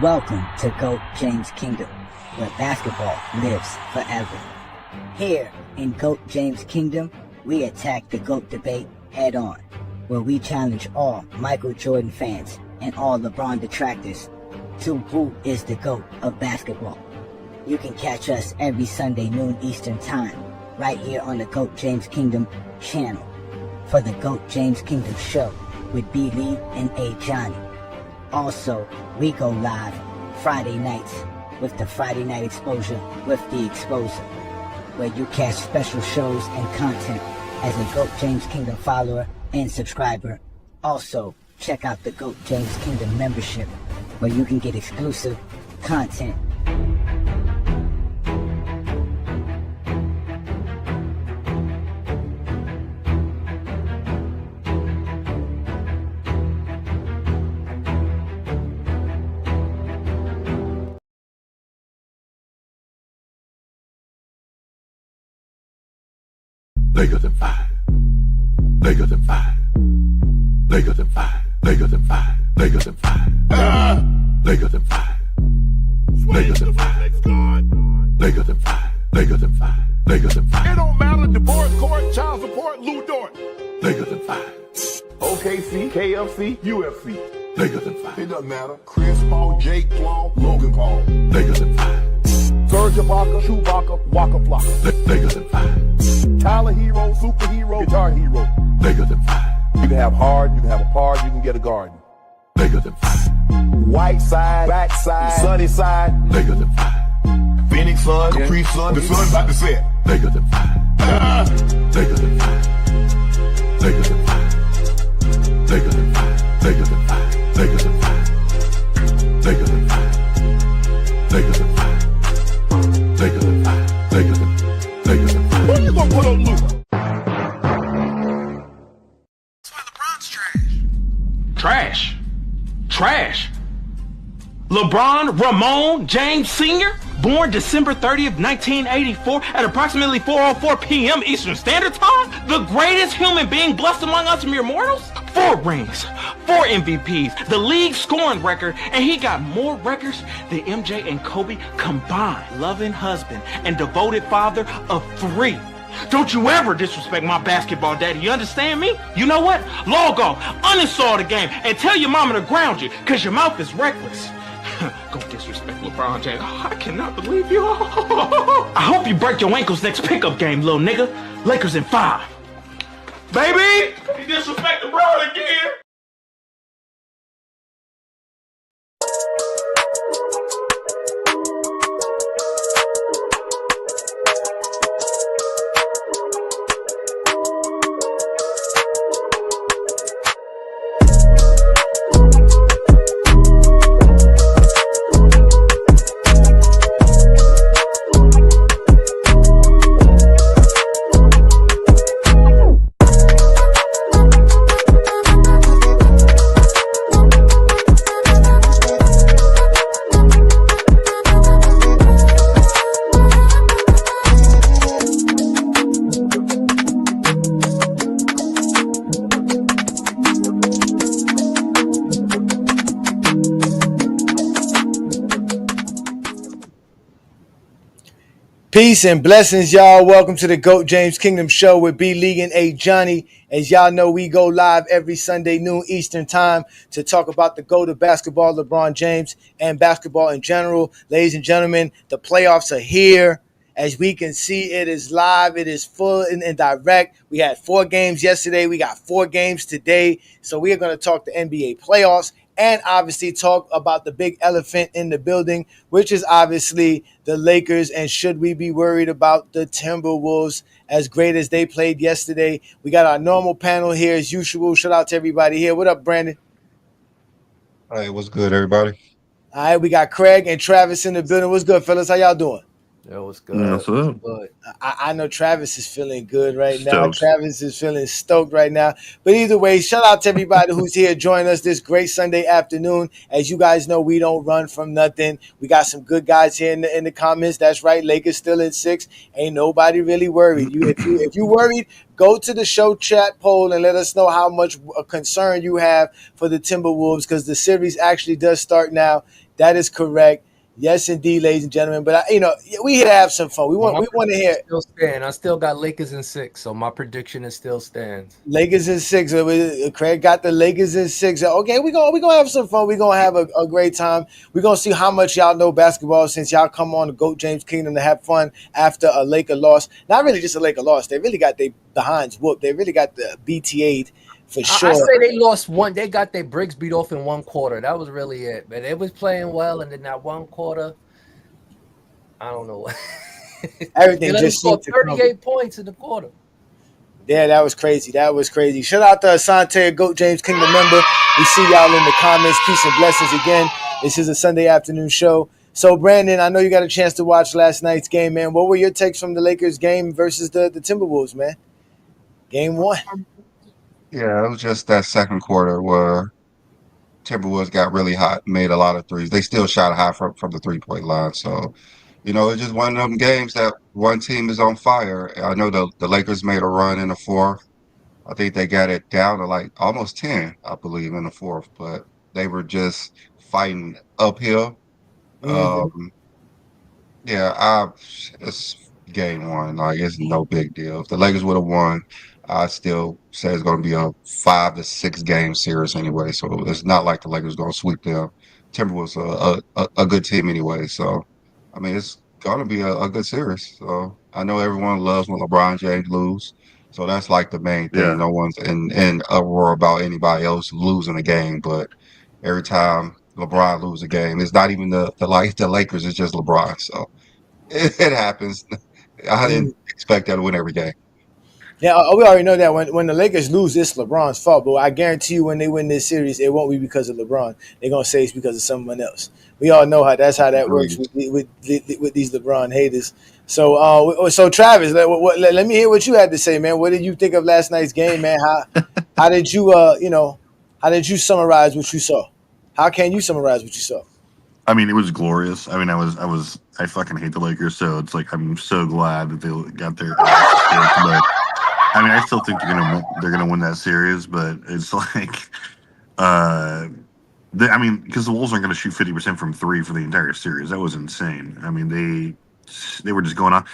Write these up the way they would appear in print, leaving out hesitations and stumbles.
Welcome to GOAT James Kingdom, where basketball lives forever. Here in GOAT James Kingdom, we attack the GOAT debate head on, where we challenge all Michael Jordan fans and all LeBron detractors to who is the GOAT of basketball. You can catch us every Sunday noon Eastern Time, right here on the GOAT James Kingdom channel, for the GOAT James Kingdom show with B. Lee and A. Johnny. Also, we go live Friday nights with the Friday Night Exposure with the Exposer, where you catch special shows and content as a GOAT James Kingdom follower and subscriber. Also, check out the GOAT James Kingdom membership, where you can get exclusive content. Lakers in 5. Lakers in 5. Lakers in 5. Lakers in 5. Lakers in 5. Lakers in 5. Lakers in 5. Lakers in 5. Lakers in 5. Lakers in 5. It don't matter. Divorce court, child support, Lou Dort. Lakers in 5. OKC, KFC, UFC. Lakers in 5. It doesn't matter. Chris Paul, Jake Paul, Logan Paul. Lakers in 5. Serge Ibaka, Chewbacca, Waka Flocka. Lakers in 5. Tyler Hero, superhero, guitar hero. Lakers in 5. You can have hard, you can have a par, you can get a garden. Lakers in 5. White side, back side, sunny side. Lakers in 5. Phoenix sun, Capri sun, the sun's about to set. Lakers in 5. Lakers in 5. Lakers in 5. Lakers in 5. Lakers in 5. Lakers in 5. Lakers in 5. Lakers in 5. Lakers in 5. Lakers in 5. Lakers in 5. Who you gonna put on Luka? That's why LeBron's trash. Trash. LeBron Ramon James Sr., born December 30th, 1984 at approximately 4:04 p.m. Eastern Standard Time, the greatest human being blessed among us mere mortals? 4 rings, 4 MVPs, the league scoring record, and he got more records than MJ and Kobe combined. Loving husband and devoted father of 3. Don't you ever disrespect my basketball daddy, you understand me? You know what? Log off, uninstall the game, and tell your mama to ground you, cause your mouth is reckless. Go disrespect LeBron James. Oh, I cannot believe you. I hope you break your ankles next pickup game, little nigga. Lakers in 5. Baby! You disrespect LeBron again! Peace and blessings, y'all. Welcome to the GOAT James Kingdom Show with B. Lee and A. Johnny. As y'all know, we go live every Sunday noon Eastern Time to talk about the GOAT of basketball, LeBron James, and basketball in general. Ladies and gentlemen, the playoffs are here. As we can see, it is live. It is full and direct. We had 4 games yesterday. We got 4 games today. So we are going to talk the NBA playoffs and obviously talk about the big elephant in the building, which is obviously the Lakers. And should we be worried about the Timberwolves, as great as they played yesterday? We got our normal panel here as usual. Shout out to everybody here. What up, Brandon? Hey, what's good, everybody? All right, we got Craig and Travis in the building. What's good, fellas? How y'all doing? Yo, what's good? What's up? Good. I know Travis is feeling good right now. Stoked. Travis is feeling stoked right now. But either way, shout out to everybody who's here joining us this great Sunday afternoon. As you guys know, we don't run from nothing. We got some good guys here in the comments. That's right. Lakers still at 6. Ain't nobody really worried. If you worried, go to the show chat poll and let us know how much concern you have for the Timberwolves, because the series actually does start now That is correct. Yes, indeed, ladies and gentlemen. But we here to have some fun. We want to hear Still stand. I still got Lakers in 6, so my prediction is still stands. Lakers in 6. Craig got the Lakers in 6. Okay, we gonna have some fun. We're gonna have a great time. We're gonna see how much y'all know basketball since y'all come on the GOAT James Kingdom to have fun after a Laker loss. Not really just a Laker loss. They really got their behinds whooped. They really got the BTA'd for sure. I say they lost one. They got their bricks beat off in one quarter. That was really it. But they was playing well, and then that one quarter, I don't know. Everything just seemed to 38 points in the quarter. Yeah, that was crazy. Shout out to Asante, a GOAT James Kingdom member. We see y'all in the comments. Peace and blessings again. This is a Sunday afternoon show. So, Brandon, I know you got a chance to watch last night's game, man. What were your takes from the Lakers game versus the Timberwolves, man? Game 1. Yeah, it was just that second quarter where Timberwolves got really hot, made a lot of threes. They still shot high from the 3-point line. So, it's just one of them games that one team is on fire. I know the Lakers made a run in the fourth. I think they got it down to like almost 10, I believe, in the fourth. But they were just fighting uphill. Mm-hmm. It's game 1. Like, it's no big deal. If the Lakers would have won, I still say it's going to be a 5 to 6 game series anyway. So it's not like the Lakers going to sweep them. Timberwolves are a good team anyway. So, I mean, it's going to be a good series. So I know everyone loves when LeBron James lose. So that's like the main thing. Yeah. No one's in uproar about anybody else losing a game. But every time LeBron loses a game, it's not even the Lakers. It's just LeBron. So it happens. I didn't expect that to win every game. Yeah, we already know that when the Lakers lose, it's LeBron's fault. But I guarantee you when they win this series, it won't be because of LeBron. They're going to say it's because of someone else. We all know how that works with these LeBron haters. So Travis, let me hear what you had to say, man. What did you think of last night's game, man? How did you how did you summarize what you saw? How can you summarize what you saw? I mean, it was glorious. I mean, I fucking hate the Lakers, so it's like I'm so glad that they got their ass kicked. But I mean, I still think they're gonna win that series. But it's like, because the Wolves aren't gonna shoot 50% from 3 for the entire series. That was insane. I mean, they were just going on.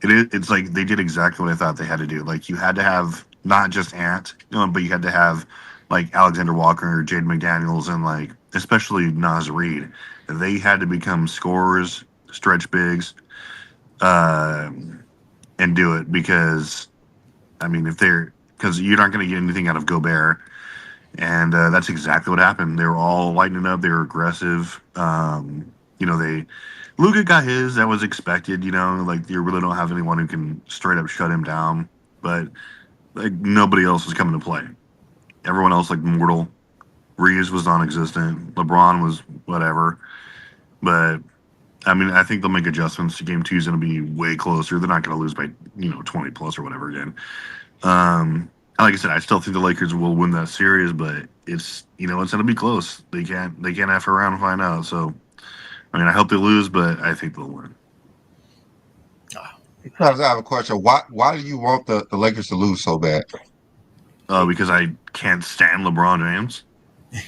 It's like they did exactly what I thought they had to do. Like, you had to have not just Ant, but you had to have like Alexander Walker, Jaden McDaniels, and like especially Naz Reid. They had to become scorers, stretch bigs, and do it because, I mean, because you're not going to get anything out of Gobert, and that's exactly what happened. They were all lighting up. They were aggressive. Luka got his. That was expected. Like, you really don't have anyone who can straight up shut him down. But like, nobody else was coming to play. Everyone else, like mortal. Reeves was non-existent. LeBron was whatever. But I mean, I think they'll make adjustments. Game 2 is going to be way closer. They're not going to lose by 20 plus or whatever again. Like I said, I still think the Lakers will win that series, but it's going to be close. They can't F around and find out. So I mean, I hope they lose, but I think they'll win. I have a question. Why do you want the Lakers to lose so bad? Because I can't stand LeBron James. Which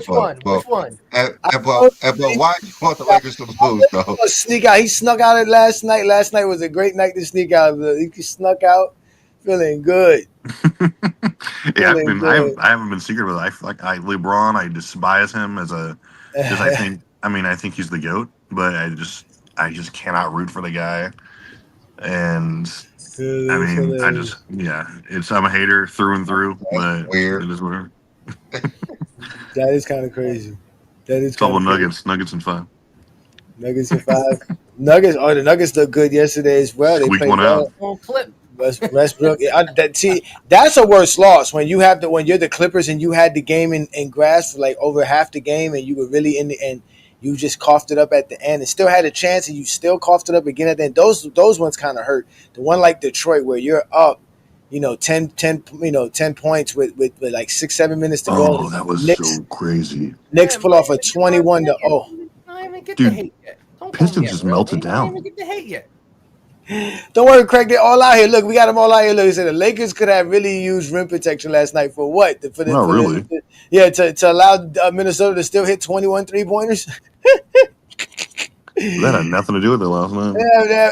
one? But why do you want the Lakers to lose, though? Sneak out. He snuck out it last night. Last night was a great night to sneak out. He snuck out, feeling good. Yeah, I haven't been secret with it. LeBron, I despise him I think he's the GOAT, but I just cannot root for the guy. And I mean, I'm a hater through and through, but weird. It is weird. That is kind of crazy. That is double Nuggets in 5. Nuggets in 5. The Nuggets look good yesterday as well. They Squeaked played one well. out. Westbrook. That's a worse loss when you're the Clippers and you had the game in grass for like over half the game and you were really in the end. You just coughed it up at the end and still had a chance, and you still coughed it up again at the end. Those ones kind of hurt. The one like Detroit where you're up, 10 points with like 6-7 minutes to go. Oh, that was so crazy. Knicks pull off a 21-0. Don't even get the hate yet. Pistons just melted down. Don't even get the hate yet. Don't worry, Craig. They're all out here. Look, we got them all out here. Look, he said the Lakers could have really used rim protection last night for what? Not really. To allow Minnesota to still hit 21 3-pointers. That had nothing to do with it last night.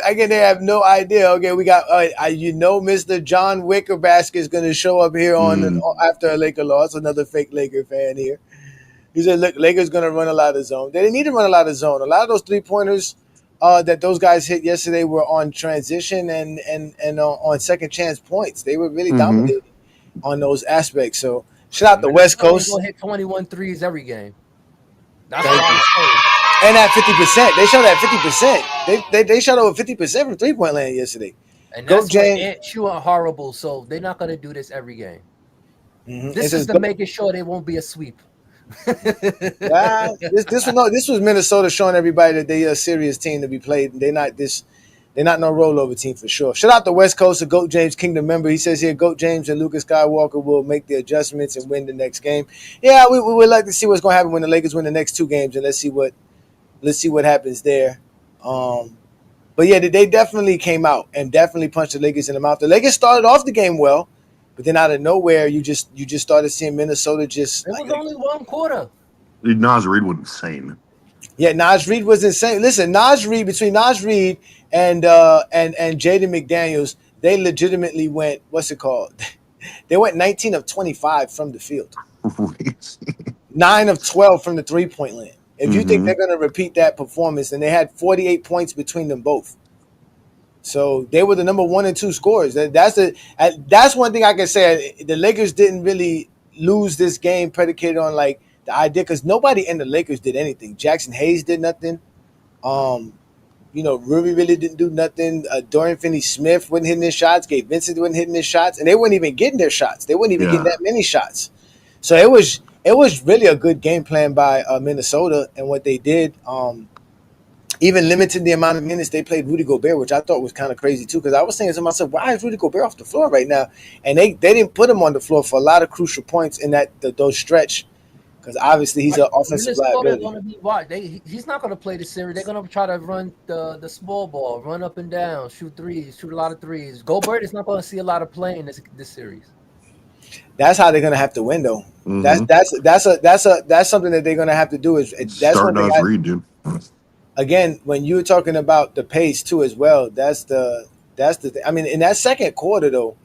Again, they have no idea. Okay, we got Mr. John Wickerbasker is going to show up here on after a Laker loss. Another fake Laker fan here. He said, "Look, Lakers going to run a lot of zone. They didn't need to run a lot of zone. A lot of those 3-pointers that those guys hit yesterday were on transition and on second chance points. They were really dominating on those aspects. So shout out the West Coast. Going to hit 21 threes every game. That's Thank what you. I'm saying. And at 50%, they shot at 50%. They shot over 50% from 3-point land yesterday. And Go, that's why James. Ant shooting horrible, so they're not going to do this every game. Mm-hmm. This is to making sure they won't be a sweep. This was Minnesota showing everybody that they're a serious team to be played. They're not no rollover team for sure. Shout out the West Coast, a Goat James Kingdom member. He says here, Goat James and Luka Skywalker will make the adjustments and win the next game. Yeah, we would like to see what's going to happen when the Lakers win the next 2 games, and let's see what happens there. But yeah, they definitely came out and definitely punched the Lakers in the mouth. The Lakers started off the game well, but then out of nowhere, you just started seeing Minnesota just. It was only one quarter. Naz Reid was insane. Yeah, Naz Reid was insane. Listen, between Naz Reid and Jaden McDaniels, they legitimately went. What's it called? They went 19 of 25 from the field. 9 of 12 from the 3-point land. If you think they're going to repeat that performance, then they had 48 points between them both. So they were the number 1 and 2 scorers. That's one thing I can say. The Lakers didn't really lose this game predicated on like the idea because nobody in the Lakers did anything. Jackson Hayes did nothing. Ruby really didn't do nothing. Dorian Finney-Smith wasn't hitting his shots. Gabe Vincent wasn't hitting his shots, and they weren't even getting their shots. They weren't even getting that many shots. So it was really a good game plan by Minnesota and what they did. Even limited the amount of minutes they played Rudy Gobert, which I thought was kind of crazy too. Because I was saying to myself, why is Rudy Gobert off the floor right now? And they didn't put him on the floor for a lot of crucial points in those stretch. Because obviously he's an offensive liability. Gonna be watched. He's not going to play the series. They're going to try to run the small ball, run up and down, shoot threes, shoot a lot of threes. Gobert is not going to see a lot of play in this series. That's how they're going to have to win, though. That's something that they're going to have to do. Start Naz Reid, dude. Again, when you're talking about the pace too, as well, that's the thing. I mean, in that second quarter though,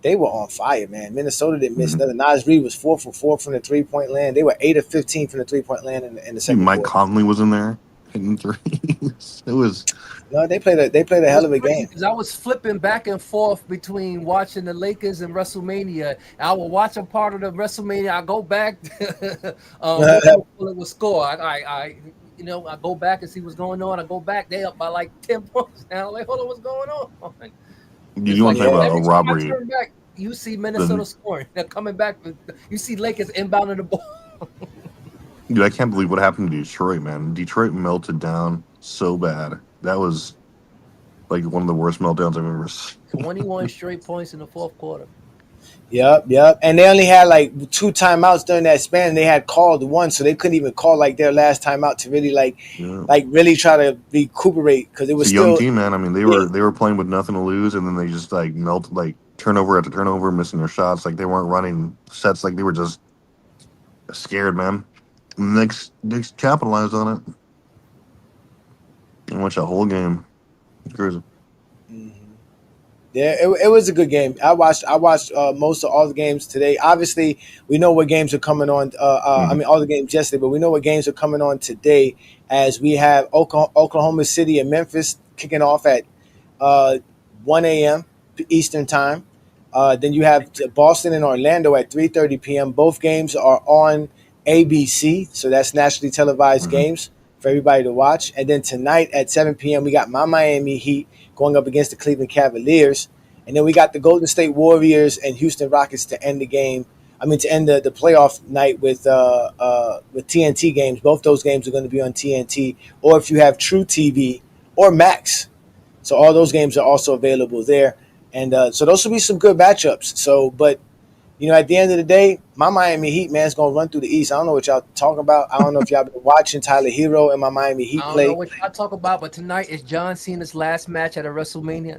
they were on fire, man. Minnesota didn't miss nothing. Naz Reid was 4 for 4 from the 3-point land. They were 8 of 15 from the 3-point land in the second quarter. Mike Conley was in there hitting threes. It was. No, they played a hell of a game. Because I was flipping back and forth between watching the Lakers and WrestleMania. I will watch a part of the WrestleMania. I go back. It was score. I go back and see what's going on. I go back. They up by like 10 points now. Like, hold on, what's going on? You want to talk about a robbery? Back, you see Minnesota scoring. They're coming back. You see Lakers inbounding the ball. Dude, I can't believe what happened to Detroit, man. Detroit melted down so bad. That was like one of the worst meltdowns I've ever seen. 21 straight points in the fourth quarter. Yep. And they only had like 2 timeouts during that span. And they had called 1, so they couldn't even call like their last timeout to really really try to recuperate because it was a young team, man. I mean, they were playing with nothing to lose, and then they just like melted, like turnover after turnover, missing their shots. Like they weren't running sets, like they were just scared, man. And the Knicks capitalized on it and watched that whole game. It's crazy. Yeah, it was a good game. I watched most of all the games today. Obviously, we know what games are coming on. I mean, all the games yesterday, but we know what games are coming on today. As we have Oklahoma City and Memphis kicking off at 1 a.m. Eastern time. Then you have Boston and Orlando at 3:30 p.m. Both games are on ABC, so that's nationally televised games for everybody to watch. And then tonight at 7 p.m. we got my Miami Heat going up against the Cleveland Cavaliers. And then we got the Golden State Warriors and Houston Rockets to end the game. I mean, to end the playoff night with TNT games. Both those games are going to be on TNT, or if you have True TV or Max. So all those games are also available there. And so those will be some good matchups. So, but You know, at the end of the day, my Miami Heat, man, is going to run through the East. I don't know what y'all talking about. I don't know if y'all been watching Tyler Hero and my Miami Heat I don't play. know what y'all talk about, but tonight is John Cena's last match at a WrestleMania.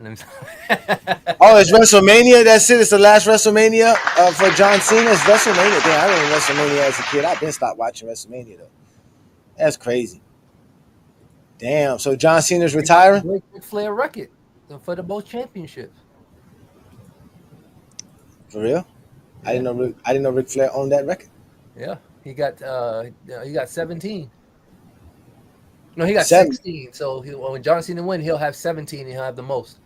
Oh, it's WrestleMania. That's it. It's the last WrestleMania for John Cena. It's WrestleMania. Damn, I remember WrestleMania as a kid. I've been stopped watching WrestleMania though. That's crazy. Damn. So John Cena's retiring. Break Ric Flair record for the most championships. For real? Yeah. I didn't know Ric Flair owned that record. Yeah, he got 17. No, he got 16. So when John Cena wins, he'll have 17 and he'll have the most.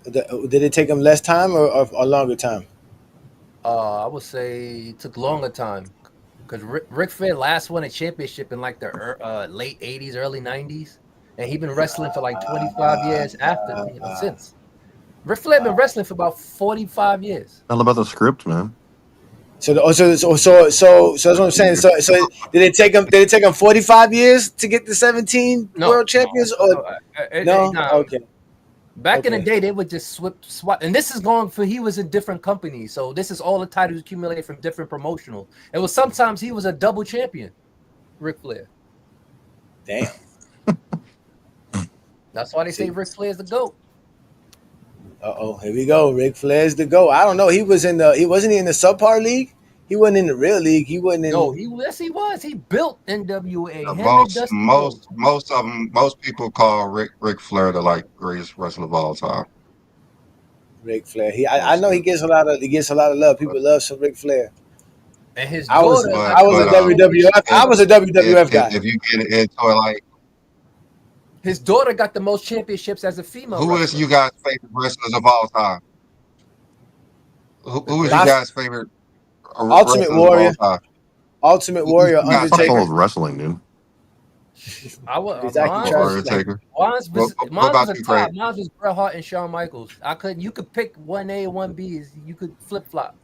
Did it take him less time or longer time? I would say it took longer time because Ric Flair last won a championship in like the late 80s, early 90s, and he's been wrestling for like 25 years after since. Ric Flair been wrestling for about 45 years. All about the script, man. So that's what I'm saying. So did it take him 45 years to get the 17 world champions? No. Okay. Back in the day, they would just swap. And this is he was in different companies. So this is all the titles accumulated from different promotionals. It was sometimes he was a double champion, Ric Flair. Damn. That's why they say Ric Flair is the GOAT. Here we go. Ric Flair's the GOAT. I don't know. He wasn't he in the subpar league? He wasn't in the real league. He wasn't in. No, yes, he was. He built NWA. Most people call Ric Flair the greatest wrestler of all time. Ric Flair. I know he gets a lot of love. People love some Ric Flair. And his I was a WWF guy. If you get into it his daughter got the most championships as a female. Who is you guys' favorite wrestlers of all time? Who is you guys' favorite? Ultimate Warrior. Ultimate Warrior. Undertaker. I was wrestling, dude. I was Undertaker. Mine was Bret Hart and Shawn Michaels. You could pick 1A, 1B. You could flip flop.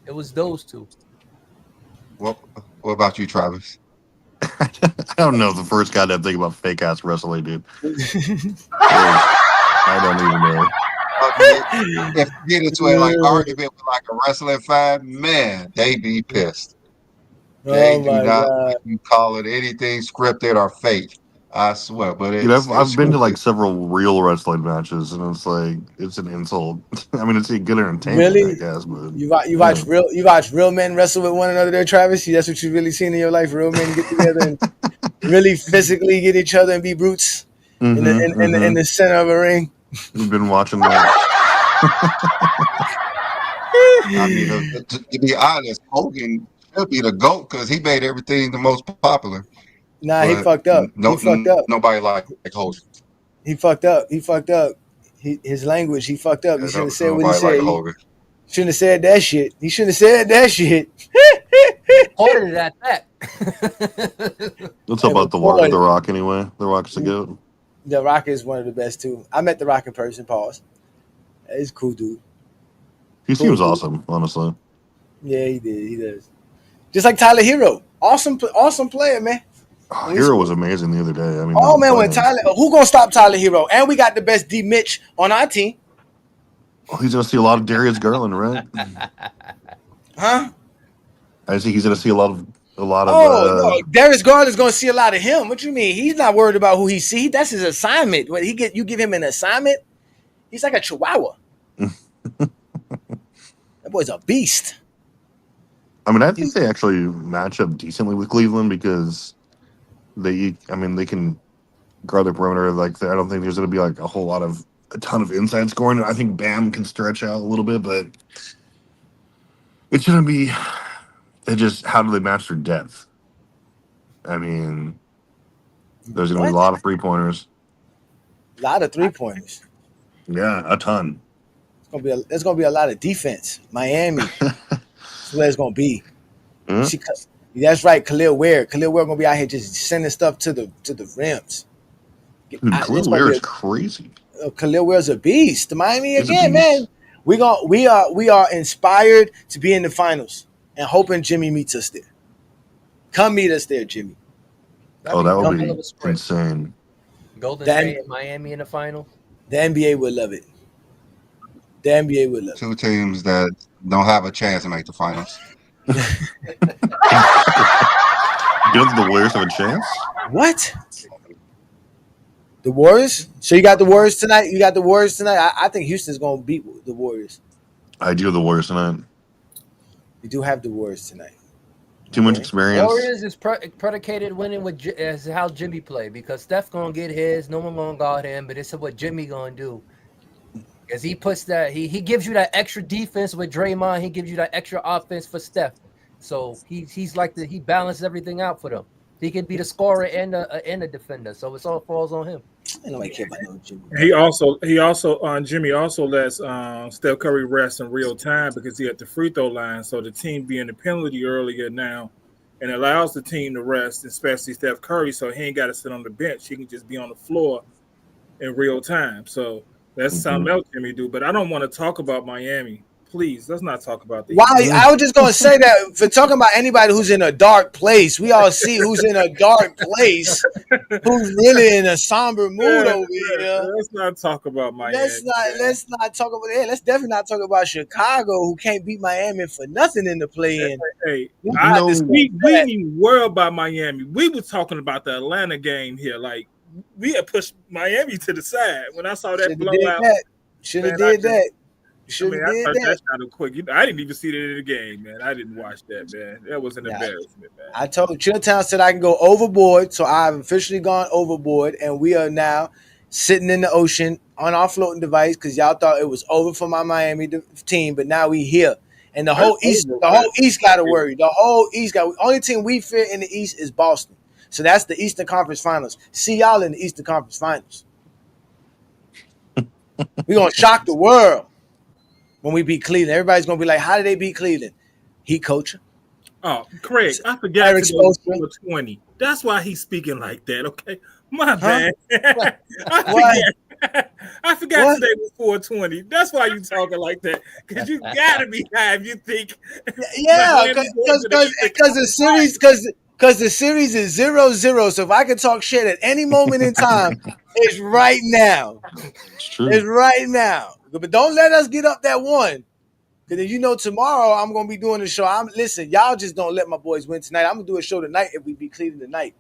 It was those two. What about you, Travis? I don't know the first goddamn thing about fake ass wrestling, dude. I don't even know. If you get into an argument with a wrestling fan, man, they be pissed. They do not you call it anything scripted or fake. I swear, but I've been to several real wrestling matches, and it's an insult. I mean, it's a good entertainment, really? I guess. But you watch real men wrestle with one another, there, Travis. That's what you've really seen in your life. Real men get together and really physically get each other and be brutes in the center of a ring. You've been watching that. I mean, to be honest, Hogan should be the GOAT because he made everything the most popular. Nah, he fucked up. He fucked up. Nobody like Hogan. He fucked up. His language, he fucked up. He shouldn't have said what he said. Shouldn't have said that shit. He shouldn't have said that shit. Ordered it at that. Let's talk about the Rock anyway. The Rock's the GOAT. The Rock is one of the best too. I met the Rock in person. Pause. He's a cool dude. He seems awesome, honestly. Yeah, he did. He does. Just like Tyler Hero. Awesome player, man. Hero was amazing the other day. I mean, when Tyler, who gonna stop Tyler Hero? And we got the best D Mitch on our team. Well, he's gonna see a lot of Darius Garland, right? Huh? I think he's gonna see a lot of. No. Darius Garland is gonna see a lot of him. What you mean? He's not worried about who he see. That's his assignment. What you give him an assignment? He's like a chihuahua. That boy's a beast. I mean, I think they actually match up decently with Cleveland because they can guard the perimeter. I don't think there's going to be a ton of inside scoring. I think Bam can stretch out a little bit, but it shouldn't be. How do they match their depth? I mean, there's going to be a lot of 3-pointers. A lot of 3-pointers. Yeah, a ton. There's gonna be a lot of defense. Miami. That's where it's gonna be. Mm-hmm. That's right, Khalil Ware. Khalil Ware gonna be out here just sending stuff to the rims. Dude, Khalil Ware is crazy. Khalil Ware's a beast. The Miami again, man. We are inspired to be in the finals and hoping Jimmy meets us there. Come meet us there, Jimmy. That would be insane. Golden State and Miami in the final. The NBA would love it. The NBA would love it. Two teams that don't have a chance to make the finals. You don't think the Warriors have a chance? What? The Warriors? So you got the Warriors tonight? You got the Warriors tonight? I think Houston's going to beat the Warriors. I do have the Warriors tonight. You do have the Warriors tonight. Too much experience. Warriors is predicated winning with as how Jimmy play because Steph gonna get his, no one gonna guard him, but it's what Jimmy gonna do. Because he puts that he gives you that extra defense with Draymond, he gives you that extra offense for Steph. So he's like he balances everything out for them. He can be the scorer and the defender. So it all falls on him. Ain't nobody care about no Jimmy. Jimmy also lets Steph Curry rest in real time because he at the free throw line. So the team being the penalty earlier now, and allows the team to rest, especially Steph Curry. So he ain't got to sit on the bench; he can just be on the floor in real time. So that's something else Jimmy do. But I don't want to talk about Miami. Please, let's not talk about the. Why? I was just gonna say that for talking about anybody who's in a dark place, we all see who's in a dark place, who's really in a somber mood over here. Let's not talk about Miami. Let's not talk about it. Let's definitely not talk about Chicago, who can't beat Miami for nothing in the play-in. Hey, we didn't even worry about Miami. We were talking about the Atlanta game here. Like we had pushed Miami to the side when I saw that blowout. Should have did that. I turned that shot quick. I didn't even see that in the game, man. I didn't watch that, man. That was an embarrassment, man. I told Chilltown said I can go overboard, so I've officially gone overboard, and we are now sitting in the ocean on our floating device because y'all thought it was over for my Miami team, but now we here, and the whole East got to worry. The whole East got. Only team we fear in the East is Boston, so that's the Eastern Conference Finals. See y'all in the Eastern Conference Finals. We're gonna shock the world. When we beat Cleveland, everybody's gonna be like, "How did they beat Cleveland?" He coaching. Oh, Craig, I forgot today was 420. That's why he's speaking like that. Okay, my bad. I forgot today was 420. That's why you talking like that. Because you gotta be high if you think. Yeah, because the series is 0-0. So if I can talk shit at any moment in time, it's right now. It's true. It's right now. But don't let us get up that one. Because tomorrow I'm going to be doing the show. Listen, y'all just don't let my boys win tonight. I'm going to do a show tonight if we beat Cleveland tonight.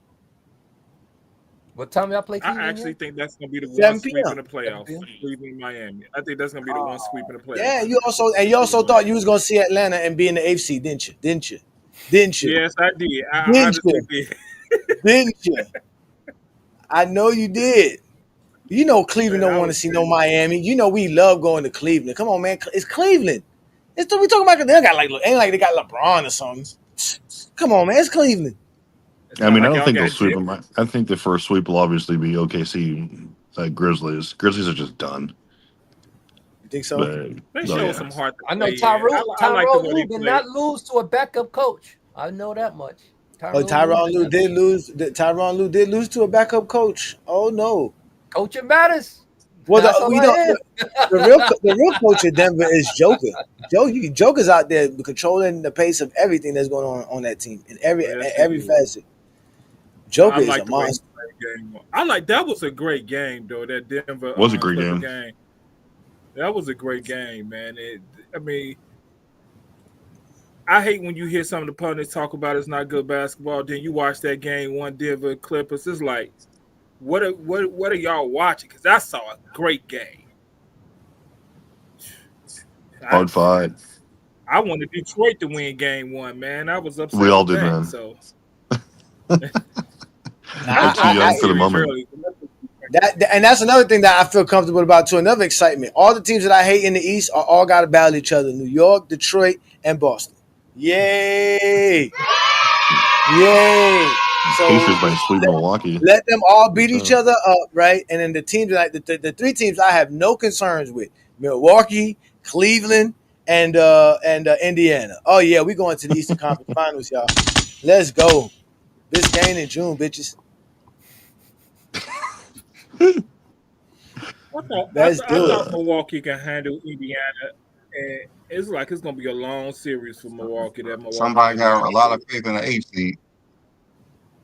What time y'all play Cleveland? I actually think that's going to be the one sweep in the playoffs. Cleveland, Miami. I think that's going to be the one sweep in the playoffs. Yeah, you also thought you was going to see Atlanta and be in the AFC, didn't you? Didn't you? Yes, I did. I honestly did. Didn't you? I know you did. Cleveland don't want to see no Miami. We love going to Cleveland. Come on, man. It's Cleveland. We talking about they got ain't like they got LeBron or something. Come on, man. It's Cleveland. I mean, I don't think they'll sweep them. I think the first sweep will obviously be OKC, Grizzlies. Grizzlies are just done. You think so? They show some heart. I know Tyronn Lue did not lose to a backup coach. I know that much. Tyronn Lue did lose. Tyronn Lue did lose to a backup coach. Oh no. Coaching matters. Well, the real coach of Denver is Joker. Joker's out there controlling the pace of everything that's going on that team in every facet. Joker is a monster. That was a great game though. That Denver was a great game. That was a great game, man. I hate when you hear some of the pundits talk about it's not good basketball. Then you watch that game, one Denver Clippers. It's like, what are y'all watching? Because I saw a great game. Hard fight. I wanted Detroit to win game one, man. I was upset. We all did, man. So I'm too young for the moment. And that's another thing that I feel comfortable about too. Another excitement. All the teams that I hate in the East are all got to battle each other. New York, Detroit, and Boston. Yay! Yay! So Pacers might sweep Milwaukee. Let them all beat each other up, right? And then the teams like the three teams I have no concerns with: Milwaukee, Cleveland, and Indiana. Oh yeah, we going to the Eastern Conference Finals, y'all. Let's go. Biscayne in June, bitches. I thought Milwaukee can handle Indiana, and it's like it's gonna be a long series for Milwaukee. Somebody got a lot of faith in the 8th seed.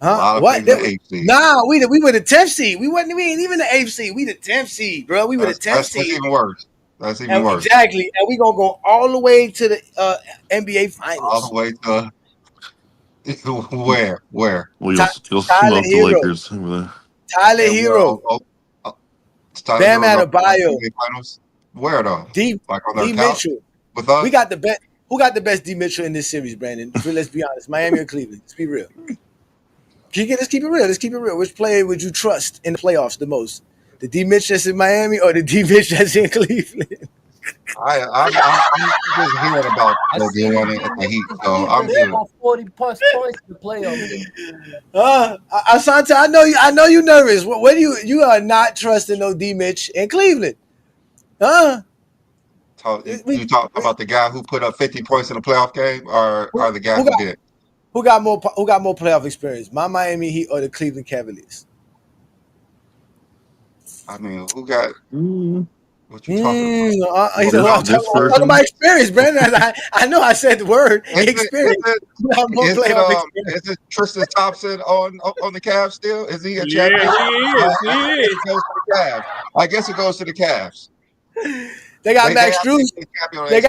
Huh? What? Nah, we were the 10th seed. We ain't even the 8th seed. We the 10th seed, bro. We were the 10th seed. That's even worse. That's even worse. Exactly. And we're going to go all the way to the NBA All the Finals. way to where? Well, you'll Tyler smoke the Hero. Lakers. Tyler And where? Hero. It's Tyler Bam Hero going to Adebayo. NBA Finals. Where though? D Like on their D couch Mitchell. with us? We got the best. Who got the best D Mitchell in this series, Brandon? Let's be honest. Miami or Cleveland? Let's be real. Let's keep it real. Let's keep it real. Which player would you trust in the playoffs the most? The D Mitch that's in Miami or the D Mitch that's in Cleveland? I'm just hearing about Jordan and the Heat, so I'm good. 40+ points in the playoffs. Asante, I know you nervous. What do you are not trusting no D Mitch in Cleveland? Huh? You talk about the guy who put up 50 points in a playoff game, or the guy who did? Who got more playoff experience? My Miami Heat or the Cleveland Cavaliers? I mean, who got? What you talking about? I'm talking about experience, Brandon. I know I said the word experience. Is it Tristan Thompson on the Cavs still? Is he a champion? Yeah, he is. It goes to the Cavs. I guess it goes to the Cavs. They got Max Strus. They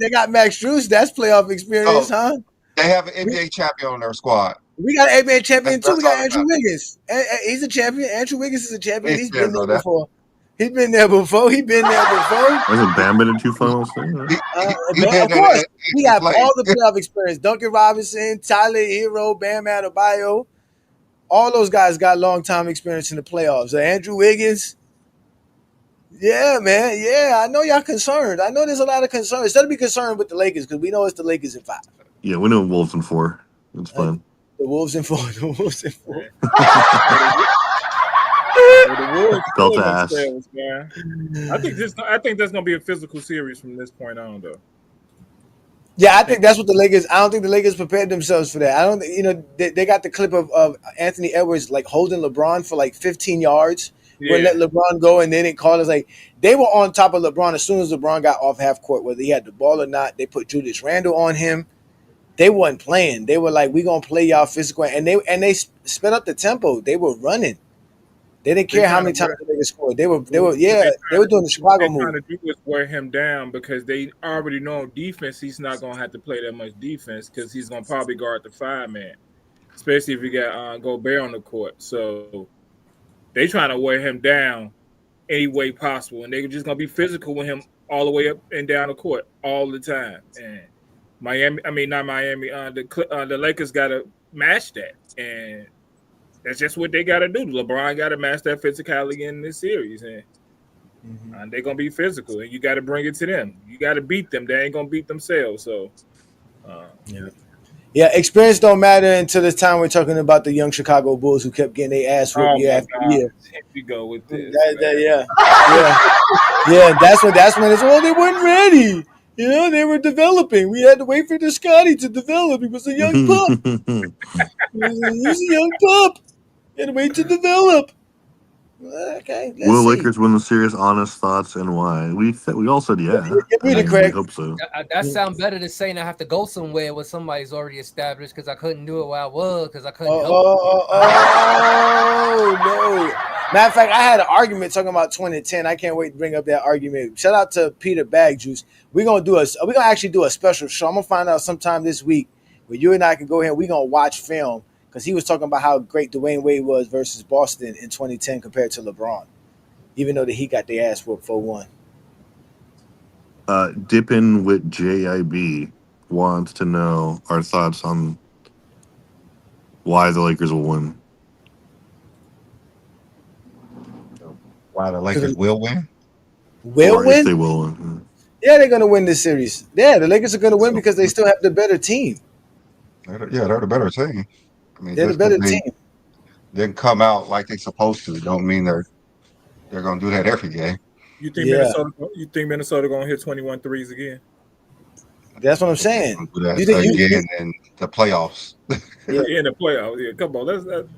got Max Strus. That's playoff experience, huh? They have an NBA champion on their squad. We got an NBA champion too. We got Andrew Wiggins. He's a champion. Andrew Wiggins is a champion. He's been there before. He's been there before. Hasn't Bam been in 2 finals? Of course, we have all the playoff experience. Duncan Robinson, Tyler Hero, Bam Adebayo. All those guys got long time experience in the playoffs. Andrew Wiggins. Yeah, man. Yeah, I know y'all concerned. I know there's a lot of concern. Instead of be concerned with the Lakers, because we know it's the Lakers in 5. Yeah, we know Wolves in 4. It's fine. The Wolves in 4. The Wolves in 4. Belt ass. I think that's gonna be a physical series from this point on, though. Yeah, I think that's what the Lakers. I don't think the Lakers prepared themselves for that. I don't. They got the clip of Anthony Edwards like holding LeBron for like 15 yards. Yeah. Let LeBron go, and they didn't call it. Like they were on top of LeBron as soon as LeBron got off half court, whether he had the ball or not. They put Julius Randle on him. They wasn't playing. They were like, "We gonna play y'all physical," and they sped up the tempo. They were running. They didn't care how many times they scored. They were doing the Chicago move. Trying to do is wear him down because they already know on defense he's not gonna have to play that much defense because he's gonna probably guard the 5-man, especially if you got Gobert on the court. So they trying to wear him down any way possible, and they're just gonna be physical with him all the way up and down the court all the time. And the Lakers got to match that, and that's just what they got to do. LeBron got to match that physicality in this series, and they're going to be physical, and you got to bring it to them. You got to beat them. They ain't going to beat themselves. So, yeah, experience don't matter until this time we're talking about the young Chicago Bulls who kept getting their ass whooped year after year. Here we go with this. Yeah. That's when it's, they weren't ready. They were developing. We had to wait for the Scotty to develop. He was a young pup. He was a young pup. You had to wait to develop. Okay. Will Lakers win the series? Honest thoughts and why? We all said yeah. We hope so. That sounds better than saying I have to go somewhere where somebody's already established because I couldn't do it where I was because I couldn't help it. No. Matter of fact, I had an argument talking about 2010. I can't wait to bring up that argument. Shout out to Peter Bagjuice. We're gonna actually do a special show. I'm gonna find out sometime this week where you and I can go ahead and we're gonna watch film because he was talking about how great Dwayne Wade was versus Boston in 2010 compared to LeBron, even though he got their ass whooped 4-1. Dippin' with JIB wants to know our thoughts on why the Lakers will win. Why the Lakers will win? If they will win. Yeah, they're going to win this series. Yeah, the Lakers are going to win because they still have the better team. They're the better team. I mean, they're the better team. Didn't come out like they're supposed to. Don't mean they're going to do that every game. You think Minnesota going to hit 21 threes again? That's what I'm saying. Do that again in the playoffs. In the playoffs. Yeah, come on.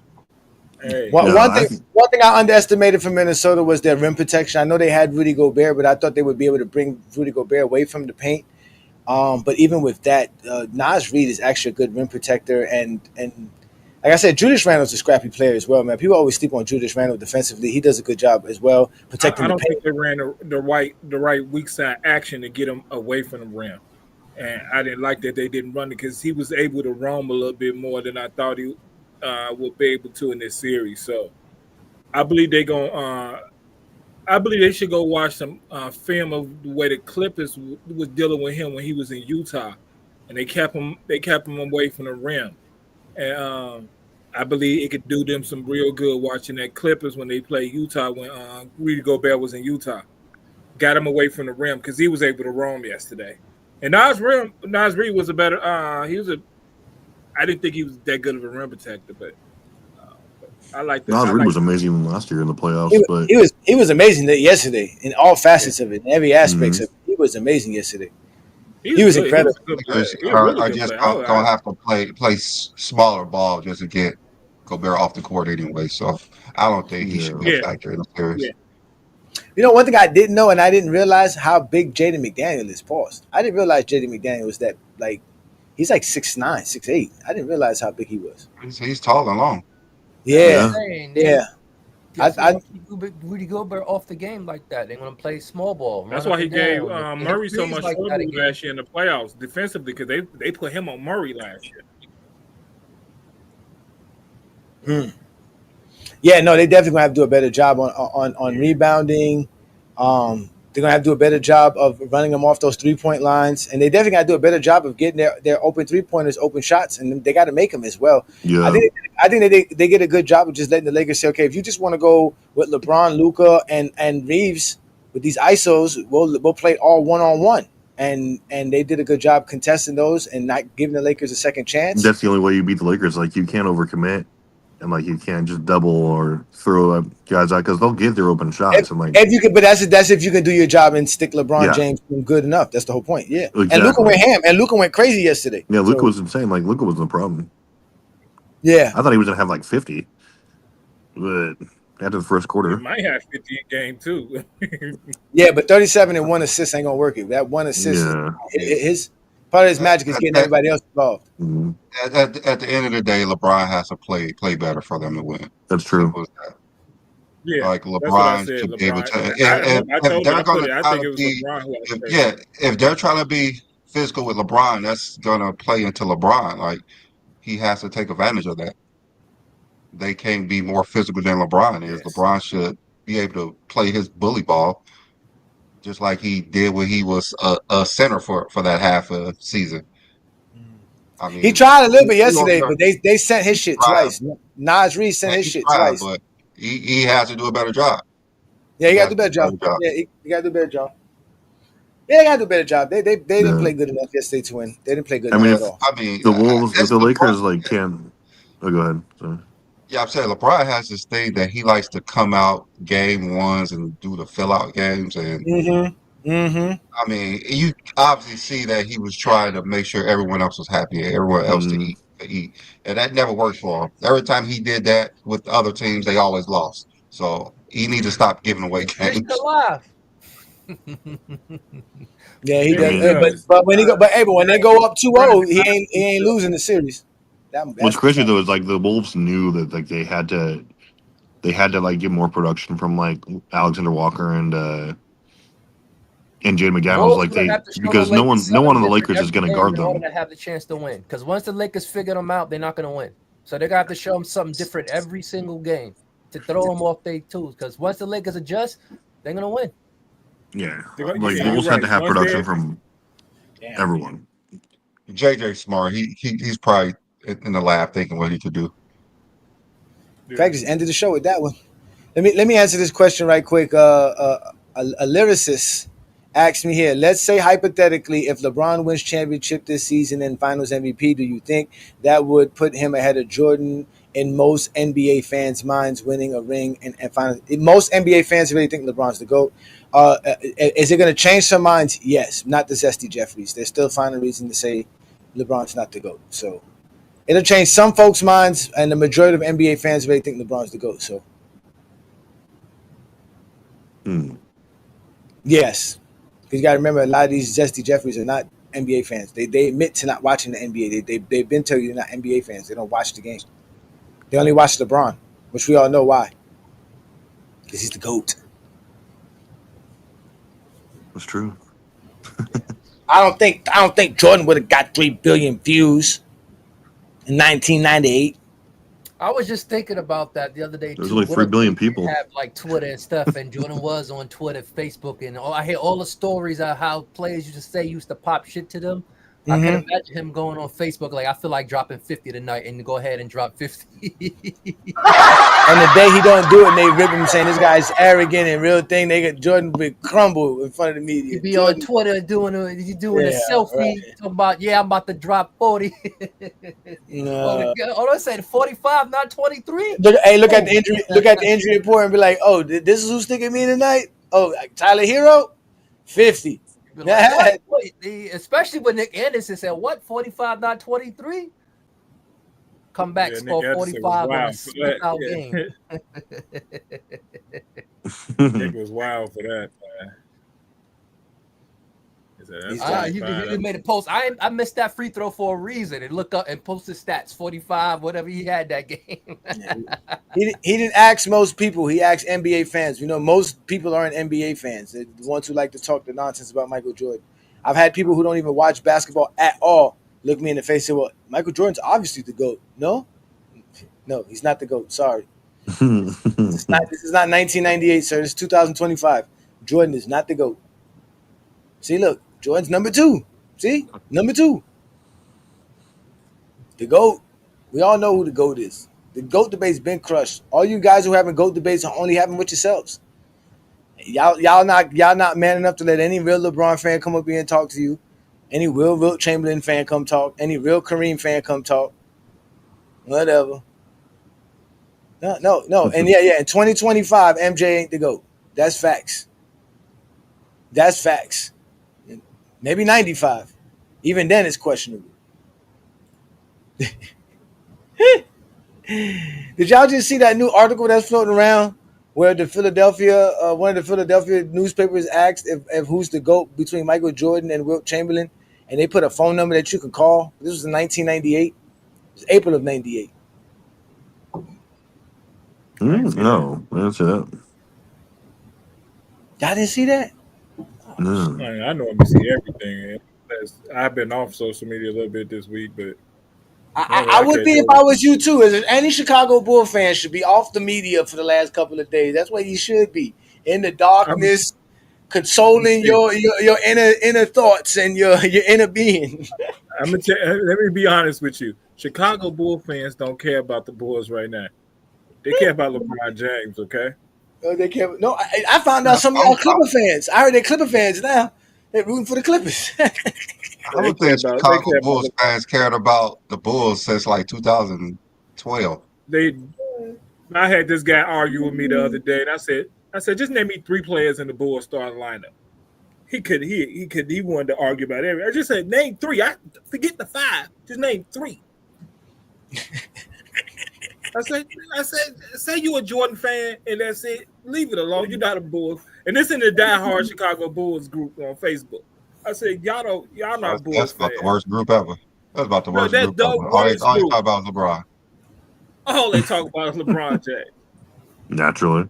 Hey. One thing I underestimated from Minnesota was their rim protection. I know they had Rudy Gobert, but I thought they would be able to bring Rudy Gobert away from the paint. But even with that, Naz Reid is actually a good rim protector, and like I said, Julius Randle's a scrappy player as well, man. People always sleep on Julius Randle defensively. He does a good job as well protecting I the don't paint. think they ran the right weak side action to get him away from the rim, and I didn't like that they didn't run it because he was able to roam a little bit more than I thought he would be able to in this series. So I believe they going. I believe they should go watch some film of the way the Clippers was dealing with him when he was in Utah, and they kept him away from the rim, and I believe it could do them some real good watching that Clippers when they play Utah when Rudy Gobert was in Utah. Got him away from the rim because he was able to roam yesterday. And Naz Reid was a better. I didn't think he was that good of a rim protector, but I like that. Naz Reid was amazing last year in the playoffs, but He was amazing yesterday in all facets of it, in every aspect of it. He was amazing yesterday. He was incredible. I just gonna have to play smaller ball just to get Gobert off the court anyway. So I don't think he should be a factor in the series. Yeah. You know, one thing I didn't know and I didn't realize how big Jaden McDaniels is. Pause. I didn't realize Jaden McDaniels was that, like, he's like 6'9", 6'8". I didn't realize how big he was. He's tall and long. Yeah. Rudy Gobert off the game like that. They're gonna play small ball. That's why he gave Murray so much trouble last year in the playoffs defensively because they put him on Murray last year. Yeah, no, they definitely gonna have to do a better job on rebounding. They're gonna have to do a better job of running them off those 3-point lines, and they definitely gotta do a better job of getting their open 3-pointers, open shots, and they got to make them as well. Yeah. I think they get a good job of just letting the Lakers say, okay, if you just want to go with LeBron, Luka, and Reeves with these ISOs, we'll play all 1-on-1. And they did a good job contesting those and not giving the Lakers a second chance. That's the only way you beat the Lakers. Like, you can't overcommit. And like you can't just double or throw guys out because they'll get their open shots. If you can, but that's if you can do your job and stick LeBron James good enough. That's the whole point. Yeah, exactly. And Luka went ham. And Luka went crazy yesterday. Yeah, Luka was insane. Like Luka was the problem. Yeah, I thought he was gonna have like 50, but after the first quarter, he might have 50 a game too. Yeah, but 37 and 1 assist ain't gonna work. It that 1 assist, his part of his magic is getting everybody else involved. Mm-hmm. At the end of the day, LeBron has to play better for them to win. That's true. Yeah, like LeBron should be able to. If they're trying to be physical with LeBron, that's gonna play into LeBron. Like he has to take advantage of that. They can't be more physical than LeBron is. Yes. LeBron should be able to play his bully ball, just like he did when he was a center for that half a season. I mean, he tried a little bit yesterday, but they sent his shit twice. Naz Reid sent his shit twice. But he has to do a better job. Yeah, he got to do a better job. Yeah, he got to do a better job. Yeah, they got to do a better job. They didn't play good enough yesterday to win. They didn't play good enough at all. I mean, the Wolves, if the Lakers can. Oh, go ahead. Sorry. Yeah, I'm saying LeBron has this thing that he likes to come out game ones and do the fill out games and. I mean, you obviously see that he was trying to make sure everyone else was happy, everyone else to eat, and that never worked for him. Every time he did that with the other teams, they always lost. So he needs to stop giving away games. Yeah, he does. But when when they go up 2-0, he ain't losing the series. What's crazy though is like the Wolves knew that like they had to like get more production from like Alexander Walker and Jaden McDaniels, because no one on the Lakers is going to guard them. To have the chance to win, because once the Lakers figure them out, they're not going to win. So they got to show them something different every single game to throw them off their tools. Because once the Lakers adjust, they're going to win. Yeah, like the Wolves had to have production from everyone. JJ smart. He's probably in the lab thinking what he could do. In fact, just ended the show with that one. Let me answer this question right quick. A lyricist asked me here, let's say hypothetically, if LeBron wins championship this season and finals MVP, do you think that would put him ahead of Jordan in most NBA fans' minds, winning a ring and finals? Most NBA fans really think LeBron's the GOAT. Is it going to change some minds? Yes, not the Zesty Jeffries. They're still finding a reason to say LeBron's not the GOAT. So it'll change some folks' minds, and the majority of NBA fans really think LeBron's the GOAT. So yes. Because you got to remember, a lot of these Zesty Jeffries are not NBA fans. They admit to not watching the NBA. They've been telling you they're not NBA fans. They don't watch the game. They only watch LeBron, which we all know why. Because he's the GOAT. That's true. I don't think Jordan would have got 3 billion views in 1998. I was just thinking about that the other day too. There's only 3 What if billion they people. have like Twitter and stuff, and Jordan was on Twitter, Facebook, and I hear all the stories of how players used to pop shit to them. I can imagine him going on Facebook like, I feel like dropping 50 tonight, and go ahead and drop 50. And the day he don't do it, and they rip him saying this guy's arrogant and real thing, they get Jordan would crumble in front of the media. He'd be Jordan, on Twitter doing a selfie, right. talking about, I'm about to drop 40. Oh, I said 45, not 23. Look at the injury. Look at the injury report and be like, "Oh, this is who's sticking me tonight." Oh, Tyler Hero, 50. Like, what? Especially when Nick Anderson said, "What 45, not 23." Come back, score 45 on a split-out game. Nick was wild for that, man. You made a post. I missed that free throw for a reason, and look up and post his stats, 45, whatever he had that game. he didn't ask most people. He asked NBA fans. You know, most people aren't NBA fans. They're the ones who like to talk the nonsense about Michael Jordan. I've had people who don't even watch basketball at all look me in the face and say, well, Michael Jordan's obviously the GOAT. No, he's not the GOAT. Sorry. This is not 1998, sir. This is 2025. Jordan is not the GOAT. See, look, Jordan's number 2. See? Number 2. The GOAT. We all know who the GOAT is. The GOAT debate's been crushed. All you guys who having GOAT debates are only having with yourselves. Y'all not man enough to let any real LeBron fan come up here and talk to you. Any real Wilt Chamberlain fan come talk. Any real Kareem fan come talk. Whatever. No. And yeah. In 2025, MJ ain't the GOAT. That's facts. That's facts. Maybe 95. Even then, it's questionable. Did y'all just see that new article that's floating around where one of the Philadelphia newspapers asked if who's the GOAT between Michael Jordan and Wilt Chamberlain, and they put a phone number that you could call. This was in 1998. It was April of 98. No, I didn't see that. Y'all didn't see that? No. I normally see everything. I've been off social media a little bit this week, but I would be if I was you too. As any Chicago Bull fan should be off the media for the last couple of days. That's where you should be, in the darkness, consoling your inner thoughts and your inner being. Let me be honest with you. Chicago Bull fans don't care about the Bulls right now. They care about LeBron James, okay? No, they care. No, I found out some of y'all Clipper fans. I heard they're Clipper fans now. They're rooting for the Clippers. I don't think Chicago Bulls fans cared about the Bulls since like 2012. I had this guy argue with me the other day, and I said, just name me 3 players in the Bulls starting lineup. He wanted to argue about everything. I just said, name 3. I forget the 5. Just name 3. I said, say you a Jordan fan, and that's it. Leave it alone. You're not a Bulls. And this in the diehard Chicago Bulls group on Facebook. I said, y'all not Bulls That's about fans. the worst group ever. That's about the worst group ever. All they talk about is LeBron. All they talk about is LeBron James. Naturally.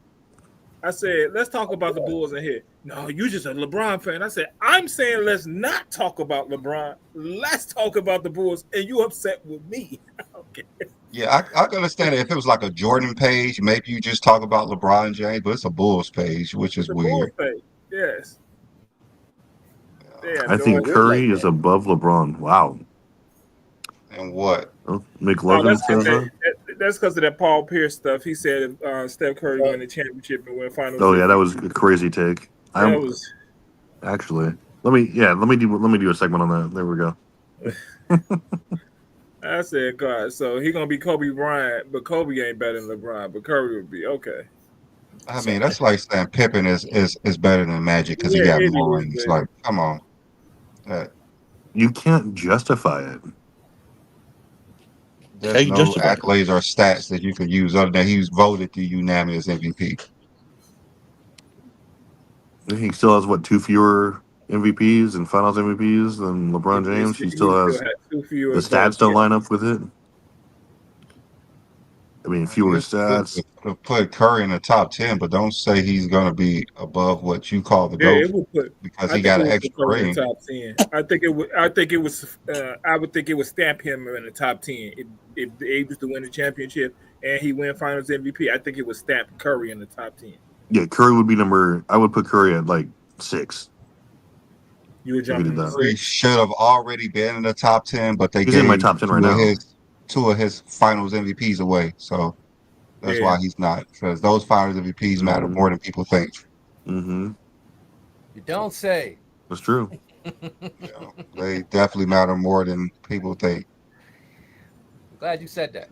I said, let's talk about the Bulls in here. No, you just a LeBron fan. I said, I'm saying let's not talk about LeBron. Let's talk about the Bulls. And you upset with me. Okay. Yeah, I can understand it. If it was like a Jordan page, maybe you just talk about LeBron James, but it's a Bulls page, which is weird. Bulls page. Yes. I think Curry is above LeBron. Wow. And what? Oh, McLovin says that? That's because of that Paul Pierce stuff. He said Steph Curry won the championship and win finals. Oh yeah, that was a crazy take. Actually, let me do a segment on that. There we go. I said, God, so he gonna be Kobe Bryant, but Kobe ain't better than LeBron, but Curry would be okay. I mean, that's like saying Pippen is better than Magic because he got more rings. It's like, come on. You can't justify it. There's no accolades or stats that you could use other than he was voted the unanimous MVP. He still has 2 fewer MVPs and Finals MVPs than LeBron James. He still has the stats don't line up with it. I mean, fewer It's good stats. to put Curry in the top 10, but don't say he's going to be above what you call the Yeah, GOAT it would put. because I he think got it an would put extra Curry in ring. the top 10. I think it would. I think it was. I would think it would stamp him in the top 10 if the Eagles to win the championship and he win Finals MVP. I think it would stamp Curry in the top 10. Yeah, Curry would be number. I would put Curry at like 6. You would If he jump did him to that. Curry 6. should have already been in the top 10, but they He's in my gave top 10 right now. two of his Finals MVPs away. So that's Yeah. why he's not, because those Finals MVPs matter more than people think. Mm-hmm. You don't say. That's true. They definitely matter more than people think. I'm glad you said that.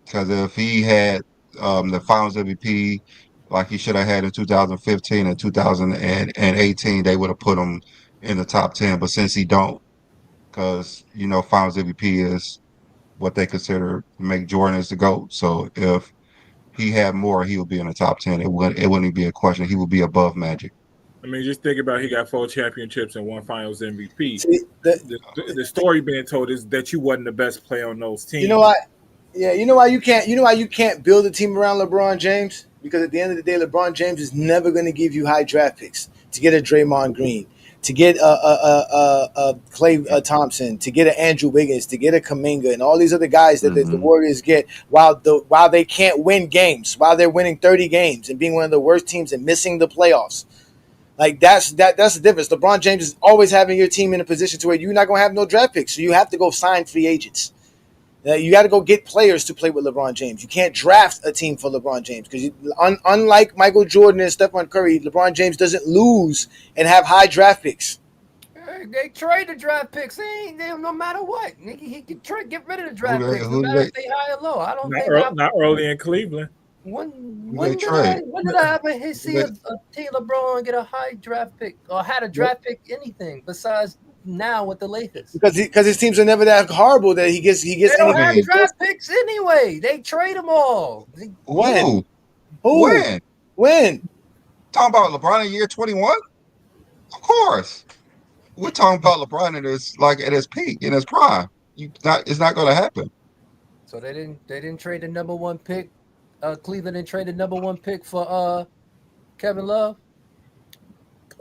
Because if he had the Finals MVP like he should have had in 2015 and 2018, they would have put him in the top 10. But since he don't, because Finals MVP is what they consider make Jordan as the GOAT. So if he had more, he would be in the top 10. It wouldn't be a question. He would be above Magic. I mean, just think about he got 4 championships and 1 Finals MVP. See, The story being told is that you wasn't the best player on those teams. You know why? Yeah, you know why you can't. You know why you can't build a team around LeBron James? Because at the end of the day, LeBron James is never going to give you high draft picks to get a Draymond Green, to get a Clay Thompson, to get an Andrew Wiggins, to get a Kuminga, and all these other guys that the Warriors get while they can't win games, while they're winning 30 games and being one of the worst teams and missing the playoffs. Like that's the difference. LeBron James is always having your team in a position to where you're not going to have no draft picks, so you have to go sign free agents. You got to go get players to play with LeBron James. You can't draft a team for LeBron James because unlike Michael Jordan and Stephen Curry, LeBron James doesn't lose and have high draft picks. They trade the draft picks. They no matter what. He can get rid of the draft picks, no matter if they high or low. I don't think not early in Cleveland. When did I ever see a team LeBron get a high draft pick or had a draft pick anything besides now with the Lakers? Because his teams are never that horrible that he gets. They don't have draft picks anyway. They trade them all. When? When? Talking about LeBron in year 21? Of course. We're talking about LeBron at his peak, in his prime. It's not going to happen. So they didn't trade the number 1 pick. Cleveland didn't trade the number 1 pick for Kevin Love.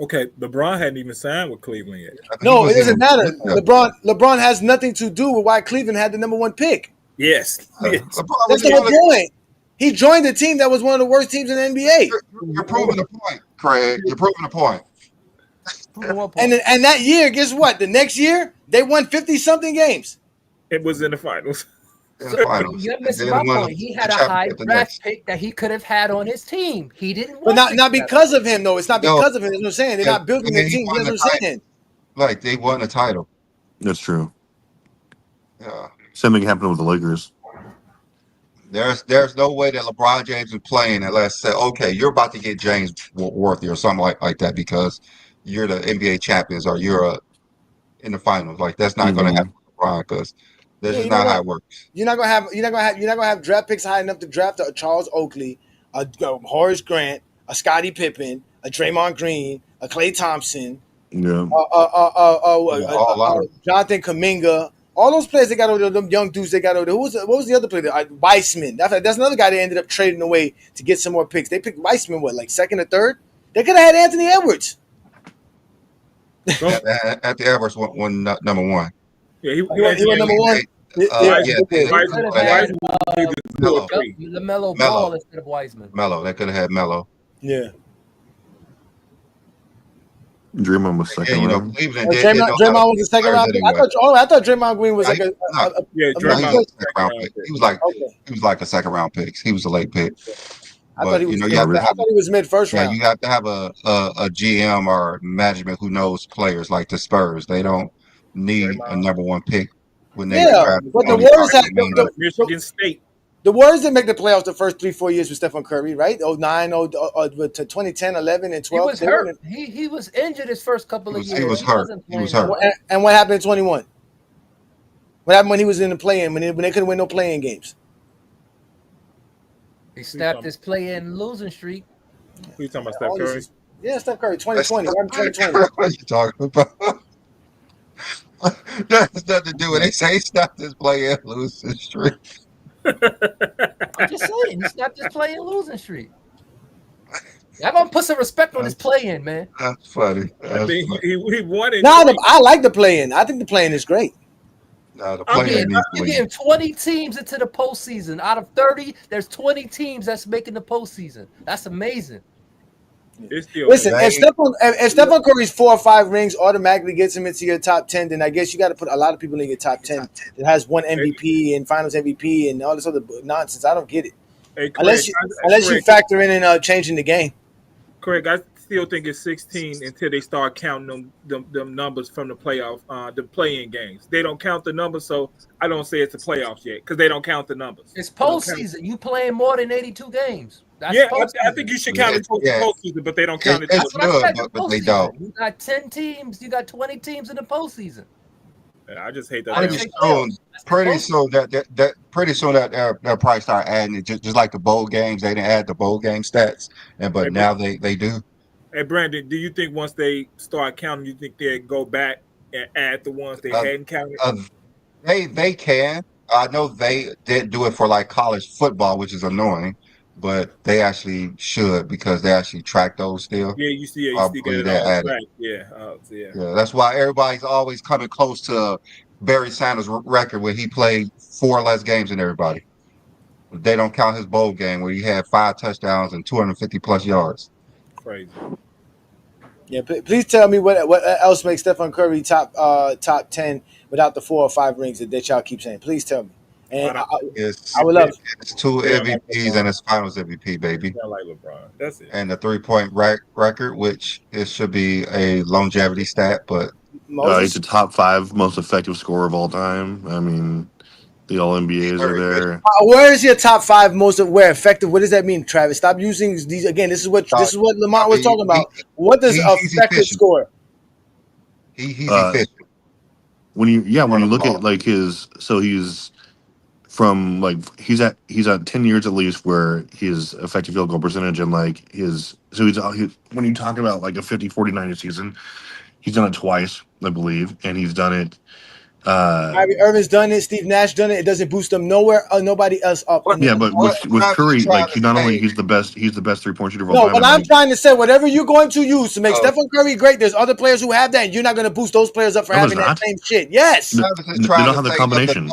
Okay, LeBron hadn't even signed with Cleveland yet. No, it doesn't matter. LeBron has nothing to do with why Cleveland had the number 1 pick. Yes. That's the whole point. He joined a team that was one of the worst teams in the NBA. You're proving the point, Craig. You're proving the point. And that year, guess what? The next year, they won 50-something games. It was in the finals. You're missing my point. He had a high draft pick that he could have had on his team. He didn't want But not because of him, though. It's not because of him. That's what I'm saying. They're not building their team. That's what I'm saying. Like, they won a title. That's true. Yeah. Same thing happened with the Lakers. There's no way that LeBron James is playing unless say, okay, you're about to get James Worthy or something like that because you're the NBA champions or you're in the finals. Like that's not going to happen with LeBron because this is not how it works. You're not gonna have draft picks high enough to draft a Charles Oakley, a Horace Grant, a Scottie Pippen, a Draymond Green, a Klay Thompson, Jonathan Kuminga. All those players they got over there, them young dudes they got over there. What was the other player? Weissman. That's another guy they ended up trading away to get some more picks. They picked Weissman, like second or third? They could have had Anthony Edwards. Anthony Edwards won number 1. Yeah, he won number 1. LaMelo Ball instead of Wiseman. Melo. They could have had Melo. Yeah. Draymond was second round. Draymond was the second round. Anyway. I thought Draymond Green was like Draymond was a second round pick. He was like a second round pick. He was a late pick. I thought he was mid first round. You have to have a GM or management who knows players like the Spurs. They don't need a number 1 pick when they but the Warriors had Michigan State. The Warriors didn't make the playoffs the first 3-4 years with Stephen Curry, right? 09, to 2010, 11, and 12. He was hurt. He was injured his first couple of years. He was hurt. And what happened in 21? What happened when he was in the play-in, when they couldn't win no play-in games? He snapped his play-in losing streak. Who you talking about, Steph Curry? Yeah, Steph Curry, 2020. 2020. What are you talking about? That has nothing to do with it. They say he stopped his play-in losing streak. I'm just saying, he's not just playing losing streak. Y'all gonna put some respect on his play-in, man. That's funny. I think he won it. No, I like the play-in. I think the play-in is great. No, the You're player needs to getting win. 20 teams into the postseason. Out of 30, there's 20 teams that's making the postseason. That's amazing. Listen, if Stephen Curry's 4 or 5 rings automatically gets him into your top 10, then I guess you got to put a lot of people in your top 10 that has one MVP and Finals MVP and all this other nonsense. I don't get it. Hey, Craig, unless you factor in changing the game. Correct. I still think it's 16 until they start counting them numbers from the playoff, the play-in games. They don't count the numbers, so I don't say it's the playoffs yet because they don't count the numbers. It's postseason. You playing more than 82 games. That's I think you should count it towards the postseason, but they don't count it. It's good, but they don't. You got 10 teams. You got 20 teams in the postseason. Yeah, I just hate that. Pretty soon that they'll probably start adding it, just like the bowl games. They didn't add the bowl game stats, but now they do. Hey, Brandon, do you think once they start counting, you think they'll go back and add the ones they hadn't counted? They can. I know they didn't do it for like college football, which is annoying, but they actually should because they actually track those still. Yeah, you see it. Yeah, that's why everybody's always coming close to Barry Sanders' record where he played 4 less games than everybody. They don't count his bowl game where he had 5 touchdowns and 250 plus yards. Crazy. Yeah, please tell me what else makes Stephen Curry top 10 without the 4 or 5 rings that y'all keep saying. Please tell me. And I would love it. It's 2 MVPs and it's Finals MVP, baby. I like LeBron. That's it. And the 3-point record, which it should be a longevity stat, but he's a top 5 most effective scorer of all time. I mean, the All NBAs are there. Where is your top 5 most effective? What does that mean, Travis? Stop using these again. This is what Lamont was talking about. What does effective score? He's efficient. When you look at like he's from like he's at 10 years at least where his effective field goal percentage and like he's when you talk about like a 50-40-90 season, he's done it twice, I believe, and he's done it. Kyrie Irving's done it. Steve Nash done it. It doesn't boost them nowhere. Nobody else up. Yeah, but with Curry, like he's the best 3-point shooter of all time. No, but I'm trying to say whatever you're going to use to make Stephen Curry great. There's other players who have that, and you're not going to boost those players up for having that same shit. Yes, they don't have the combination.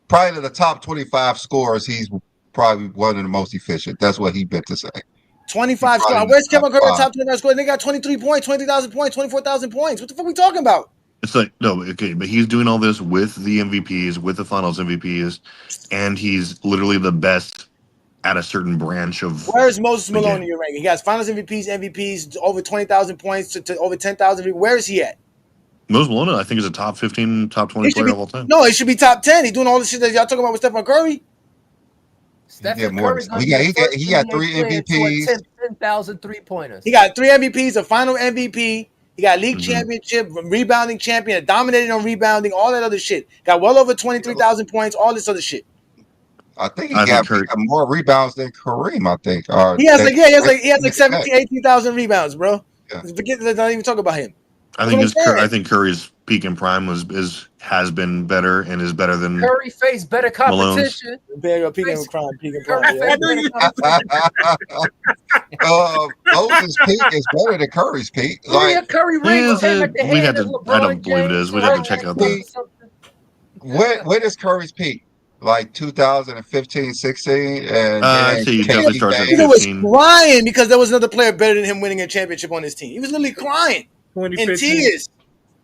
Probably the top 25 scorers. He's probably one of the most efficient. That's what he meant to say. 25 scores. Where's Stephen Curry top 25 scores? They got 23 points, 20,000 points, 24,000 points. What the fuck are we talking about? It's like, no, okay, but he's doing all this with the MVPs, with the Finals MVPs, and he's literally the best at a certain branch of. Where's Moses Malone in your ranking? He has Finals MVPs, over 20,000 points to over 10,000. Where is he at? Moses Malone, I think, is a top 15, top 20 player of all time. No, he should be top 10. He's doing all the shit that y'all talking about with Stephen Curry. Stephen Curry he got 3 MVPs. 10,000 3-pointers. He got 3 MVPs, a final MVP. He got league championship, rebounding champion, dominated on rebounding, all that other shit. Got well over 23,000 points, all this other shit. I think he got more rebounds than Kareem, I think. He has like 17, 18,000 rebounds, bro. Yeah. Forget, let's not even talk about him. I think Curry's peak in prime has been better and is better than Curry faced better competition. Peak in prime. Moses' peak is better than Curry's peak. Like, Curry rings came at the end of LeBron. I don't believe it is. We'd have to check out that. When is Curry's peak? Like 2015, 16, and I'd say you definitely started at 15. He was crying because there was another player better than him winning a championship on his team. He was literally crying. In tears.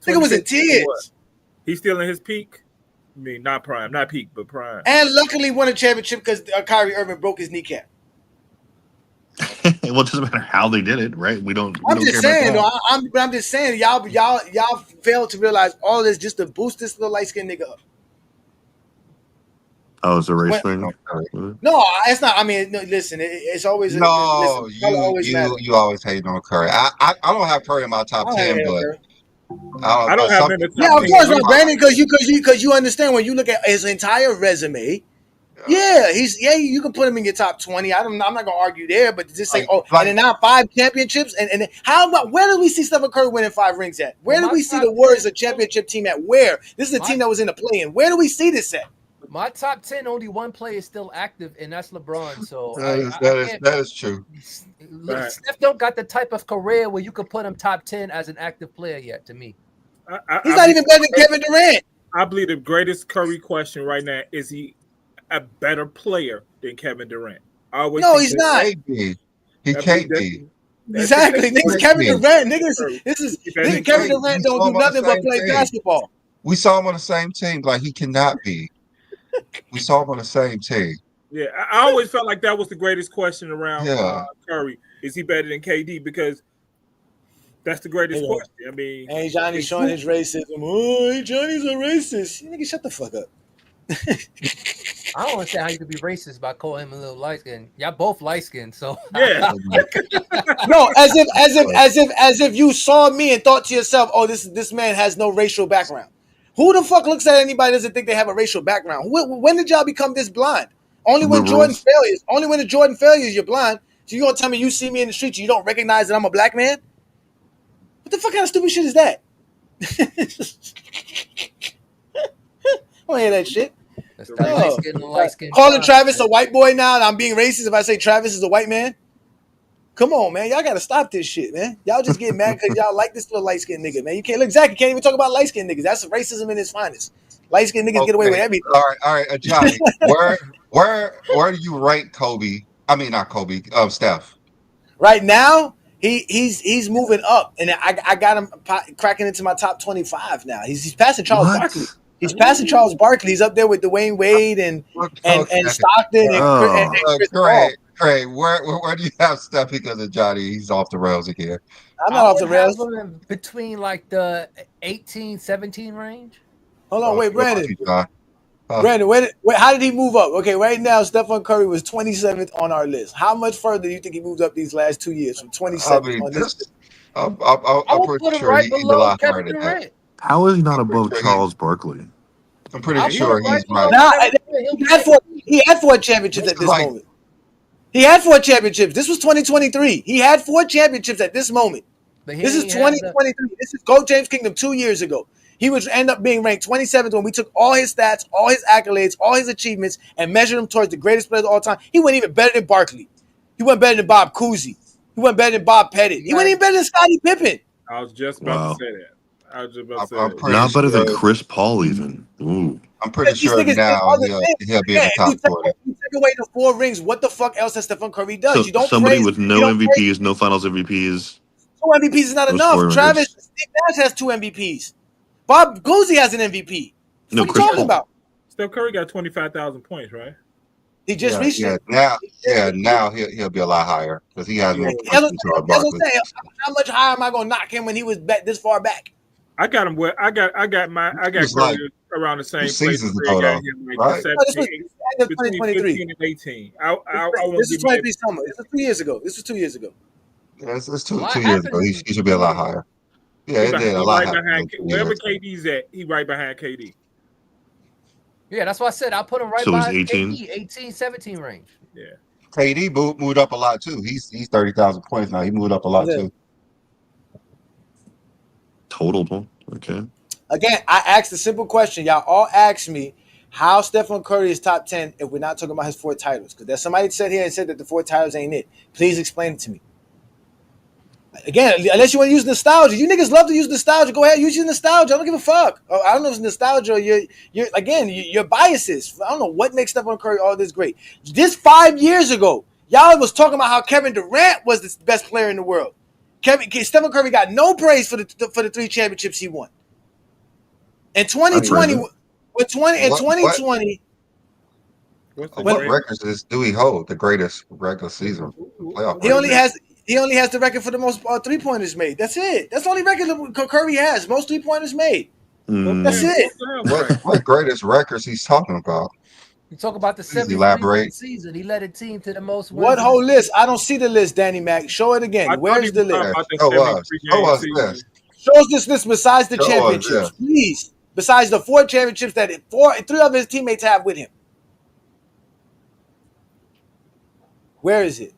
I think it was in tears. He's still in his peak. I mean, not prime, not peak, but prime. And luckily won a championship because Kyrie Irving broke his kneecap. Well, it doesn't matter how they did it, right? I'm just saying, y'all failed to realize all this just to boost this little light skinned nigga up. Oh, it's a race thing? No, it's not. I mean, no, listen, it's always you always hate on Curry. I don't have Curry in my top 10, but I don't have him in the top 10. Yeah, of course not, Brandon, because you understand when you look at his entire resume. Yeah, you can put him in your top 20. I'm not gonna argue there, but just say, and then now 5 championships, and how about where do we see Stephen Curry winning 5 rings at? Where do we see the Warriors a championship team at? Where? This is a team that was in the play-in. Where do we see this at? My top 10, only one player is still active, and that's LeBron. So That is true. Right. Steph don't got the type of career where you could put him top 10 as an active player yet. To me, He's not even better than Kevin Durant. I believe the greatest Curry question right now is he a better player than Kevin Durant? I always No, think he's that- not. He can't be. Exactly. Niggas Kevin Durant. Niggas, He Kevin can't. Durant We don't saw do him on the nothing but same play team. basketball. We saw him on the same team. Like, he cannot be. We saw him on the same team. Yeah, I always felt like that was the greatest question around Yeah. Curry. Is he better than KD? Because that's the greatest Yeah. question. I mean, Hey, Johnny showing his racism. Oh, hey, Johnny's a racist. You nigga, shut the fuck up. I don't understand how you could be racist by calling him a little light skin. Y'all both light skinned, so yeah. No, as if you saw me and thought to yourself, "Oh, this man has no racial background." Who the fuck looks at anybody that doesn't think they have a racial background? When did y'all become this blind? Only when Jordan Liberals. failures. Only when the Jordan failures, you're blind. So you gonna tell me you see me in the street, you don't recognize that I'm a black man? What the fuck kind of stupid shit is that? I don't hear that shit. that's that light skin. Calling Travis a white boy now, and I'm being racist if I say Travis is a white man. Come on, man. Y'all gotta stop this shit, man. Y'all just get mad because y'all like this little light-skinned nigga, man. You can't look Zach, you can't even talk about light-skinned niggas. That's racism in its finest. Light-skinned niggas get away with everything. All right, Johnny. Where do you rank Kobe? I mean, not Kobe. Steph. Right now, he's moving up, and I got him cracking into my top 25 now. He's passing Charles Barkley. He's passing Charles Barkley. He's up there with Dwayne Wade and Stockton and Chris Paul. Craig, where do you have Steph because of Johnny? He's off the rails again. I'm not off the rails. Between like the 18, 17 range. Hold on, wait, Brandon. Huh? Brandon, wait, how did he move up? Okay, right now, Stephen Curry was 27th on our list. How much further do you think he moved up these last 2 years from 27th on this list? I'm I would pretty put him sure right he's a below lot higher Kevin than that. Durant. How is he not above sure Charles Barkley? I'm pretty I'll sure put him he's right right. below He had four championships at this Like- moment. He had 4 championships. This was 2023. He had 4 championships at this moment. But he This is ain't had 2023. This is Go James Kingdom 2 years ago. He would end up being ranked 27th when we took all his stats, all his accolades, all his achievements, and measured him towards the greatest players of all time. He wasn't even better than Barkley. He wasn't better than Bob Cousy. He wasn't better than Bob Pettit. He wasn't even better than Scottie Pippen. I was just about to say that. I was just about to say I'm that. pretty Not better than sure- Chris Paul, even. Ooh. I'm pretty These sure niggas now did all the he'll be in the top 40. If you take away the 4 rings, what the fuck else has Stephen Curry done? So You don't somebody praise, with no you don't praise- MVPs, no Finals MVPs. 2 MVPs is not Those enough. 4 Travis, records. Steve Nash has 2 MVPs. Bob Cousy has an MVP. No, What are you Chris talking Paul. about? Steph Curry got 25,000 points, right? He just reached it. Now he'll be a lot higher because he has more That's points what than Charles I'm Barkley. saying. How much higher am I going to knock him when he was back this far back? I got him. I got was Curry like around the same 2 place. seasons Craig ago, got though, him, like right? No, this was 17, end of between 2023. 15 and 18. I won't This is give you that. 23 summer. This was 2 years ago. This was 2 years ago. Yeah, it's two What years happened ago. He should be a lot higher. Yeah, it did a He lot right higher. behind wherever KD's at. He right behind KD. Yeah, that's why I said I'll put him right So he's by 18? KD, 18, 17 range. Yeah. KD moved up a lot too. He's 30,000 points now. He moved up a lot too. Total. Okay. Again, I asked a simple question. Y'all all asked me how Stephen Curry is top 10 if we're not talking about his 4 titles. Because there's somebody said here and said that the 4 titles ain't it. Please explain it to me. Again, unless you want to use nostalgia. You niggas love to use nostalgia. Go ahead, use your nostalgia. I don't give a fuck. I don't know if it's nostalgia or your biases. I don't know what makes Stephen Curry all this great. This 5 years ago, y'all was talking about how Kevin Durant was the best player in the world. Stephen Curry got no praise for the 3 championships he won. In 2020, What 2020, what records do he hold? The greatest regular season playoff. he only has the record for the most 3-pointers made. That's it. That's the only record that Curry has. Most 3-pointers made. That's it. What greatest records he's talking about? You talk about the Please 73 season. He led a team to the most wins. What whole list? I don't see the list, Danny Mac. Show it again. Where's the list? Show us this. Show us this list besides the Show us, championships, yeah. please. Besides the 4 championships that 3 of his teammates have with him. Where is it?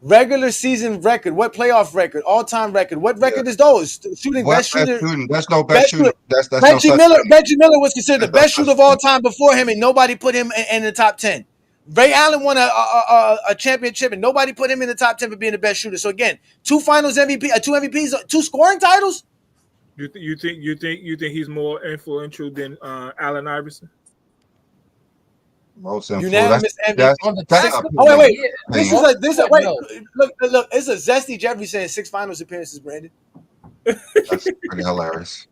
Regular season record. What playoff record? All-time record. What record is those? Shooting What best shooter. shooting? There's no best shooter. That's no Reggie such Miller. thing. Reggie Miller was considered the There's no best shooter such of all thing. time before him, and nobody put him in the top 10. Ray Allen won a championship, and nobody put him in the top 10 for being the best shooter. So again, 2 Finals MVP, 2 MVPs, 2 scoring titles. You think he's more influential than Allen Iverson? Most influential. Unanimous MVP. Oh wait. This is wait. No. Look. It's a zesty Jeffrey saying 6 Finals appearances, Brandon. That's pretty hilarious.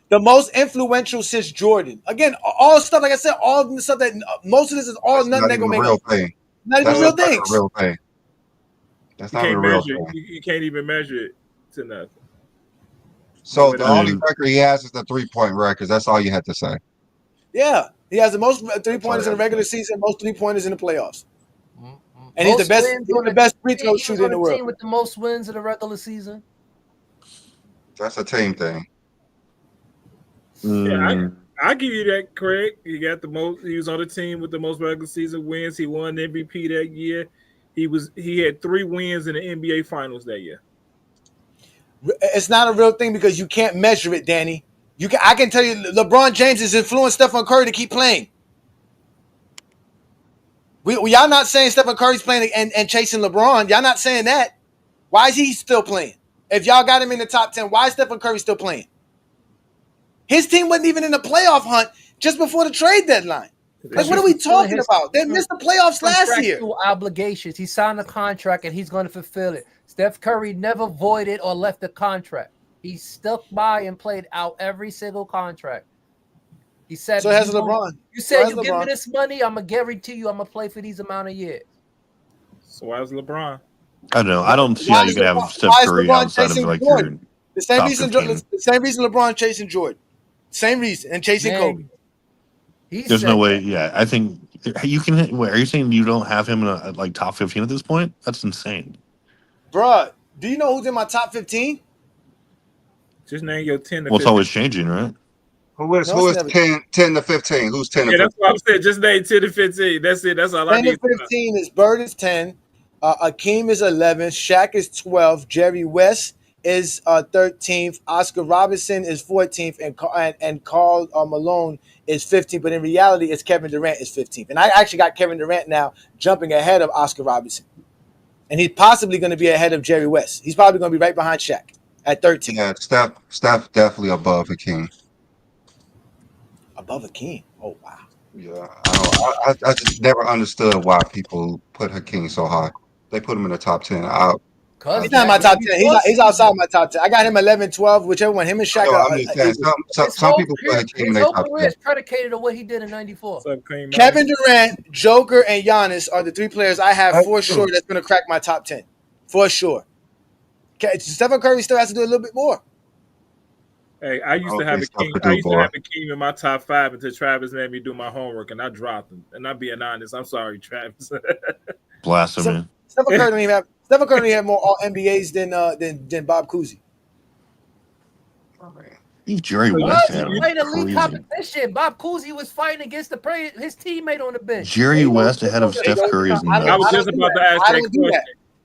The most influential since Jordan. Again, all stuff like I said, all the stuff that most of this is all nothing that gonna make real thing. Not even real things. Not a real thing. That's not a real thing. You can't even measure it to nothing. So the only record he has is the 3-point record. That's all you had to say. Yeah, he has the most 3-pointers in the regular season, most 3-pointers in the playoffs, and he's the best free throw shooter in the world. Team with the most wins in the regular season. That's a team thing. Yeah, I give you that, Craig. He got the most. He was on the team with the most regular season wins. He won the MVP that year. He had 3 wins in the NBA Finals that year. It's not a real thing because you can't measure it, Danny. I can tell you, LeBron James has influenced Stephen Curry to keep playing. Y'all not saying Stephen Curry's playing and chasing LeBron. Y'all not saying that. Why is he still playing? If y'all got him in the top 10, why is Stephen Curry still playing? His team wasn't even in the playoff hunt just before the trade deadline. Like, what are we talking about? They missed the playoffs last year. Obligations. He signed a contract and he's going to fulfill it. Steph Curry never voided or left the contract. He stuck by and played out every single contract. He said, so has LeBron. You said, you give me this money, I'm going to guarantee you I'm going to play for these amount of years. So why is LeBron? I don't know. I don't see how you could have Steph Curry outside of like Jordan? your The same reason LeBron chasing Jordan. Same reason. And chasing Kobe. There's no way. Yeah, I think you can. Wait, are you saying you don't have him in a like top 15 at this point? That's insane. Bruh, do you know who's in my top 15? Just name your 10 to 15. Well, it's always changing, right? Who is 10 to 15? Who's 10 to 15? Yeah, that's what I'm saying. Just name 10 to 15. That's it. That's all I need. 10 to 15 is Bird is 10. Akeem is 11. Shaq is 12. Jerry West is 13th. Oscar Robertson is 14th. And Karl Malone is 15th. But in reality, it's Kevin Durant is 15th. And I actually got Kevin Durant now jumping ahead of Oscar Robertson. And he's possibly going to be ahead of Jerry West. He's probably going to be right behind Shaq at 13. Yeah, Steph definitely above Akeem. Above Akeem? Oh, wow. Yeah, I just never understood why people put Hakeem so high. They put him in the top 10. He's not in my top 10. He's outside my top 10. I got him 11, 12, whichever one. Him and Shaq. I'm just saying, some people put Hakeem in their top 10. His predicated on what he did in '94. Kevin Durant, Joker, and Giannis are the 3 players I have for sure that's going to crack my top 10. For sure. Stephen Curry still has to do a little bit more. Hey, I used to have Akeem in my top 5 until Travis made me do my homework, and I dropped him. And I'm being honest. I'm sorry, Travis. Blasphemy. Stephen Curry don't have more All NBAs than Bob Cousy. Jerry West had playing elite competition. Bob Cousy was fighting against his teammate on the bench. Jerry West ahead of Steph Curry is nuts. I was just about to ask that question.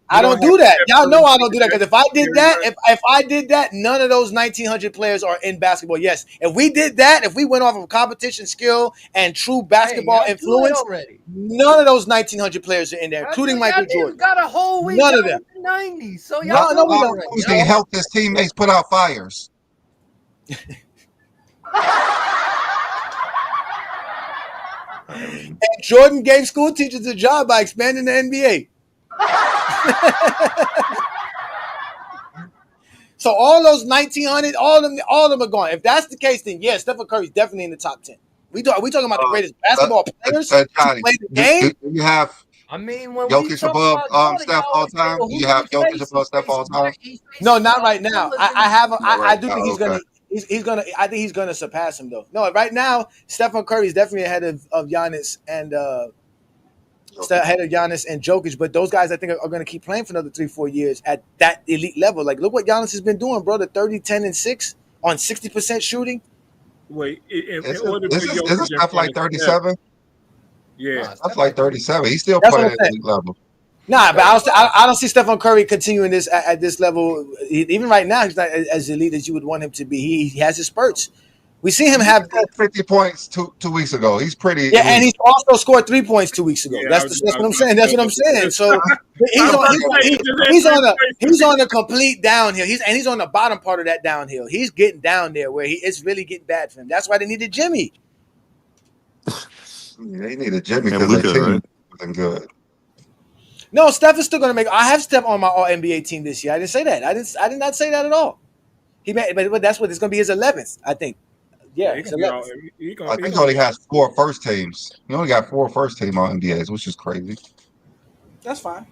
I don't do that. Y'all know I don't do that because if I did that, if I did that, none of those 1,900 players are in basketball. Yes, if we did that, if we went off of competition skill and true basketball influence, none of those 1,900 players are in there, including Michael Jordan. Got a whole week. None of them. 90s. So y'all no, we don't. They helped his teammates put out fires. And Jordan gave school teachers a job by expanding the NBA. So all those 1,900, all of them are gone. If that's the case, then yes, Stephen Curry's definitely in the top 10. We talking about the greatest basketball players to play the game. You have when Jokic above Steph all time. You have Jokic above Steph all time. No, not right now. I do think I think he's gonna surpass him though. No, right now Stephen Curry is definitely ahead of Giannis and Jokic, but those guys I think are going to keep playing for another 3-4 years at that elite level. Like, look what Giannis has been doing, bro. The 30, 10, and 6 on 60% shooting. Wait, isn't Steph like 37? Yeah, That's like 37. He's still playing at elite level. Nah, but I don't see Stephen Curry continuing this at this level. Even right now, he's not as elite as you would want him to be. He has his spurts. We see him have 50 points 2 weeks ago. He's pretty. yeah, and he's also scored 3 points 2 weeks ago. Yeah, That's what I'm saying. That's what I'm saying. So he's on a complete downhill. He's on the bottom part of that downhill. He's getting down there where it's really getting bad for him. That's why they needed Jimmy. They needed Jimmy And because Luka, their team right? wasn't good. No, Steph is still going to make. I have Steph on my All NBA team this year. I didn't say that. I did not say that at all. He made, but that's what it's going to be his 11th. I think. Yeah, it's 11th. I think he only has 4 first teams. He only got 4 first team on NBAs, which is crazy. That's fine.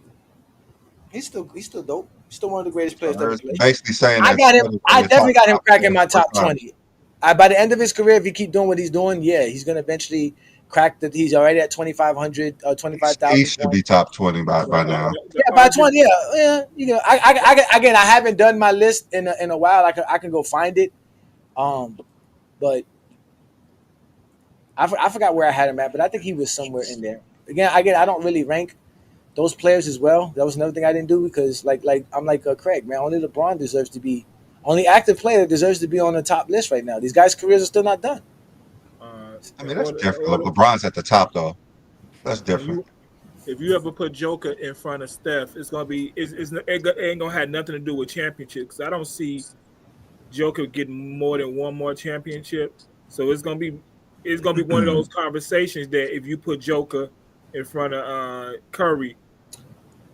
He's still dope. He's still one of the greatest players They're ever played. basically saying I definitely got him cracking my top top 20. By the end of his career, if he keep doing what he's doing, yeah, he's going to eventually crack that. He's already at 2,500 or 25,000. He should be top 20 by now. Yeah, by 20. Yeah. You know, I haven't done my list in a while. I can go find it. But I forgot where I had him at, but I think he was somewhere in there. Again, I don't really rank those players as well. That was another thing I didn't do because like I'm like Craig, man. Only LeBron deserves to be. Only active player deserves to be on the top list right now. These guys' careers are still not done. I mean, that's different. LeBron's at the top, though. That's different. If you ever put Joker in front of Steph, it's gonna be it ain't gonna have nothing to do with championships. I don't see Joker getting more than one more championship. So it's gonna be one of those conversations that if you put Joker in front of Curry.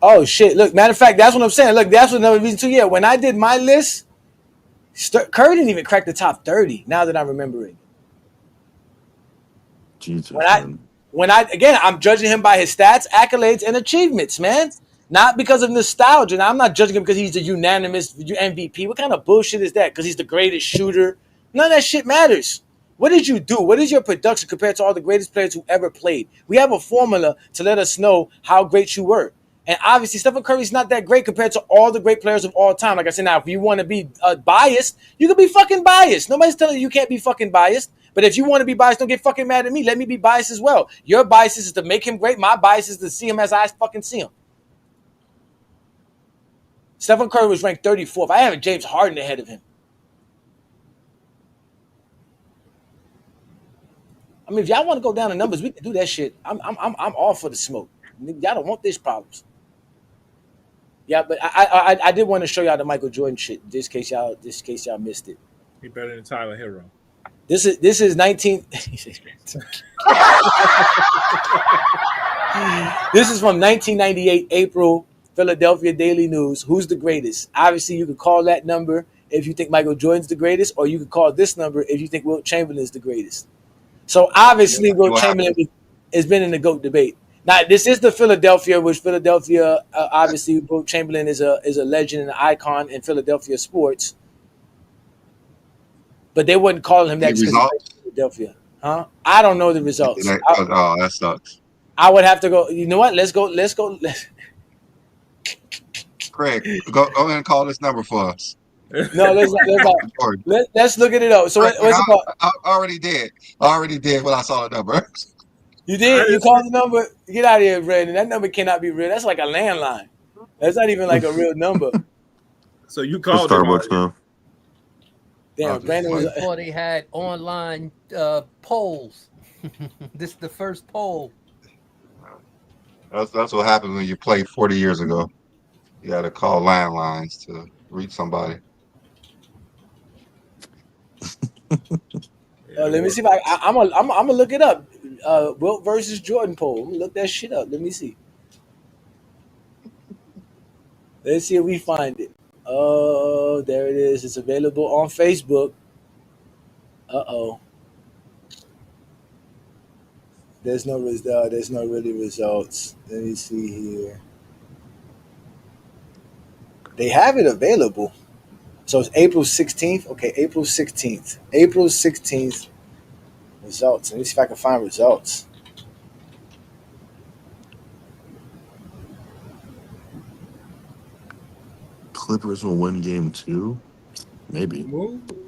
Oh shit! Look, matter of fact, that's what I'm saying. Look, that's another reason too. Yeah, when I did my list, Curry didn't even crack the top 30. Now that I'm remembering. Jesus. I'm judging him by his stats, accolades, and achievements, man. Not because of nostalgia. Now, I'm not judging him because he's a unanimous MVP. What kind of bullshit is that? Because he's the greatest shooter. None of that shit matters. What did you do? What is your production compared to all the greatest players who ever played? We have a formula to let us know how great you were. And obviously, Stephen Curry's not that great compared to all the great players of all time. Like I said, now, if you want to be biased, you can be fucking biased. Nobody's telling you can't be fucking biased. But if you want to be biased, don't get fucking mad at me. Let me be biased as well. Your bias is to make him great. My bias is to see him as I fucking see him. Stephen Curry was ranked 34th. I have James Harden ahead of him. I mean, if y'all want to go down the numbers, we can do that shit. I'm all for the smoke. Y'all don't want these problems. Yeah, but I did want to show y'all the Michael Jordan shit, just in case y'all missed it. He better than Tyler Hero. This is 19. This is from 1998 April Philadelphia Daily News. Who's the greatest? Obviously, you could call that number if you think Michael Jordan's the greatest, or you could call this number if you think Wilt Chamberlain's the greatest. So obviously, Wilt Chamberlain has been in the GOAT debate. Now, this is the Philadelphia, which Philadelphia, obviously, Wilt Chamberlain is a legend and an icon in Philadelphia sports. But they wouldn't call him that because he's Philadelphia. Huh? I don't know the results. That sucks. I would have to go. You know what? Let's go. Craig, go ahead and call this number for us. No, let's look at it up. So what's it called? I already did when I saw the number. You did? You called the number? Get out of here, Brandon. That number cannot be real. That's like a landline. That's not even like a real number. So you called Starbucks now. Damn, Brandon was. Before they had online polls. This is the first poll. That's what happens when you played 40 years ago. You got to call landlines to reach somebody. Let me see if I'm gonna look it up. Wilt versus Jordan poll. Let me look that shit up. Let me see. Let's see if we find it. Oh, there it is. It's available on Facebook. There's no result. There's no really results. Let me see here. They have it available. So it's April 16th. Okay, April 16th. April 16th results. Let me see if I can find results. Clippers will win game 2? Maybe.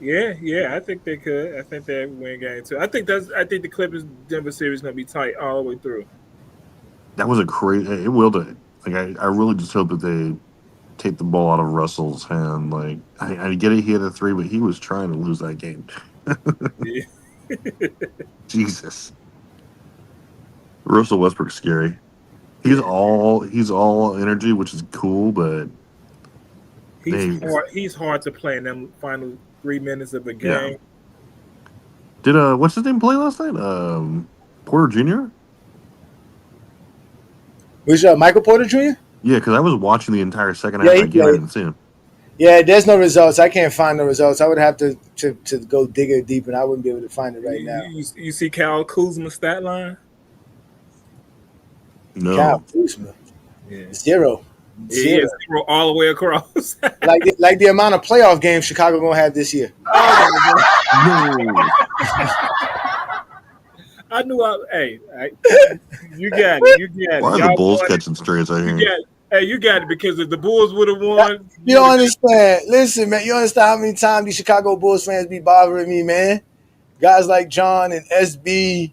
Yeah. I think they could. I think they win game 2. I think the Clippers Denver series is gonna be tight all the way through. That was a crazy. It will. Like I really just hope that they take the ball out of Russell's hand. Like I get it, he had a 3, but he was trying to lose that game. Yeah. Jesus, Russell Westbrook's scary. He's all energy, which is cool, but He's hard to play in them final 3 minutes of a yeah. game. Did what's his name play last night? Porter Jr. Which Michael Porter Jr.? Yeah, because I was watching the entire second half. Yeah, Again, I didn't see him. Yeah, there's no results. I can't find the results. I would have to go dig it deep, and I wouldn't be able to find it right now. You see Kyle Kuzma's stat line? No. Kyle Kuzma. Yeah. Zero zero all the way across. like the amount of playoff games Chicago gonna have this year. No. I knew you got it. You got it. Why are the Bulls catching strays out here? You got it, because if the Bulls would have won, you don't understand. Listen, man, you understand how many times these Chicago Bulls fans be bothering me, man? Guys like John and SB,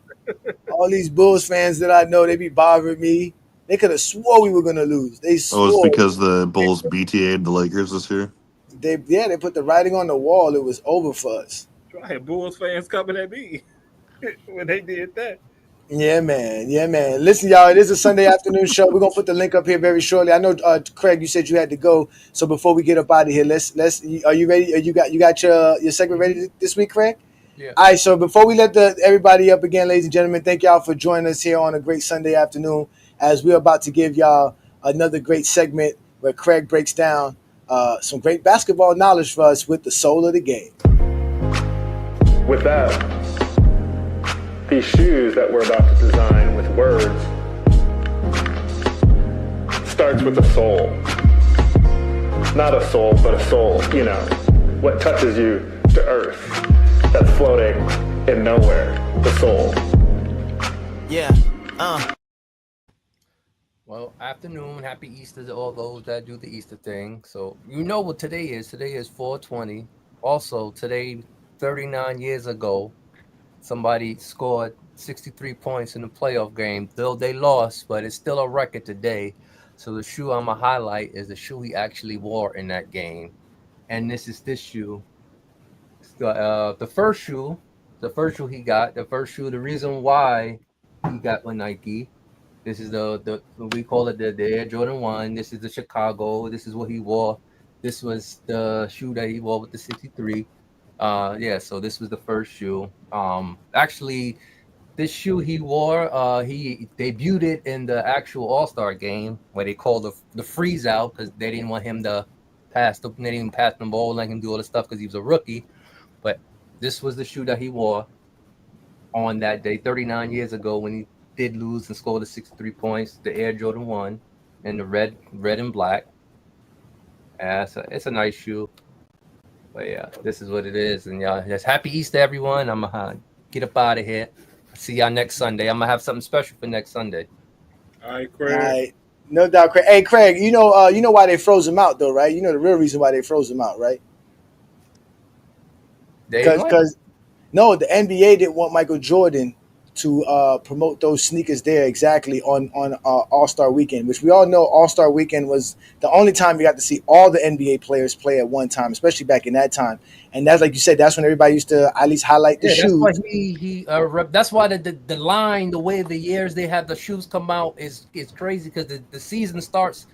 all these Bulls fans that I know, they be bothering me. They could have swore we were gonna lose. They swore. Oh, it's because the Bulls BTA'd the Lakers this year? They put the writing on the wall. It was over for us. I had Bulls fans coming at me when they did that. Yeah, man. Listen, y'all, it is a Sunday afternoon show. We're gonna put the link up here very shortly. I know, Craig, you said you had to go, so before we get up out of here, let's. Are you ready? You got your segment ready this week, Craig? Yeah. All right. So before we let everybody up again, ladies and gentlemen, thank y'all for joining us here on a great Sunday afternoon, as we're about to give y'all another great segment where Craig breaks down some great basketball knowledge for us with the soul of the game. With that, these shoes that we're about to design with words starts with a soul. Not a soul, but a soul, what touches you to earth, that's floating in nowhere, the soul. Yeah, Well, afternoon, happy Easter to all those that do the Easter thing. So you know what today is. Today is 420. Also, today, 39 years ago, somebody scored 63 points in the playoff game. Though they lost, but it's still a record today. So the shoe I'm going to highlight is the shoe he actually wore in that game. And this shoe. The first shoe he got, the reason why he got with Nike. This is the we call it the Air Jordan 1. This is the Chicago. This is what he wore. This was the shoe that he wore with the 63. So this was the first shoe. Actually, this shoe he wore, he debuted it in the actual All-Star game where they called the freeze out because they didn't want him to pass the ball, let him do all the stuff because he was a rookie. But this was the shoe that he wore on that day, 39 years ago, when he did lose and scored the 63 points, the Air Jordan 1 and the red and black. It's a nice shoe. But yeah, this is what it is. And y'all, just happy Easter, everyone. I'm going to get up out of here. See y'all next Sunday. I'm going to have something special for next Sunday. All right, Craig. All right. No doubt, Craig. Hey, Craig, you know why they froze him out, though, right? You know the real reason why they froze him out, right? Because no, the NBA didn't want Michael Jordan to promote those sneakers there exactly on All-Star Weekend, which we all know All-Star Weekend was the only time you got to see all the NBA players play at one time, especially back in that time. And that's, like you said, that's when everybody used to at least highlight the shoes. That's why the line, the way the years they have the shoes come out is crazy, because the season starts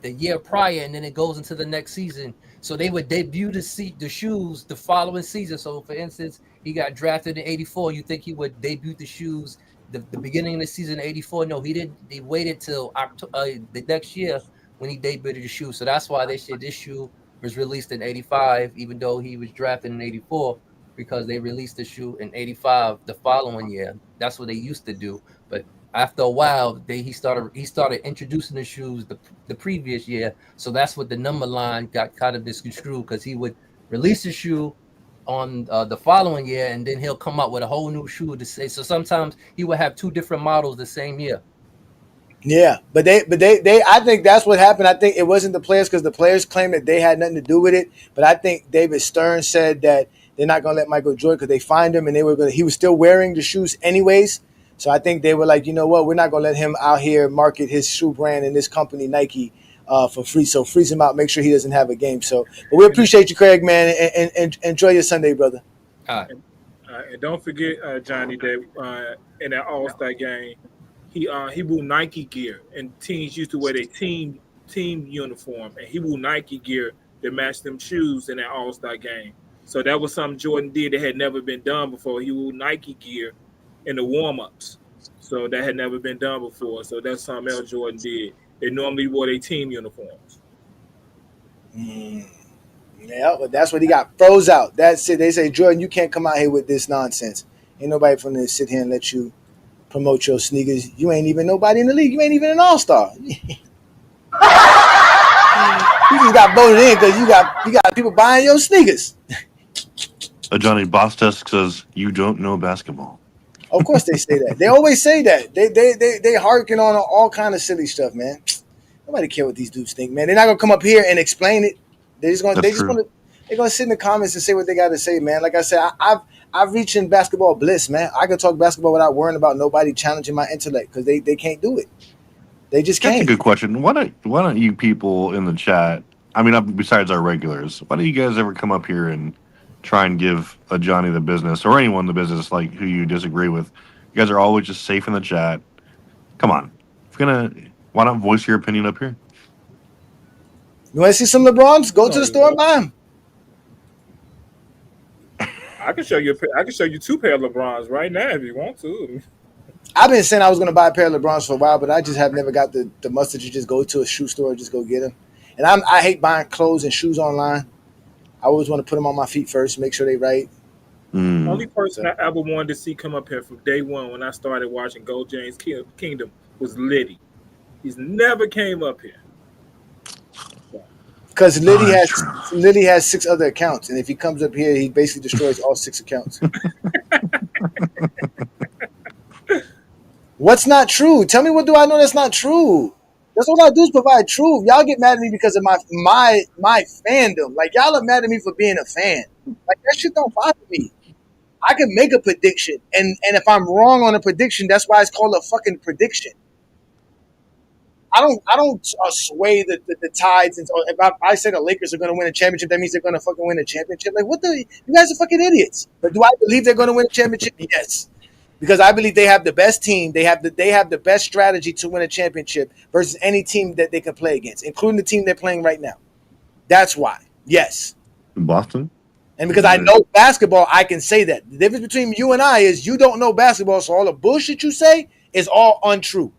the year prior and then it goes into the next season. So they would debut the shoes the following season. So, for instance, he got drafted in 84. You think he would debut the shoes the beginning of the season in 84? No, he didn't. They waited till the next year when he debuted the shoe. So that's why they said this shoe was released in 85, even though he was drafted in 84, because they released the shoe in 85 the following year. That's what they used to do. But after a while, he started introducing the shoes the previous year. So that's what the number line got kind of misconstrued, because he would release the shoe on the following year, and then he'll come out with a whole new shoe to say. So sometimes he would have two different models the same year. Yeah, but they I think that's what happened. I think it wasn't the players, because the players claimed that they had nothing to do with it. But I think David Stern said that they're not going to let Michael Jordan, because they fined him and he was still wearing the shoes anyways. So I think they were like, you know what, we're not gonna let him out here market his shoe brand and this company Nike for free. So freeze him out, make sure he doesn't have a game. So, but we appreciate you, Craig, man, and enjoy your Sunday, brother. And don't forget, Johnny, that in that All-Star game, he wore Nike gear, and teams used to wear their team uniform, and he wore Nike gear that matched them shoes in that All-Star game. So that was something Jordan did that had never been done before. He wore Nike gear in the warm-ups. So that had never been done before. So that's something else Jordan did. They normally wore their team uniforms. Yeah, but that's what he got froze out. That's it. They say, Jordan, you can't come out here with this nonsense. Ain't nobody from this sit here and let you promote your sneakers. You ain't even nobody in the league. You ain't even an all-star. You just got voted in because you got people buying your sneakers. Johnny Bostesk says you don't know basketball. Of course they say that. They always say that. They harken on all kind of silly stuff, man. Nobody care what these dudes think, man. They're not gonna come up here and explain it. They're gonna sit in the comments and say what they got to say, man. Like I said, I've reached in basketball bliss, man. I can talk basketball without worrying about nobody challenging my intellect because they can't do it. They just can't. That's a good question. Why don't you people in the chat? I mean, besides our regulars, why don't you guys ever come up here and try and give a Johnny the business or anyone the business, like who you disagree with? You guys are always just safe in the chat. Come on, why not voice your opinion up here? You want to see some LeBrons? Go to the store and buy them. I can show you 2 pair of LeBrons right now if you want to. I've been saying I was going to buy a pair of LeBrons for a while, but I just have never got the mustard to just go to a shoe store and just go get them. And I hate buying clothes and shoes online. I always want to put them on my feet first, make sure they right. Only person I ever wanted to see come up here from day one when I started watching Gold James Kingdom was Liddy. He's never came up here. Because Liddy has 6 other accounts, and if he comes up here, he basically destroys all 6 accounts. What's not true? Tell me, what do I know that's not true? That's all I do is provide truth. Y'all get mad at me because of my fandom. Like, y'all are mad at me for being a fan. Like, that shit don't bother me. I can make a prediction, and if I'm wrong on a prediction, that's why it's called a fucking prediction. I don't sway the tides. And if I say the Lakers are going to win a championship, that means they're going to fucking win a championship. Like, you guys are fucking idiots. But do I believe they're going to win a championship? Yes. Because I believe they have the best team. They have the best strategy to win a championship versus any team that they can play against, including the team they're playing right now. That's why. Yes. Boston? And because I know basketball, I can say that. The difference between you and I is you don't know basketball, so all the bullshit you say is all untrue.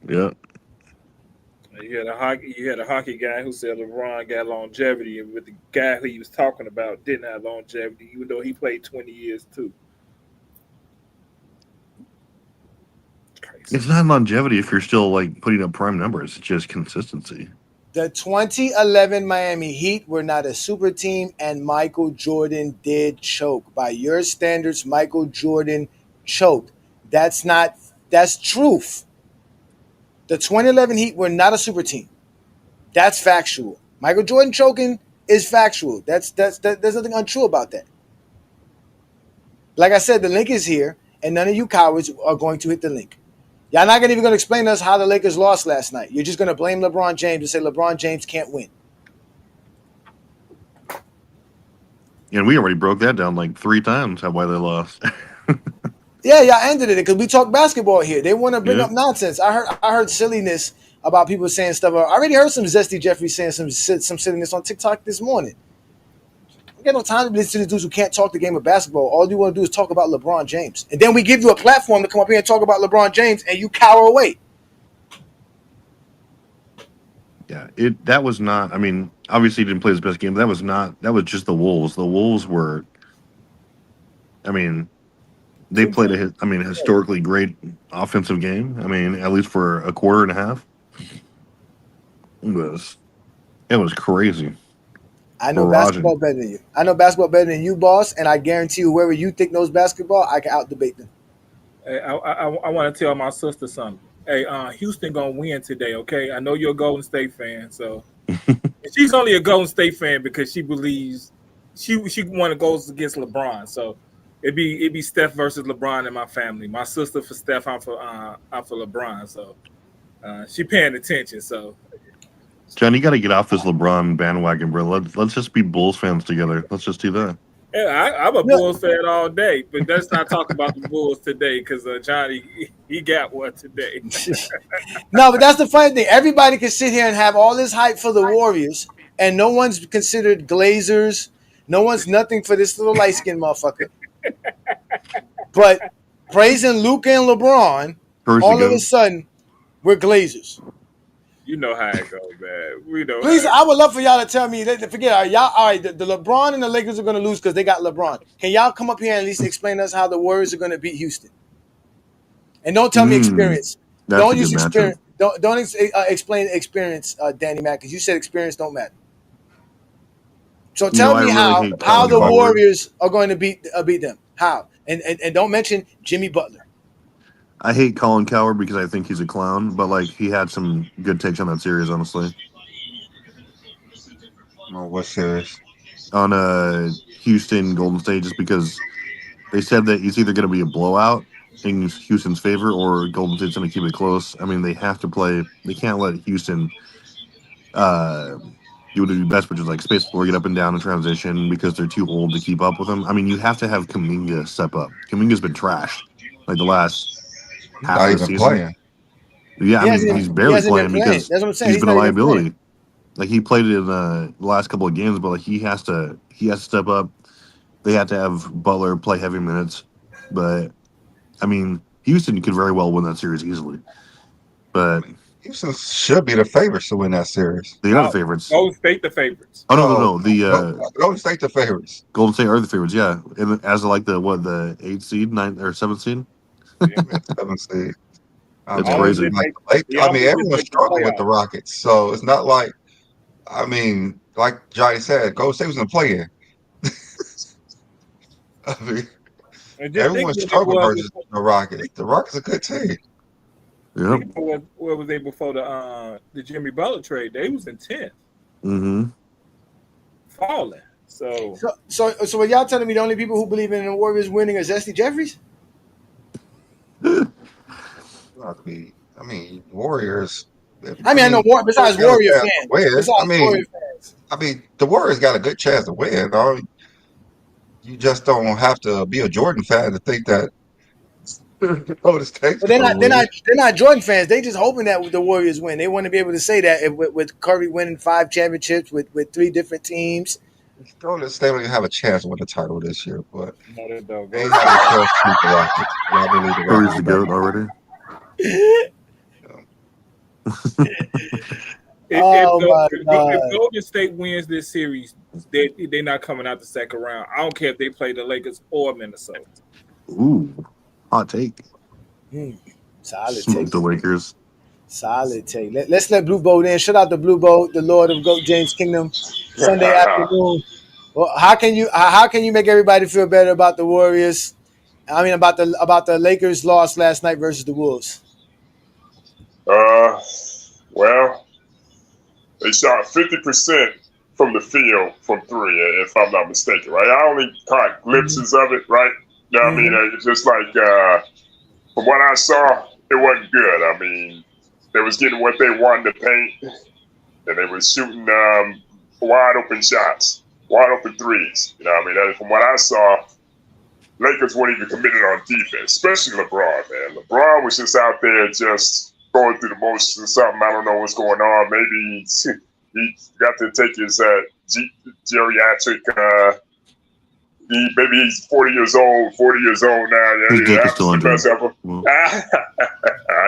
Yeah. You had a hockey guy who said LeBron got longevity, and with the guy who he was talking about didn't have longevity, even though he played 20 years too. It's not longevity if you're still like putting up prime numbers. It's just consistency. The 2011 Miami Heat were not a super team, and Michael Jordan did choke. By your standards, Michael Jordan choked. That's truth. The 2011 Heat were not a super team. That's factual. Michael Jordan choking is factual. There's nothing untrue about that. Like I said, the link is here, and none of you cowards are going to hit the link. Y'all not even going to explain to us how the Lakers lost last night. You're just going to blame LeBron James and say LeBron James can't win. And we already broke that down like 3 times, why they lost. Yeah, y'all ended it because we talk basketball here. They want to bring up nonsense. I heard silliness about people saying stuff. I already heard some Zesty Jeffrey saying some silliness on TikTok this morning. I got no time to listen to the dudes who can't talk the game of basketball. All you want to do is talk about LeBron James. And then we give you a platform to come up here and talk about LeBron James, and you cower away. Yeah, that was not. I mean, obviously he didn't play his best game, but that was just the Wolves. The Wolves were, I mean, they played a historically great offensive game. I mean, at least for a quarter and a half. It was crazy. I know basketball better than you. I know basketball better than you, boss, and I guarantee you, whoever you think knows basketball, I can out-debate them. Hey, I want to tell my sister something. Hey, Houston gonna win today, okay? I know you're a Golden State fan, so she's only a Golden State fan because she believes she want to go against LeBron. So It'd be Steph versus LeBron in my family. My sister for Steph, I'm for LeBron. So she paying attention. So John, you got to get off this LeBron bandwagon, bro. Let's just be Bulls fans together. Let's just do that. yeah, I'm a Bulls fan all day, but let's not talk about the Bulls today because Johnny he got one today. No, but that's the funny thing. Everybody can sit here and have all this hype for the Warriors, and no one's considered Glazers. No one's nothing for this little light skinned motherfucker. But praising Luka and LeBron, all of a sudden, we're Glazers. You know how it goes, man. We know. Please, I would love for y'all to tell me. Forget y'all. All right, the LeBron and the Lakers are going to lose because they got LeBron. Can y'all come up here and at least explain to us how the Warriors are going to beat Houston? And don't tell me experience. Don't use experience. Don't explain experience, Danny Mac, because you said experience don't matter. So tell me how the Warriors are going to beat them. How? And don't mention Jimmy Butler. I hate Colin Cowherd because I think he's a clown, but like he had some good takes on that series, honestly. Oh, what series? On Houston Golden State, just because they said that it's either going to be a blowout in Houston's favor or Golden State's going to keep it close. I mean, they have to play. They can't let Houston do what they do best, which is like space the floor, get up and down in transition because they're too old to keep up with them. I mean, you have to have Kuminga step up. Kuminga's been trashed like the last half of the season. Playing. Yeah, I mean, he's barely playing because that's what I'm saying. He's been a liability. Like he played it in the last couple of games, but like he has to step up. They had to have Butler play heavy minutes, but I mean, Houston could very well win that series easily. But Houston should be the favorites to win that series. They are the favorites. Golden State the favorites. Oh no. Golden State the favorites. Golden State are the favorites, yeah. And as like the 8th seed, 9th or 7th seed. 7th seed. It's crazy. Everyone's struggling with the Rockets, so it's not like. I mean, like Johnny said, Golden State was in the play-in. I mean, everyone's struggling versus the Rockets. The Rockets are a good team. Yeah. Where was they before the Jimmy Butler trade? They was in 10th. Mm-hmm. Falling. So what y'all telling me the only people who believe in the Warriors winning is Zesty Jeffries? I mean, Warriors. I know besides Warrior fans. I mean, the Warriors got a good chance to win. Though. You just don't have to be a Jordan fan to think that. But they're not Jordan fans. They just hoping that the Warriors win. They want to be able to say that with Curry winning 5 championships with 3 different teams. They don't even have a chance to win the title this year, but no, they don't. They have a chance to beat the Rockets. I believe the Curry's the GOAT already. If Golden State wins this series, they're not coming out the second round. I don't care if they play the Lakers or Minnesota. Ooh, hot take. Solid take. The Lakers. Solid take. Let's let Blue Boat in. Shout out to Blue Boat, the Lord of GOAT James Kingdom. Sunday afternoon. Well, how can you make everybody feel better about the Warriors? I mean, about the Lakers' loss last night versus the Wolves. Well, they shot 50% from the field from 3, if I'm not mistaken, right? I only caught glimpses of it, right? You know what I mean? It's just like, from what I saw, it wasn't good. I mean, they was getting what they wanted to paint, and they was shooting wide open shots, wide open threes. You know what I mean? From what I saw, Lakers weren't even committed on defense, especially LeBron, man. LeBron was just out there just going through the motions or something. I don't know what's going on. Maybe he got to take his geriatric. Maybe he's 40 years old now. Yeah, his dick is still under. I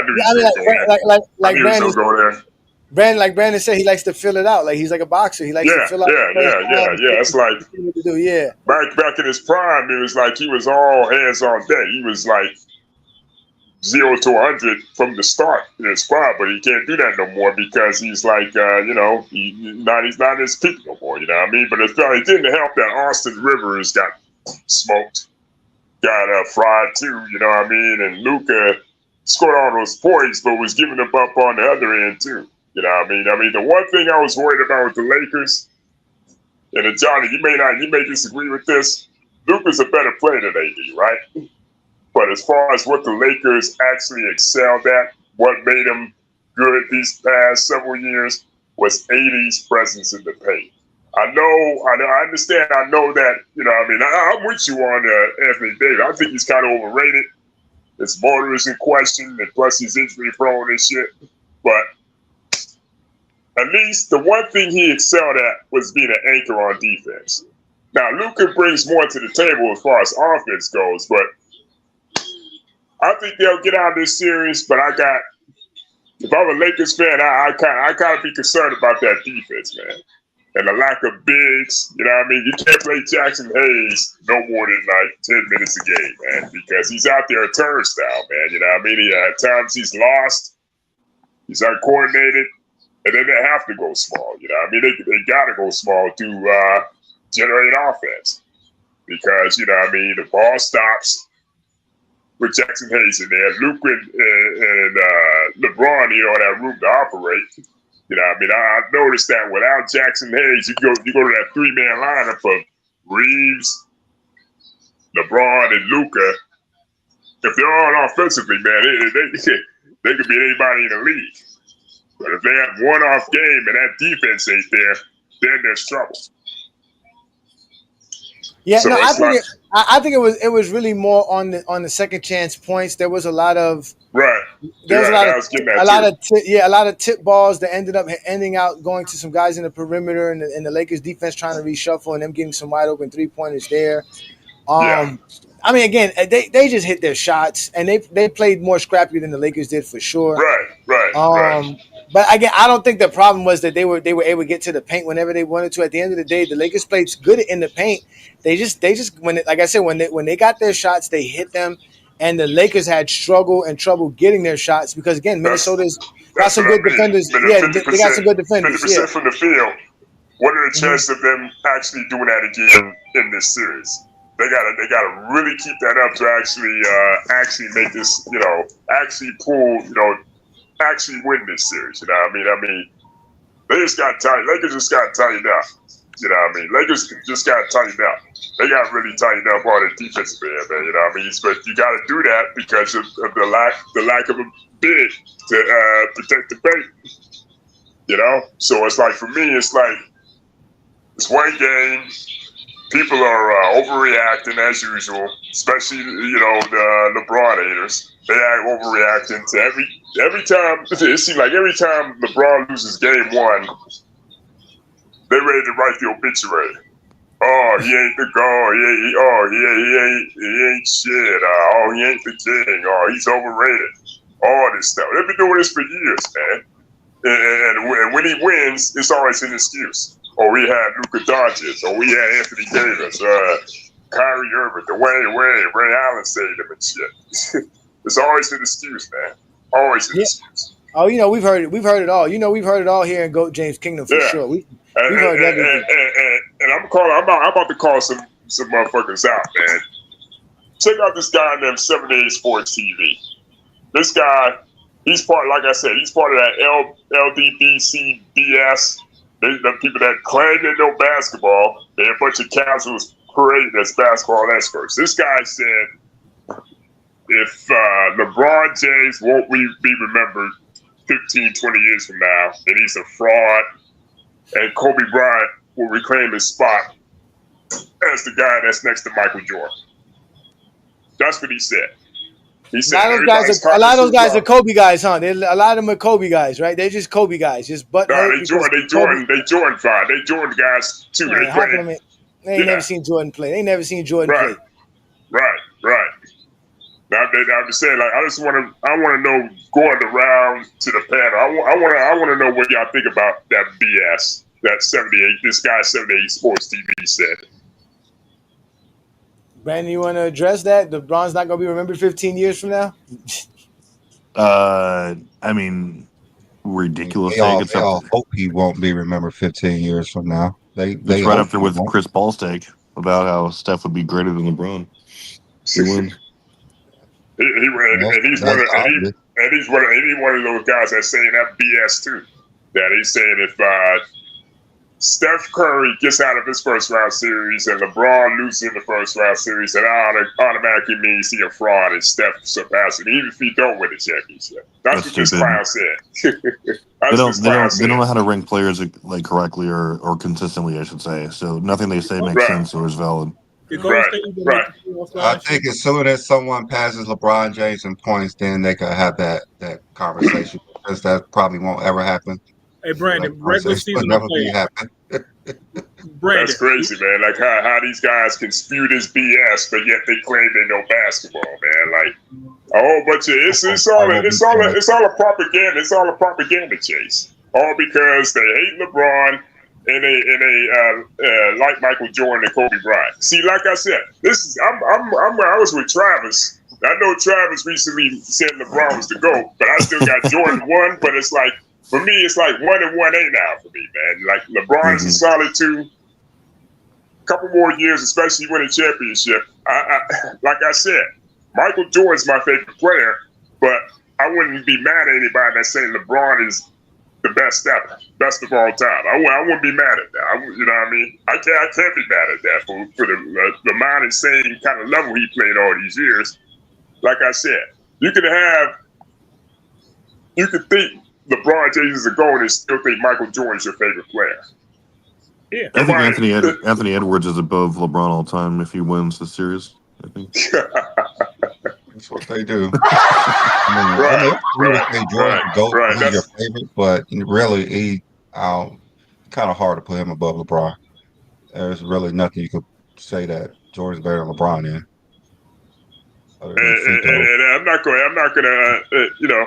knew like Brandon said, he likes to fill it out. Like he's like a boxer. He likes to fill out. Yeah. It's like back in his prime, it was like he was all hands on deck. He was like 0 to 100 from the start in his prime, but he can't do that no more because he's like, he's not his peak no more. You know what I mean? But it didn't help that Austin Rivers got smoked, got fried too. You know what I mean? And Luka scored all those points, but was giving them up on the other end too. You know what I mean? I mean, the one thing I was worried about with the Lakers, and Johnny, you may disagree with this, Luka's a better player than AD, right? But as far as what the Lakers actually excelled at, what made them good these past several years was AD's presence in the paint. I understand. I know that, I'm with you on Anthony Davis. I think he's kind of overrated. His motor is in question, and plus he's injury prone and shit. But at least the one thing he excelled at was being an anchor on defense. Now, Luka brings more to the table as far as offense goes, but I think they'll get out of this series. But if I'm a Lakers fan, I kind of be concerned about that defense, man. And the lack of bigs, you can't play Jackson Hayes no more than like 10 minutes a game, man, because he's out there a turnstile, man. At times he's lost, he's uncoordinated, and then they have to go small. They got to go small to generate offense because, the ball stops with Jackson Hayes in there. Luka and LeBron, that room to operate. I noticed that without Jackson Hayes, you go to that three-man lineup of Reeves, LeBron, and Luka. If they're all offensively, man, they could beat anybody in the league. But if they have one off game and that defense ain't there, then there's trouble. Yeah, so no, I think it was really more on the second chance points. There was a lot of There was a lot of tip balls that ending out going to some guys in the perimeter, and the Lakers defense trying to reshuffle and them getting some wide open 3-pointers there. Again, they just hit their shots and they played more scrappy than the Lakers did for sure. Right. But again, I don't think the problem was that they were able to get to the paint whenever they wanted to. At the end of the day, the Lakers played good in the paint. They just when they got their shots, they hit them, and the Lakers had trouble getting their shots because again, Minnesota's got some good defenders. Yeah, they got some good defenders. 50% from the field. What are the chances of them actually doing that again in this series? They gotta really keep that up to actually make this, actually pull, actually win this series. They just got tight. Lakers just got tightened up. Lakers just got tightened up. They got really tightened up on the defensive end, man. But you got to do that because of the lack of a big to protect the paint. So it's like for me, it's one game. People are overreacting as usual, especially the LeBron haters. They are overreacting to every time. It seems like every time LeBron loses game one, they're ready to write the obituary. Oh, he ain't the god. He ain't shit. Oh, he ain't the king. Oh, he's overrated. All this stuff. They've been doing this for years, man. And when he wins, it's always an excuse. Oh, we had Luka Doncic. Oh, we had Anthony Davis. Kyrie Irving. Dwayne Wade. Ray Allen saved him and shit. It's always an excuse, man. Always an excuse. Oh, we've heard it. We've heard it all. We've heard it all here in GOAT James Kingdom for sure. We've heard everything. And I'm about to call some motherfuckers out, man. Check out this guy named 78 Sports TV. This guy, he's part of that LDBC BS. The people that claim they know basketball, they're a bunch of casuals parading as basketball experts. This guy said, if LeBron James won't be remembered 15, 20 years from now, then he's a fraud, and Kobe Bryant will reclaim his spot as the guy that's next to Michael Jordan. That's what he said. He said a lot of those guys are Kobe guys, huh? A lot of them are Kobe guys, right? They're just Kobe guys. They Jordan fine. They Jordan guys too. They ain't never seen Jordan play. They never seen Jordan play. Right. Now I'm just saying, I want to know going around to the panel. I want to know what y'all think about that BS that 78. This guy 78 Sports TV said. Brandon, you want to address that? LeBron's not going to be remembered 15 years from now? Ridiculous. They all hope he won't be remembered 15 years from now. They right up there with Chris Paul's take about how Steph would be greater than LeBron. He wins. He's one of those guys that's saying that BS too. That he's saying if Steph Curry gets out of his first round series and LeBron loses in the first round series, and automatically means he a fraud and Steph surpasses him, even if he don't win the championship. That's what this clown said. They don't know how to rank players like correctly or consistently, I should say. So nothing they say makes sense or is valid. Right. I think as soon as someone passes LeBron James in points, then they could have that conversation, because that probably won't ever happen. Hey, Brandon, regular season never be happen. That's crazy, man. Like how these guys can spew this BS, but yet they claim they know basketball, man. Like a whole bunch of it's all a propaganda. It's all a propaganda chase. All because they hate LeBron and they like Michael Jordan and Kobe Bryant. See, like I said, I was with Travis. I know Travis recently said LeBron was the GOAT, but I still got Jordan 1. But it's like, for me, it's like 1 and 1A now for me, man. Like LeBron is a solid 2. Couple more years, especially winning championship. Like I said, Michael Jordan's my favorite player, but I wouldn't be mad at anybody that's saying LeBron is the best ever, best of all time. I wouldn't be mad at that. You know what I mean? I can't be mad at that for the amount of same kind of level he played all these years. Like I said, you could think LeBron James is a GOAT and still think Michael Jordan's your favorite player. Yeah, I think Anthony Edwards is above LeBron all time if he wins the series. I think that's what they do. I mean, Jordan's GOAT, he's your favorite, but really, he kind of hard to put him above LeBron. There's really nothing you could say that Jordan's better than LeBron in. And I'm not gonna, you know.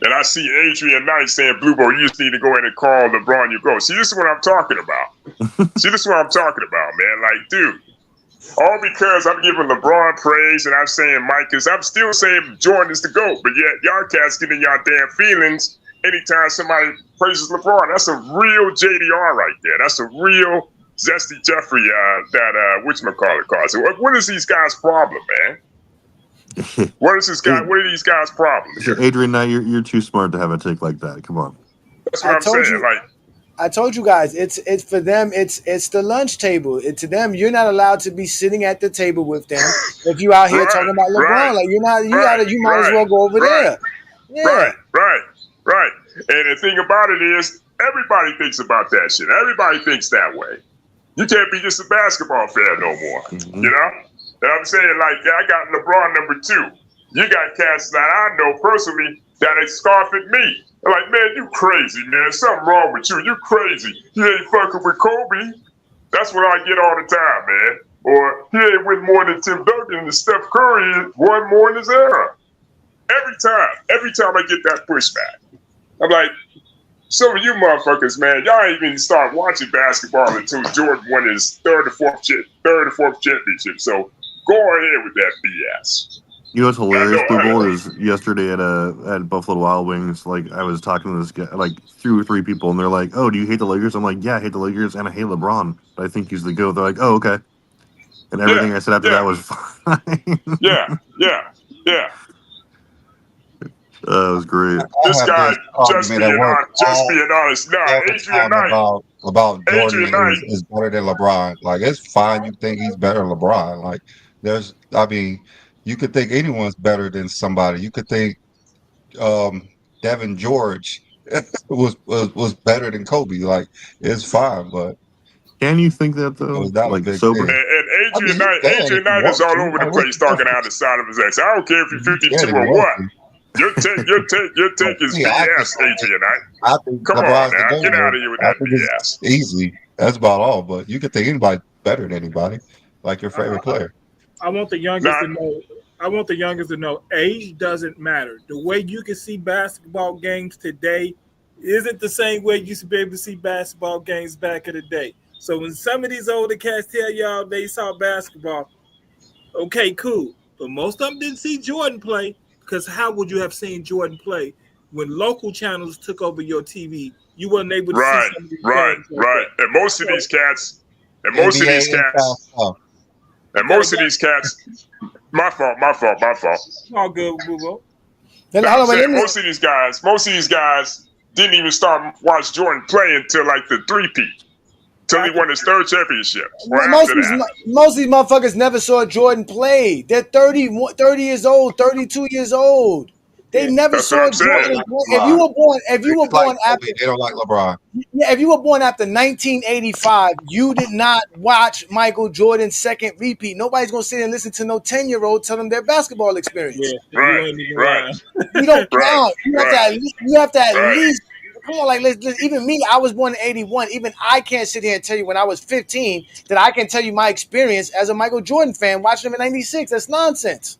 And I see Adrian Knight saying, Bluebo, you just need to go in and call LeBron your GOAT. See, this is what I'm talking about. This is what I'm talking about, man. Like, dude, all because I'm giving LeBron praise and I'm saying Mike is, I'm still saying Jordan is the GOAT, but yet y'all cats get in y'all damn feelings anytime somebody praises LeBron. That's a real JDR right there. That's a real Zesty Jeffrey that whatchamacallit calls it. What is these guys' problem, man? What is this guy? What are these guys' problems? Adrian, now you're too smart to have a take like that. Come on. That's what I'm saying. I told you guys, it's for them. It's the lunch table. To them, you're not allowed to be sitting at the table with them if you out here talking about LeBron. Like you're not. You might as well go over there. Yeah. Right. And the thing about it is, everybody thinks about that shit. Everybody thinks that way. You can't be just a basketball fan no more. Mm-hmm. You know. And I'm saying, like, I got LeBron number 2. You got cats that I know personally that they scoff at me. They're like, man, you crazy, man. Something wrong with you. You crazy. You ain't fucking with Kobe. That's what I get all the time, man. Or he ain't with more than Tim Duncan and Steph Curry won more in his era. Every time I get that pushback, I'm like, some of you motherfuckers, man, y'all ain't even start watching basketball until Jordan won his third or fourth championship. So go ahead with that BS. You know what's hilarious, Bluebo, is yesterday at Buffalo Wild Wings, like I was talking to this guy, like 2 or 3 people, and they're like, "Oh, do you hate the Lakers?" I'm like, "Yeah, I hate the Lakers, and I hate LeBron, but I think he's the GOAT." They're like, "Oh, okay," and everything I said after that was fine. Yeah. That was great. This guy just being honest. No, Adrian Knight about Jordan is better than LeBron. Like, it's fine. You think he's better than LeBron. Like, you could think anyone's better than somebody. You could think Devin George was better than Kobe. Like, it's fine, but can you think that though? Like sober. And Adrian Knight is all over the place talking out the side of his ass. I don't care if you're 52 or what. Your take is BS, Adrian Knight. Come on now, get out of here with that BS. Easy. That's about all. But you could think anybody better than anybody, like your favorite player. I want the youngest to know. Age doesn't matter. The way you can see basketball games today isn't the same way you used to be able to see basketball games back in the day. So when some of these older cats tell y'all they saw basketball, okay, cool. But most of them didn't see Jordan play. Because how would you have seen Jordan play when local channels took over your TV? You weren't able to see some of these right. And most of these cats, my fault. All good, Bluebo. Most of these guys, didn't even start watch Jordan play until like the three-peat. Till he won his third championship. Most of these motherfuckers never saw Jordan play. They're 30 years old, 32 years old. They never saw Jordan. If you were born after, they don't like LeBron. Yeah, if you were born after 1985, you did not watch Michael Jordan's second repeat. Nobody's gonna sit and listen to no 10-year-old tell them their basketball experience. Yeah, right. You don't count. You have to at least. Come on, like listen, even me, I was born in 81. Even I can't sit here and tell you when I was 15 that I can tell you my experience as a Michael Jordan fan watching him in 96. That's nonsense.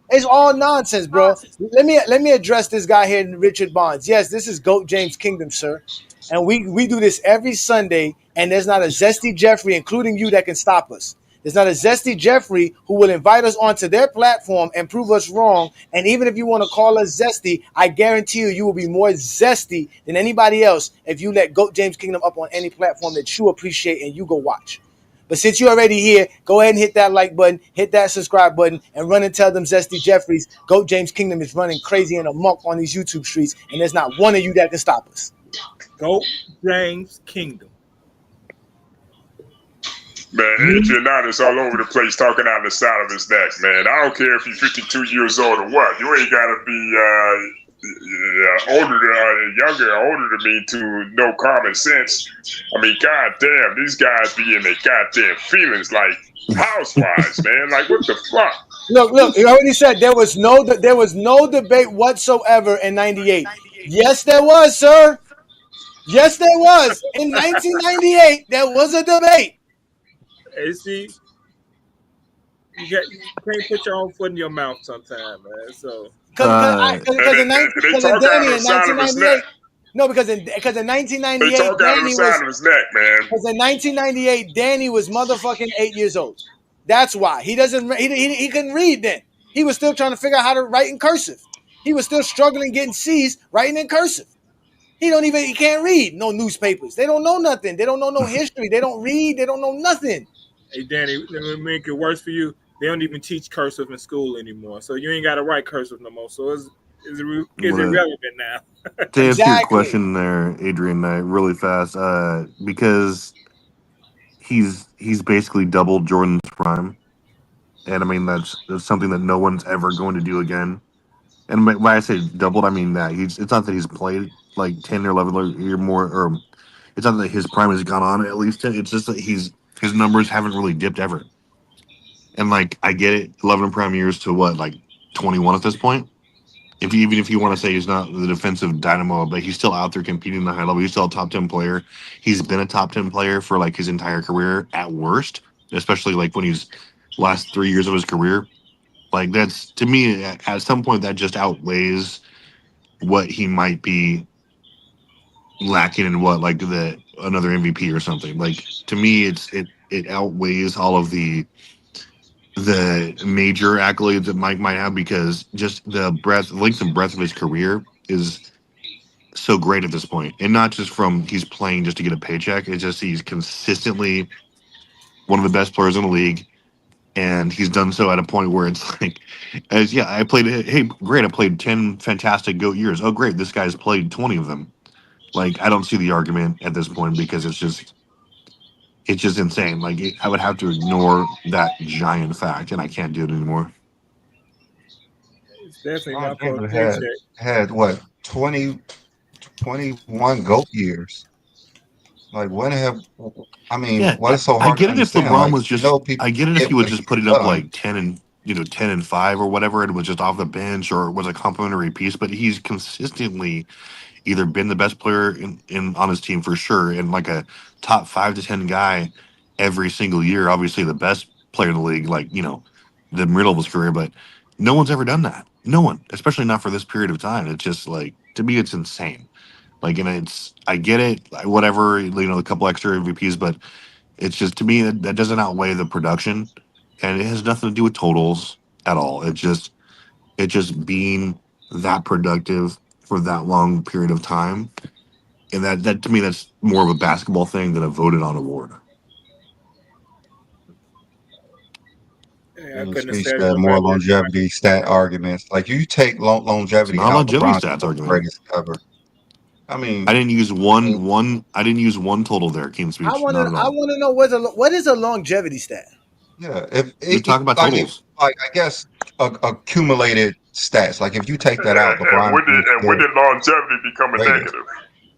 It's all nonsense, bro. Let me address this guy here, Richard Bonds. Yes, this is GOAT James Kingdom, sir. And we do this every Sunday, and there's not a Zesty Jeffrey, including you, that can stop us. There's not a Zesty Jeffrey who will invite us onto their platform and prove us wrong. And even if you want to call us Zesty, I guarantee you will be more zesty than anybody else if you let GOAT James Kingdom up on any platform that you appreciate and you go watch. But since you're already here, go ahead and hit that like button, hit that subscribe button, and run and tell them Zesty Jeffries, GOAT James Kingdom is running crazy and amok on these YouTube streets, and there's not one of you that can stop us. GOAT James Kingdom. Man, Adrian Naz all over the place talking out the side of his neck, man. I don't care if you're 52 years old or what. You ain't got to be younger or older than me to know common sense. I mean, goddamn, these guys be in their goddamn feelings like housewives, man. Like, what the fuck? Look, you already said there was no debate whatsoever in 98. Yes, there was, sir. Yes, there was. In 1998, there was a debate. Hey, see, you can't put your own foot in your mouth sometimes, man. So because in 1998, no, because in 1998, they talk out of the side of his neck, man. Because in 1998, Danny was motherfucking 8 years old. That's why he couldn't read then. He was still trying to figure out how to write in cursive. He was still struggling getting C's writing in cursive. He can't read no newspapers. They don't know nothing. They don't know no history. They don't read. They don't know nothing. Hey, Danny, let me make it worse for you. They don't even teach cursive in school anymore, so you ain't got to write cursive no more. So it's irrelevant now. To answer your question there, Adrian, really fast, because he's basically doubled Jordan's prime, and I mean that's something that no one's ever going to do again. And when I say doubled, I mean that it's not that he's played like 10 or 11 or more, or it's not that his prime has gone on at least 10. It's just that his numbers haven't really dipped ever. And like I get it, 11 prime years to what, like 21 at this point. Even if you want to say he's not the defensive dynamo, but he's still out there competing at the high level. He's still a top 10 player. He's been a top 10 player for like his entire career at worst, especially like when he's last 3 years of his career. Like that's, to me, at some point that just outweighs what he might be lacking in like another MVP or something. Like to me, it outweighs all of the major accolades that Mike might have, because just the length and breadth of his career is so great at this point. And not just from he's playing just to get a paycheck. It's just he's consistently one of the best players in the league. And he's done so at a point where it's like, I played 10 fantastic GOAT years. Oh, great, this guy's played 20 of them. Like, I don't see the argument at this point, because it's just insane. Like, I would have to ignore that giant fact, and I can't do it anymore. It's definitely not for a paycheck. Had what, 21 GOAT years? Like, what is so hard? I get it if LeBron was just. I get it if he was just putting up like 10 and 5 or whatever, and was just off the bench or was a complimentary piece. But he's consistently either been the best player in on his team for sure, and like a top 5 to 10 guy every single year. Obviously, the best player in the league, like the middle of his career. But no one's ever done that. No one, especially not for this period of time. It's just like, to me, it's insane. Like, and I get it, whatever, a couple extra MVPs, but it's just, to me, that doesn't outweigh the production, and it has nothing to do with totals at all. It's just being that productive for that long period of time, and that to me, that's more of a basketball thing than a voted on award. Yeah, I couldn't have said more longevity stat arguments. Like, you take longevity not out, longevity LeBron's stats the argument. greatest ever. I mean, I didn't use one. I didn't use one total there. Came speech, not at I all. want to know what is a longevity stat? yeah. If You're talking about like totals. I guess accumulated stats. Like if you take that out, And LeBron is when the did longevity become a greatest. negative?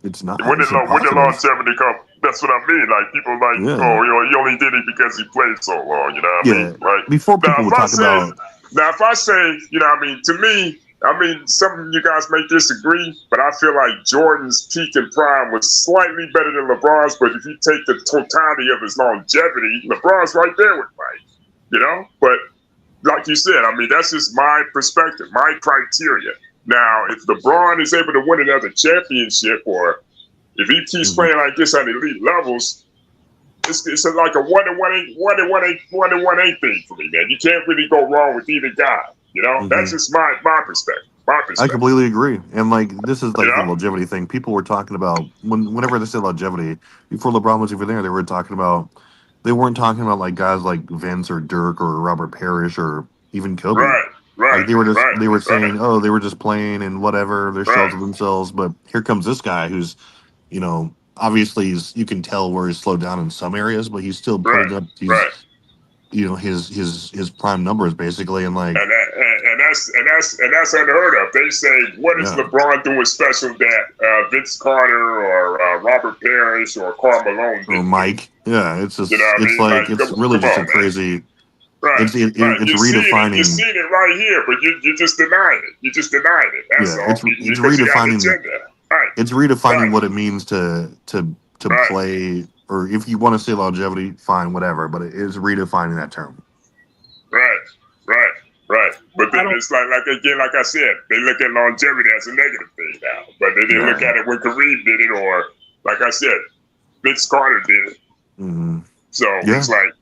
It's not. When It's did impossible. longevity come? That's what I mean. Like people like, Yeah. oh, he only did it because he played so long. You know what I Yeah. mean? Like Before people would talk about. if I say, you know, what I mean, to me, I mean, some of you guys may disagree, but I feel like Jordan's peak and prime was slightly better than LeBron's. But if you take the totality of his longevity, LeBron's right there with Mike. You know, but like you said, I mean, that's just my perspective, my criteria. Now, if LeBron is able to win another championship, or if he keeps playing like this at elite levels, it's like a 1-1-8 thing for me, man. You can't really go wrong with either guy. You know, that's just my perspective. I completely agree. And like this is like Yeah. the longevity thing. People were talking about whenever they said longevity, before LeBron was even there, they weren't talking about like guys like Vince or Dirk or Robert Parrish or even Kobe. Like they were saying, oh, they were just playing and whatever, they're shells of themselves. But here comes this guy who's, you know, obviously you can tell where he's slowed down in some areas, but he's still putting up these you know, his prime numbers basically, and like and that's unheard of. They say, what is LeBron doing special that Vince Carter or Robert Parrish or Karl Malone did? or Mike. Yeah, it's just You know what I it's mean? like Like, it's really come just on, a crazy. Right. It's You're redefining. You're seeing it right here, but you're just denying it. You're just denying it. That's all. It's Because you got an redefining. agenda. Right. It's redefining what it means to play, or if you want to say longevity, fine, whatever. But it is redefining that term. Right. But then it's like again, like I said, they look at longevity as a negative thing now. But they didn't look at it when Kareem did it, or like I said, Vince Carter did it. So it's like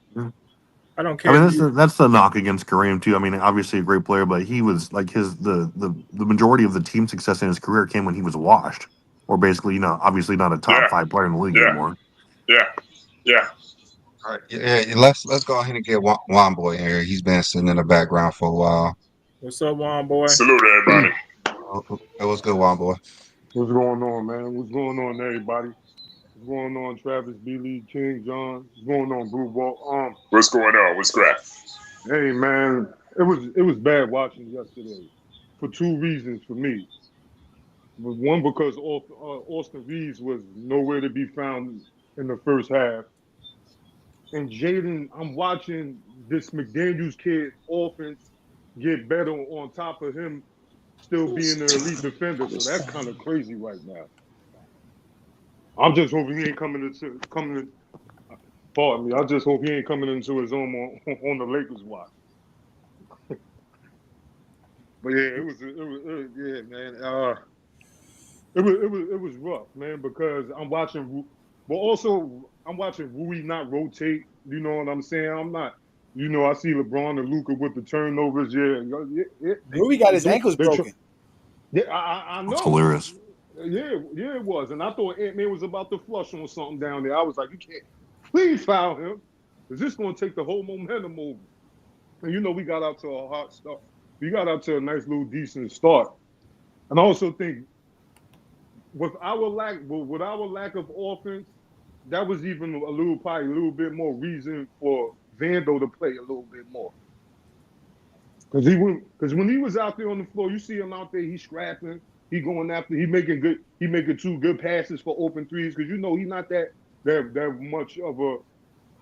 I don't care. I mean, that's the knock against Kareem too. I mean, obviously a great player, but he was like the majority of the team success in his career came when he was washed, or basically, you know, obviously not a top 5 player in the league anymore. Yeah. All right, let's go ahead and get Juan Boy here. He's been sitting in the background for a while. What's up, Juan Boy? Salute everybody. It was good, Juan Boy. What's going on, man? What's going on, everybody? What's going on, Travis, B. Lee, King, John? What's going on, Blue Ball? What's going on? What's crap? Hey, man, it was bad watching yesterday for 2 reasons for me. One, because Austin Reeves was nowhere to be found in the first half. And Jaden, I'm watching this McDaniels kid offense get better on top of him still being an elite defender. So that's kind of crazy right now. I'm just hoping he ain't coming. Pardon me. I just hope he ain't coming into his own on the Lakers watch. But yeah, it was man. It was rough, man, because I'm watching. But also, I'm watching Rui not rotate. You know what I'm saying? I'm not. You know, I see LeBron and Luka with the turnovers. Rui got his ankles broken. I know. That's hilarious. Yeah, it was. And I thought Ant-Man was about to flush on something down there. I was like, you can't. Please foul him. Because this is going to take the whole momentum over. And you know, we got out to a hot start. We got out to a nice little decent start. And I also think with our lack of offense, that was even probably a little bit more reason for Vando to play a little bit more. Because when he was out there on the floor, you see him out there, he's scrapping, he going after, he making 2 good passes for open threes. Because you know he's not that much of a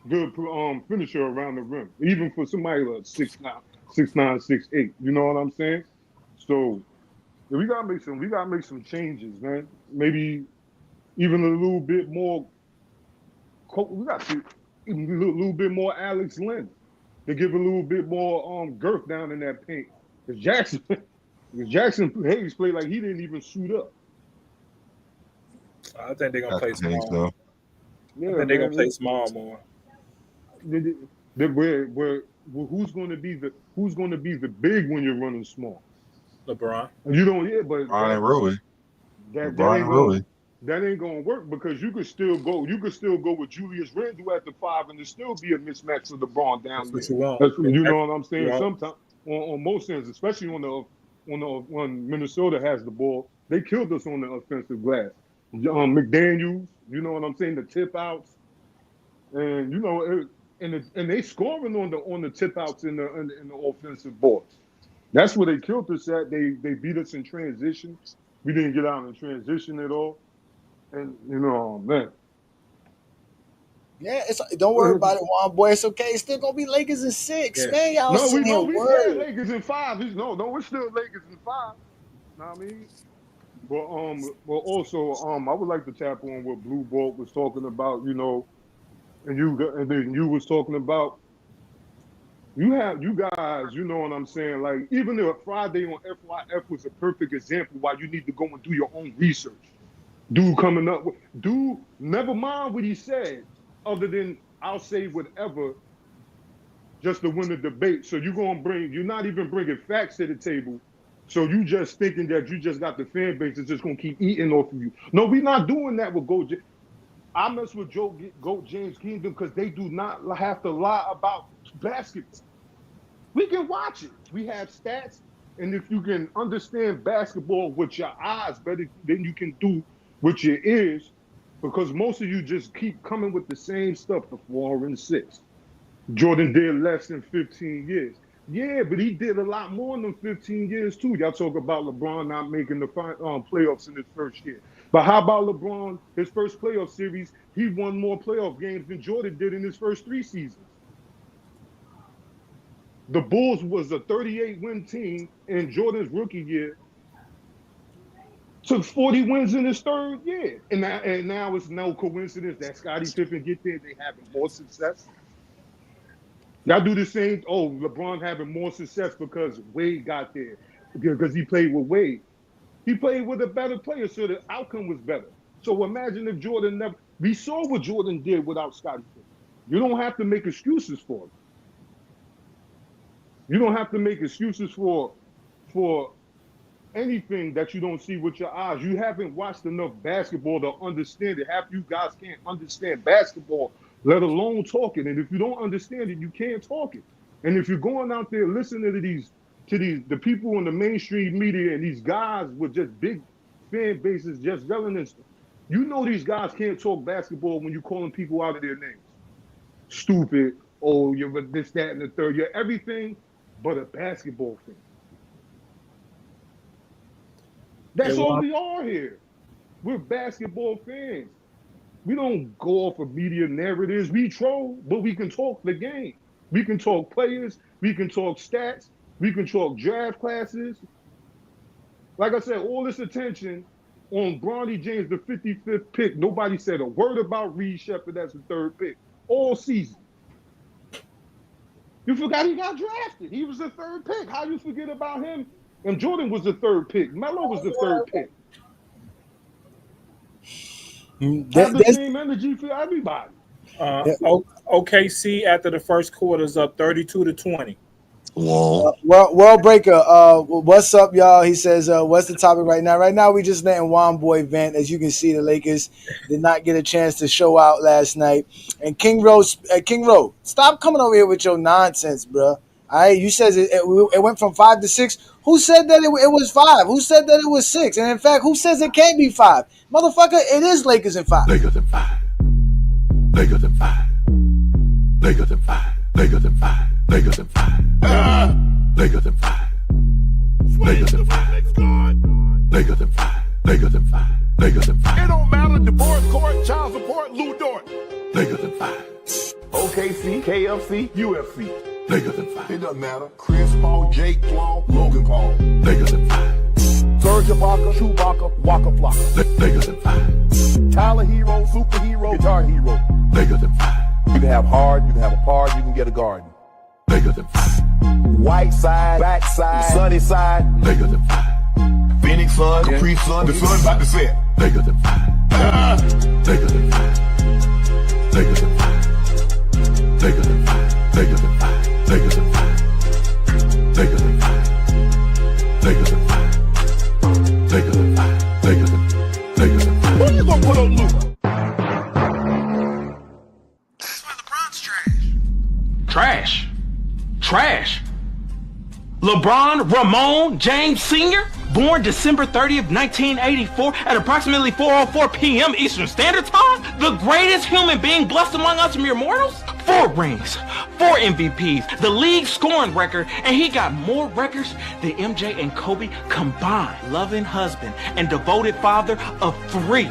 good finisher around the rim, even for somebody like 6'9", 6'8". You know what I'm saying? So we gotta make some changes, man. Maybe even a little bit more. We got to even a little bit more Alex Len to give a little bit more girth down in that paint. Because Jackson Hayes played like he didn't even suit up. I think they're gonna play small. Yeah, I think they're gonna play small more. Who's going to be the big when you're running small? LeBron. You don't hear, but Brian Rui. That ain't gonna work because you could still go with Julius Randle at the 5 and there still be a mismatch with LeBron down there. You know what I'm saying? Sometimes on most ends, especially when Minnesota has the ball, they killed us on the offensive glass. McDaniels. You know what I'm saying? The tip outs, and you know, and they scoring on the tip outs in the offensive boards. That's where they killed us at. They beat us in transition. We didn't get out in transition at all, and you know, man. Yeah, don't worry about it, Juan boy. It's okay. It's still gonna be Lakers in 6, man. Y'all No, we worried. said Lakers in 5. No, we're still Lakers in 5. Know what I mean? But also I would like to tap on what Blue Bolt was talking about, you know, and then you was talking about you guys, you know what I'm saying? Like, even if Friday on FYF was a perfect example why you need to go and do your own research. Never mind what he said, other than I'll say whatever just to win the debate. So you're not even bringing facts to the table. So you just thinking that you just got the fan base that's just gonna keep eating off of you. No, we're not doing that with GOAT. I mess with GOAT James Kingdom because they do not have to lie about basketball. We can watch it. We have stats, and if you can understand basketball with your eyes better than you can do with your ears, because most of you just keep coming with the same stuff for 4 and 6. Jordan did less than 15 years. Yeah, but he did a lot more than 15 years too. Y'all talk about LeBron not making the playoffs in his first year. But how about LeBron, his first playoff series, he won more playoff games than Jordan did in his first 3 seasons. The Bulls was a 38-win team in Jordan's rookie year. Took 40 wins in his 3rd year. And now it's no coincidence that Scottie Pippen get there, they having more success. Y'all do the same. Oh, LeBron having more success because Wade got there, because he played with Wade. He played with a better player, so the outcome was better. So imagine if Jordan never. We saw what Jordan did without Scottie Pippen. You don't have to make excuses for it. You don't have to make excuses for anything that you don't see with your eyes. You haven't watched enough basketball to understand it. Half you guys can't understand basketball, let alone talk it. And if you don't understand it, you can't talk it. And if you're going out there listening to the people in the mainstream media and these guys with just big fan bases just yelling and stuff, you know these guys can't talk basketball when you're calling people out of their names. Stupid, oh, you're this, that, and the third. You're everything but a basketball fan. That's all we are here. We're basketball fans. We don't go off of media narratives. We troll, but we can talk the game. We can talk players. We can talk stats. We can talk draft classes. Like I said, all this attention on Bronny James, the 55th pick. Nobody said a word about Reed Shepherd as the 3rd pick all season. You forgot he got drafted. He was the 3rd pick. How you forget about him? And Jordan was the 3rd pick. Melo was the 3rd pick. Have the same energy for everybody. OKC after the first quarter is up 32-20. Whoa. World Breaker, what's up, y'all? He says, what's the topic right now? Right now, we just letting Juan Boy vent. As you can see, the Lakers did not get a chance to show out last night. And King Rose, stop coming over here with your nonsense, bro. All right, you said it went from 5 to 6. Who said that it was 5? Who said that it was 6? And in fact, who says it can't be 5? Motherfucker, it is Lakers in 5. Lakers in 5. Lakers in 5. Lakers in 5. Lakers in 5. Lakers in 5. Lakers in 5. Lakers in 5. Lakers in 5. Lakers in 5. Lakers in 5. It don't matter. Divorce court, child support, Lou Dort. Lakers in 5. OKC, KFC, UFC. Lakers in 5. It doesn't matter. Chris Paul, Jake Paul, Logan Paul. Lakers in 5. Serge Ibaka, Chewbacca, Waka Flocka. Lakers in 5. Tyler Hero, superhero, guitar hero. Lakers in 5. You can have hard, you can have a park, you can get a garden. Lakers in 5. White side, back side, sunny side. Lakers in 5. Phoenix sun, Capri sun, the sun about to set. Lakers in 5. Lakers in 5. Lakers in 5. Lakers in 5. Lakers in 5. Lakers in 5. Lakers in 5. Lakers in 5. Lakers in 5. Lakers in 5. Who you gonna put on Luka? That's why LeBron's trash. Trash. LeBron, Ramon, James Sr., born December 30th, 1984 at approximately 4:04 p.m. Eastern Standard Time? The greatest human being blessed among us mere mortals? 4 rings, 4 MVPs, the league scoring record, and he got more records than MJ and Kobe combined. Loving husband and devoted father of 3.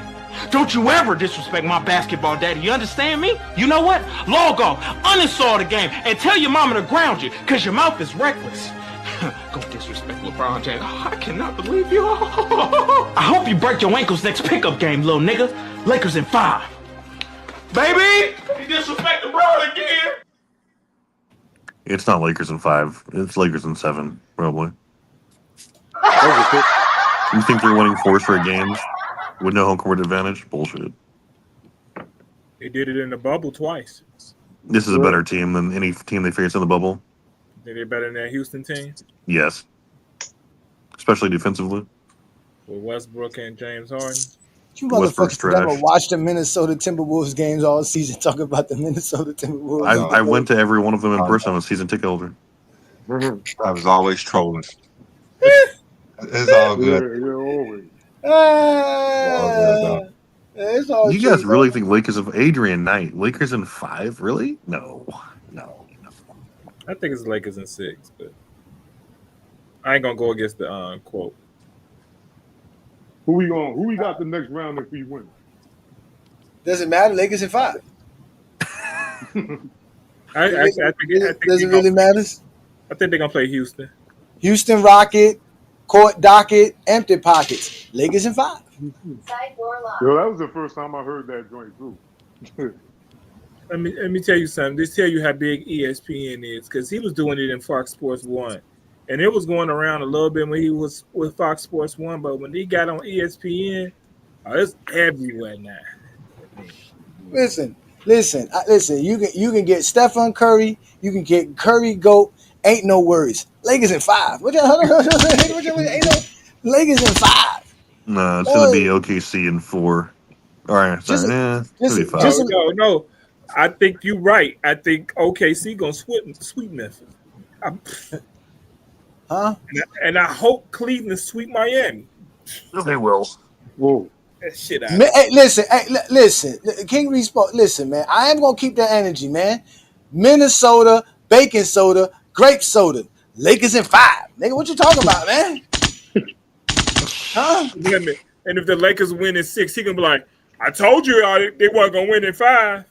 Don't you ever disrespect my basketball daddy, you understand me? You know what? Log off, uninstall the game, and tell your mama to ground you, cause your mouth is reckless. Go disrespect LeBron James. Oh, I cannot believe you. I hope you break your ankles next pickup game, little nigga. Lakers in 5. Baby, you disrespect LeBron again. It's not Lakers in 5. It's Lakers in 7, probably. You think they're winning 4 straight games with no home court advantage? Bullshit. They did it in the bubble twice. This is a better team than any team they faced in the bubble. They're better than that Houston team Yes. Especially defensively. with Westbrook and James Harden. You Westbrook's motherfuckers never trash. watched the Minnesota Timberwolves games all season. Talking about the Minnesota Timberwolves. I went to every one of them in person. I'm a season ticket holder. I was always trolling. It's all good. Yeah, always. It's all You true, guys really though. think Lakers of Adrian Knight? Lakers in 5? Really? No. I think it's Lakers in 6, but I ain't gonna go against the quote. Who we got the next round if we win? Doesn't matter. Lakers in 5. I think Does it really matter? I think they're gonna play Houston. Houston Rocket, court docket, empty pockets. Lakers in 5. Yo, that was the first time I heard that joint too. Let me tell you something. This tell you how big ESPN is, because he was doing it in Fox Sports 1. And it was going around a little bit when he was with Fox Sports 1, but when he got on ESPN, it's everywhere now. Listen. You can get Stephen Curry. You can get Curry Goat. Ain't no worries. Lakers in 5. Ain't no Lakers in 5. No, it's going to be OKC in 4. All right. Sorry. It's going to be 5. No. I think you're right. I think OKC going to sweep Memphis. Huh? And I hope Cleveland sweep Miami. They will. Whoa. That shit out. Hey, listen. King Reed spoke. Listen, man. I am gonna keep that energy, man. Minnesota, baking soda, grape soda. Lakers in 5. Nigga, what you talking about, man? Huh? And if the Lakers win in 6, he gonna be like, "I told you they weren't gonna win in 5."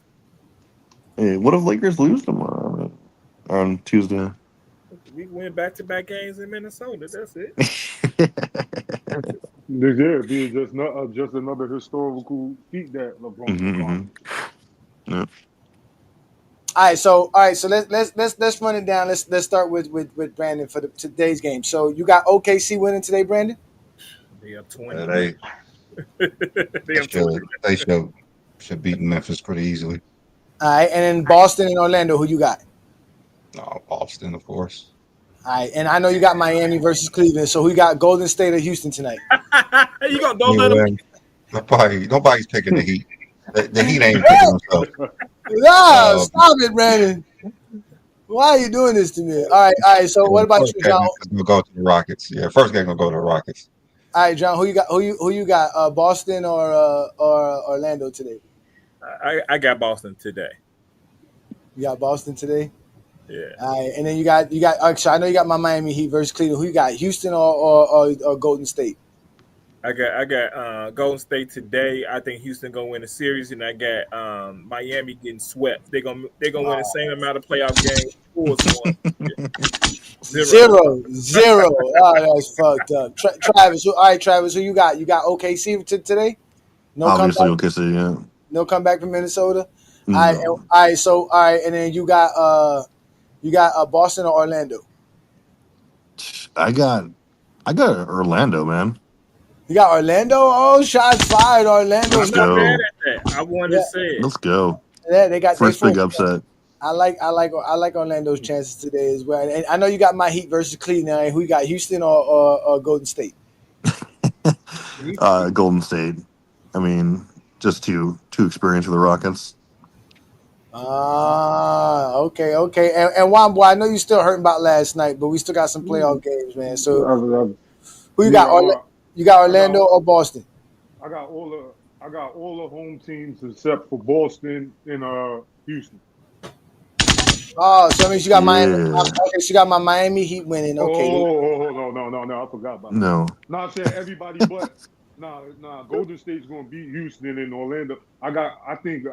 Hey, what if Lakers lose tomorrow on Tuesday? We win back-to-back games in Minnesota. That's it. Yeah, be just another historical feat that LeBron. Yeah. All right, so let's run it down. Let's start with Brandon for today's game. So you got OKC winning today, Brandon? They up 20. They should beat Memphis pretty easily. All right, and then Boston and Orlando, who you got? No, Boston, of course. All right, and I know you got Miami versus Cleveland. So who got Golden State or Houston tonight? You gonna don't let them? Nobody's picking the Heat. The Heat ain't picking themselves. No, stop it, Brandon. Why are you doing this to me? All right. So what about you, John? We'll go to the Rockets. Yeah, first game gonna go to the Rockets. All right, John. Who you got? Boston or Orlando today? I got Boston today. You got Boston today. Yeah. All right, and then you got. Actually, I know you got my Miami Heat versus Cleveland. Who you got? Houston or Golden State? I got Golden State today. I think Houston gonna win the series, and I got Miami getting swept. They're gonna win the same amount of playoff games. 0. Oh, that's fucked up. Travis. All right, Travis. Who you got? You got OKC today? No Obviously, comeback? OKC. Yeah. No comeback from Minnesota. No. All right. And then you got Boston or Orlando. I got Orlando, man. You got Orlando. Oh, shots fired, Orlando. Let's go. Mad at that. I wanted to say it. Let's go. Yeah, they got first big upset. I like Orlando's chances today as well. And I know you got my Heat versus Cleveland. Right? Who you got, Houston or Golden State? Golden State. I mean, just too experienced with the Rockets. Okay. And Wambo, I know you're still hurting about last night, but we still got some playoff games, man. So Who you Yeah, got? You got Orlando or Boston? I got all the home teams except for Boston and Houston. Oh, so that means you got Miami. Yeah. Okay, so you got my Miami Heat winning. Okay. No, I forgot about that. No. No, I said everybody but Golden State's gonna beat Houston and Orlando. I think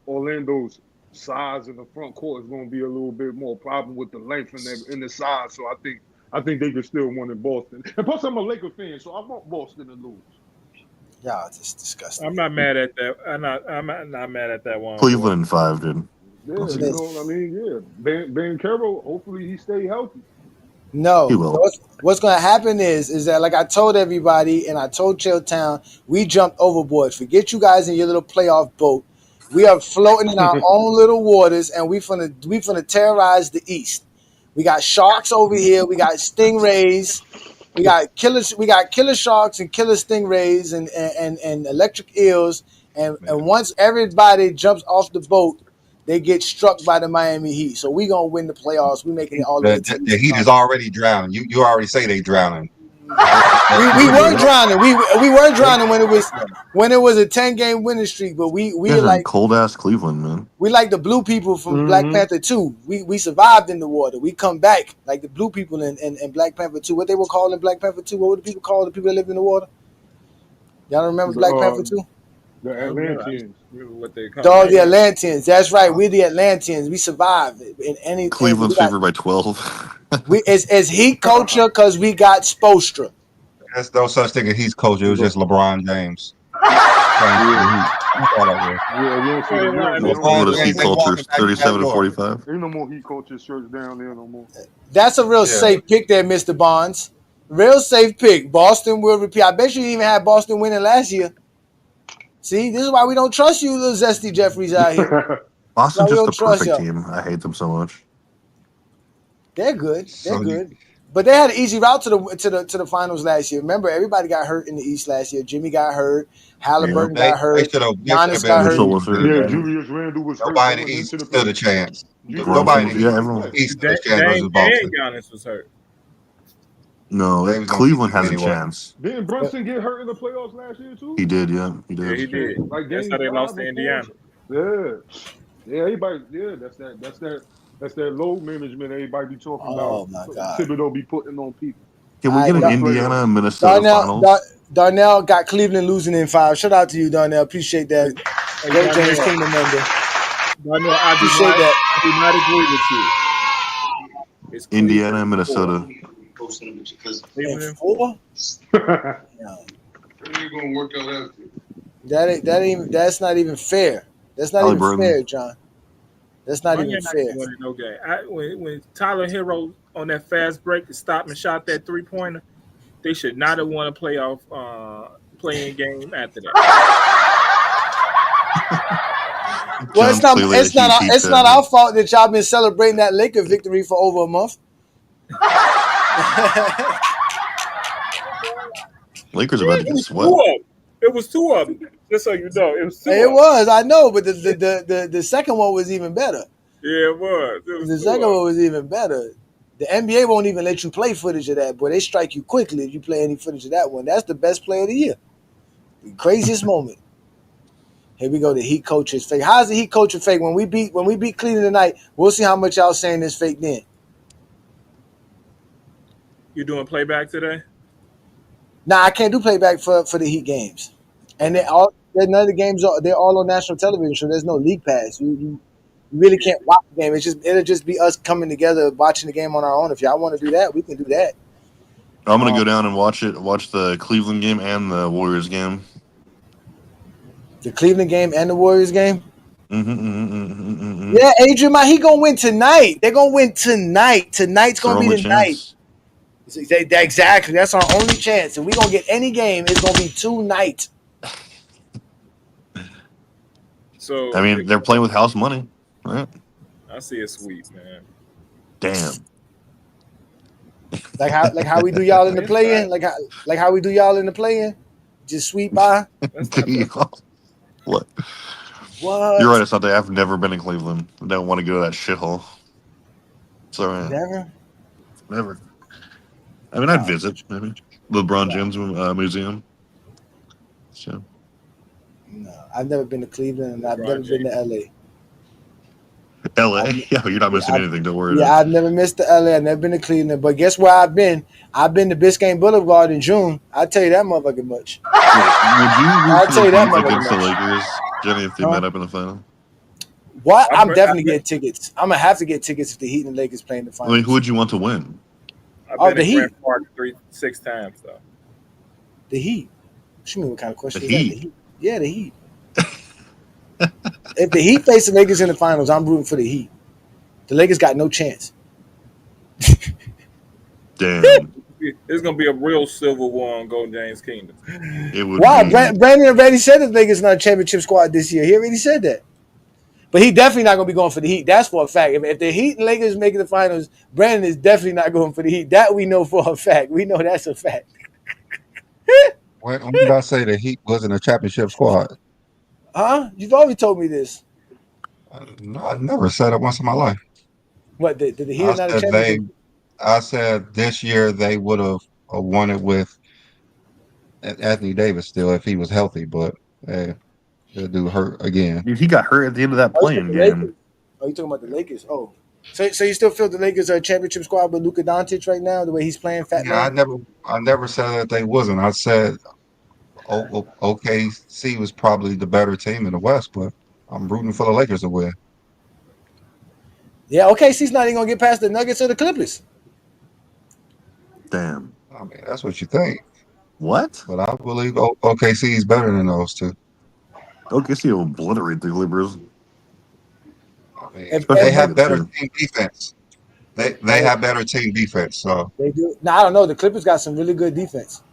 Orlando's size in the front court is gonna be a little bit more problem with the length and the size. So I think they could still win in Boston. And plus I'm a Laker fan, so I want Boston to lose. Yeah, it's just disgusting. I'm not mad at that. I'm not mad at that one. Cleveland in 5, dude. Yeah, you know what I mean? Yeah. Ben Carroll, hopefully he stay healthy. No. He will. What's going to happen is that, like I told everybody and I told Chilltown, we jumped overboard. Forget you guys in your little playoff boat. We are floating in our own little waters, and we finna terrorize the East. We got sharks over here. We got stingrays. We got killer sharks and killer stingrays and electric eels. And once everybody jumps off the boat, they get struck by the Miami Heat. So we gonna win the playoffs. We making it all the way to The Heat is already drowning. You already say they drowning. we were drowning. We were drowning when it was a 10-game winning streak. But we like cold ass Cleveland, man. We like the blue people from Black Panther 2. We survived in the water. We come back like the blue people in Black Panther 2. What they were called in Black Panther 2? What were the people called? The people that lived in the water? Y'all don't remember Black Panther 2? The Atlanteans. What they call The Atlanteans. That's right. We're the Atlanteans. We survived in anything. Cleveland's favored by 12. It's Heat culture because we got Spoelstra. There's no such thing as Heat culture. It was just LeBron James. What is Heat culture? 37 to 45. Ain't no more Heat culture shirts down there no more. That's a real safe pick there, Mr. Bonds. Real safe pick. Boston will repeat. I bet you even had Boston winning last year. See, this is why we don't trust you, little zesty Jeffries out here. Boston's just the perfect team. I hate them so much. They're good. They're good. But they had an easy route to the finals last year. Remember, everybody got hurt in the East last year. Jimmy got hurt. Halliburton got hurt. Giannis got hurt. Yeah, Julius Randle was hurt. Nobody in the East stood a chance. Nobody in the East stood a chance versus Boston. Giannis was hurt. No, Cleveland has a chance. Didn't Brunson get hurt in the playoffs last year too? He did, yeah. He did. Yeah, he did. Like That's how they lost to Indiana. Yeah, everybody. Yeah, that's that load management everybody be talking about. Oh my God. Thibodeau be putting on people. Can we get an Indiana and Minnesota finals? Darnell got Cleveland losing in 5. Shout out to you, Darnell. Appreciate that. Great James Kingdom member. Darnell, I do not agree with you. Indiana and Minnesota. And 4? Gonna work out after. That's not even fair. That's not even fair, John. That's not even fair. No game. When Tyler Hero on that fast break stopped and shot that 3-pointer, they should not have won a playoff playing game after that. Well, it's not our fault that y'all been celebrating that Laker victory for over a month. Lakers about to get swept. It was 2 of them. Just so you know, it was 2. It was, I know, but the second one was even better. Yeah, it was. The second one was even better. The NBA won't even let you play footage of that, boy. They strike you quickly if you play any footage of that one. That's the best play of the year. The craziest moment. Here we go. The Heat coach is fake. How's the Heat coach fake? When we beat Cleveland tonight, we'll see how much y'all saying is fake then. You doing playback today? Nah, I can't do playback for the Heat games, and none of the games they're all on national television, so there's no league pass. You really can't watch the game. It'll just be us coming together watching the game on our own. If y'all want to do that, we can do that. I'm gonna go down and watch the Cleveland game and the Warriors game. The Cleveland game and the Warriors game. Yeah, Adrian, he gonna win tonight. They're gonna win tonight. Tonight's gonna be the night. Exactly. That's our only chance. If we're going to get any game, it's going to be tonight. So I mean, they're playing with house money, right? I see a sweep, man. Damn. Like how we do y'all in the play-in? Like how we do y'all in the play-in? Just sweep by? What? What? You're right, it's not that. I've never been in Cleveland. I don't want to go to that shithole. It's all right. Never? Never. I mean, I'd visit maybe LeBron James museum. So. No, I've never been to Cleveland, and I've never been to LA. LA? Yeah, you're not missing anything. Don't worry. Yeah, I've never missed to LA. I've never been to Cleveland. But guess where I've been? I've been to Biscayne Boulevard in June. I'll tell you that motherfucking much. I'll tell you that much. Against the Lakers, Jenny, if they met up in the final. What? I'm definitely getting tickets. I'm gonna have to get tickets if the Heat and the Lakers play in the finals. I mean, who would you want to win? I've been to Grant Park 6 times though. The Heat. What you mean? What kind of question the is Heat? that? The Heat. Yeah, the Heat. If the Heat face the Lakers in the finals, I'm rooting for the Heat. The Lakers got no chance. Damn. It's gonna be a real civil war on Golden James Kingdom. It would. Wow, Brandon already said the Lakers not a championship squad this year. He already said that. But he definitely not gonna be going for the Heat. That's for a fact. If the Heat and Lakers making the finals, Brandon is definitely not going for the Heat. That we know for a fact. We know that's a fact. When did I say the Heat wasn't a championship squad? Huh? You've already told me this. No, I never said it once in my life. What did the Heat not a championship? I said this year they would have won it with Anthony Davis still if he was healthy, but hey, the dude hurt again. Dude, he got hurt at the end of that playing game. Oh, you talking about the Lakers? Oh, so you still feel the Lakers are a championship squad with Luka Doncic right now? The way he's playing, fat man. I never said that they wasn't. I said OKC was probably the better team in the West, but I'm rooting for the Lakers to win. Yeah, OKC's not even gonna get past the Nuggets or the Clippers. Damn. I mean, that's what you think. What? But I believe OKC is better than those two. OKC will obliterate the Clippers. I mean, they have better team defense. They have better team defense. So they do. Now I don't know. The Clippers got some really good defense.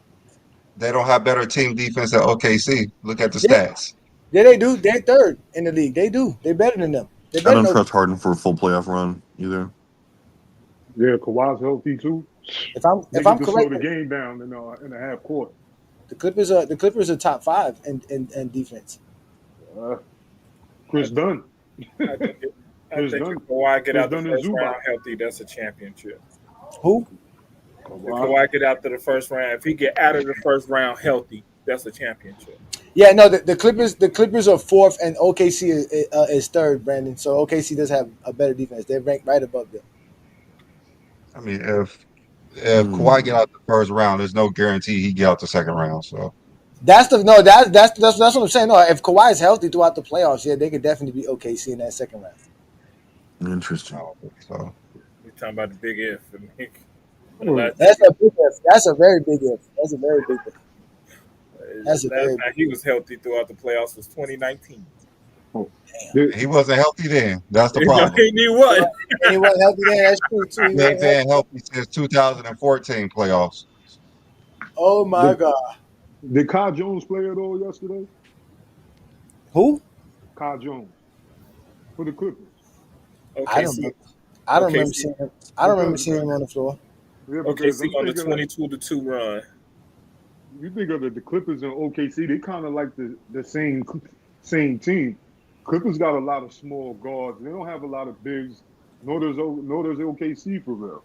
They don't have better team defense than OKC. Look at the stats. Yeah, they do. They're third in the league. They do. They're better than them. I don't trust Harden for a full playoff run either. Yeah, Kawhi's healthy too. If I'm correct, slow the game down in the half court. The Clippers are top 5 in defense. Chris Dunn. I think if Kawhi get out the first round healthy, that's a championship. Who? If Kawhi get out to the first round, if he get out of the first round healthy, that's a championship. Yeah, no, the Clippers are 4th and OKC is 3rd, Brandon. So OKC does have a better defense. They're ranked right above them. I mean, if Kawhi get out the first round, there's no guarantee he get out the second round. So that's what I'm saying. No, if Kawhi is healthy throughout the playoffs, yeah, they could definitely be OKC in that second round. Interesting. So we're talking about the big if. That's a big if. That's a very big if. That's a very big if. Last time he was healthy throughout the playoffs was 2019. Oh, he wasn't healthy then. That's the problem. He wasn't. He wasn't healthy then. That's true too. He ain't been healthy since 2014 playoffs. Oh my God! Did Kai Jones play at all yesterday? Who? Kai Jones for the Clippers. Okay, I don't remember seeing him. I don't remember seeing him on the floor. Yeah, OKC on the 22-2 run. You think of the Clippers and OKC, they kind of like the same team. Clippers got a lot of small guards. They don't have a lot of bigs. Nor does OKC for real.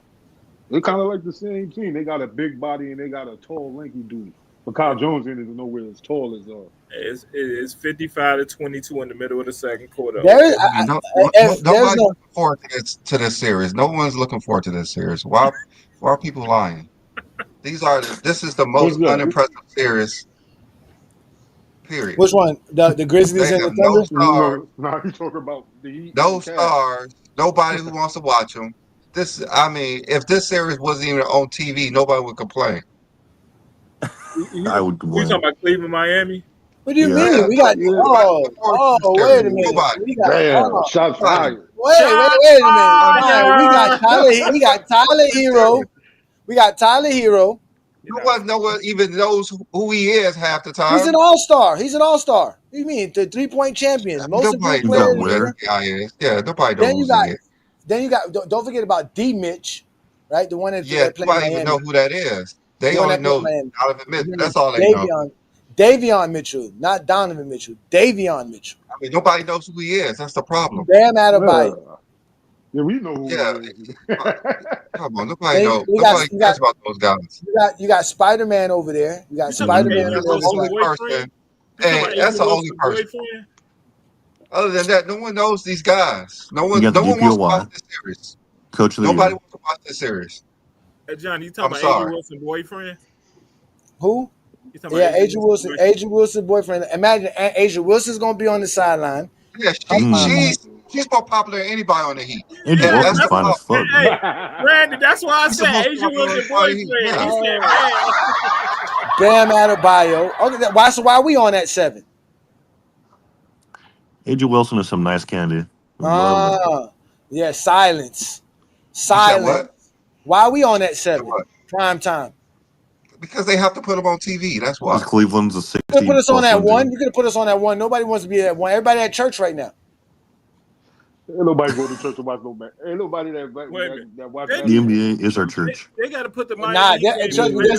They kind of like the same team. They got a big body and they got a tall, lanky dude. But Kyle Jones isn't nowhere as tall as It's 55-22 in the middle of the second quarter. Nobody's looking forward to this series. No one's looking forward to this series. Why are people lying? This is the most unimpressive series. Period. Which one? The Grizzlies and the Thunder? No, you talking about the Heat. No stars. Nobody who wants to watch them. If this series wasn't even on TV, nobody would complain. I would complain. You talking about Cleveland, Miami? What do you mean? We got wait a minute. Shots fired. Wait a minute. We got Tyler Hero. We got Tyler Hero. No one even knows who he is half the time. He's an all-star. What do you mean? The 3-point champion. Most of the players. Yeah, nobody knows who he is. Then you got. Don't forget about D. Mitch, right? The one that played nobody even know who that is. They only know Donovan Mitchell. That's all they know. Davion Mitchell, not Donovan Mitchell. Davion Mitchell. I mean, nobody knows who he is. That's the problem. Bam Adebayo. Yeah, we know who Yeah, it is. come on, nobody You cares about those guys. got Spider-Man over there. You got You talking about Spider-Man Adrian on the other Wilson's Only side. boyfriend? person. You talking Hey, about that's Adrian the only Wilson's person. boyfriend? Other than that, no one knows these guys. No You one, got no the one wants to DPOY, watch this series. Coach of the Nobody Year. wants to watch this series. Hey, John, you talking I'm about Adrian sorry. Wilson's boyfriend? Who? You talking about Yeah, Adrian Adrian Wilson's Wilson. boyfriend? Adrian Wilson's boyfriend. Imagine Adrian Wilson's gonna be on the sideline. Yeah, she's more popular than anybody on the Heat. Adrian Yeah, Wilson's that's fine what. as fuck. Hey, Brandon, that's why I She's the said most Adrian popular Wilson's on the Heat. boyfriend. He Yeah. said, Bam Adebayo. Okay, why are we on that 7? Adrian Wilson is some nice candy. Love that. Yeah, silence. You said Silence. what? Why are we on that You said 7? what? Prime time. Because they have to put them on TV. That's why. Because Cleveland's a You could 60 put us on plus that win 1. team. You could have put us on that 1. Nobody wants to be at 1. Everybody at church right now. Ain't nobody go to church to watch no man. Ain't nobody that watch The basketball. NBA is our church. they got to put the Nah, Miami Heat trust game me, in.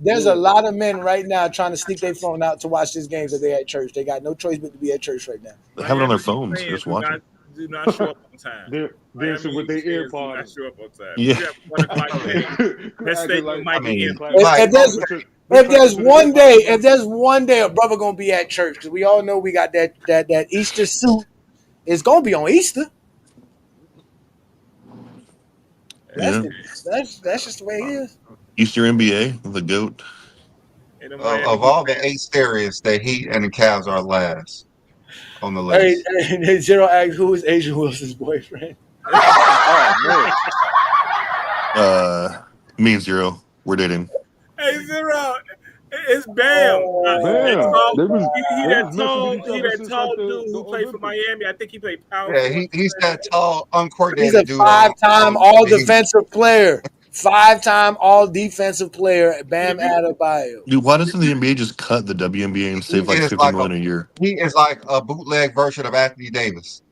there's a lot of men right now trying to sneak their phone out to watch this game because they at church. They got no choice but to be at church right now. They have it on their Miami phones. fans Just watch it. do not show up on time. They're dancing with their Miami fans do AirPods. not show up on time. Yeah. You have 1 o'clock game. That statement might be in. If there's one day a brother gonna be at church, because we all know we got that Easter suit, it's gonna be on Easter. Yeah. That's just the way it is. Easter NBA, the GOAT. Of all the 8 series, the Heat and the Cavs are last on the list. Hey, Zero asks, who is Adrian Wilson's boyfriend? Me and Zero, we're dating. Hey, Zero, it's Bam. He that tall dude who played for Miami. I think he played power. Yeah, he's that tall, He's uncoordinated a dude. 5-time all-defensive player. 5-time all-defensive player, Bam Adebayo. Dude, why doesn't the NBA just cut the WNBA and save like $50 million a year? He is like a bootleg version of Anthony Davis.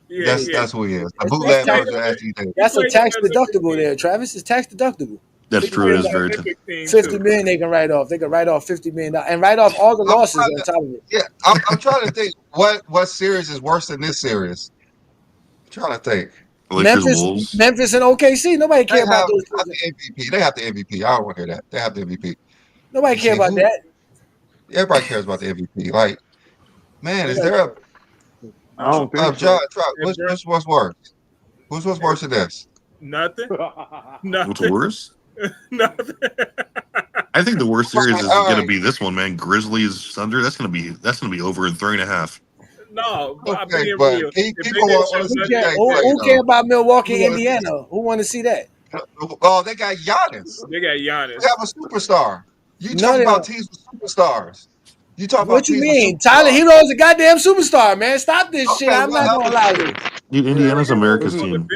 Yeah, that's who he is. A bootleg version of Anthony Davis. That's a tax deductible there, Travis. It's tax deductible. That's true. It is very true. $50 million they can write off. They can write off $50 million and write off all the losses on top of it. Yeah, I'm trying to think what series is worse than this series. I'm trying to think. Memphis and OKC. Nobody care about those. The MVP. They have the MVP. I don't want to hear that. They have the MVP. Nobody care about that. Everybody cares about the MVP. Like, man, is there a? I don't think John, what's worse? What's worse than this? Nothing. What's worse? Nothing. I think the worst series is going to be this one, man. Grizzlies Thunder. That's going to be over in 3.5. No, okay, I'm being but real. Who care about Milwaukee, Indiana? Who want to see that? Oh, they got Giannis. They got Giannis. They have a superstar. You talk about teams with superstars. You talk about what you mean? Tyler Hero is a goddamn superstar, man. Stop this shit. I'm not gonna allow this. Dude, Indiana's America's team.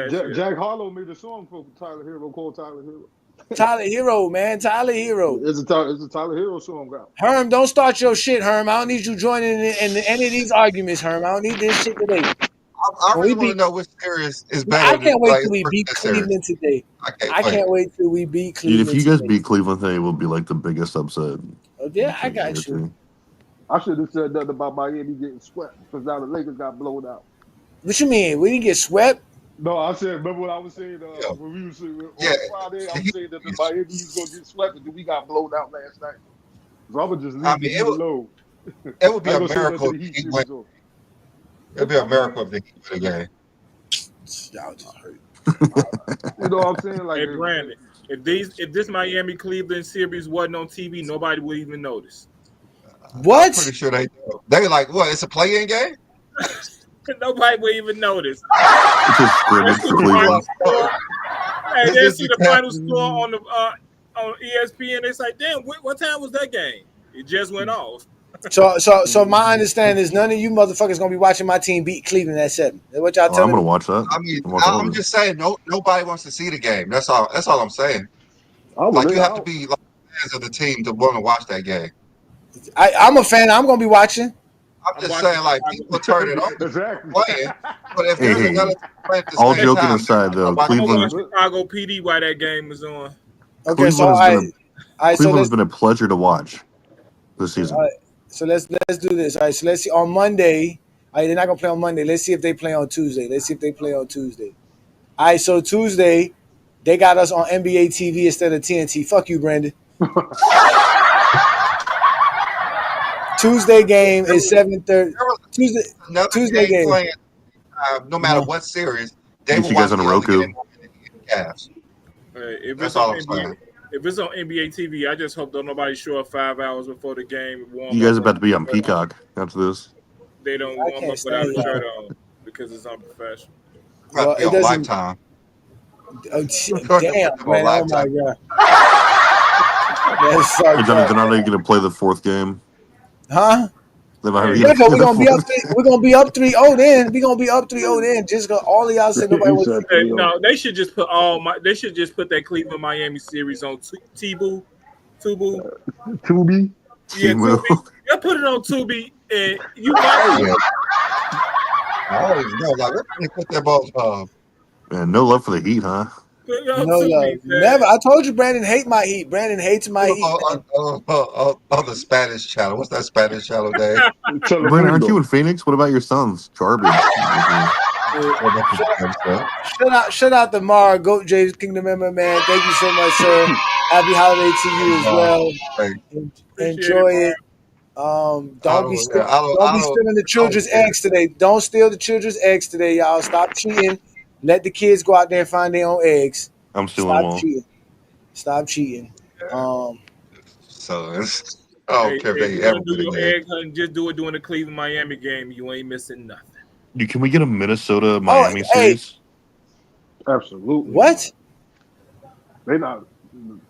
Jack Harlow made a song for Tyler Hero called Tyler Hero. Tyler Hero, man. Tyler Hero. It's a Tyler Hero song out. Herm, don't start your shit, Herm. I don't need you joining in any of these arguments, Herm. I don't need this shit today. I really want to know which series is better. I can't wait till we beat Cleveland today. I can't wait till we beat Cleveland. Dude, if you guys beat Cleveland today, it will be like the biggest upset. Oh, yeah, I got you. I should have said nothing about Miami getting swept because now the Lakers got blown out. What you mean? We didn't get swept? No, I said, remember what I was saying when we was on Friday? I was saying that the Miami was going to get swept and we got blown out last night. So I would just leave it alone. It would be a miracle if he went. It would be a miracle if they keep the game. Y'all just hurt. You know what I'm saying? Like, hey, Brandon, if this Miami Cleveland series wasn't on TV, nobody would even notice. What? I'm pretty sure they do. They were like, what? It's a play-in game? Nobody would even notice. It's a scrimmage for Cleveland. Hey, they see the final score on the on ESPN. It's like, damn, what time was that game? It just went off. So my understanding is none of you motherfuckers gonna be watching my team beat Cleveland at 7. Is what y'all telling me? I'm gonna watch that. I mean, I'm just saying, nobody wants to see the game. That's all I'm saying. Like, you have to be like fans of the team to want to watch that game. I'm a fan. I'm gonna be watching. I'm just saying, like, people turn it on exactly. playing, but if there's another play at the all same joking time, aside, though, Cleveland, Chicago PD while that game was on. Okay, Cleveland's been a pleasure to watch this season. All right, so let's do this. All right, so let's see on Monday. All right, they're not gonna play on Monday. Let's see if they play on Tuesday. All right, so Tuesday, they got us on NBA TV instead of TNT. Fuck you, Brandon. Tuesday game is 7:30. Tuesday game. Playing, no matter what series, they You will see watch guys on the other Roku. game than the Cavs. If That's it's all on I'm NBA, saying. if it's on NBA TV, I just hope don't nobody show up 5 hours before the game. Warm You guys up are about to be on with a shirt on. Peacock after this. They don't I warm can't up without a stand shirt y'all. on because it's unprofessional. Well, Be it on doesn't. Lifetime. Oh, Put damn, them on man! Oh my Lifetime. god, that's Hey, fucked Johnny, up, they're not man. even going to play the fourth game. Huh? They're not Hey, even Yeah, going to but play we're the gonna be up. fourth. We're gonna be up 3-0 then. We're gonna be up 3-0 then. Just cause all of y'all said nobody He was. said Hey, 3-0. no, they should just put They should just put that Cleveland Miami series on Tubu. Tubi. Yeah, Timu. Tubi. Yeah, put it on Tubi, and you might. Yeah. I don't even know. Like, what can they put that ball? Man, no love for the Heat, huh? Put it on No Tubi, love, never. man. I told you, Brandon hate my Heat. Brandon hates my Heat. Man. On the Spanish channel. What's that Spanish channel, Dave? Brandon, aren't you Telemundo. in Phoenix? What about your sons? Garbage. Shout out to Mar, Goat James Kingdom member, man. Thank you so much, sir. Happy holiday to you as well. Enjoy it. Don't be stealing the children's eggs today. Don't steal the children's eggs today, y'all. Stop cheating. Let the kids go out there and find their own eggs. I'm stealing them all. Stop cheating. So it's, I don't care if If they you're ever gonna do do your it. egg hunting, just do it during the Cleveland Miami game. You ain't missing nothing. Dude, can we get a Minnesota Miami series? Absolutely. What? They not.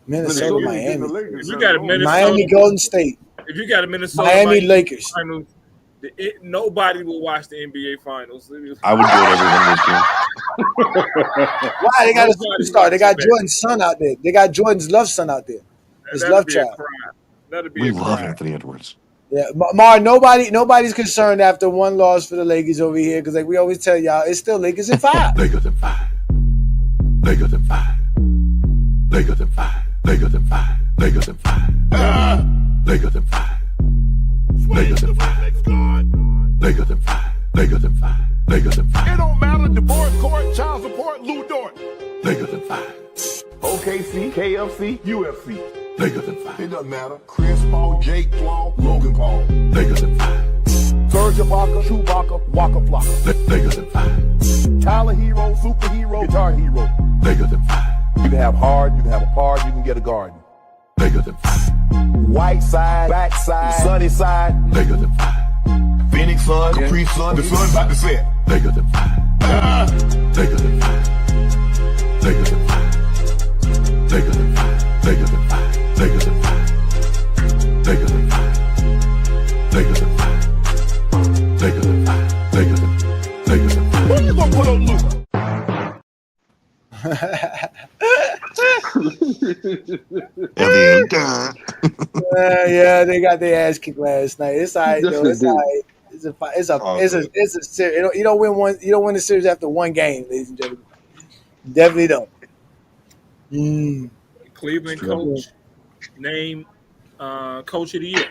Minnesota, getting Miami. the Lakers. If you got a Minnesota, Miami, Golden State. If you got a Minnesota Miami, Lakers. Finals, nobody will watch the NBA Finals. I would do it every one of those games. Why? They got a superstar. They got Jordan's son out there. They got Jordan's love son out there. His That'd love be child. a crime. That'd be We a love crime. Anthony Edwards. Yeah, Mar. Nobody's concerned after one loss for the Lakers over here because, like we always tell y'all, it's still Lakers in 5. Lakers in 5. Lakers in 5. Lakers in 5. Lakers in 5. Lakers in 5. Lakers in 5. Lakers in 5. Lakers in 5. Lakers in 5. Lakers in 5. It don't matter. Divorce court, child support, Lou Dort. Lakers in 5. OKC, KFC, UFC. Lakers in 5. It doesn't matter. Chris Paul, Jake Paul, Logan Paul. Lakers in 5. Serge Ibaka, Chewbacca, Waka Flocka. Lakers in 5. Tyler Hero, superhero, guitar hero. Lakers in 5. You can have hard, you can have a park, you can get a garden. Lakers in 5. White side, back side, sunny side. Lakers in 5. Phoenix sun, Capri sun, the sun about to set. Lakers in 5. Lakers in 5. Lakers in 5. Lakers in 5. Lakers in 5. Lakers in 5. Lakers in 5. Lakers in 5. Lakers in 5. Lakers in 5. When you gonna put on Luka? Yeah, they got their ass kicked last night. It's all right though. It's all right. It's a series. You don't win one. You don't win the series after one game, ladies and gentlemen. Definitely don't. Cleveland coach named coach of the year.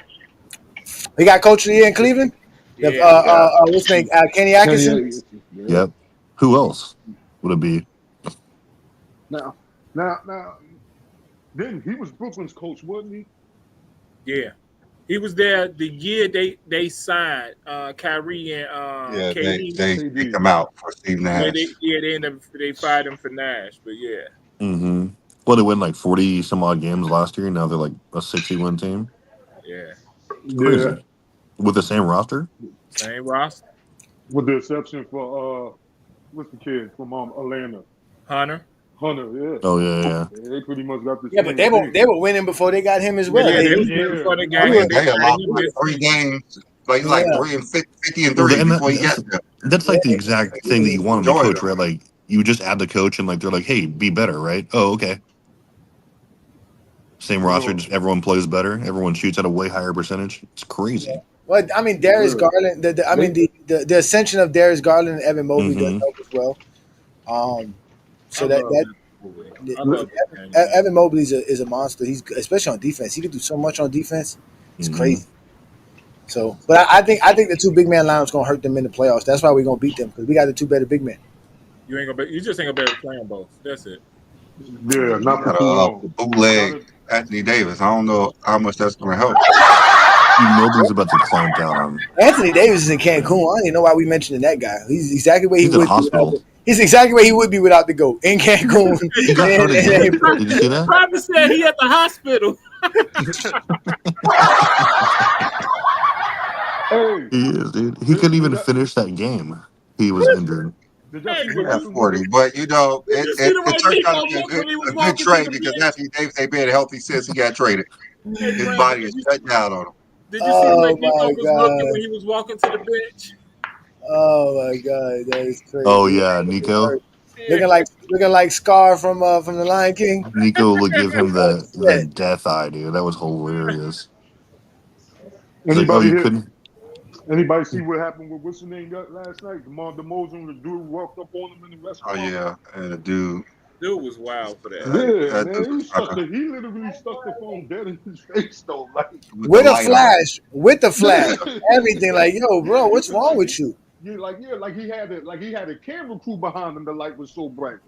We got coach of the year in Cleveland. Yeah, What's his name? Kenny Atkinson. Yep. Who else would it be? Now. Then he was Brooklyn's coach, wasn't he? Yeah. He was there the year they signed Kyrie and Yeah, KD. they kicked him out for Steve Nash. They fired him for Nash, but yeah. Mm-hmm. Well, they win like 40 some odd games last year. Now they're like a 60-win team. Yeah. Crazy. Yeah. With the same roster? Same roster. With the exception for what's the kid from Atlanta? Hunter, yeah. Oh, yeah. They pretty much got the Yeah, same but they thing. were winning before they got him as well. Yeah, They- they was winning before they got I him. mean, they allowed him like 3 games. Like, he's like 3 and 50 and 3 And before he got there. That's like the exact thing that you want to Enjoy coach, it. right? Like, you just add the coach and like they're like, hey, be better, right? Oh, okay. Same roster, just everyone plays better. Everyone shoots at a way higher percentage. It's crazy. Well, I mean, Darius Garland. The ascension of Darius Garland and Evan Mobley does help as well. Evan Mobley is a monster. He's especially on defense. He can do so much on defense. It's crazy. So, but I think the two big man lineups gonna hurt them in the playoffs. That's why we're gonna beat them because we got the two better big men. You ain't gonna. You just ain't gonna be able to play them both. That's it. Yeah, not for Got too a long. bootleg Anthony Davis. I don't know how much that's going to help. You know he's about to clamp down on. Anthony Davis is in Cancun. I don't even know why we mentioning that guy. He's exactly where he He's in would the hospital. be. He's exactly where he would be without the GOAT in Cancun. He got hurt again. Did you see that? Private said he at the hospital. Hey, He is, dude. He couldn't even finish that game. He was injured. did y'all see He what got happened 40, but Did you see the way it turned out Nico to be looked when he was a good walking to trade the because bench? Anthony Davis ain't been healthy since he got traded. Hey, His Brandon, body is shut down on him. Did you see the way Oh Nico my was looking when god! he was walking to the bench? Oh my god! That is crazy. Oh yeah, Nico. Looking like Scar from the Lion King. Nico will give him the Shit. death eye, dude. That was hilarious. He's like, oh, Anybody you here? couldn't. Anybody see what happened with what's the name last night? DeMar DeRozan, the dude walked up on him in the Oh restaurant. yeah, and dude. Dude was wild for that. Yeah, That man, dude he literally stuck the phone dead in his face though, like With a flash, everything. Like, yo, bro, what's wrong with you? like he had a camera crew behind him. The light was so bright,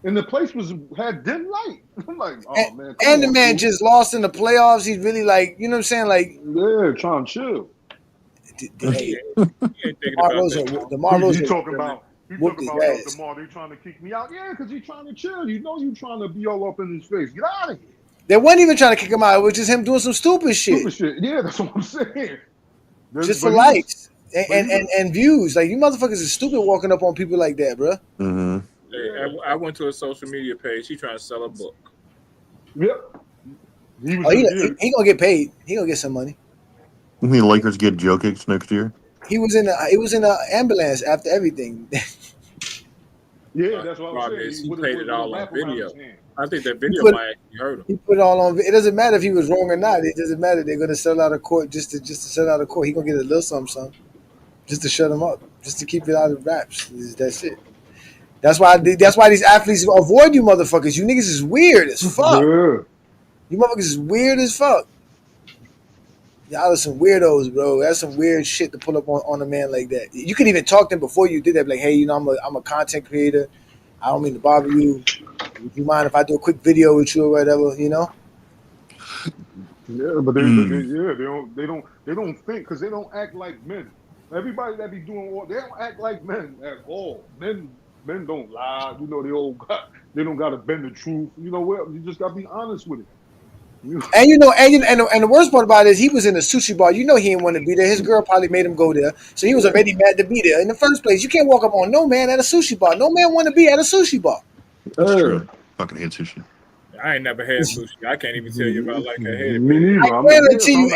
and the place had dim light. I'm like, oh man, come And the on, man dude. just lost in the playoffs. He's really like, you know what I'm saying? Like, yeah, trying to chill. DeMar He Rosen talking about whooped his yo, ass. DeMar, they trying to kick me out. Yeah, because he's trying to chill. You know, you trying to be all up in his face. Get out of here. They weren't even trying to kick him out. It was just him doing some stupid shit. Stupid shit. Yeah, that's what I'm saying. Just for likes and views. Like, you motherfuckers is stupid walking up on people like that, bro. Mm-hmm. Hey, I went to a social media page. He trying to sell a book. Yep. He gonna get paid. He gonna get some money. You think the Lakers get Jokic next year? He was in the ambulance after everything. Yeah, that's what I was saying. He played it all on video. I think that video might actually hurt him. He put it all on. It doesn't matter if he was wrong or not. It doesn't matter. They're gonna sell out of court just to sell out of court. He gonna get a little something, just to shut him up, just to keep it out of wraps. That's it. That's why these athletes avoid you motherfuckers. You niggas is weird as fuck. Yeah. You motherfuckers is weird as fuck. Y'all are some weirdos, bro. That's some weird shit to pull up on a man like that. You could even talk to him before you did that. Like, hey, you know, I'm a content creator. I don't mean to bother you. Would you mind if I do a quick video with you or whatever? You know? Yeah, but they don't think because they don't act like men. Everybody that be doing they don't act like men at all. Men don't lie. You know, they don't got to bend the truth. You know what? You just got to be honest with it. And you know, and the worst part about it is he was in a sushi bar. You know he didn't want to be there. His girl probably made him go there, so he was already mad to be there in the first place. You can't walk up on no man at a sushi bar. No man want to be at a sushi bar. That's true. Fucking hate sushi. I ain't never had sushi. I can't even tell you about like I had it. Me neither. I guarantee you,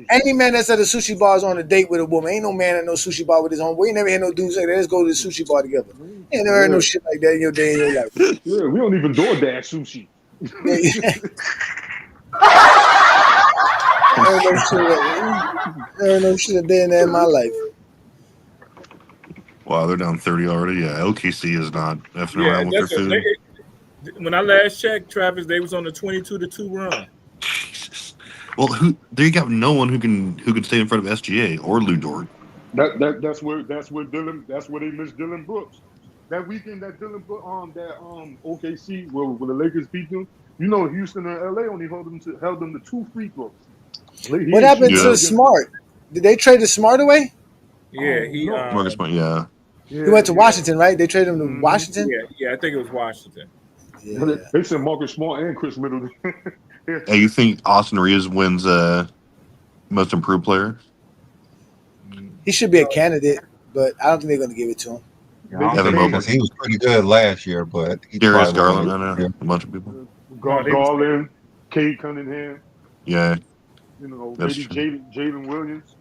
any man that's at a sushi bar is on a date with a woman. Ain't no man at no sushi bar with his homeboy. You never heard no dude say, "Let's go to the sushi bar together." You ain't never heard no shit like that in your day in your life. Yeah, we don't even DoorDash sushi. There ain't no shit a day in my life. Wow, they're down 30 already. Yeah, LKC is not effing around with their food. When I last checked, Travis, they was on a 22-2 run. Well, they got no one who can stay in front of SGA or Lou Dort. That's where they missed Dylan Brooks. That weekend that Dylan Brooks OKC where the Lakers beat them. You know, Houston and LA only held them to 2 free throws. What happened to Smart? Did they trade the Smart away? Yeah, Marcus Smart. Yeah. He went to Washington, right? They traded him to Washington. Yeah, I think it was Washington. Yeah. They said Marcus Smart and Chris Middleton. Hey, you think Austin Reeves wins most improved player? He should be a candidate, but I don't think they're going to give it to him. He was pretty good last year, but Darius Garland, I know a bunch of people. Garland, Cade Cunningham. Yeah. You know, That's maybe Jalen Williams.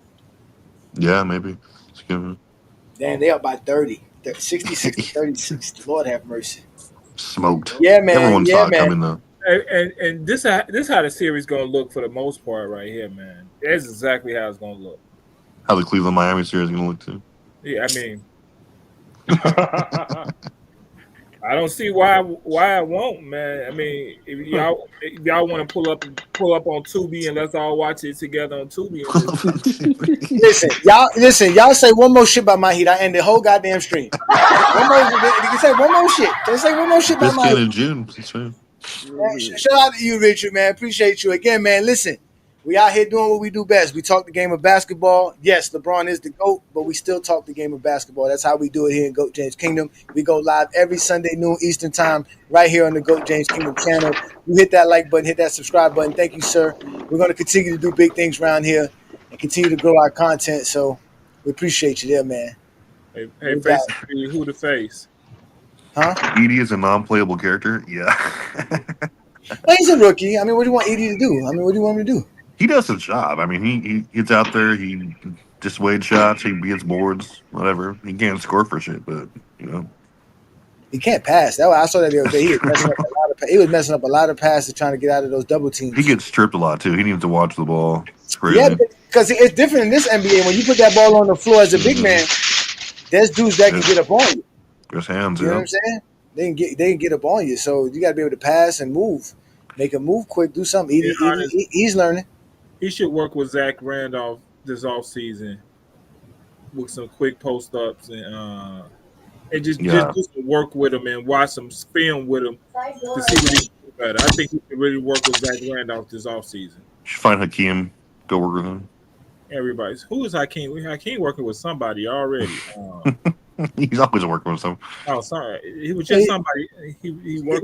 Yeah, maybe. Damn, they up by 30. 66-36. Lord have mercy. Smoked. Yeah, man. Everyone saw it coming, though. And this how the series gonna look for the most part right here, man. That's exactly how it's gonna look. How the Cleveland-Miami series is going to look, too. Yeah, I mean, I don't see why I won't, man. I mean, if y'all want to pull up on Tubi and let's all watch it together on Tubi. Y'all say one more shit about my Heat. I end the whole goddamn stream. You can say one more shit. Can say one more shit about my Heat. in June. That's right. Shout out to you, Richard, man. Appreciate you again, man. Listen, we out here doing what we do best. We talk the game of basketball. Yes, LeBron is the GOAT, but we still talk the game of basketball. That's how we do it here in GOAT James Kingdom. We go live every Sunday noon Eastern time right here on the GOAT James Kingdom channel. You hit that like button, hit that subscribe button. Thank you, sir. We're going to continue to do big things around here and continue to grow our content. So we appreciate you there, man. Hey, face, who the face? Huh? Edie is a non-playable character. Yeah. Well, he's a rookie. I mean, what do you want Edie to do? I mean, what do you want him to do? He does his job. I mean, he gets out there, he dissuades shots, he gets boards, whatever. He can't score for shit, but he can't pass. I saw that the other day. He was messing up a lot of passes trying to get out of those double teams. He gets stripped a lot too. He needs to watch the ball. Yeah, because it's different in this NBA. When you put that ball on the floor as a big man, there's dudes that can get up on you. There's hands. You know what I'm saying? They can get up on you. So you got to be able to pass and move, make a move quick, do something. He's learning. He should work with Zach Randolph this offseason with some quick post ups and just do some work with him and watch some film with him to see what he can do better. I think he can really work with Zach Randolph this offseason. Should find Hakeem, go work with him. Everybody's who is Hakeem? Hakeem working with somebody already. He's always working with some. Oh, sorry, he was just somebody. He worked.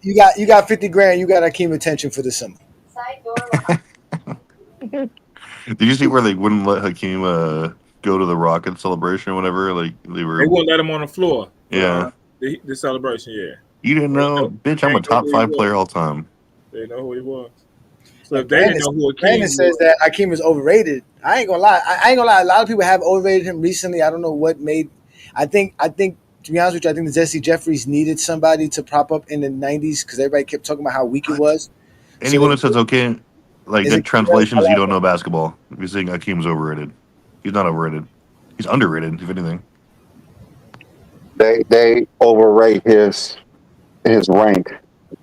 You got $50,000. You got Hakeem attention for the summer. Side door. Did you see where they wouldn't let Hakeem go to the Rocket celebration or whatever? Like they wouldn't let him on the floor. Yeah, the celebration. Yeah, you didn't know, bitch. I'm a top 5 player all time. They know who he was. So if they didn't know who Hakeem Brandon says that Hakeem is overrated. I ain't gonna lie. A lot of people have overrated him recently. I don't know what made. I think to be honest with you, I think the Jesse Jeffries needed somebody to prop up in the '90s because everybody kept talking about how weak it was. Anyone who says okay, like the translations, you don't know basketball. If you're saying Hakeem's overrated, he's not overrated. He's underrated, if anything. They overrate his rank.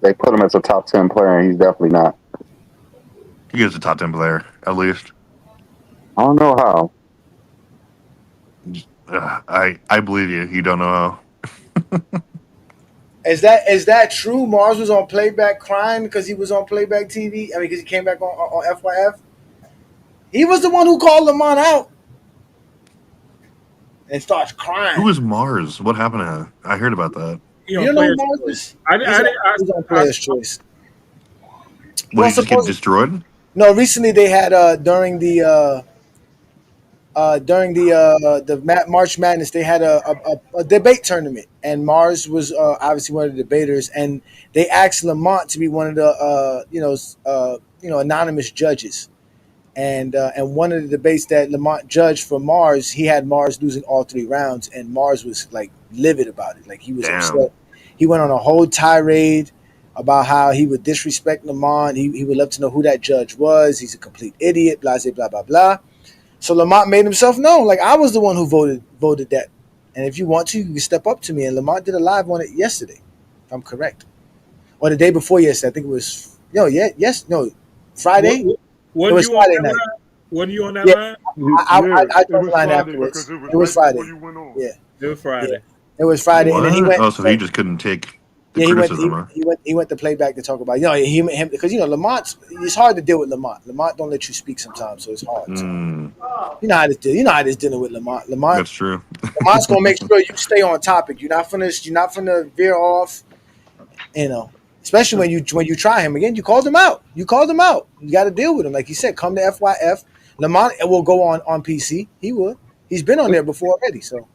They put him as a top 10 player, and he's definitely not. He is a top 10 player, at least. I don't know how. I believe you. You don't know how. Is that true? Mars was on playback crying because he was on playback TV. I mean, because he came back on FYF. He was the one who called Lamont out and starts crying. Who was Mars? What happened to him? I heard about that. You don't know who Mars is? He's on Player's Choice. What, he just get destroyed? No, recently they had during the March Madness, they had a debate tournament, and Mars was obviously one of the debaters, and they asked Lamont to be one of the anonymous judges, and one of the debates that Lamont judged for Mars, he had Mars losing all 3 rounds, and Mars was like livid about it, like he was upset. He went on a whole tirade about how he would disrespect Lamont. He would love to know who that judge was. He's a complete idiot. Blah blah blah blah. So Lamont made himself known. Like, I was the one who voted that. And if you want to, you can step up to me. And Lamont did a live on it yesterday, if I'm correct. Or the day before yesterday. I think it was Friday. It was Friday night. Wasn't you on that line? I joined the line afterwards. It was Friday. Yeah. It was Friday. It was Friday. And then he went. Oh, so he just couldn't take the criticism. He went to playback to talk about, him because Lamont. It's hard to deal with Lamont. Lamont don't let you speak sometimes, so it's hard. You know how to deal. You know how it is dealing with Lamont. That's true. Lamont's gonna make sure you stay on topic. You're not gonna veer off. Especially when you try him again. You called him out. You got to deal with him, like you said. Come to FYF. Lamont will go on PC. He would. He's been on there before already. So.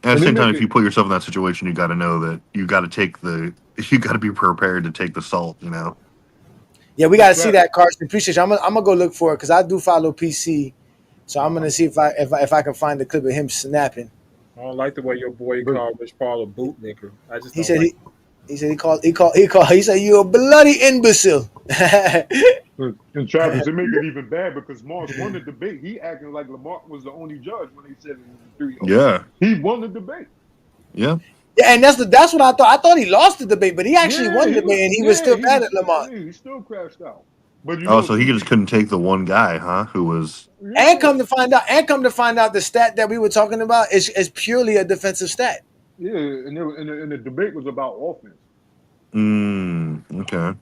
At the same time, if you put yourself in that situation, you got to know that you got to be prepared to take the salt, Yeah, we got to see that, Carson. Appreciate you. I'm gonna go look for it because I do follow PC, so I'm gonna see if I can find the clip of him snapping. I don't like the way your boy called Rich Paul a bootlicker. He said you're a bloody imbecile. And Travis, it make it even bad because Mars won the debate. He acting like Lamont was the only judge when they said it was 3-0. Yeah. He won the debate. Yeah. Yeah, and that's what I thought. I thought he lost the debate, but he actually won the debate, and he was still mad at Lamont. He still crashed out. But you Oh, know, so he just couldn't take the one guy, huh? Who was And come to find out, the stat that we were talking about is purely a defensive stat. yeah, and the debate was about offense. Okay.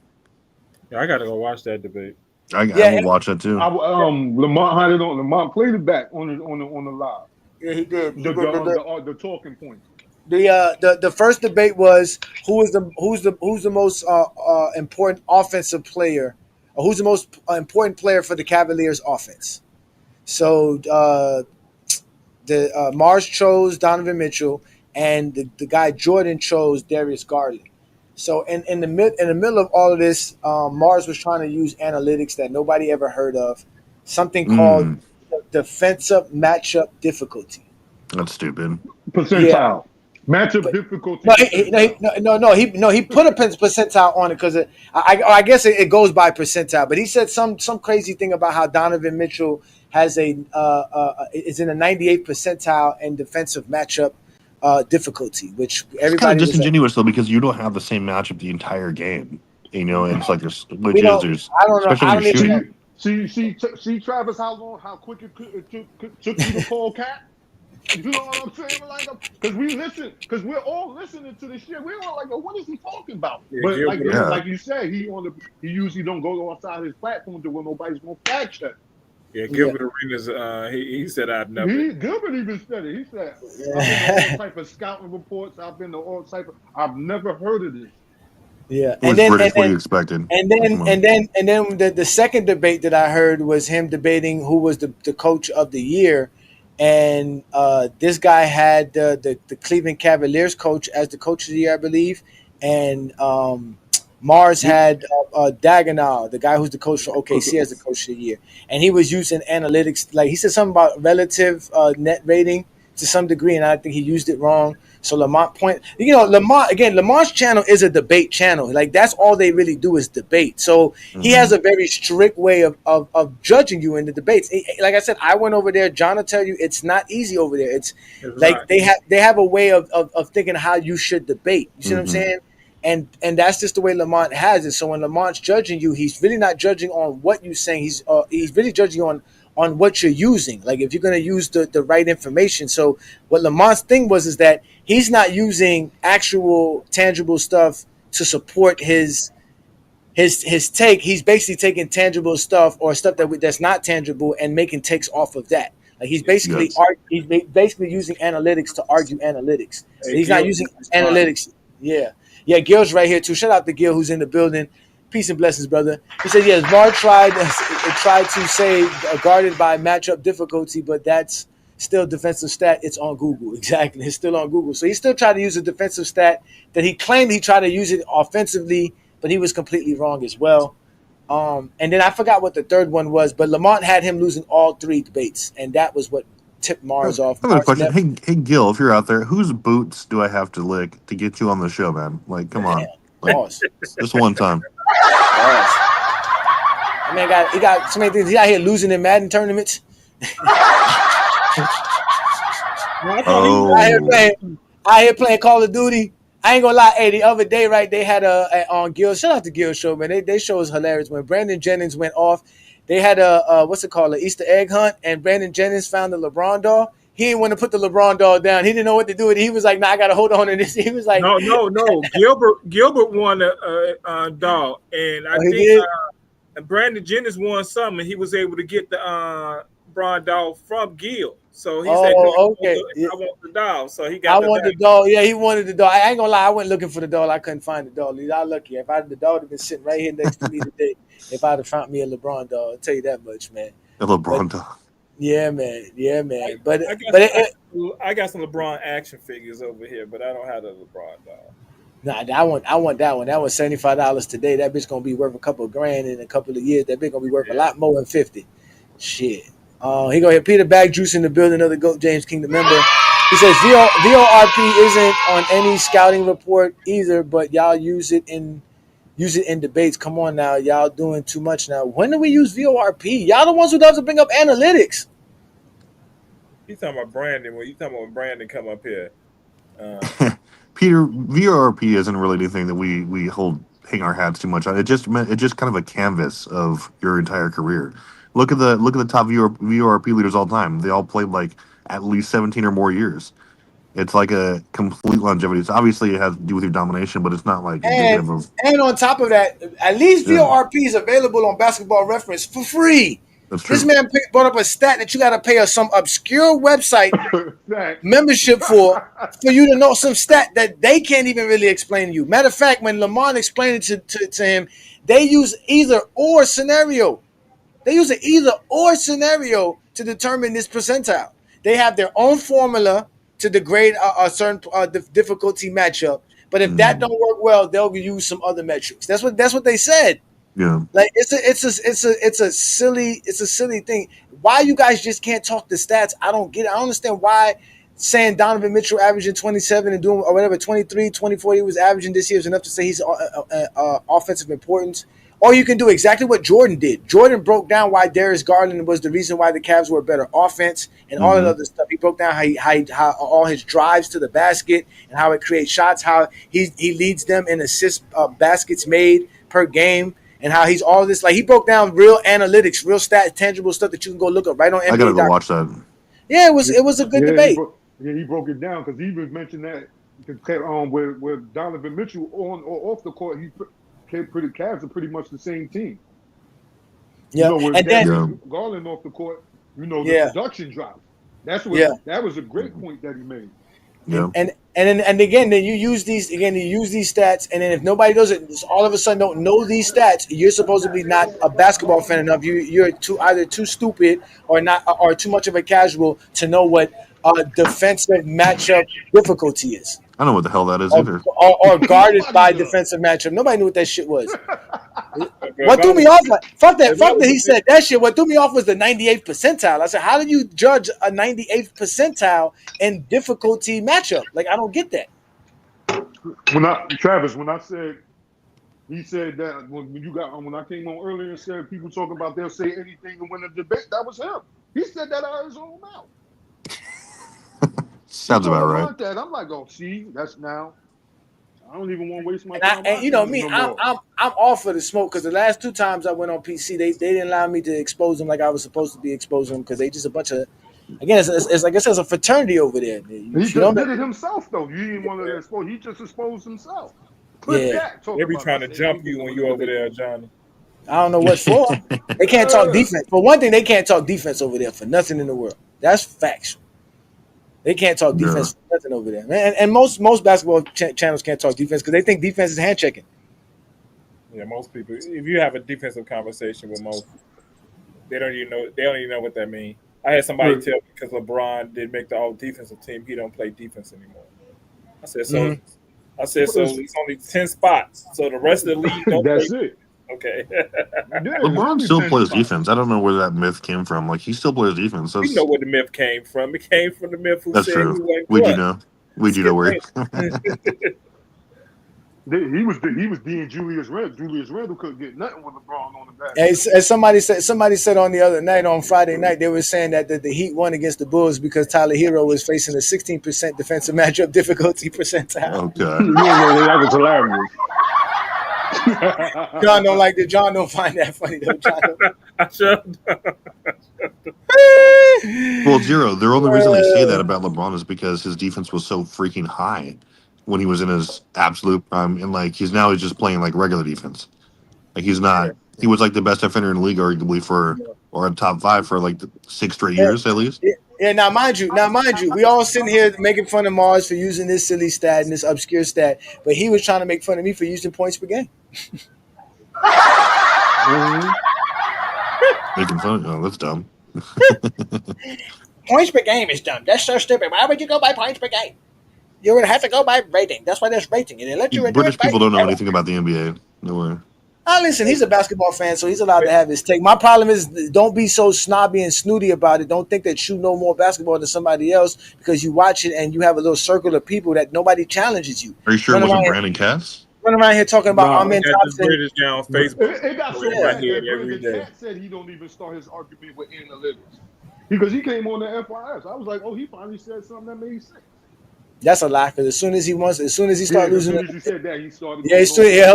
Yeah, I gotta go watch that debate. I will watch that too. Lamont had it on. Lamont played it back on the live. Yeah, he did. The talking points. The first debate was who's the most important offensive player, or who's the most important player for the Cavaliers offense. So Mars chose Donovan Mitchell, and the guy Jordan chose Darius Garland. So in the middle of all of this, Mars was trying to use analytics that nobody ever heard of, something called defensive matchup difficulty. That's stupid. Percentile. Yeah. Matchup difficulty. No, he put a percentile on it because I guess it goes by percentile. But he said some crazy thing about how Donovan Mitchell has is in a 98th percentile in defensive matchup difficulty, which everybody it's kind of disingenuous though, because you don't have the same matchup the entire game. You know, it's like there's glitches. I don't know. Especially when you're shooting. See, Travis, how quick it took you to call Cat. You know what I'm saying? Like, because we're all listening to this shit. We're all like, what is he talking about? Yeah, but like you said, he usually don't go outside his platform to where nobody's gonna fact check. Yeah, Gilbert Arenas. He said I've never. Gilbert even said it. He said, I've been to all type of scouting reports. I've been to all type of. I've never heard of this. Yeah, and then what you expected. And then the second debate that I heard was him debating who was the coach of the year. And this guy had the Cleveland Cavaliers coach as the coach of the year, I believe. And Mars had Dagenau, the guy who's the coach for OKC, as the coach of the year. And he was using analytics. Like he said something about relative net rating to some degree, and I think he used it wrong. So Lamont's channel is a debate channel. Like that's all they really do is debate. So he has a very strict way of judging you in the debates. Like I said, I went over there. John will tell you it's not easy over there. It's like they have a way of thinking how you should debate. You see what I'm saying? And that's just the way Lamont has it. So when Lamont's judging you, he's really not judging on what you're saying. He's really judging you on what you're using. Like if you're going to use the right information. So what Lamont's thing is that he's not using actual tangible stuff to support his take. He's basically taking tangible stuff or stuff that's not tangible and making takes off of that. Like he's basically using analytics to argue analytics. He's not using analytics. Yeah, Gil's right here too. Shout out to Gil who's in the building. Peace and blessings, brother. He said, yes, Mar tried to say guarded by matchup difficulty, but that's still defensive stat. It's on Google. Exactly. It's still on Google. So he still tried to use a defensive stat that he claimed he tried to use it offensively, but he was completely wrong as well. And then I forgot what the third one was, but Lamont had him losing all three debates, and that was what tipped Mars off. Another question. Hey, Gil, if you're out there, whose boots do I have to lick to get you on the show, man? Like, come on. Like, just one time. I mean, he got so many things. He out here losing in Madden tournaments. Out here playing Call of Duty. I ain't gonna lie. Hey, the other day, right? They had on Gil. Shout out to Gil show, man. They show is hilarious. When Brandon Jennings went off, they had an Easter egg hunt, and Brandon Jennings found the LeBron doll. He didn't want to put the LeBron doll down. He didn't know what to do with it. He was like, "Nah, I gotta hold on to this." He was like, "No." Gilbert won a doll, and I think Brandon Jennings won something. And he was able to get the LeBron doll from Gil. So he said, "Okay, I want the doll." So he got. I want the doll. Yeah, he wanted the doll. I ain't gonna lie. I went looking for the doll. I couldn't find the doll. I lucky. If the doll had been sitting right here next to me today, if I'd have found me a LeBron doll, I'll tell you that much, man. A LeBron doll. Yeah, man. I got some LeBron action figures over here, but I don't have the LeBron doll. Nah, I want that one. That was $75 today. That bitch gonna be worth a couple of grand in a couple of years. That bitch gonna be worth a lot more than 50. Shit. He go here. Peter Bag Juice in the building, another GOAT James Kingdom member. He says VORP isn't on any scouting report either, but y'all use it in debates. Come on now, y'all doing too much now. When do we use VORP? Y'all the ones who doesn't bring up analytics. You talking about Brandon? When you talking about Brandon come up here? Peter, VRP isn't really anything that we hang our hats too much on. It's just kind of a canvas of your entire career. Look at the top VRP leaders all time. They all played like at least 17 or more years. It's like a complete longevity. It's obviously it has to do with your domination, but it's not like indicative of. And on top of that, at least Yeah. VRP is available on Basketball Reference for free. That's true. This man brought up a stat that you got to pay us some obscure website membership for you to know some stat that they can't even really explain to you. Matter of fact, when Lamont explained it to him, they use either or scenario. They use an either or scenario to determine this percentile. They have their own formula to degrade a certain difficulty matchup. But if that don't work well, they'll use some other metrics. That's what they said. Yeah. Like it's a silly thing. Why you guys just can't talk the stats? I don't get it. I don't understand why saying Donovan Mitchell averaging 27 and doing or whatever 23, 24 he was averaging this year is enough to say he's offensive importance. Or you can do exactly what Jordan did. Jordan broke down why Darius Garland was the reason why the Cavs were a better offense and all that other stuff. He broke down how all his drives to the basket and how it creates shots, how he leads them in assists, baskets made per game, and how he's all this. Like, he broke down real analytics, real stats, tangible stuff that you can go look up right on NBA. I gotta go watch that. Yeah, it was a good debate. He broke it down because he was mentioning that with Donovan Mitchell on or off the court, Cavs are pretty much the same team. Yeah, and then Garland off the court, the production drops. That was a great point that he made. Yeah. And again, then you use these stats, and then if nobody does it, all of a sudden don't know these stats, you're supposedly not a basketball fan enough. You're either too stupid or too much of a casual to know what defensive matchup difficulty is. I don't know what the hell that is either. Or guarded by defensive matchup. Nobody knew what that shit was. What threw me off? Fuck that. He said that shit. What threw me off was the 98th percentile. I said, how do you judge a 98th percentile in difficulty matchup? Like, I don't get that. Travis, when I said, he said that when I came on earlier and said people talk about they'll say anything to win a debate, that was him. He said that out of his own mouth. Sounds about right. That. I'm like, oh, see, that's now. I don't even want to waste my time. And you know me, I'm all for the smoke because the last two times I went on PC, they didn't allow me to expose them like I was supposed to be exposing them because they just a bunch of. Again, it's like I said, it's a fraternity over there. He just did it himself though. You didn't want to expose. He just exposed himself. They be trying to jump you when you're over there, Johnny. I don't know what for. They can't talk defense. For one thing, they can't talk defense over there for nothing in the world. That's factual. They can't talk defense for nothing over there. And most basketball channels can't talk defense because they think defense is hand checking. Yeah, most people. If you have a defensive conversation with most, they don't even know what that means. I had somebody tell me because LeBron didn't make the all defensive team, he don't play defense anymore. I said so. Mm-hmm. I said so. It's only 10 spots, so the rest of the league don't. That's play. It. Okay. LeBron still plays defense. I don't know where that myth came from. Like, he still plays defense. So you know where the myth came from. It came from the myth who that's said true. He we do know. We do know where. He was being Julius Randle. Julius Randle couldn't get nothing with LeBron on the back. As somebody said on the other night, on Friday night, they were saying that the Heat won against the Bulls because Tyler Hero was facing a 16% defensive matchup difficulty percentile. Oh God, that was hilarious. John don't like that. John don't find that funny though. I sure. Well, Zero, the only reason they say that about LeBron is because his defense was so freaking high when he was in his absolute prime, and like he's just playing like regular defense. Like he was like the best defender in the league, arguably or in top 5 for like 6 straight years at least. Yeah, now mind you, we all sitting here making fun of Mars for using this silly stat and this obscure stat, but he was trying to make fun of me for using points per game. Making fun? Oh, that's dumb. Points per game is dumb. That's so stupid. Why would you go by points per game? You would have to go by rating. That's why there's rating. And they let you. British people don't know anything about the NBA. No way. Listen, he's a basketball fan, so he's allowed to have his take. My problem is don't be so snobby and snooty about it. Don't think that you know more basketball than somebody else because you watch it and you have a little circle of people that nobody challenges you. Are you sure it wasn't Brandon Cass? Running around here talking about Amen Thompson. British guy on Facebook. It got so bad that Brandon Cass said he don't even start his argument with analytics because he came on the FYS. I was like, oh, he finally said something that made sense. That's a lie. Because as soon as he starts As losing, soon as you said that, he started. yeah,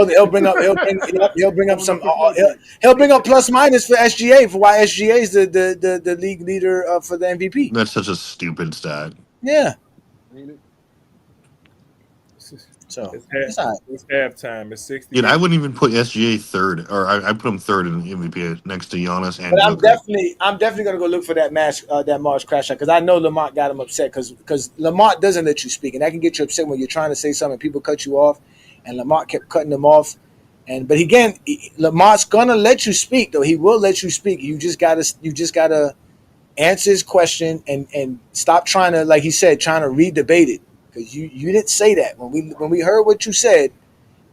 he'll bring up some he'll bring up plus minus for SGA for why SGA is the league leader for the MVP. That's such a stupid stat. Yeah. So it's halftime. It's 60. Dude, I wouldn't even put SGA third, or I put him third in MVP next to Giannis and But Joker. I'm definitely gonna go look for that Mars crash shot because I know Lamont got him upset because Lamont doesn't let you speak, and that can get you upset when you're trying to say something and people cut you off, and Lamont kept cutting him off. But again, Lamont's gonna let you speak though. He will let you speak. You just gotta answer his question and stop trying to, like he said, trying to re-debate it. Because you didn't say that when we heard what you said,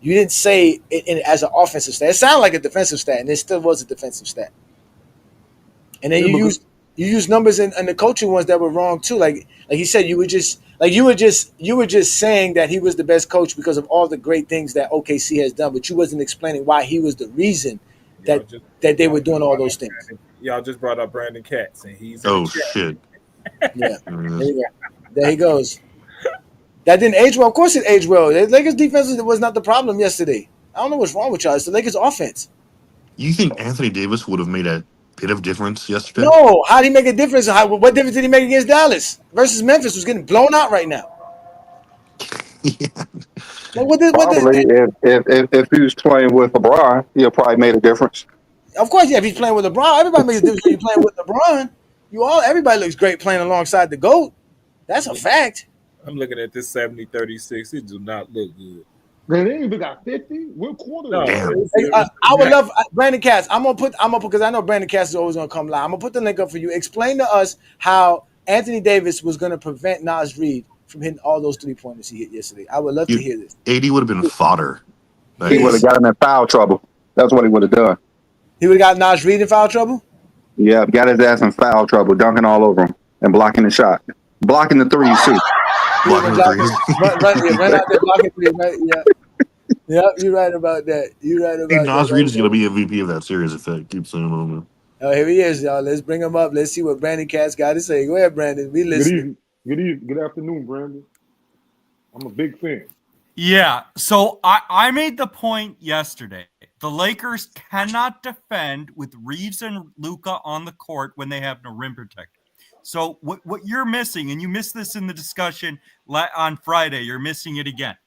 you didn't say it as an offensive stat. It sounded like a defensive stat, and it still was a defensive stat. And then you used numbers in the coaching ones that were wrong too. Like he said, you were just saying that he was the best coach because of all the great things that OKC has done, but you wasn't explaining why he was the reason that they were doing all those things. Y'all just brought up Brandon Katz, and he's shit. Yeah, there he goes. That didn't age well. Of course it aged well. The Lakers defense was not the problem yesterday. I don't know what's wrong with y'all. It's the Lakers offense. You think Anthony Davis would have made a bit of difference yesterday? No. How did he make a difference? What difference did he make against Dallas versus Memphis? Was getting blown out right now. Probably if he was playing with LeBron, he'll probably made a difference. Of course, yeah. If he's playing with LeBron, everybody makes a difference when you're playing with LeBron. Everybody looks great playing alongside the GOAT. That's a fact. I'm looking at this 70-36. It do not look good. Man, they even got 50. What quarter? No, I would love Brandon Katz. I'm gonna put because I know Brandon Katz is always gonna come live. I'm gonna put the link up for you. Explain to us how Anthony Davis was gonna prevent Naz Reid from hitting all those 3-pointers he hit yesterday. I would love to hear this. AD would have been fodder. He would have got him in foul trouble. That's what he would have done. He would have got Naz Reid in foul trouble? Yeah, got his ass in foul trouble, dunking all over him and blocking the shot. Blocking the threes, too. Blocking the threes. Run out there blocking threes. Right? Yeah. Yep, you're right about that. You're right about that. Naz Reid is going to be MVP of that series if that keeps going on. Oh, here he is, y'all. Let's bring him up. Let's see what Brandon Katz got to say. Go ahead, Brandon. We listen. Good afternoon, Brandon. I'm a big fan. Yeah, so I made the point yesterday. The Lakers cannot defend with Reeves and Luka on the court when they have no rim protector. So what you're missing, and you missed this in the discussion on Friday, you're missing it again.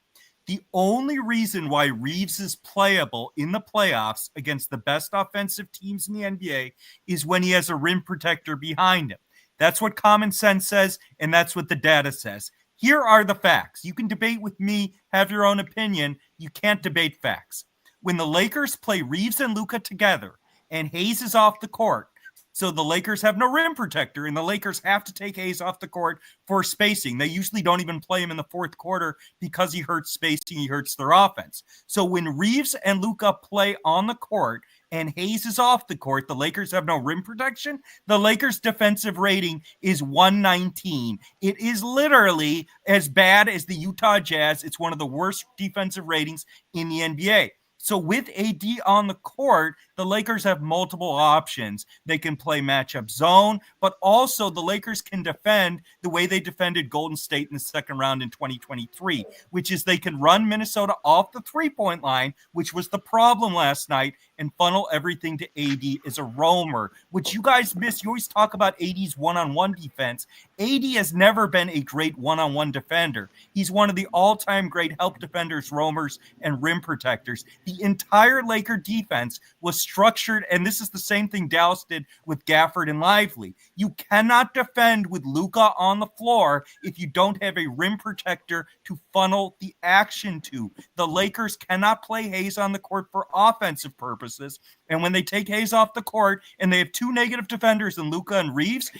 The only reason why Reeves is playable in the playoffs against the best offensive teams in the NBA is when he has a rim protector behind him. That's what common sense says, and that's what the data says. Here are the facts. You can debate with me, have your own opinion. You can't debate facts. When the Lakers play Reeves and Luka together and Hayes is off the court, so the Lakers have no rim protector, and the Lakers have to take Hayes off the court for spacing. They usually don't even play him in the fourth quarter because he hurts spacing, he hurts their offense. So when Reeves and Luka play on the court and Hayes is off the court, the Lakers have no rim protection. The Lakers' defensive rating is 119. It is literally as bad as the Utah Jazz. It's one of the worst defensive ratings in the NBA. So with AD on the court, the Lakers have multiple options. They can play matchup zone, but also the Lakers can defend the way they defended Golden State in the second round in 2023, which is they can run Minnesota off the three-point line, which was the problem last night, and funnel everything to AD as a roamer, which you guys miss. You always talk about AD's one-on-one defense. AD has never been a great one-on-one defender. He's one of the all-time great help defenders, roamers, and rim protectors. The entire Laker defense was structured, and this is the same thing Dallas did with Gafford and Lively. You cannot defend with Luka on the floor if you don't have a rim protector to funnel the action to. The Lakers cannot play Hayes on the court for offensive purposes, and when they take Hayes off the court and they have two negative defenders in Luka and Reeves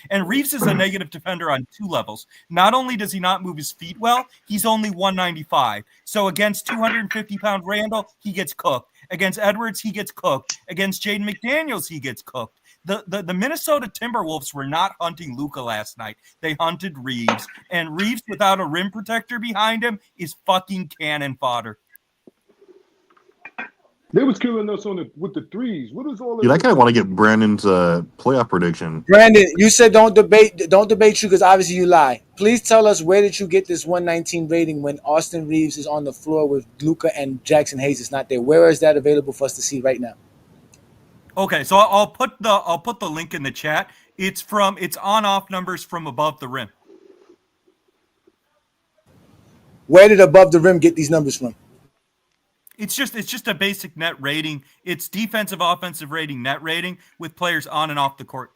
is a negative defender on two levels. Not only does he not move his feet well, he's only 195. So against 250-pound Randall, he gets cooked. Against Edwards, he gets cooked. Against Jaden McDaniels, he gets cooked. The Minnesota Timberwolves were not hunting Luka last night. They hunted Reeves. And Reeves, without a rim protector behind him, is fucking cannon fodder. They was killing us with the threes. What is all of Dude, I this? kind of want to get Brandon's playoff prediction. Brandon, you said don't debate you because obviously you lie. Please tell us, where did you get this 119 rating when Austin Reeves is on the floor with Luka and Jackson Hayes is not there? Where is that available for us to see right now? Okay, so I'll put the link in the chat. It's on-off numbers from above the rim. Where did above the rim get these numbers from? It's just a basic net rating. It's defensive, offensive rating, net rating with players on and off the court.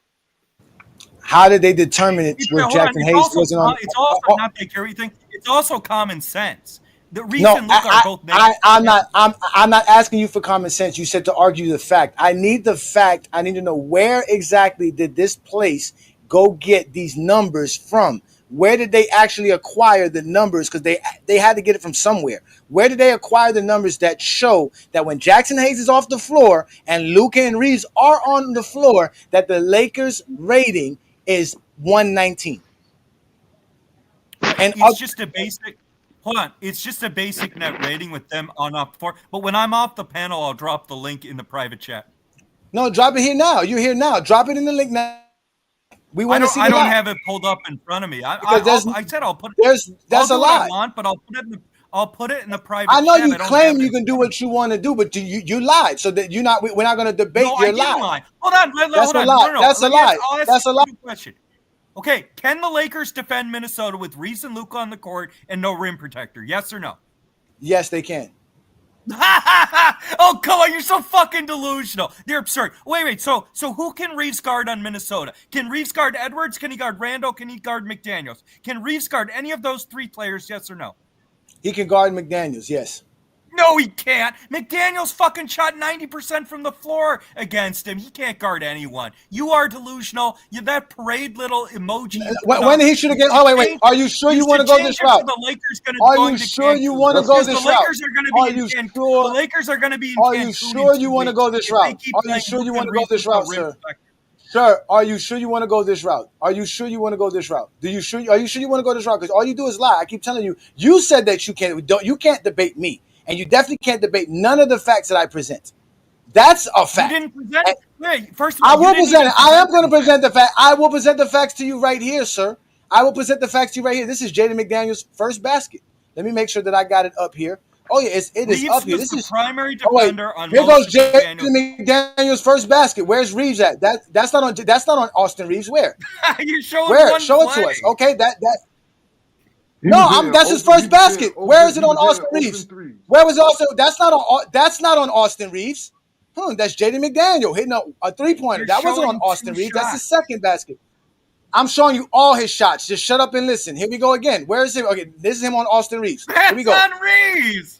How did they determine it with Jackson Hayes wasn't on? It's also not the everything. It's also common sense. The reason Luka are both negative. I'm not asking you for common sense. You said to argue the fact. I need the fact. I need to know, where exactly did this place go get these numbers from? Where did they actually acquire the numbers? Because they had to get it from somewhere. Where did they acquire the numbers that show that when Jackson Hayes is off the floor and Luka and Reeves are on the floor, that the Lakers' rating is 119? And it's just a basic. Hold on, it's just a basic net rating with them on off the floor. But when I'm off the panel, I'll drop the link in the private chat. No, drop it here now. You're here now. Drop it in the link now. We want to see. I don't have it pulled up in front of me. I said I'll put it. That's a lot. I want, but I'll put it in the private. I know chat. you claim you can do what you want to do, but you lied. So that we're not going to debate your lie. Hold on. That's a lie. No. That's a lie. That's a lie. Question. Okay, can the Lakers defend Minnesota with Reeves and Luka on the court and no rim protector? Yes or no? Yes, they can. Oh, come on, you're so fucking delusional. They're absurd. Wait. So who can Reeves guard on Minnesota? Can Reeves guard Edwards? Can he guard Randall? Can he guard McDaniels? Can Reeves guard any of those three players? Yes or no? He can guard McDaniels, yes. No, he can't. McDaniels fucking shot 90% from the floor against him. He can't guard anyone. You are delusional. You're that parade little emoji. When he should have get. Oh, wait. Are you sure you want to go this route? The Lakers are you sure you want to go this route? Are you sure? The Lakers are going to be in Are you sure you want to go this route? Are you sure you want to go this route, sir? Sir, are you sure you want to go this route? Are you sure you want to go this route? Are you sure you want to go this route? Because all you do is lie. I keep telling you. You said that you can't debate me. And you definitely can't debate none of the facts that I present. That's a fact. You didn't present it. Wait, first of all, I will present it. I am going to present the fact. I will present the facts to you right here, sir. I will present the facts to you right here. This is Jaden McDaniels' first basket. Let me make sure that I got it up here. Oh yeah, it is up here. This is primary defender on. Here goes Jaden McDaniels' first basket. Where's Reeves at? That's not on Austin Reeves. Where? You're showing where? Show it to us. Okay, that's his first basket. Where is it on Austin Reeves? Where was Austin? That's not on Austin Reeves. That's Jaden McDaniel hitting a three-pointer. That wasn't on Austin Reeves. That's his second basket. I'm showing you all his shots. Just shut up and listen. Here we go again. Where is it? Okay, this is him on Austin Reeves. Here we go. That's on Reeves.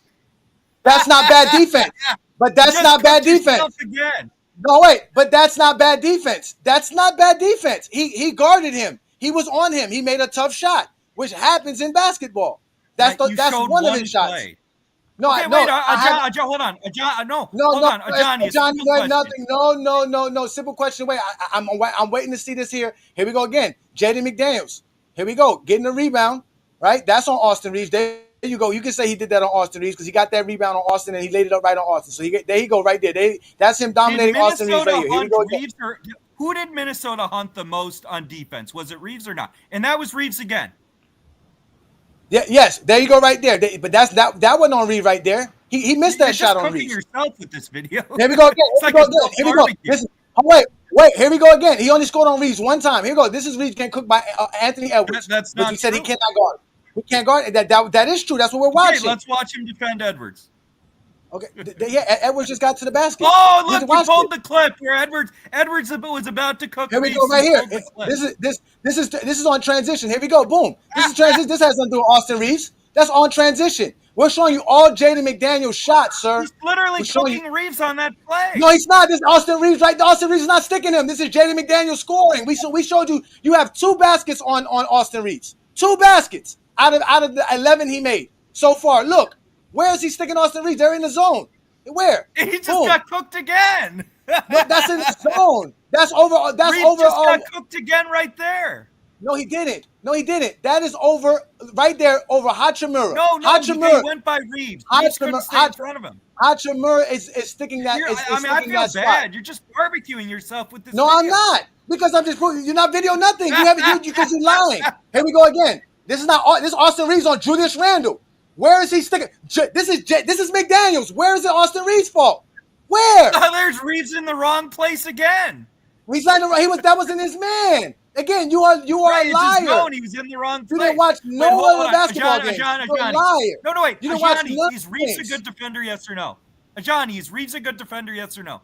That's not bad defense. But that's not bad defense. Again. No, wait. But that's not bad defense. That's not bad defense. He guarded him. He was on him. He made a tough shot, which happens in basketball. That's one of his shots. No, okay, hold on. Johnny, nothing. No. Simple question. Wait, I'm waiting to see this here. Here we go again. Jaden McDaniels. Here we go. Getting a rebound. Right? That's on Austin Reeves. There you go. You can say he did that on Austin Reeves because he got that rebound on Austin and he laid it up right on Austin. So there you go, right there. That's him dominating Austin Reeves right here. Here we go again. Who did Minnesota hunt the most on defense? Was it Reeves or not? And that was Reeves again. Yeah, yes, there you go, right there. But that wasn't on Reeves right there. He missed that shot on Reeves. You're just cooking yourself with this video. Here we go again. Here we go. Wait. Here we go again. He only scored on Reeves one time. Here we go. This is Reeves getting cooked by Anthony Edwards. That's not true. He said he cannot guard. He can't guard. That is true. That's what we're watching. Okay, let's watch him defend Edwards. Okay, yeah, Edwards just got to the basket. Oh, look, you pulled the clip where Edwards was about to cook. Here we go, right here. This is on transition. Here we go, boom. This is transition. This has nothing to do with Austin Reeves. That's on transition. We're showing you all Jaden McDaniels shots, sir. He's literally cooking Reeves on that play. No, he's not. This is Austin Reeves, right? Austin Reeves is not sticking him. This is Jaden McDaniels scoring. We showed you. You have 2 baskets on Austin Reeves. 2 baskets out of the 11 he made so far. Look. Where is he sticking Austin Reeves? They're in the zone. Where? He just got cooked again. No, that's in the zone. That's over. Reeves just got cooked again right there. No, he didn't. No, he didn't. That is over right there over Hachimura. No, Hachimura he went by Reeves. Reeves couldn't stay in front of him. Hachimura is sticking that. I feel bad. You're just barbecuing yourself with this. No, video. I'm not. Because I'm just proving you're not video nothing. You haven't because you're lying. Here we go again. This is Austin Reeves on Julius Randle. Where is he sticking? This is McDaniels. Where is it Austin Reeves' fault? Where? There's Reeves in the wrong place again. That wasn't his man. Again, you are right, a liar. He was in the wrong place. You didn't watch no other basketball games. You're a liar. No, wait. You didn't watch is Reeves a good defender, yes or no? Ajani, is Reeves a good defender, yes or no?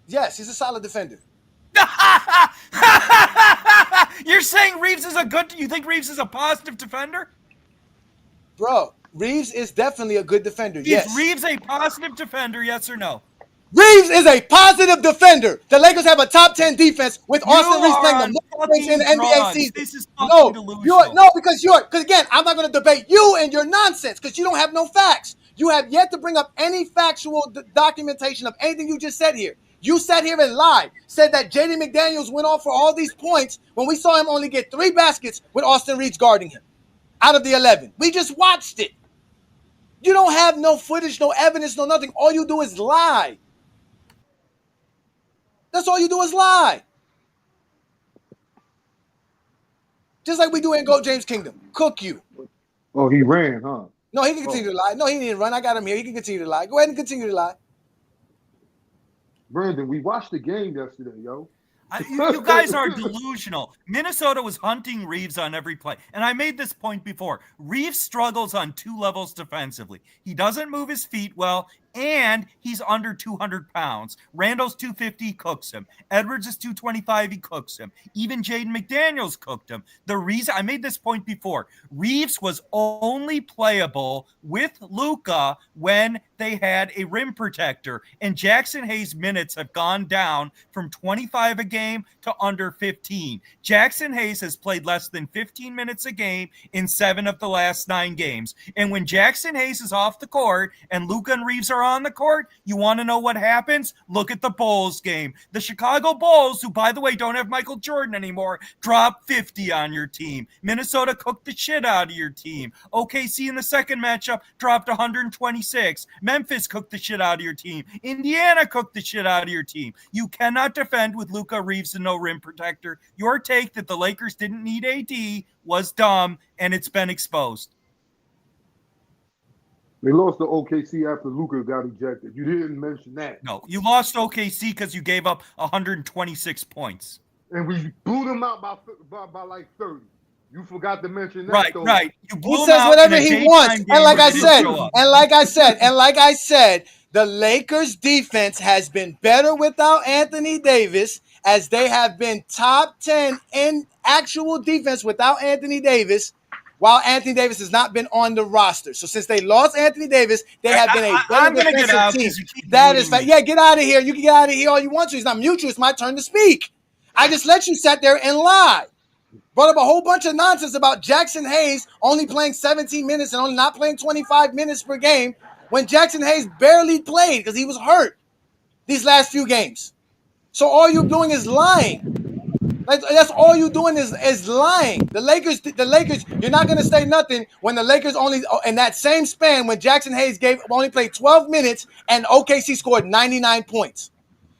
Yes, he's a solid defender. You're saying Reeves is you think Reeves is a positive defender? Bro, Reeves is definitely a good defender, Is Reeves a positive defender, yes or no? Reeves is a positive defender. The Lakers have a top 10 defense with Austin Reeves playing the most games in the NBA season. This is delusional. Because again, I'm not going to debate you and your nonsense because you don't have no facts. You have yet to bring up any factual documentation of anything you just said here. You sat here and lied, said that Jaden McDaniels went off for all these points when we saw him only get 3 baskets with Austin Reeves guarding him out of the 11. We just watched it. You don't have no footage, no evidence, no nothing. All you do is lie. That's all you do is lie. Just like we do in Go James Kingdom. Cook you. Oh, he ran, huh? No, he can continue to lie. No, he didn't run. I got him here. He can continue to lie. Go ahead and continue to lie. Brandon, we watched the game yesterday, yo. You guys are delusional. Minnesota was hunting Reeves on every play. And I made this point before. Reeves struggles on 2 levels defensively. He doesn't move his feet well, and he's under 200 pounds. Randall's 250, he cooks him. Edwards is 225, he cooks him. Even Jaden McDaniels cooked him. The reason I made this point before, Reeves was only playable with Luka when they had a rim protector, and Jackson Hayes' minutes have gone down from 25 a game to under 15. Jackson Hayes has played less than 15 minutes a game in 7 of the last 9 games. And when Jackson Hayes is off the court and Luka and Reeves are on the court, you want to know what happens? Look at the Bulls game. The Chicago Bulls, who, by the way, don't have Michael Jordan anymore, dropped 50 on your team. Minnesota cooked the shit out of your team. OKC in the second matchup dropped 126. Memphis cooked the shit out of your team. Indiana cooked the shit out of your team. You cannot defend with Luka, Reeves, and no rim protector. Your take that the Lakers didn't need AD was dumb, and it's been exposed. They lost to OKC after Luka got ejected. You didn't mention that. No, you lost OKC because you gave up 126 points. And we blew them out by like 30. You forgot to mention that. Right, though. right. He says whatever he wants. And like I said, the Lakers defense has been better without Anthony Davis, as they have been top 10 in actual defense without Anthony Davis, while Anthony Davis has not been on the roster. So since they lost Anthony Davis, they have been a better defensive team. That is fact. Yeah, get out of here. You can get out of here all you want to. It's not mutual. It's my turn to speak. I just let you sit there and lie. Brought up a whole bunch of nonsense about Jackson Hayes only playing 17 minutes and only not playing 25 minutes per game when Jackson Hayes barely played because he was hurt these last few games. So all you're doing is lying. That's all you're doing is lying. The Lakers, you're not going to say nothing when the Lakers only, in that same span, when Jackson Hayes only played 12 minutes and OKC scored 99 points.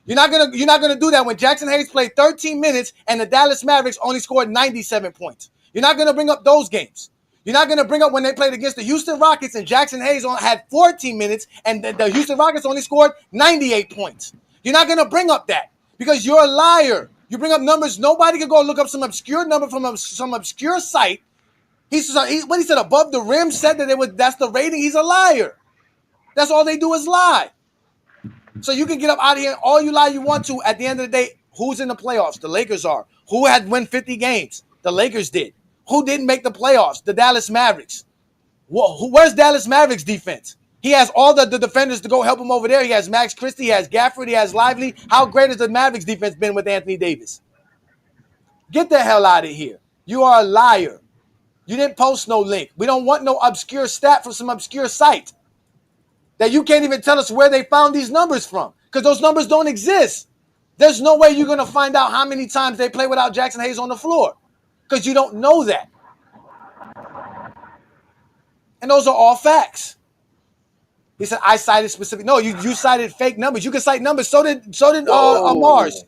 You're not gonna do that when Jackson Hayes played 13 minutes and the Dallas Mavericks only scored 97 points. You're not gonna bring up those games. You're not gonna bring up when they played against the Houston Rockets and Jackson Hayes had 14 minutes and the Houston Rockets only scored 98 points. You're not gonna bring up that because you're a liar. You bring up numbers. Nobody can go look up some obscure number from some obscure site. What he said above the rim said that that's the rating. He's a liar. That's all they do is lie. So you can get up out of here all you lie you want to. At the end of the day, who's in the playoffs? The Lakers are. Who had won 50 games? The Lakers did. Who didn't make the playoffs? The Dallas Mavericks. Where's Dallas Mavericks defense? He has all the defenders to go help him over there. He has Max Christie, he has Gafford, he has Lively. How great has the Mavericks defense been with Anthony Davis? Get the hell out of here. You are a liar. You didn't post no link. We don't want no obscure stat from some obscure site that you can't even tell us where they found these numbers from because those numbers don't exist. There's no way you're going to find out how many times they play without Jackson Hayes on the floor because you don't know that. And those are all facts. He said, I cited specific. No, you cited fake numbers. You can cite numbers. So did Mars.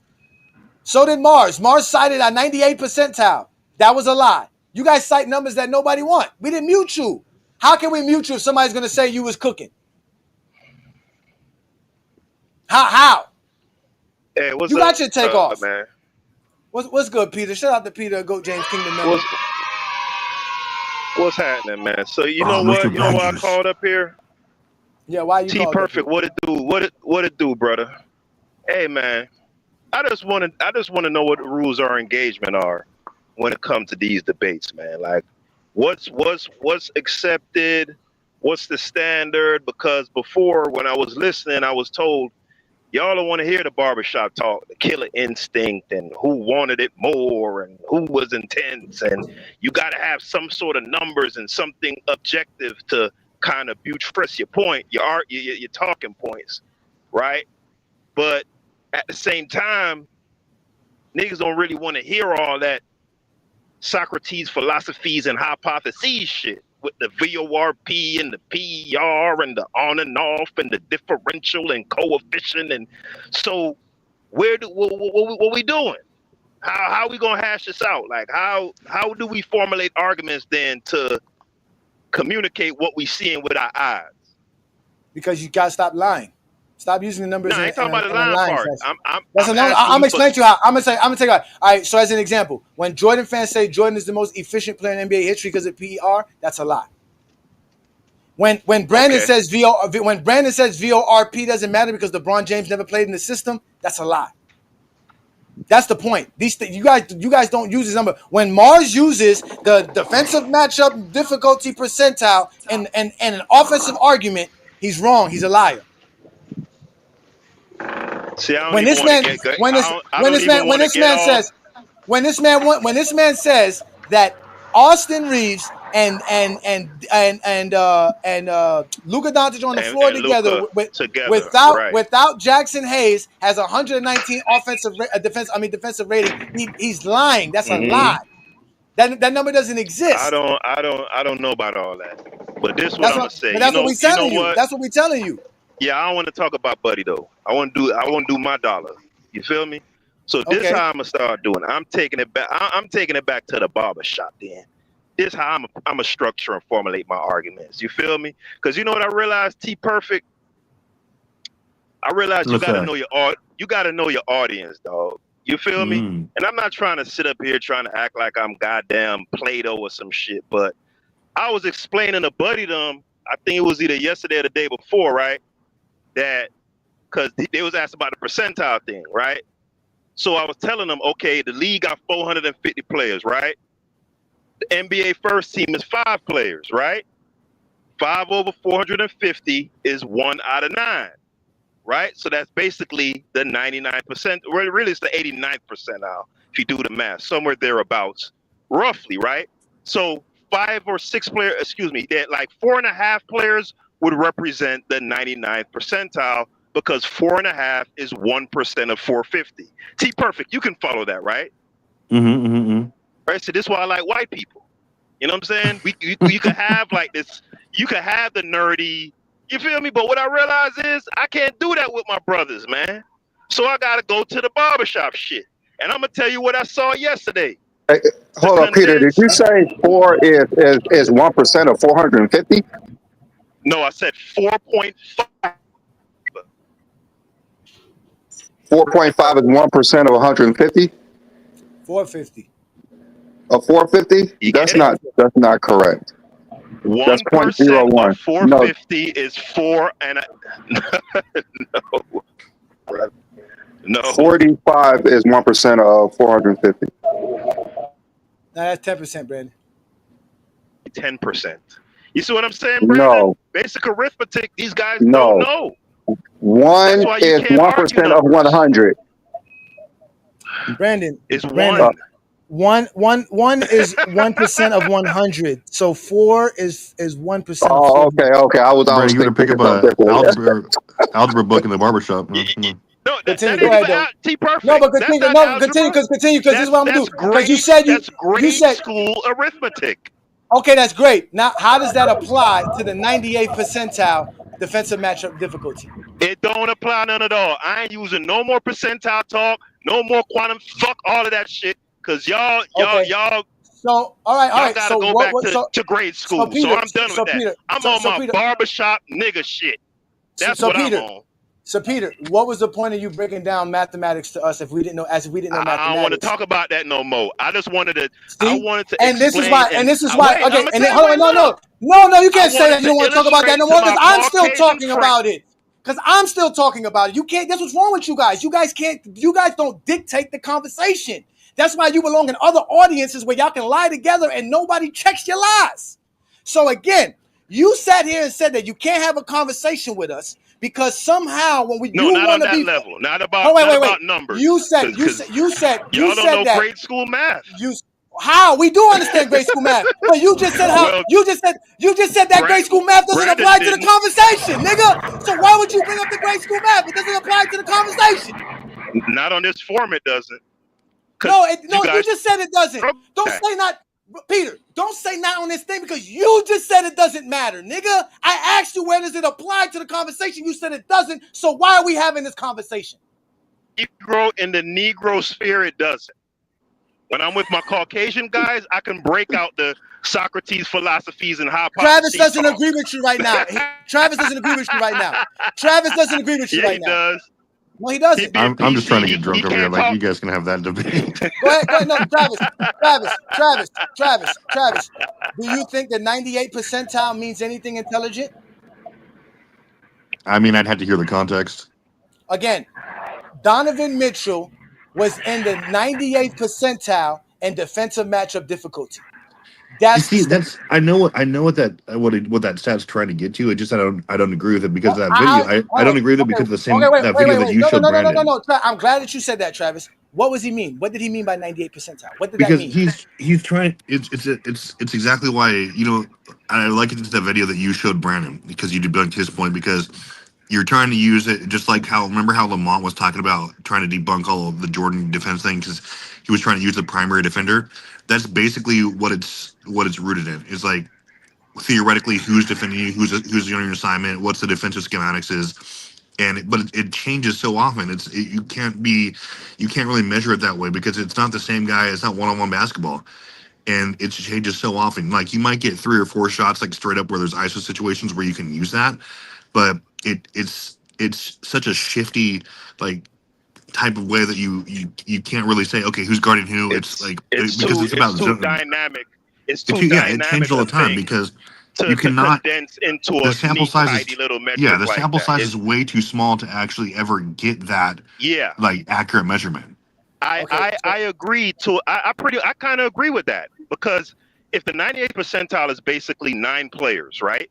So did Mars. Mars cited a 98 percentile. That was a lie. You guys cite numbers that nobody want. We didn't mute you. How can we mute you if somebody's going to say you was cooking? How? Hey, what's you up, got your take off, man? What's good, Peter? Shout out to Peter, Goat James Kingdom member. What's happening, man? So you know what? You know why I called up here? Yeah, why you T Perfect? What it do? What it do, brother? Hey, man. I just want to know what the rules of our engagement are when it comes to these debates, man. Like, what's accepted? What's the standard? Because before, when I was listening, I was told y'all don't want to hear the barbershop talk, the killer instinct, and who wanted it more, and who was intense, and you got to have some sort of numbers and something objective to kind of buttress your point, your talking points, right? But at the same time, niggas don't really want to hear all that Socrates philosophies and hypotheses shit with the VORP and the PR and the on and off and the differential and coefficient. And so what we doing? How we gonna hash this out? Like how do we formulate arguments then to communicate what we seeing with our eyes? Because you gotta stop lying. Stop using the numbers. No, I ain't talking about the lying part. I'm gonna explain to you how. I'm gonna tell you how. All right. So as an example, when Jordan fans say Jordan is the most efficient player in NBA history because of PER, that's a lie. When Brandon says VORP doesn't matter because LeBron James never played in the system, that's a lie. That's the point. You guys don't use this number. When Mars uses the defensive matchup difficulty percentile and an offensive argument, he's wrong. He's a liar. See, when this man says that Austin Reeves and Luka Doncic on the floor together without Jackson Hayes has 119 defensive rating. He's lying. That's a lie. That number doesn't exist. I don't know about all that. But this is what I'm gonna say. But that's what we're telling you. That's what we're telling you. Yeah, I don't want to talk about Buddy though. I want to do my dollar. You feel me? So this is how I'm gonna start doing. I'm taking it back. I'm taking it back to the barbershop then. This is how I'm a structure and formulate my arguments. You feel me? Because you know what I realized, T Perfect. I realized you gotta know your audience, dog. You feel me? And I'm not trying to sit up here trying to act like I'm goddamn Plato or some shit, but I was explaining to Buddy them. I think it was either yesterday or the day before, right? That because they was asked about the percentile thing, right? So I was telling them, okay, the league got 450 players, right? The NBA first team is 5 players, right? 5 over 450 is 1 out of 9, right? So that's basically the 99%. Really, it's the 89th percentile if you do the math, somewhere thereabouts, roughly, right? So 5 or 6 players, that like 4.5 players would represent the 99th percentile because 4.5 is 1% of 450. T Perfect, you can follow that, right? Right. So this is why I like white people. You know what I'm saying? You can have like this. You can have the nerdy. You feel me? But what I realize is I can't do that with my brothers, man. So I gotta go to the barbershop shit. And I'm gonna tell you what I saw yesterday. Hey, hold on, Peter. Did you say 4 is 1% of 450? No, I said 4.5. 4.5 is 1% of 150. 450. Of 450? That's not correct. 1% That's 0.01. of 450 is 4 and no. 45 is 1% of 450. No, that's 10%, Brandon. 10%. You see what I'm saying, Brandon? No. Basic arithmetic, these guys don't know. 1 is 1% of 100. Brandon. It's Brandon. 1 is 1% of 100. So 4 is 1%. Oh, okay. I was you better pick up a algebra book in the barbershop. No, Continue. that Go ain't ahead, even though. T-perfect. No, but That's continue. not No, algebra. continue, because this is what I'm gonna do. Because you said that's you grade said school arithmetic. okay, that's great. Now, how does that apply to the 98th percentile defensive matchup difficulty? It don't apply none at all. I ain't using no more percentile talk, no more quantum. Fuck all of that shit. Cause y'all. So all right. Y'all gotta So go what? back to grade school. So, Peter, I'm done with that. Peter, I'm on my Peter, barbershop nigga shit. That's what Peter, I'm on. So Peter, what was the point of you breaking down mathematics to us if we didn't know mathematics? I don't want to talk about that no more. I just wanted to. See? I wanted to And explain. this is why. Wait, Okay, I'm and then, hold on, no, you can't say that you don't want to talk about that no more because I'm still talking about it. Because I'm still talking about it. You can't. That's what's wrong with you guys. You guys can't. You guys don't dictate the conversation. That's why you belong in other audiences where y'all can lie together and nobody checks your lies. So again, you sat here and said that you can't have a conversation with us because somehow when you want to be level, not about about numbers. You said y'all don't know that grade school math. How we do understand grade school math, but you just said you just said that grade school math doesn't apply to the conversation, nigga. So why would you bring up the grade school math? It doesn't apply to the conversation. Not on this form, it doesn't. No, you just said it doesn't. Don't say not, Peter. Don't say not on this thing because you just said it doesn't matter, nigga. I asked you where does it apply to the conversation. You said it doesn't. So why are we having this conversation? Negro in the Negro sphere, it doesn't. When I'm with my Caucasian guys, I can break out the Socrates philosophies and hypotheses. Travis doesn't agree with you right now. Travis doesn't agree with you right now. Travis doesn't agree with you right now. Yeah, he does. No, he doesn't. I'm just trying to get drunk over here. Like, you guys can have that debate. Go ahead. No, Travis. Do you think the 98th percentile means anything intelligent? I mean, I'd have to hear the context. Again, Donovan Mitchell was in the 98th percentile in defensive matchup difficulty. I know what that stat's trying to get to. It just I don't agree with it because of that video. I don't agree with it because of the same that video that you showed Brandon. No. I'm glad that you said that, Travis. What was he mean? What did he mean by 98th percentile? What did that mean? Because he's trying. It's exactly why I like it. It's that video that you showed Brandon because you debunked his point because you're trying to use it just like remember how Lamont was talking about trying to debunk all of the Jordan defense thing because he was trying to use the primary defender. That's basically what it's rooted in. It's like theoretically who's defending you, who's on your assignment, what's the defensive schematics is, but it changes so often. You can't really measure it that way because it's not the same guy. It's not one-on-one basketball, and it changes so often. Like you might get 3 or 4 shots like straight up where there's ISO situations where you can use that, but it's such a shifty like type of way that you can't really say okay who's guarding who. It's about too dynamic. It's too dynamic. It changes all the time because you cannot condense into the sample size is little metric. Yeah, the sample size is way too small to actually ever get that. Yeah, like accurate measurement. I agree to. I kind of agree with that because if the 98th percentile is basically 9 players, right?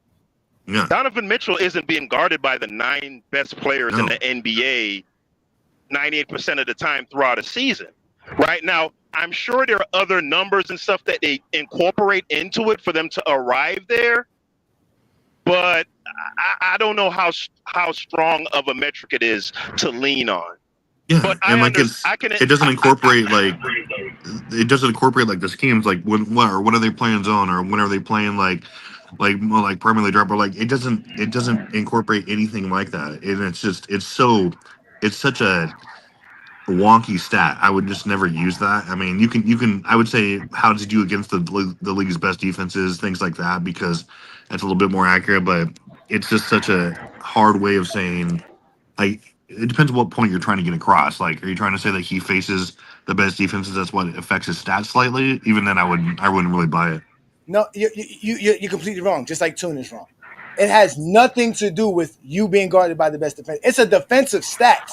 Yeah. Donovan Mitchell isn't being guarded by the 9 best players in the NBA 98% of the time throughout a season. Right now, I'm sure there are other numbers and stuff that they incorporate into it for them to arrive there. But I don't know how strong of a metric it is to lean on. Yeah, but it doesn't incorporate like the schemes like when what are they playing zone or when are they playing like primarily drop or like it doesn't incorporate anything like that, and it's such a wonky stat. I would just never use that. I mean, you can I would say how does he do against the league's best defenses, things like that, because that's a little bit more accurate, but it's just such a hard way of saying like it depends on what point you're trying to get across. Like, are you trying to say that he faces the best defenses? That's what affects his stats slightly. Even then, I wouldn't really buy it. No, you're completely wrong. Just like Tune is wrong. It has nothing to do with you being guarded by the best defense. It's a defensive stat.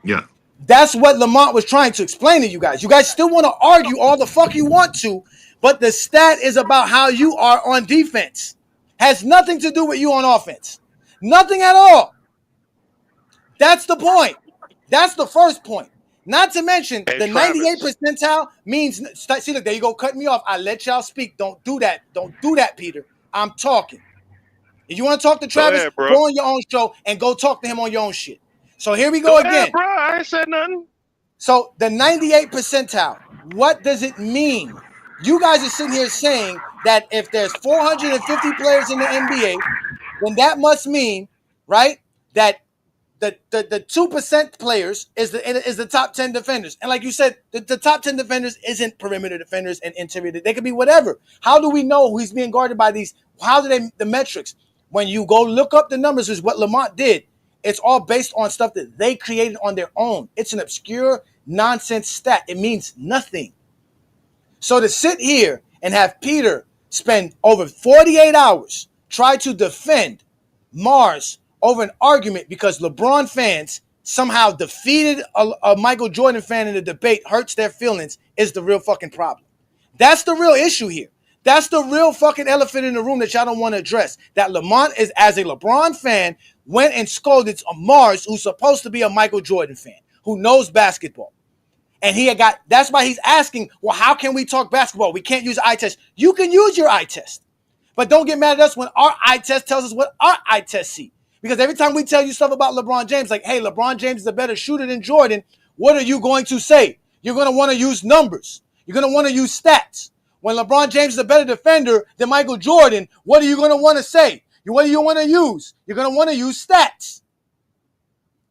Yeah. That's what Lamont was trying to explain to you guys. You guys still want to argue all the fuck you want to, but the stat is about how you are on defense. Has nothing to do with you on offense. Nothing at all. That's the point. That's the first point. Not to mention the 98th percentile means. See, look, there you go, cutting me off. I let y'all speak. Don't do that. Don't do that, Peter. I'm talking. If you want to talk to Travis, go on your own show and go talk to him on your own shit. So here we go again. Bro, I ain't said nothing. So the 98th percentile, what does it mean? You guys are sitting here saying that if there's 450 players in the NBA, then that must mean, right, that the 2% players is the top 10 defenders. And like you said, the top 10 defenders isn't perimeter defenders and interior. They could be whatever. How do we know who's being guarded by these? How do they, the metrics? When you go look up the numbers, is what Lamont did. It's all based on stuff that they created on their own. It's an obscure nonsense stat. It means nothing. So to sit here and have Peter spend over 48 hours try to defend Mars over an argument because LeBron fans somehow defeated a Michael Jordan fan in a debate hurts their feelings is the real fucking problem. That's the real issue here. That's the real fucking elephant in the room that y'all don't want to address. That Lamont is, as a LeBron fan, went and scolded Mars, who's supposed to be a Michael Jordan fan, who knows basketball. And that's why he's asking, well, how can we talk basketball? We can't use eye test. You can use your eye test. But don't get mad at us when our eye test tells us what our eye test see. Because every time we tell you stuff about LeBron James, like, hey, LeBron James is a better shooter than Jordan, what are you going to say? You're going to want to use numbers. You're going to want to use stats. When LeBron James is a better defender than Michael Jordan, what are you going to want to say? What do you want to use? You're going to want to use stats.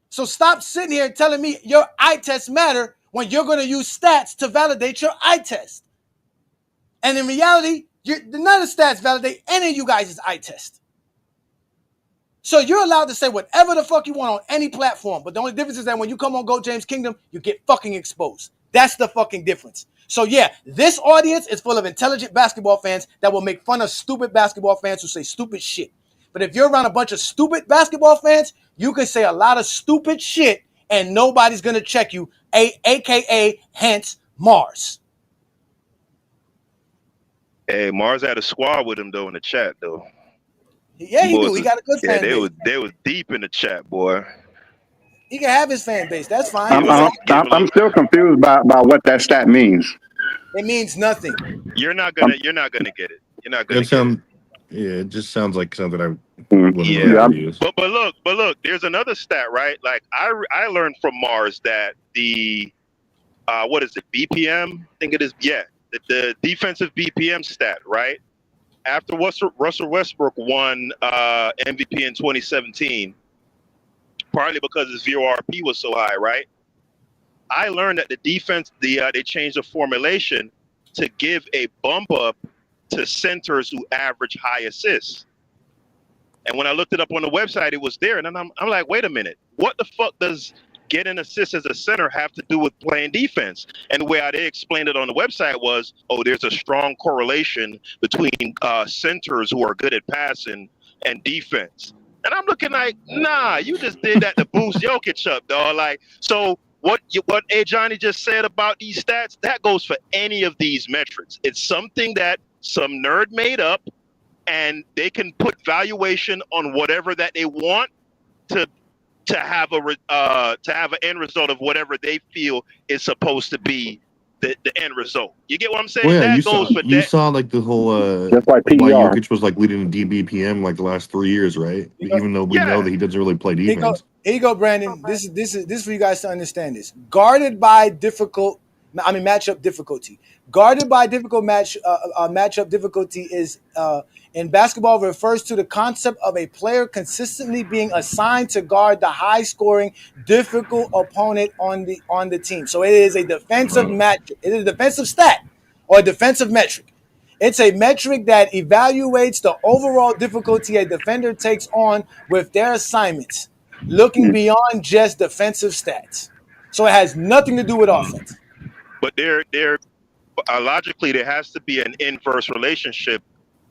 So stop sitting here telling me your eye tests matter when you're going to use stats to validate your eye test. And in reality, none of the stats validate any of you guys' eye test. So you're allowed to say whatever the fuck you want on any platform. But the only difference is that when you come on Go James Kingdom, you get fucking exposed. That's the fucking difference. So yeah, this audience is full of intelligent basketball fans that will make fun of stupid basketball fans who say stupid shit. But if you're around a bunch of stupid basketball fans, you can say a lot of stupid shit and nobody's going to check you, a.k.a. hence Mars. Hey, Mars had a squad with him, though, in the chat, though. Yeah, he do. He got a good fan base. They was deep in the chat, boy. He can have his fan base. That's fine. I'm still confused by what that stat means. It means nothing. You're not gonna get it. You're not gonna get it. Yeah, it just sounds like something I wouldn't really use. But look, there's another stat, right? Like I learned from Mars that the what is it, BPM? I think it is, yeah. The defensive BPM stat, right? After Russell Westbrook won MVP in 2017, partly because his VORP was so high, right? I learned that the defense, they changed the formulation to give a bump up to centers who average high assists. And when I looked it up on the website, it was there. And then I'm like, wait a minute, what the fuck does getting assists as a center have to do with playing defense? And the way they explained it on the website was, there's a strong correlation between centers who are good at passing and defense. And I'm looking like, nah, you just did that to boost Jokic up, dog. Like, so what Johnny just said about these stats, that goes for any of these metrics. It's something that some nerd made up, and they can put valuation on whatever that they want to have an end result of whatever they feel is supposed to be the end result. You get what I'm saying? Well, yeah, That you saw like the whole just like why PER. Jokic was like leading the DBPM like the last 3 years, right? Even though we know that he doesn't really play defense. Here you go, Brandon. This is for you guys to understand this. Guarded by matchup difficulty. Guarded by difficult matchup difficulty is in basketball refers to the concept of a player consistently being assigned to guard the high-scoring, difficult opponent on the team. So it is a defensive metric. It is a defensive stat or a defensive metric. It's a metric that evaluates the overall difficulty a defender takes on with their assignments, looking beyond just defensive stats. So it has nothing to do with offense. But logically, there has to be an inverse relationship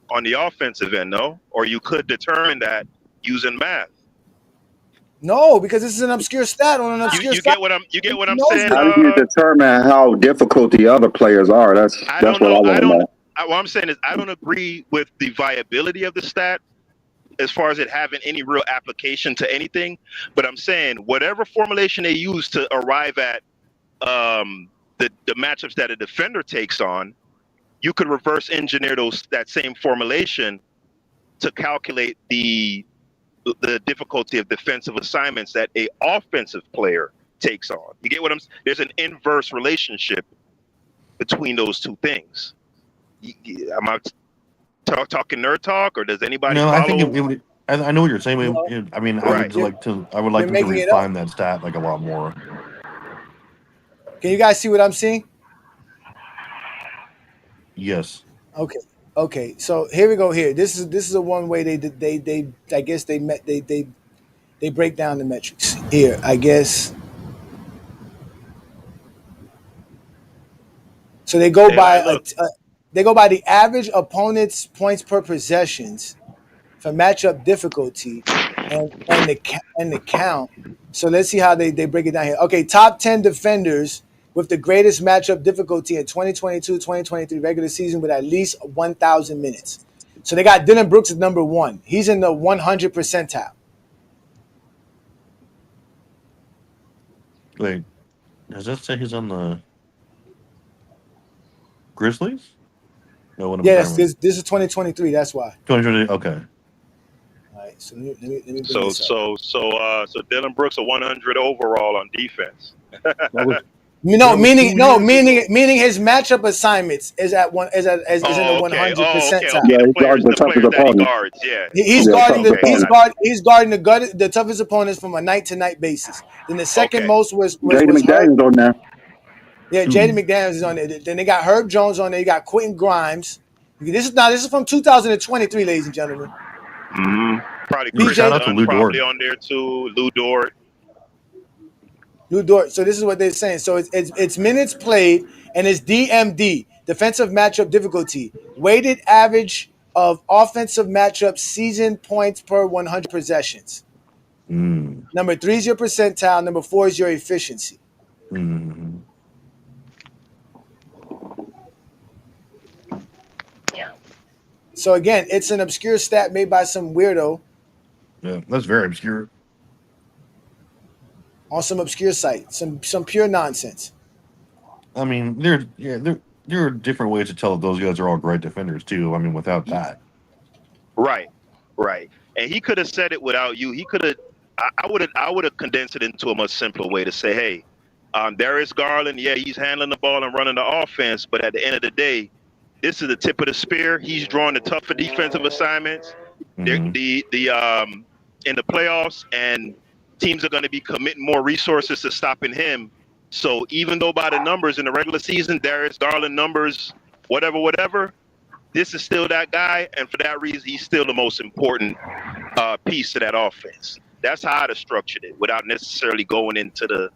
on the offensive end, no? Or you could determine that using math. No, because this is an obscure stat on an obscure stat. You get what I'm saying? How do you determine how difficult the other players are? That's what I want to know. What I'm saying is I don't agree with the viability of the stat as far as it having any real application to anything. But I'm saying whatever formulation they use to arrive at the matchups that a defender takes on, you could reverse engineer that same formulation to calculate the the difficulty of defensive assignments that a offensive player takes on. You get what I'm saying? There's an inverse relationship between those two things. Am I talking nerd talk, or does anybody No, follow? I think it would. I know what you're saying. I mean, I would like to. I would like them to refine that stat like a lot more. Can you guys see what I'm seeing? Yes. Okay. So here we go. Here, this is a one way they I guess they break down the metrics. Here, I guess. So they go by the average opponent's points per possessions for matchup difficulty and the count. So let's see how they break it down here. Okay, top 10 defenders with the greatest matchup difficulty in 2022-2023 regular season with at least 1,000 minutes. So they got Dylan Brooks at number 1. He's in the 100 percentile. Wait, does that say he's on the Grizzlies? No, what am I Yes, talking about? this is 2023. That's why. 2020. Okay. All right, so let me bring So this up. so Dylan Brooks a 100 overall on defense. Meaning his matchup assignments is at one is in the 100 percentile. Yeah, he's guarding the toughest opponent. He's guarding the toughest opponents from a night-to-night basis. Then the second most was Jaden McDaniels on there. Yeah, Jaden McDaniels is on there. Then they got Herb Jones on there. You got Quentin Grimes. This is from 2023, ladies and gentlemen. Probably BJ Chris Dunn probably on there too. Lou Dort. So this is what they're saying. So it's minutes played and it's DMD, defensive matchup difficulty, weighted average of offensive matchup season points per 100 possessions. Number 3 is your percentile. Number 4 is your efficiency. So again, it's an obscure stat made by some weirdo. Yeah, that's very obscure. On some obscure site, some pure nonsense. I mean, there are different ways to tell if those guys are all great defenders too. I mean, without that, right. And he could have said it without you. He could have. I would have condensed it into a much simpler way to say, hey, Darius Garland, yeah, he's handling the ball and running the offense, but at the end of the day, this is the tip of the spear. He's drawing the tougher defensive assignments. In the playoffs, and teams are going to be committing more resources to stopping him. So even though by the numbers in the regular season, Darius Garland numbers, whatever, this is still that guy, and for that reason, he's still the most important piece to that offense. That's how I'd have structured it, without necessarily going into the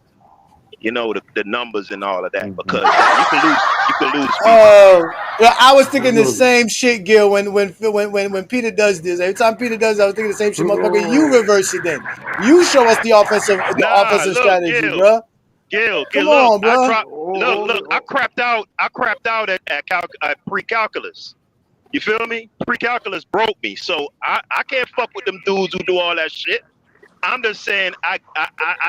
numbers and all of that, because you can lose. Oh, yeah, I was thinking the same shit, Gil. When Peter does this, every time Peter does, I was thinking the same shit. Motherfucker, you reverse it then. You show us the offensive strategy, bro. Gil, Come look, on, bro. Look, I crapped out at pre-calculus. You feel me? Pre-calculus broke me, so I can't fuck with them dudes who do all that shit. I'm just saying I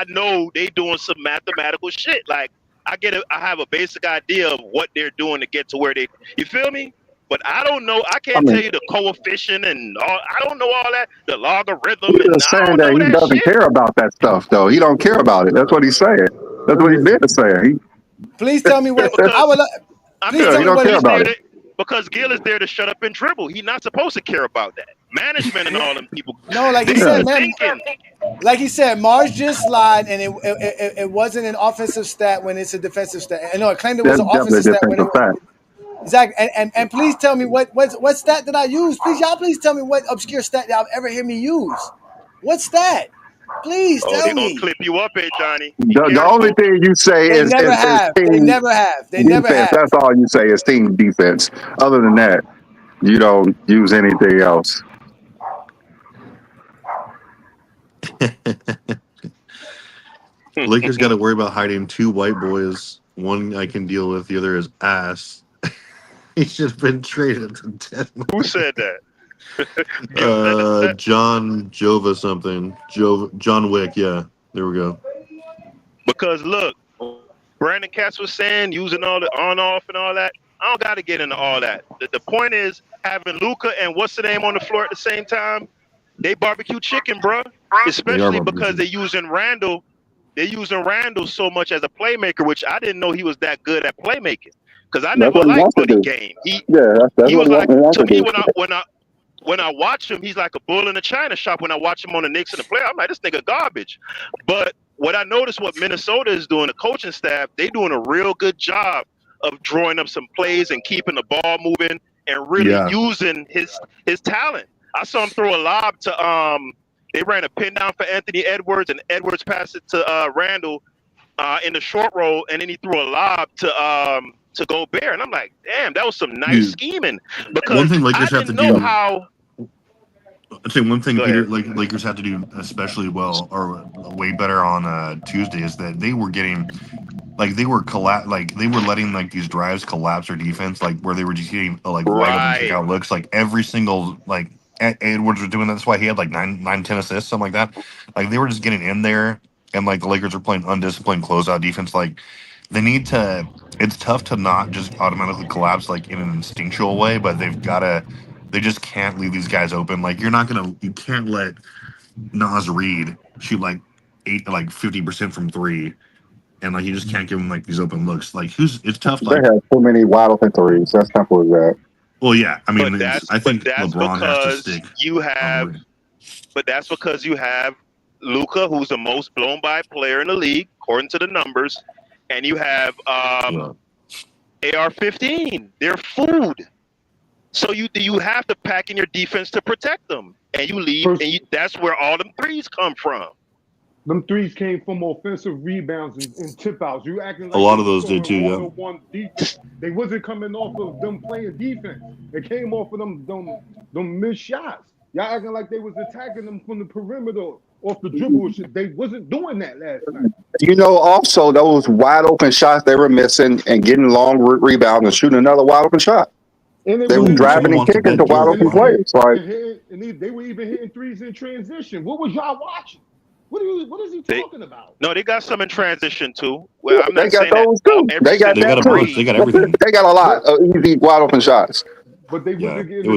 know they doing some mathematical shit. Like I have a basic idea of what they're doing to get to where they. You feel me? But I don't know. I can't tell you the coefficient and all. I don't know all that. The logarithm. He's saying that he doesn't care about that stuff, though. He don't care about it. That's what he's saying. That's what he's been saying. Please tell me what because Gil is there to shut up and dribble. He's not supposed to care about that. Management and all them people. No, like he said, man. Like he said, Mars just lied, and it wasn't an offensive stat when it's a defensive stat. I know it claimed it was an offensive stat when it was. Exactly. And please tell me what stat did I use? Please tell me what obscure stat that I've ever heard me use. What stat? Please tell me. They're me. gonna clip you up, Johnny. The only thing you say is They never have. They never have. That's all you say is team defense. Other than that, you don't use anything else. Lakers got to worry about hiding 2 white boys. One I can deal with. The other is ass. He should have been traded to Denver. Who said that? John Jova something. John Wick. Yeah, there we go. Because look, Brandon Katz was saying using all the on-off and all that. I don't got to get into all that. The point is having Luka and what's the name on the floor at the same time. They barbecue chicken, bro. Especially because they're using Randall. They're using Randall so much as a playmaker, which I didn't know he was that good at playmaking. Because I That's never what he liked wants to Buddy do. Game. That's He what was like, he wants to to me, do. when I watch him, he's like a bull in a china shop. When I watch him on the Knicks and the player, I'm like, this nigga garbage. But what I noticed, what Minnesota is doing, the coaching staff, they doing a real good job of drawing up some plays and keeping the ball moving and really using his talent. I saw him throw a lob to they ran a pin down for Anthony Edwards, and Edwards passed it to Randall in the short roll, and then he threw a lob to Gobert, and I'm like, damn, that was some nice scheming. Because one thing Lakers I have to didn't know do. how. I'd say one thing Lakers have to do especially well, or way better on Tuesday, is that they were getting, they were letting like these drives collapse their defense, like where they were just getting wide open kick out looks, like every single Edwards was doing that. That's why he had like 10 assists, something like that. Like they were just getting in there, and like the Lakers are playing undisciplined closeout defense. Like they need to. It's tough to not just automatically collapse like in an instinctual way, but they've got to. They just can't leave these guys open. Like you can't let Naz Reid shoot like 50% from three, and like you just can't give him like these open looks. Like it's tough. They have too many wide open threes. That's simple as that. Well, yeah, I mean, I think LeBron has to stick. But that's because you have Luka, who's the most blown by player in the league, according to the numbers, and you have AR-15. They're food. So you have to pack in your defense to protect them, and you leave, and that's where all them threes come from. Them threes came from offensive rebounds and tip outs. You acting like a lot of those did too, yeah. One defense. They wasn't coming off of them playing defense. They came off of them missed shots. Y'all acting like they was attacking them from the perimeter off the dribble. They wasn't doing that last night. You know, also those wide open shots they were missing and getting long rebounds and shooting another wide open shot. And they were driving and kicking to wide open plays. And they were even hitting threes in transition. What was y'all watching? What is he talking about? No, they got some in transition too. Well, I'm not they got saying those too. They got everything. They got a lot of easy wide open shots. But they wasn't getting that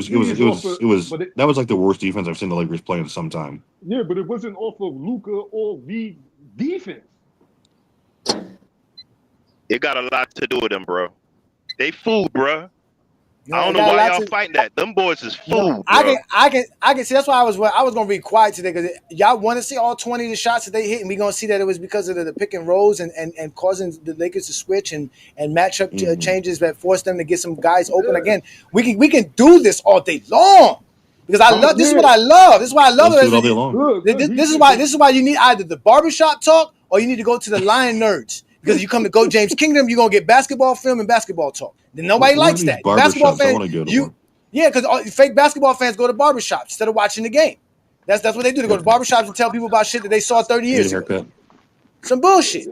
was like the worst defense I've seen the Lakers play in some time. Yeah, but it wasn't off of Luka or Reid defense. It got a lot to do with them, bro. They food, bro. I don't know why y'all fighting that. Them boys is food. I can see. That's why I was gonna be quiet today, because y'all want to see all 20 of the shots that they hit, and we gonna see that it was because of the pick and rolls and causing the Lakers to switch and matchup changes that forced them to get some guys open. Again, we can do this all day long, because I love this. Is what I love. This is why I love it. All day long. This is why you need either the barbershop talk or you need to go to the Lion Nerds. Because you come to Go James Kingdom, you're gonna get basketball film and basketball talk. Then nobody likes that. Basketball fans, because fake basketball fans go to barbershops instead of watching the game. That's what they do. They go to barbershops and tell people about shit that they saw 30 years ago. Some bullshit.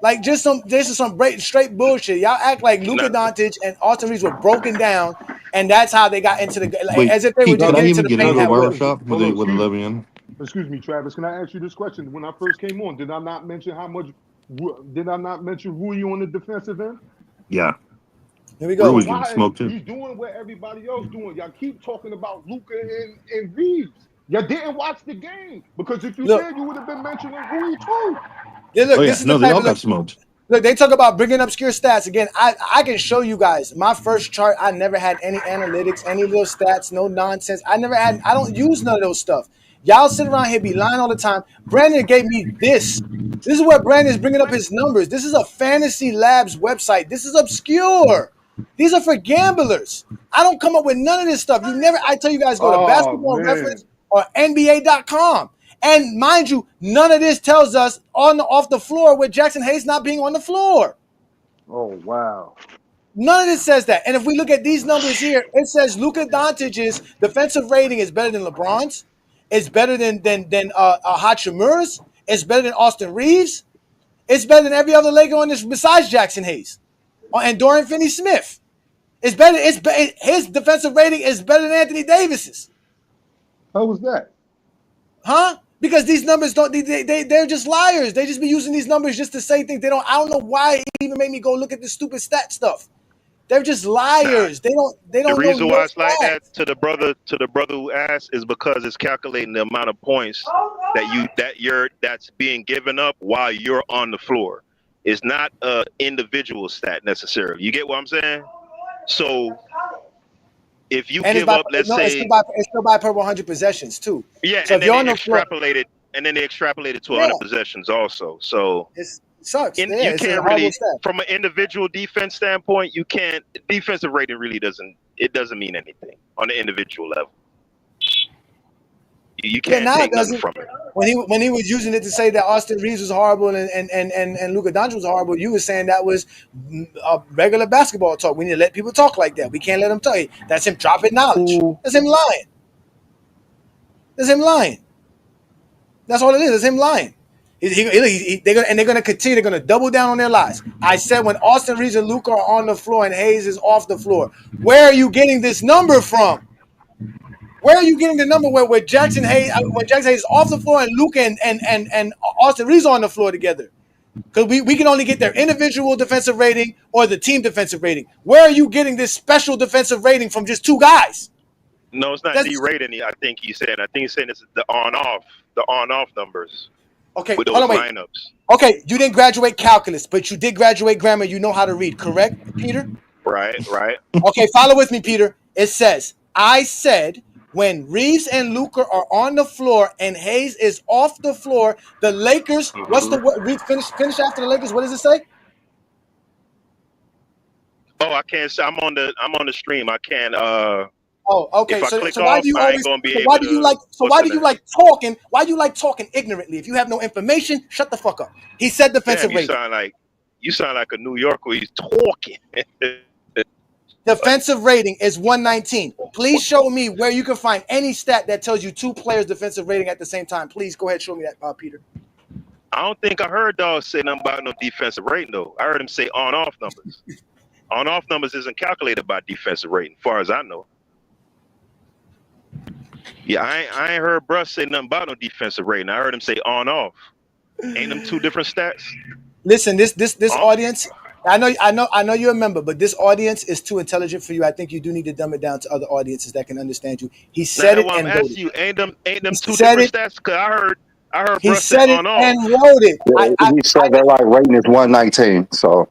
Like this is some straight bullshit. Y'all act like Luka Doncic and Austin Reeves were broken down, and that's how they got into the as if they were just getting into the paint. Barbershop with Le'Veon. Excuse me, Travis. Can I ask you this question? When I first came on, did I not mention Rui on the defensive end? Yeah. Here we go. Rui's getting smoked too. He's doing what everybody else doing. Y'all keep talking about Luka and Reeves. Y'all didn't watch the game, because if you did, you would have been mentioning Rui too. Yeah, look, they all got smoked. Look, they talk about bringing obscure stats. Again, I can show you guys my first chart. I never had any analytics, any little stats, no nonsense. I don't use none of those stuff. Y'all sit around here be lying all the time. Brandon gave me this. This is where Brandon is bringing up his numbers. This is a Fantasy Labs website. This is obscure. These are for gamblers. I don't come up with none of this stuff. I tell you guys, go to Basketball Reference or NBA.com. And mind you, none of this tells us off the floor with Jackson Hayes not being on the floor. Oh, wow. None of this says that. And if we look at these numbers here, it says Luka Doncic's defensive rating is better than LeBron's. It's better than Hachimura's. It's better than Austin Reeves. It's better than every other Laker on this besides Jackson Hayes and Dorian Finney-Smith. It's better. His defensive rating is better than Anthony Davis's. How was that? Huh? Because these numbers they're just liars. They just be using these numbers just to say things they don't. I don't know why it even made me go look at this stupid stat stuff. They're just liars. They don't The know reason no why it's like that facts. to the brother who asked is because it's calculating the amount of points that's being given up while you're on the floor. It's not a individual stat necessarily. You get what I'm saying? So if you And give up, let's it's say, still by per 100 possessions too. yeah, So and if then you're they on the floor, extrapolated to yeah, 100 possessions also. So it sucks. Yeah, you it's a can't horrible really, stat. from an individual defense standpoint, you can't. Defensive rating really doesn't mean anything on the individual level. You Yeah, can't now it take nothing doesn't. from it. When he was using it to say that Austin Reeves was horrible and Luka Doncic was horrible, you were saying that was regular basketball talk. We need to let people talk like that. We can't let them talk. That's him dropping knowledge. That's him lying. That's him lying. That's all it is. It's him lying. They're gonna continue. They're gonna double down on their lies. I said when Austin Reeves and Luka are on the floor and Hayes is off the floor. Where are you getting this number from? Where are you getting the number where Jackson Hayes is off the floor and Luka and Austin Reeves are on the floor together? Because we can only get their individual defensive rating or the team defensive rating. Where are you getting this special defensive rating from just two guys? No, it's not D-rating. I think he's saying it's the on-off numbers. Okay, with those hold on, wait. lineups. Okay, you didn't graduate calculus, but you did graduate grammar. You know how to read, correct, Peter? Right. Okay, follow with me, Peter. It says, I said when Reeves and Luka are on the floor and Hayes is off the floor, the Lakers, what's the word? Read, finish after the Lakers. What does it say? Oh, I can't say I'm on the stream. I can't Oh, okay. If I So click why off, do you I ain't always? gonna be So able why do you to like? So why listen do you to like talking? Why do you like talking ignorantly? If you have no information, shut the fuck up. He said defensive Damn, rating. you sound like a New Yorker. He's talking. Defensive rating is 119. Please show me where you can find any stat that tells you two players' defensive rating at the same time. Please go ahead, show me that, Peter. I don't think I heard dog say nothing about no defensive rating though. I heard him say on-off numbers. On-off numbers isn't calculated by defensive rating, as far as I know. Yeah, I ain't heard Bruss say nothing about no defensive rating. I heard him say on-off. Ain't them two different stats? Listen, this audience. I know you're a member, but this audience is too intelligent for you. I think you do need to dumb it down to other audiences that can understand you. He said it and wrote it. You, ain't them two different stats? Cause I heard He Bruss said say it on-off. and wrote it. Yeah, he said that like rating is 119. So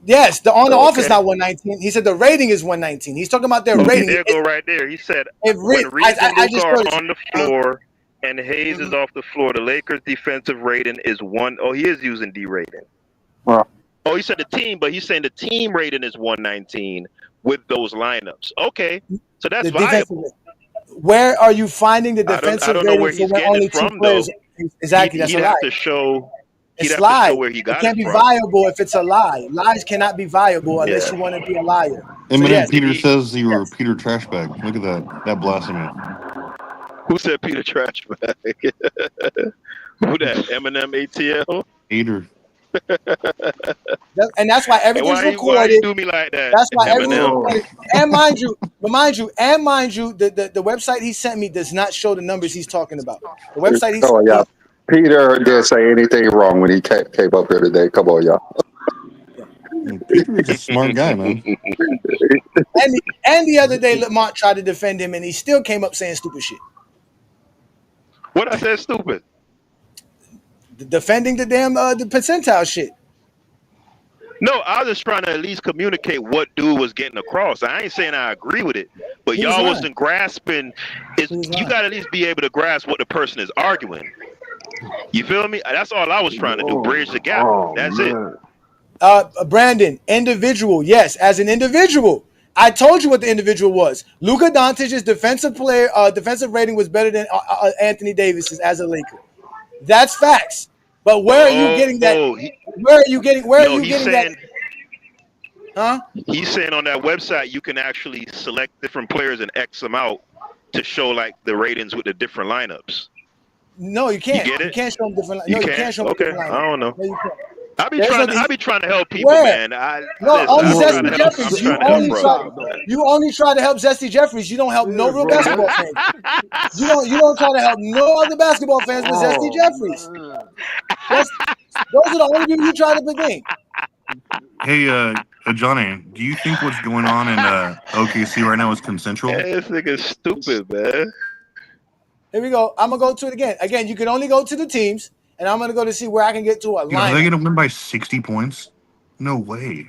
yes, the on-off is not 119. He said the rating is 119. He's talking about their rating. There go right there. He said when Reeves and Luka are on the floor and Hayes is off the floor, the Lakers' defensive rating is 1. Oh, he is using D rating. Oh, he said the team, but he's saying the team rating is 119 with those lineups. Okay, so that's viable. Where are you finding the defensive I don't know where rating he's for when getting only it two from, players? though. Exactly, that's a lie. He'd have to show where he got it from. It can't be viable if it's a lie. Lies cannot be viable unless you want to be a liar. Eminem Peter says you were Peter Trashbag. Look at that blasphemy. Who said Peter Trashbag? Who that? Eminem ATL? Peter. And that's why everything's recorded. Why you do me like that? That's why Eminem. everything's recorded. And mind you, the website he sent me does not show the numbers he's talking about. The website he sent me. Peter didn't say anything wrong when he came up here today. Come on, y'all. Peter is a smart guy, man. And the other day, Lamont tried to defend him, and he still came up saying stupid shit. What I said stupid? Defending the damn the percentile shit. No, I was just trying to at least communicate what dude was getting across. I ain't saying I agree with it, but y'all wasn't grasping. You got to at least be able to grasp what the person is arguing. You feel me? That's all I was trying to do, bridge the gap. That's it. Brandon, individual, yes, as an individual. I told you what the individual was. Luka Doncic's defensive rating was better than Anthony Davis's as a Laker. That's facts. But where are you getting that? Where are you getting that? Huh? He's saying on that website you can actually select different players and X them out to show like the ratings with the different lineups. No, you can't. You get it? You can't show them different. You no, can't? you can't show them different lineups. I don't know. No, you can't. I be trying to help people, man. Only Zesty Jeffries. You only try to help Zesty Jeffries. You don't help no real basketball fans. You don't try to help no other basketball fans but Zesty Jeffries. Those are the only people you try to begin. Hey, Johnny, do you think what's going on in OKC right now is consensual? Yeah, this nigga's stupid, man. Here we go. I'm gonna go to it again. Again, you can only go to the teams, and I'm gonna go to see where I can get to a Dude, are they line. gonna win by 60 points? No way.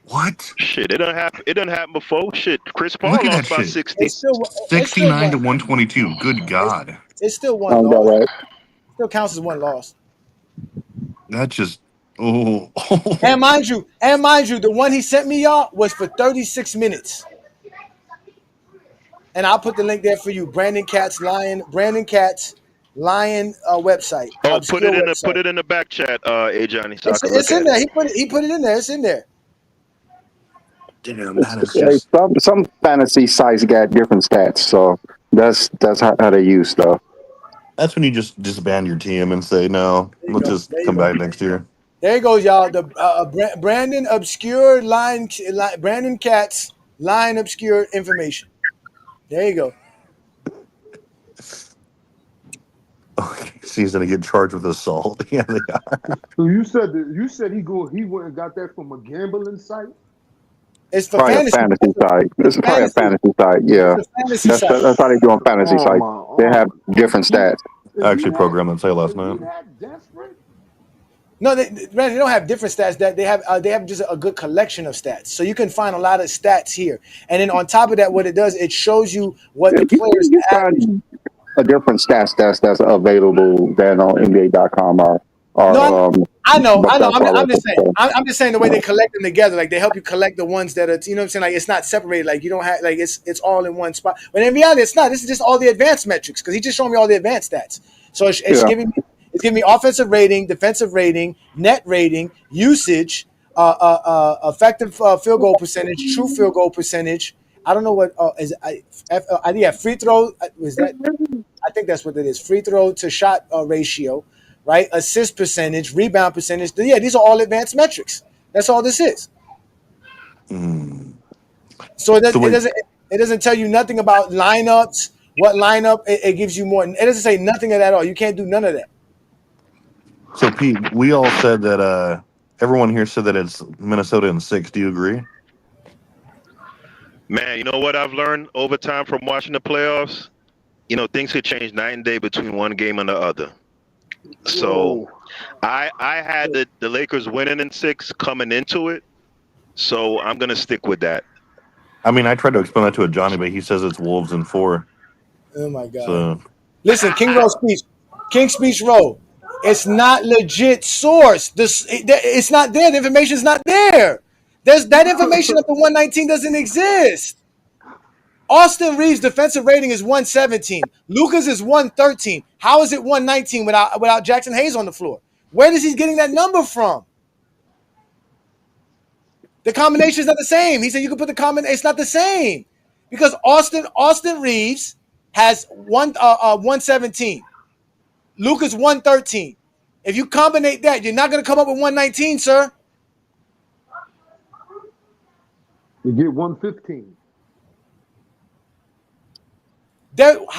What? Shit, it doesn't happen before. Shit, Chris Paul Look at lost that by shit. 60. 69 to 122. Good God. It's still one Sounds about loss. right. Still counts as one loss. That just oh. And mind you, the one he sent me, y'all, was for 36 minutes. And I'll put the link there for you. Brandon Katz Lion website. Oh, put it in website. put it in the back chat, Johnny. So It's in there. He put it in there. It's in there. Damn, that is Hey, just some fantasy sites got different stats, so that's how they use stuff. that's when you just disband your team and say no, let's just come back next year. There he goes, y'all. The Brandon obscure Brandon Katz line obscure information. There you go. He's gonna get charged with assault. Yeah, they are. So you said he went and got that from a gambling site? It's for Probably fantasy. a fantasy site. It's probably a fantasy site. Yeah, It's a fantasy that's site. that's how they do on fantasy Oh, sites. my They have different stats. I actually programmed that site last night. No, they don't have different stats. That they have just a good collection of stats. So you can find a lot of stats here. And then on top of that, what it does, it shows you what the players You average. find a different stats that's available than on NBA.com or No, I know. but that's all I'm just right. saying. I'm just saying the way they collect them together. Like they help you collect the ones that are, you know what I'm saying? Like it's not separated. Like you don't have, like it's all in one spot. But in reality, it's not. This is just all the advanced metrics because he just showed me all the advanced stats. So it's giving me offensive rating, defensive rating, net rating, usage, effective field goal percentage, true field goal percentage. I don't know what free throw was that. I think that's what it is. Free throw to shot ratio, right? Assist percentage, rebound percentage. Yeah, these are all advanced metrics. That's all this is. So it doesn't tell you nothing about lineups. What lineup? It gives you more. It doesn't say nothing of that at all. You can't do none of that. So Pete, we all said that everyone here said that it's Minnesota in 6. Do you agree? Man, you know what I've learned over time from watching the playoffs? You know, things could change night and day between one game and the other. So I had the Lakers winning in 6 coming into it. So I'm going to stick with that. I mean, I tried to explain that to a Johnny, but he says it's Wolves in 4. Oh my God. So Listen, King Speech Row. It's not legit source. It's not there. The information's not there. That information up to 119 doesn't exist. Austin Reeves' defensive rating is 117. Luka's is 113. How is it 119 without Jackson Hayes on the floor? Where is he getting that number from? The combination is not the same. He said you can put the combination. It's not the same because Austin Reeves has 117. Luka's 113. If you combine that, you're not going to come up with 119, sir. You get 115.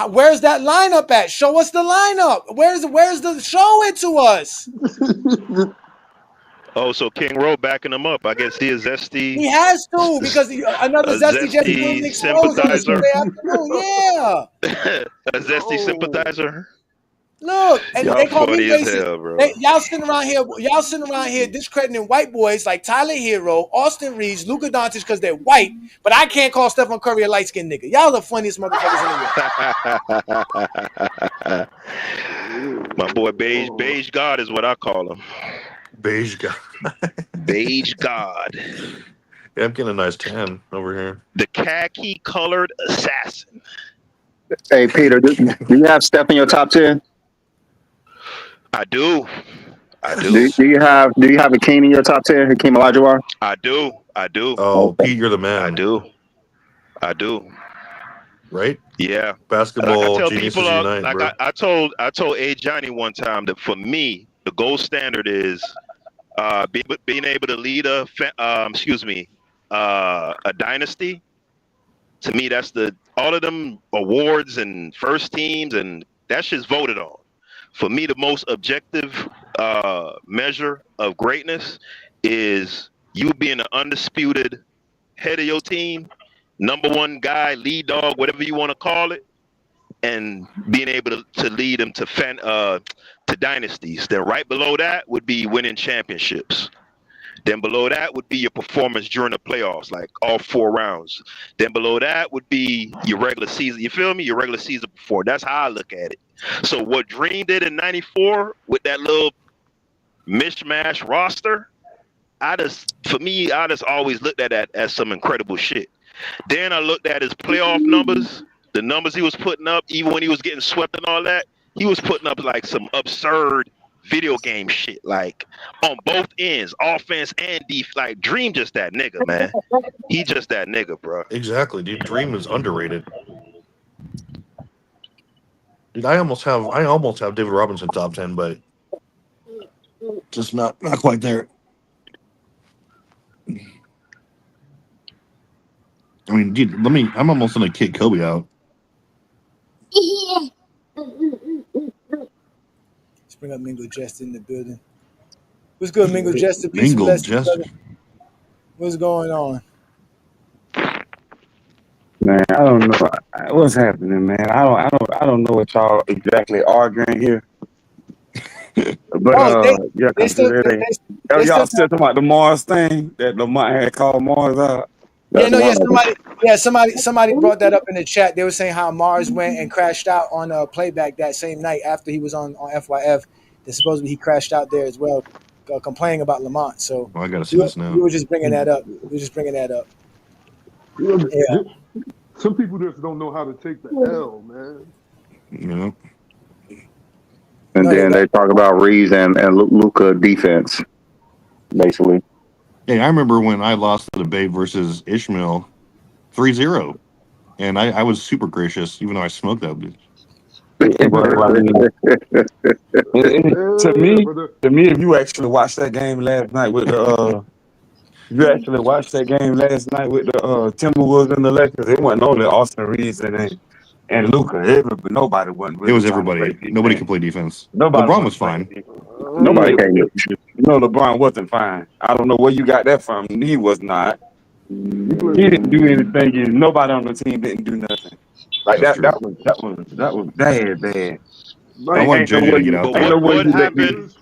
Where's that lineup at? Show us the lineup. Where's the show it to us? Oh, so King Rowe backing him up. I guess he is Zesty. He has to because another Zesty just being exposed on Sunday afternoon. Yeah. A Zesty sympathizer. Look, and Y'all they call me funny as racist. hell, bro. Y'all sitting around here discrediting white boys like Tyler Hero, Austin Reeves, Luka Doncic because they're white, but I can't call Stephen Curry a light-skinned nigga. Y'all the funniest motherfuckers in the world. My boy Beige God is what I call him. Beige God. Beige God. Yeah, I'm getting a nice tan over here. The khaki-colored assassin. Hey, Peter, do you have Steph in your top 10? I do. Do you have Hakeem in your top 10? Hakeem Olajuwon? I do. Oh, Pete, you're the man. I do. Right? Yeah. Basketball. I tell geniuses people, unite, like bro. I told A. Johnny one time that for me, the gold standard is being able to lead a dynasty. To me, that's all of them awards and first teams, and that shit's voted on. For me, the most objective measure of greatness is you being the undisputed head of your team, number one guy, lead dog, whatever you want to call it, and being able to lead them to dynasties. Then right below that would be winning championships. Then below that would be your performance during the playoffs, like all 4 rounds. Then below that would be your regular season. You feel me? Your regular season performance. That's how I look at it. So what Dream did in '94 with that little mishmash roster, I just always looked at that as some incredible shit. Then I looked at his playoff numbers, the numbers he was putting up, even when he was getting swept and all that. He was putting up like some absurd video game shit, like on both ends, offense and defense. Like Dream just that nigga, man. He just that nigga, bro. Exactly, dude. Dream is underrated. Dude, I almost have David Robinson top 10, but just not quite there. I mean, dude, I'm almost gonna kick Kobe out. Let's bring up Mingo Jester in the building. What's good, Mingo Jester? Peace and Mingo blessings, Jester. brother. What's going on? Man, I don't know what's happening, man. I don't know what y'all exactly arguing here. But yeah, they still y'all still talking about the Mars thing that Lamont had called Mars out. Somebody brought that up in the chat. They were saying how Mars went and crashed out on playback that same night after he was on FYF. That supposedly he crashed out there as well, complaining about Lamont. So I gotta see this now. We were just bringing that up. Yeah. Some people just don't know how to take the L, man. You know. And then they talk about Reeves and Luka defense, basically. Hey, I remember when I lost the debate versus Ishmael 3-0. And I was super gracious, even though I smoked that bitch. To me, if you actually watched that game last night with the Timberwolves and the Lakers, it wasn't only Austin Reeves and Luka. Nobody wasn't really. It was everybody. Nobody could play defense. LeBron was fine. Nobody can. LeBron wasn't fine. I don't know where you got that from. He was not. He didn't do anything. Nobody on the team didn't do nothing. Like that was bad. I want JJ to get out there. What happened?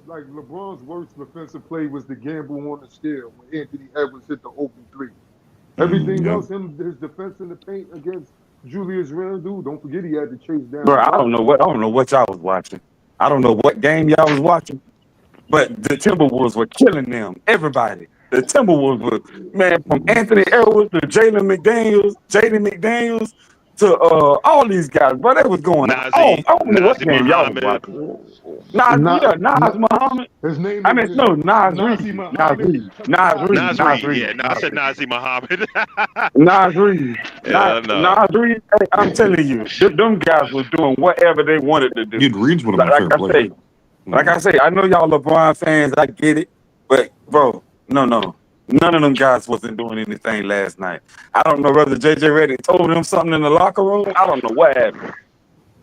Like LeBron's worst defensive play was the gamble on the steal when Anthony Edwards hit the open 3. Everything else, his defense in the paint against Julius Randle, don't forget he had to chase down. Bro, I don't know what y'all was watching. I don't know what game y'all was watching, but the Timberwolves were killing them. Everybody. The Timberwolves were, man, from Anthony Edwards to Jaden McDaniels to all these guys, bro. That was going on. I don't know what game y'all was watching. Naz Muhammad. His name Naz Reid. Naz Reid. Yeah, no, I said Nazi Muhammad. Naz Reid. Yeah, no. Naz Reid. I'm telling you, them guys were doing whatever they wanted to do. Dude, Reed's one of my favorite players. Like I say, I know y'all LeBron fans. I get it, but bro, no. None of them guys wasn't doing anything last night. I don't know whether JJ Redick told them something in the locker room. I don't know what happened.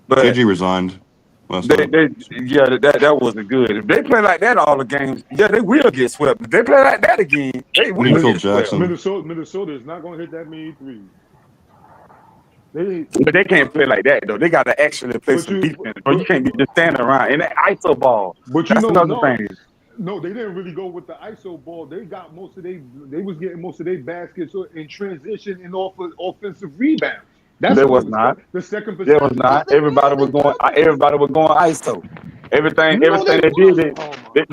But JJ resigned. That wasn't good. If they play like that all the games, they will get swept. If they play like that again, they will get swept. Minnesota is not going to hit that many threes. But they can't play like that, though. They got to actually play some defense. But you can't be just standing around. And that ISO ball, that's another thing. No, they didn't really go with the ISO ball. They got they was getting most of their baskets in transition and off of offensive rebound. There was not. The second position. There was not. Everybody was going ISO. Everything they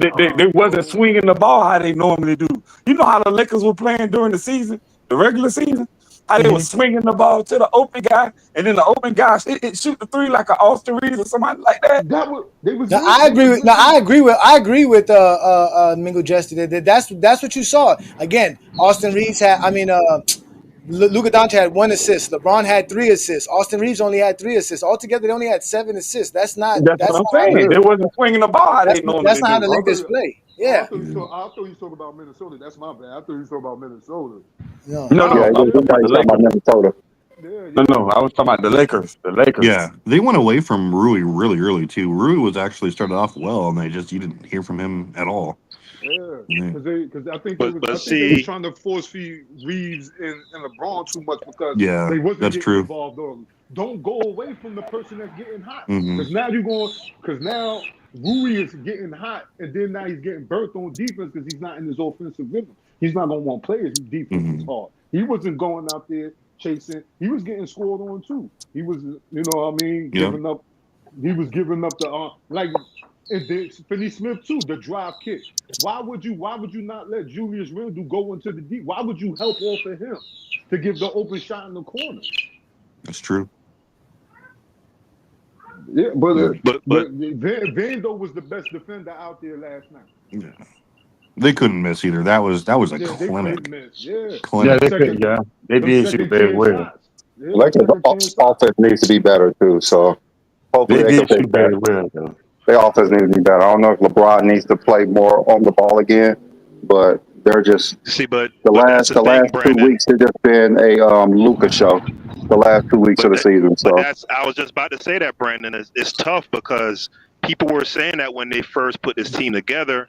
did, they wasn't swinging the ball how they normally do. You know how the Lakers were playing during the season, the regular season? How they were swinging the ball to the open guy, and then the open guy it shoot the 3 like an Austin Reeves or somebody like that. I agree with Mingo Jester. That's what you saw. Again, Austin Reeves had. Luka Doncic had 1 assist. LeBron had 3 assists. Austin Reeves only had 3 assists. Altogether, they only had 7 assists. That's what I'm saying. They wasn't swinging the ball. That's not how the Lakers play. Yeah. I thought you talking about Minnesota. That's my bad. I thought you talking about Minnesota. No, I was talking about Minnesota. No, I was talking about the Lakers. Yeah, they went away from Rui really early too. Rui was actually started off well, and you didn't hear from him at all. Yeah, because I think But they was see, trying to force feed Reeves and LeBron too much because Yeah, they wasn't that's getting true. involved early. Don't go away from the person that's getting hot Mhm. because now Rui is getting hot and then now he's getting burnt on defense because he's not in his offensive rhythm. He's not gonna want players whose defense is hard. He wasn't going out there chasing. He was getting scored on too. He was, you know what I mean, Yep. giving up. He was giving up the like. And then Finney Smith too, the drive kick. Why would you not let Julius Randle go into the deep? Why would you help off of him to give the open shot in the corner? That's true. Yeah, but but Vando was the best defender out there last night. Yeah. They couldn't miss either. That was a They clinic. couldn't miss. Yeah. Clinic. They did shoot very well. Lakers offense needs to be better too. So hopefully They they did can shoot very well though. their offense needs to be better. I don't know if LeBron needs to play more on the ball again, but they're just but the that's last the thing, 2 Brandon. weeks have just been a Luka show. The last 2 weeks of the season. So I was just about to say that, Brandon. It's tough because people were saying that when they first put this team together,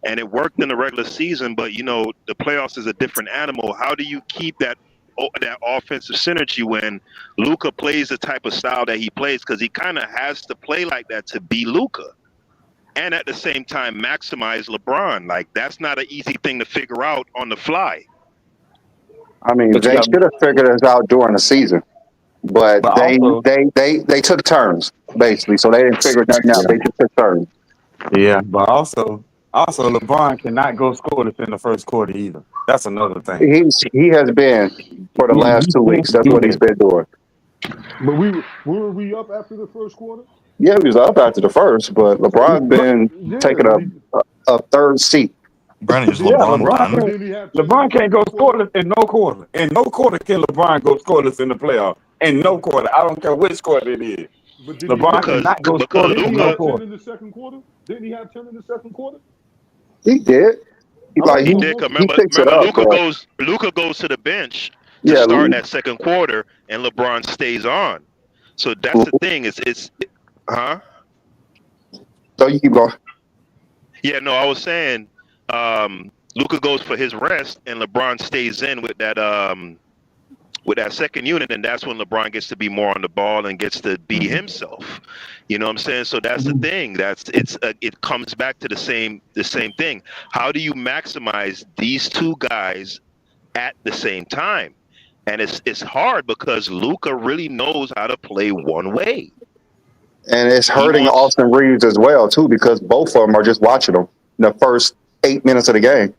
and it worked in the regular season. But you know, the playoffs is a different animal. How do you keep that offensive synergy when Luka plays the type of style that he plays? Because he kind of has to play like that to be Luka, and at the same time maximize LeBron. Like that's not an easy thing to figure out on the fly. I mean, they should have figured this out during the season, but they took turns basically. So they didn't figure nothing out. They just took turns. Yeah, but also LeBron cannot go scoreless in the first quarter either. That's another thing. He has been for the last 2 weeks. That's what he's been doing. But were we up after the first quarter? Yeah, he was up after the first, but LeBron's been taking a third seat. Brandon, is LeBron done? LeBron can't go scoreless in no quarter. In no quarter can LeBron go scoreless in the playoff. In no quarter. I don't care which quarter it is. LeBron cannot go scoreless in no quarter. In the second quarter? Didn't he have 10 in the second quarter? He did. He did. Remember, Luka goes to the bench to start that second quarter, and LeBron stays on. So that's the thing. So you keep going. Yeah, no, I was saying Luka goes for his rest, and LeBron stays in with that second unit, and that's when LeBron gets to be more on the ball and gets to be himself. You know what I'm saying? So that's the thing. It comes back to the same thing. How do you maximize these two guys at the same time? And it's hard because Luka really knows how to play one way. And it's hurting Austin Reeves as well too, because both of them are just watching him in the first 8 minutes of the game.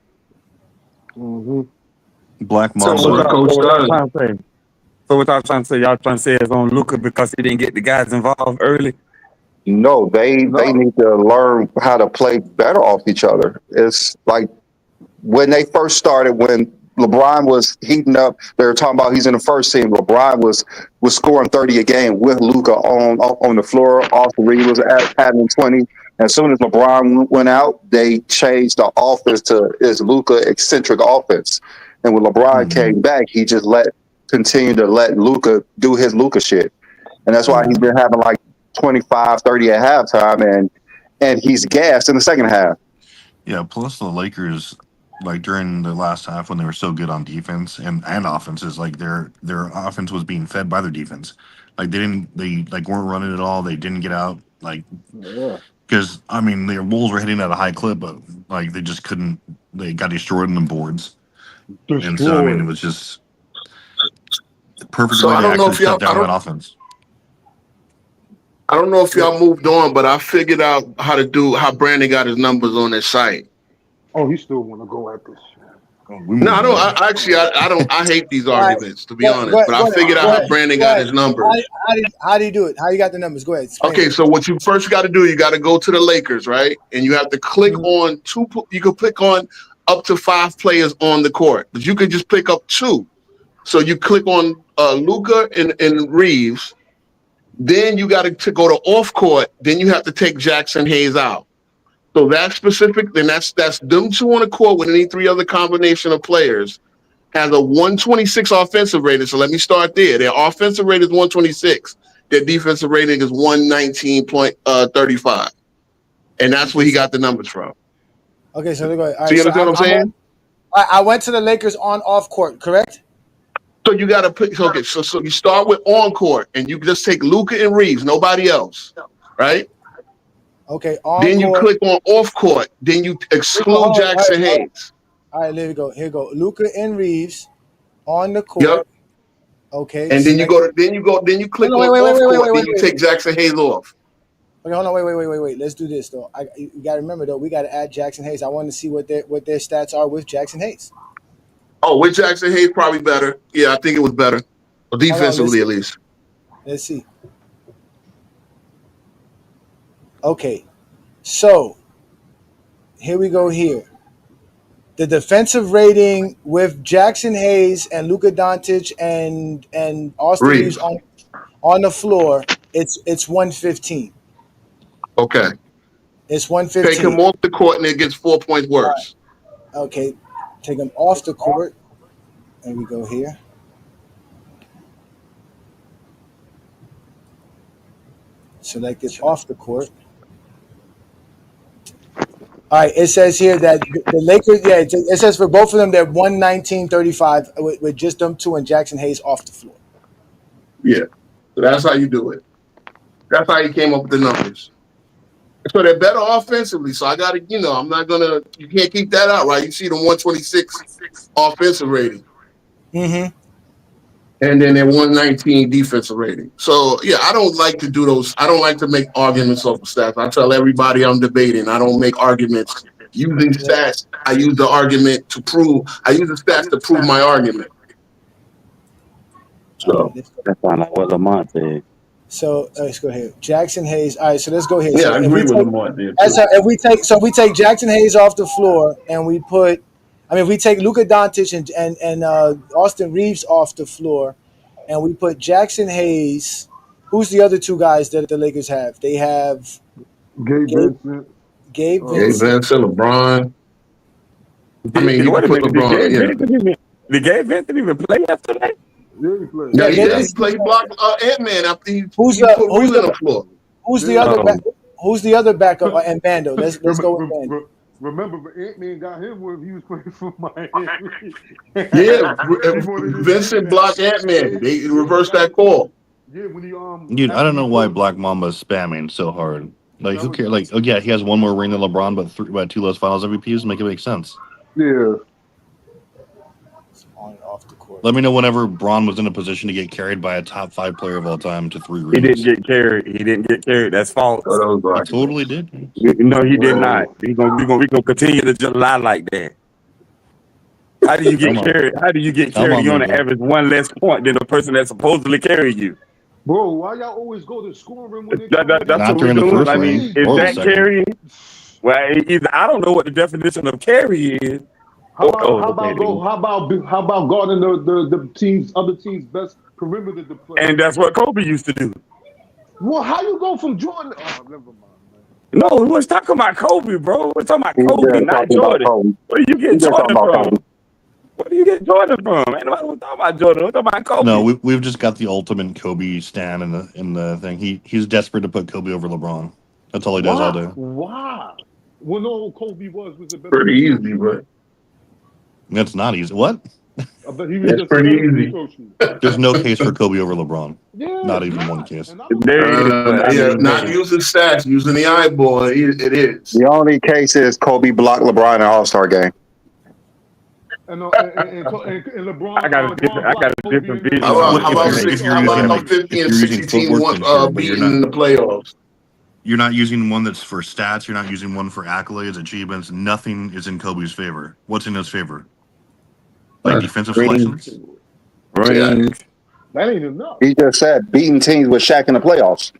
Black So Mamba. what y'all trying to say? So what y'all trying to say? Y'all trying to say it's on Luka because he didn't get the guys involved early? No, they need to learn how to play better off each other. It's like when they first started, when LeBron was heating up, they were talking about he's in the first team. LeBron was scoring 30 a game with Luka on the floor. Austin Reeves was having 20. As soon as LeBron went out, they changed the offense to his Luka eccentric offense. And when LeBron came back, he just continued to let Luka do his Luka shit. And that's why he's been having like 25, 30 at halftime, and he's gassed in the second half. Yeah, plus the Lakers, like during the last half when they were so good on defense and offenses, like their offense was being fed by their defense. Like they weren't running at all. They didn't get out. Like, because I mean, their Wolves were hitting at a high clip, but like they just couldn't. They got destroyed in the boards. And so I mean, it was just the perfect way to actually shut down that offense. I don't know if y'all moved on, but I figured out how Brandon got his numbers on his site. Oh, he still want to go at this. No, I don't. I don't. I hate these arguments, to be honest. But I figured out how Brandon got his numbers. How do you do it? How you got the numbers? Go ahead. Okay, so what you first got to do, you got to go to the Lakers, right? And you have to click on two. You can click on up to 5 players on the court, but you can just pick up 2. So you click on Luka and Reeves. Then you got to go to off court. Then you have to take Jackson Hayes out. So that's specific. Then that's them 2 on the court with any 3 other combination of players has a 126 offensive rating. So let me start there. Their offensive rating is 126. Their defensive rating is 119.35, and that's where he got the numbers from. Okay, so go ahead. All So right, you understand what I'm saying? I went to the Lakers on off court, correct? So you got to pick. Okay, so you start with on court, and you just take Luka and Reeves, nobody else, right? Okay, on Then you court. click on off court. Then you exclude Jackson Hayes. All right, there we go. Here we go. Luka and Reeves on the court. Yep. Okay. And then you go to then you click on off court. Then you take Jackson Hayes off. Okay, hold on. Wait. Let's do this though. You got to remember though. We got to add Jackson Hayes. I want to see what their stats are with Jackson Hayes. Oh, with Jackson Hayes, probably better. Yeah, I think it was better, defensively at least. Let's see. Okay, so here we go. Here, the defensive rating with Jackson Hayes and Luka Doncic and Austin Reeves on the floor, it's 115. Okay. It's 115. Take him off the court and it gets 4 points worse. Right. Okay, take him off the court. There we go here. Select it off the court. All right, it says here that the Lakers, it says for both of them, they're 119-35 with just them two and Jackson Hayes off the floor. Yeah, so that's how you do it. That's how you came up with the numbers. So they're better offensively. So I got to, I'm not going to, you can't keep that out, right? You see the 126 offensive rating. Mm-hmm. And then they're 119 defensive rating. So, yeah, I don't like to do those. I don't like to make arguments off of stats. I tell everybody I'm debating. I don't make arguments using stats. I use the argument to prove, I use the stats to prove my argument. So that sounds like what Lamont said. So let's go here. Jackson Hayes. All right, so let's go here. Yeah, so I agree with Lamont there. So we take Jackson Hayes off the floor and we we take Luka Doncic and Austin Reeves off the floor, and we put Jackson Hayes. Who's the other two guys that the Lakers have? They have Gabe Vincent. Gabe Vincent, LeBron. I mean, you can put LeBron. Did Gabe Vincent even play yesterday? Yeah, he played. Yeah, he did. He played block Ant-Man after he put Reeves on the floor. Who's the other backup? And Bando. Let's go with Bando. Remember, Ant-Man got him when he was playing for Miami. Yeah, Vincent blocked Ant-Man. They reversed that call. Yeah, when he Dude, I don't know why Black Mamba's spamming so hard. Like, who cares? Like, oh yeah, he has one more ring than LeBron, but 2 less Finals MVPs. Make it make sense. Yeah. On and off the court. Let me know whenever Braun was in a position to get carried by a top 5 player of all time to 3 rings. He didn't get carried. That's false. He totally did. No, he did not. We gonna continue to just lie like that. How do you get carried? How do you get carried? You on the average 1 less point than the person that's supposedly carrying you. Bro, why y'all always go to scoring when they That's what we're doing. I mean, is that carrying? Well, either I don't know what the definition of carry is. How about guarding the other team's best perimeter to play? And that's what Kobe used to do. Well, how you go from Jordan? Oh, never mind. No, we was talking about Kobe, bro. We're talking about Kobe, not Jordan. Where do you get Jordan from? Where do you get Jordan from? Ain't nobody talking about Jordan. We're talking about Kobe. No, we've just got the ultimate Kobe stan in the thing. He's desperate to put Kobe over LeBron. That's all he does all day. Wow. Well, no, Kobe was a better. Pretty easy, but that's not easy. What? I bet he was that's pretty easy. There's no case for Kobe over LeBron. Yeah, not even one case. Not using stats, using the eyeball. It is. The only case is Kobe blocked LeBron in an All-Star game. And LeBron. I got a different vision. How about 50 and 60 teams beating in the playoffs? You're not using one that's for stats. You're not using one for accolades, achievements. Nothing is in Kobe's favor. What's in his favor? Like defensive selections? Rings. That ain't enough. He just said beating teams with Shaq in the playoffs.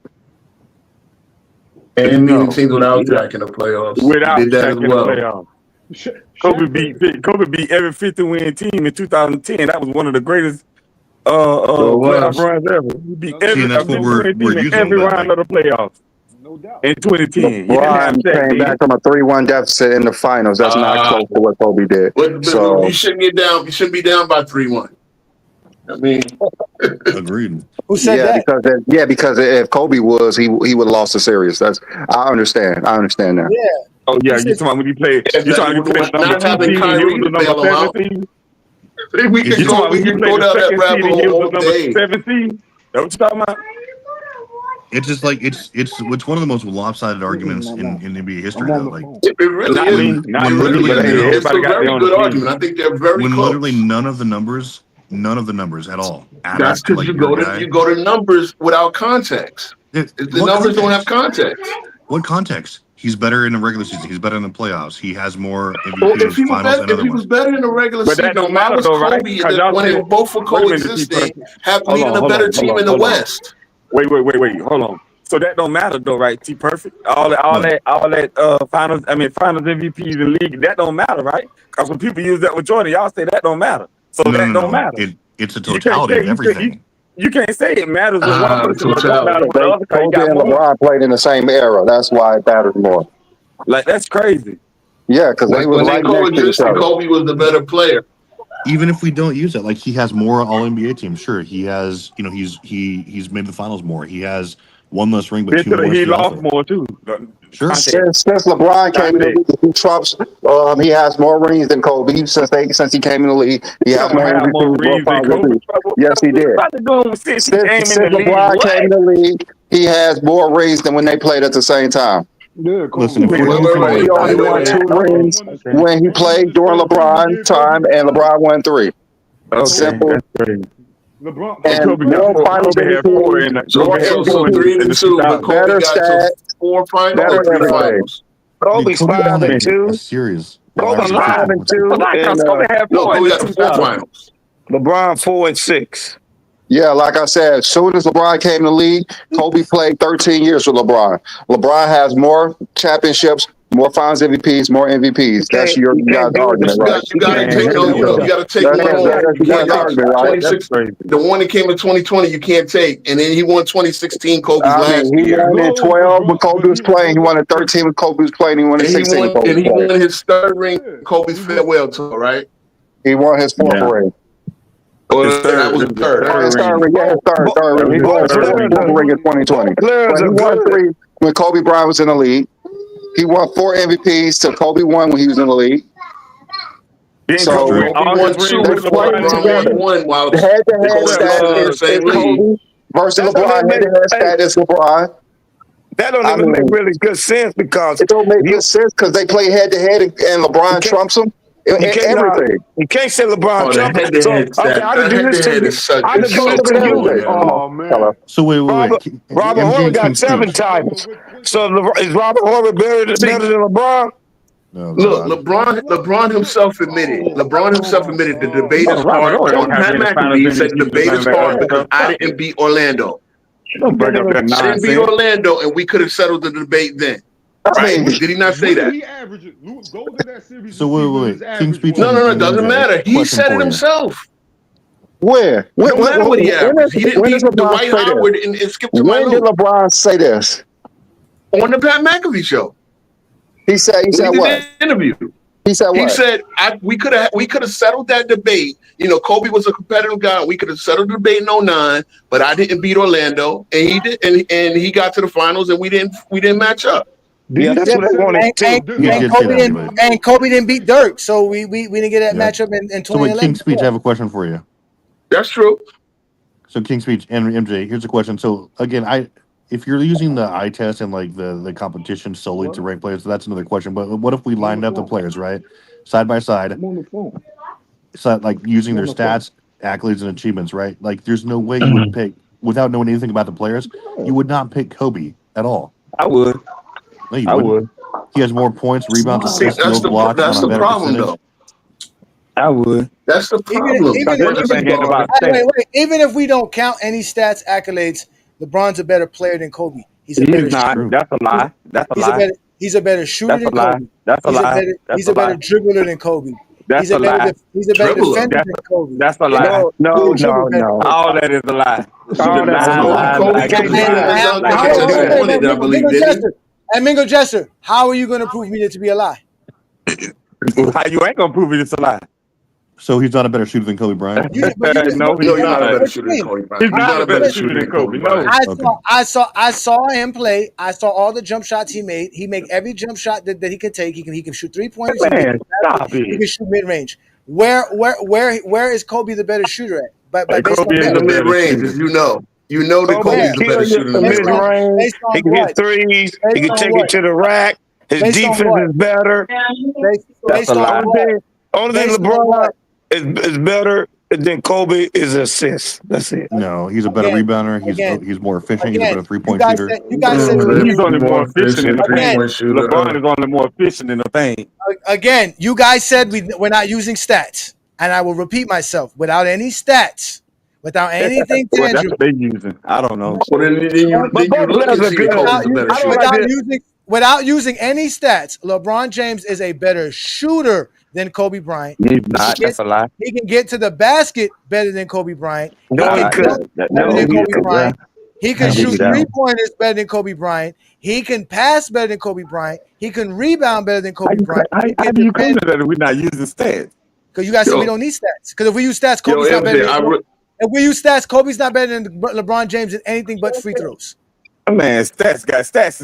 And beating teams without Shaq in the playoffs. Without He did that Shaq as in well. the playoffs. Kobe beat every 50-win team in 2010. That was one of the greatest playoff runs ever. He beat every 50-win team in every round of the playoffs. No doubt. In 2010. LeBron came back from a 3-1 deficit in the finals. That's not close to what Kobe did. But So you shouldn't get down. You shouldn't be down by 3-1. I mean, agreed. Who said that? Because if Kobe was, he would have lost the series. I understand now. Yeah, Oh yeah, you talking about when he played? You talking about when he played not number 2 having seed and he Kyrie was to the bail number him 7 out. seed? We You can talking about when he go played down the that 2nd rabbit seed and he hole was all the number day. 7 seed? That what you talking about? It's just like it's one of the most lopsided arguments in NBA history, though. Like It really Not me, is. not It me. really But is. hey, It's everybody a got their very own good opinion. argument. I think they're very when literally close. none of the numbers at all add That's up to because like your guy. you go to numbers without context. The numbers don't have context. What context? He's better in the regular season. He's better in the playoffs. He has more Well, if MVPs, he was finals, better, and if he otherwise. was better in the regular But that season, don't why matter was though, right? Kobe Because y'all when they said, both were wait a minute, coexisting, Hold leading on, a hold better on, team hold in on, the hold on. West? Wait, hold on. So that don't matter though, right? T Perfect, all that finals MVPs in the league, that don't matter, right? Because when people use that with Jordan, y'all say that don't matter. So that don't matter. It's a You can't totality say of everything. you can't say it matters with one person, but don't matter with the other because you Kobe got and more. LeBron played in the same era. That's why it mattered more. Like that's crazy. Yeah, because they was When they right next to each coexisted, other. Kobe was the better player. Even if we don't use it, like he has more All NBA teams. Sure, he has. He's made the finals more. He has one less ring, but 2 more. He still lost also. more too. Sure. Since LeBron came in the league, he trumps. He has more rings than Kobe. Since he came in the league, he has don't more have more MVPs, more rings than finals. Kobe. Yes, he did. What about doing since he came in Since the league? LeBron What? came in the league, he has more rings than when they played at the same time. Yeah, Listen, if Kobe we're only won 2 rings when he played during LeBron time, and LeBron won 3. Okay, Simple. that's crazy. LeBron, And Kobe got more four. finals Kobe had 4 MVPs, in the, more Kobe had 4 in 3 the and 2, but 2000s. Kobe better got to stats, 4 finals better or 3 everything. finals. Kobe's Kobe got 5 and 2. A two. series. Kobe's Well, 5 actually, and 2. And Kobe had No, 4 in Kobe the got to 4 2000s. finals. LeBron 4 and 6. Yeah, like I said, as soon as LeBron came in the league, Kobe played 13 years with LeBron. LeBron has more championships, more finals MVPs, more MVPs. That's your guys' argument, right? You got to take you got to take one on. You can't take 26. The one that came in 2020, you can't take, and then he won 2016, Kobe's last he year. won in 12 when Kobe was playing. He won in 13 when Kobe was playing. He won in 16 when Kobe And was he playing. won his 3rd ring, Kobe's farewell tour, right? He won his 4th ring. Or that was the 3rd. His third ring. Yeah, his third ring. He won his 4th ring in 2020. But he won 3 when Kobe Bryant was in the league. He won 4 MVPs till Kobe won when he was in the league. So he won 2 they before played LeBron together. won while The head-to-head Kobe stat was in the is same league. Kobe versus LeBron. Head-to-head stat is LeBron. That don't even make really good sense because it don't make good sense because they play head-to-head and LeBron trumps them. Everything. You can't say LeBron Trump. I can do this to you. I can do this to you. Oh man. So wait. Robert Horry got 7 titles. So is Robert Horry better than LeBron? No, look, LeBron himself admitted. The debate is hard. Pat McAfee said the debate is hard because I didn't beat Orlando. Don't bring up that I didn't nonsense. beat Orlando, and we could have settled the debate then. Right? Did he not say that? So wait. King's Speech. No, it doesn't matter. He said it himself. Where? No matter what he averaged. He didn't beat Dwight Howard and Skip to my When did LeBron say this? On the Pat McAfee show. He said what? Interview. He said what? He said we could have settled that debate. You know, Kobe was a competitive guy. We could have settled the debate in 2009, but I didn't beat Orlando, and he did, and he got to the finals, and we didn't match up. Yeah, that's what they wanted to. And Kobe didn't beat Dirk, so we didn't get that matchup in 2011. So wait, King's Speech, I have a question for you. That's true. So King's Speech and MJ, here's a question. So again, if you're using the eye test and like the competition solely to rank players, so that's another question. But what if we lined up the players, right, side by side, so like using their stats, accolades, and achievements, right? Like, there's no way you would pick without knowing anything about the players. You would not pick Kobe at all. I would. No, you wouldn't. He has more points, rebounds, assists, steals, blocks. That's the problem, though. I would. That's the problem. Even if we don't count any stats, accolades, LeBron's a better player than Kobe. He's not. That's a lie. That's a lie. He's a better shooter than Kobe. That's a lie. He's a better dribbler than Kobe. That's a lie. He's a better defender than Kobe. That's a lie. No. All that is a lie. And Mingo Jester, how are you going to prove me to be a lie? How you ain't gonna prove it? It's a lie. So he's not a better shooter than Kobe Bryant? No, he's No, he's not a better not. shooter than Kobe Bryant. He's not a better shooter than Kobe. No. I saw him play. I saw all the jump shots he made. He make every jump shot that he can take. He can shoot 3-pointers. Man, stop He it. can shoot mid range. Where is Kobe the better shooter at? By Kobe is the mid range, as you know. You know that Kobe's the better shooter than mid LeBron. range. He can hit threes. He can take it to the rack. His defense is better. Based on what? Only thing LeBron is better than Kobe is assists. That's it. No, he's a better rebounder. He's more efficient. He's a better 3-point shooter. You guys said He's only more efficient in the paint. LeBron is only more efficient in the paint. Again, you guys said we're not using stats, and I will repeat myself: without any stats, without anything Well, that's tangible. what they're using. I don't know. Well, then you look and see Kobe's the better shooter. Without using any stats, LeBron James is a better shooter than Kobe Bryant. He's not. That's a lie. He can get to the basket better than Kobe Bryant. No, he could. He can shoot 3-pointers better than Kobe Bryant. He can pass better than Kobe Bryant. He can rebound better than Kobe Bryant. How do you come to that if we're not using stats? Because you guys said we don't need stats. Because if we use stats, Kobe's not better than if we use stats, Kobe's not better than LeBron James in anything but free throws. Man, stats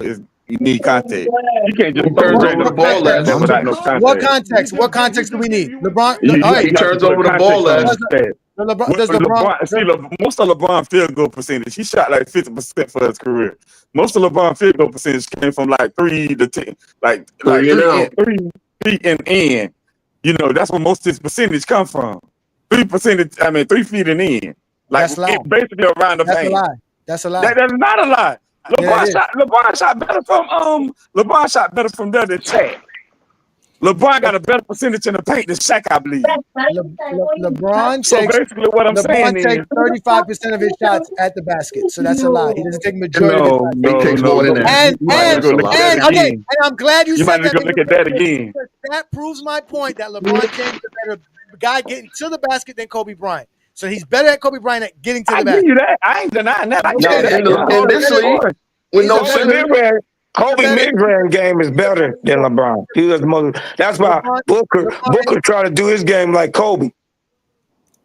is you need context. You can't just turn over the ball less without no context. What context? What context do we need? LeBron. He turns over the ball less. Most of LeBron field goal percentage, he shot like 50% for his career. Most of LeBron field goal percentage came from like 3 to 10, like 3 and in. You know, that's where most of his percentage come from. 3 feet and in. Like basically around the paint. That's a lie. That's not a lie. LeBron shot better from there than Shaq. LeBron got a better percentage in the paint than Shaq, I believe. LeBron so basically what I'm saying is 35% of his shots at the basket. So that's a lie. He doesn't take majority of the he takes more than that. And I'm glad you said that. You might look at that again. That proves my point that LeBron James is a better guy getting to the basket than Kobe Bryant. So he's better at Kobe Bryant at getting to the basket. I give you that. I ain't denying that. In this league, with no center. Kobe mid-range game is better than LeBron. He was most. That's why Booker tried to do his game like Kobe.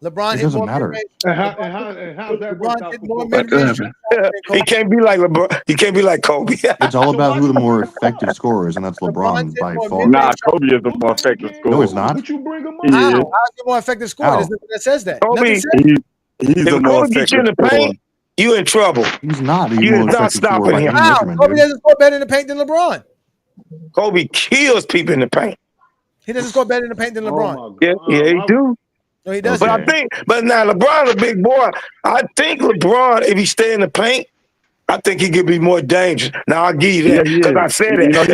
LeBron it doesn't matter. How's that worked out? He can't be like LeBron. He can't be like Kobe. It's all about who the more effective scorer is, and that's LeBron by far. Nah, Kobe is the more effective scorer. No, it's not. But you bring him up. How's he more effective scorer? There's nothing that says that. Kobe, he's the more effective in the paint, you in trouble. He's not. You're not stopping him. Wow, Kobe doesn't score better in the paint than LeBron. Kobe kills people in the paint. He doesn't score better in the paint than LeBron. Yeah, he do. No, he doesn't. But now LeBron's a big boy. I think LeBron, if he stay in the paint, I think he could be more dangerous. Now I'll give you that because I said it. That's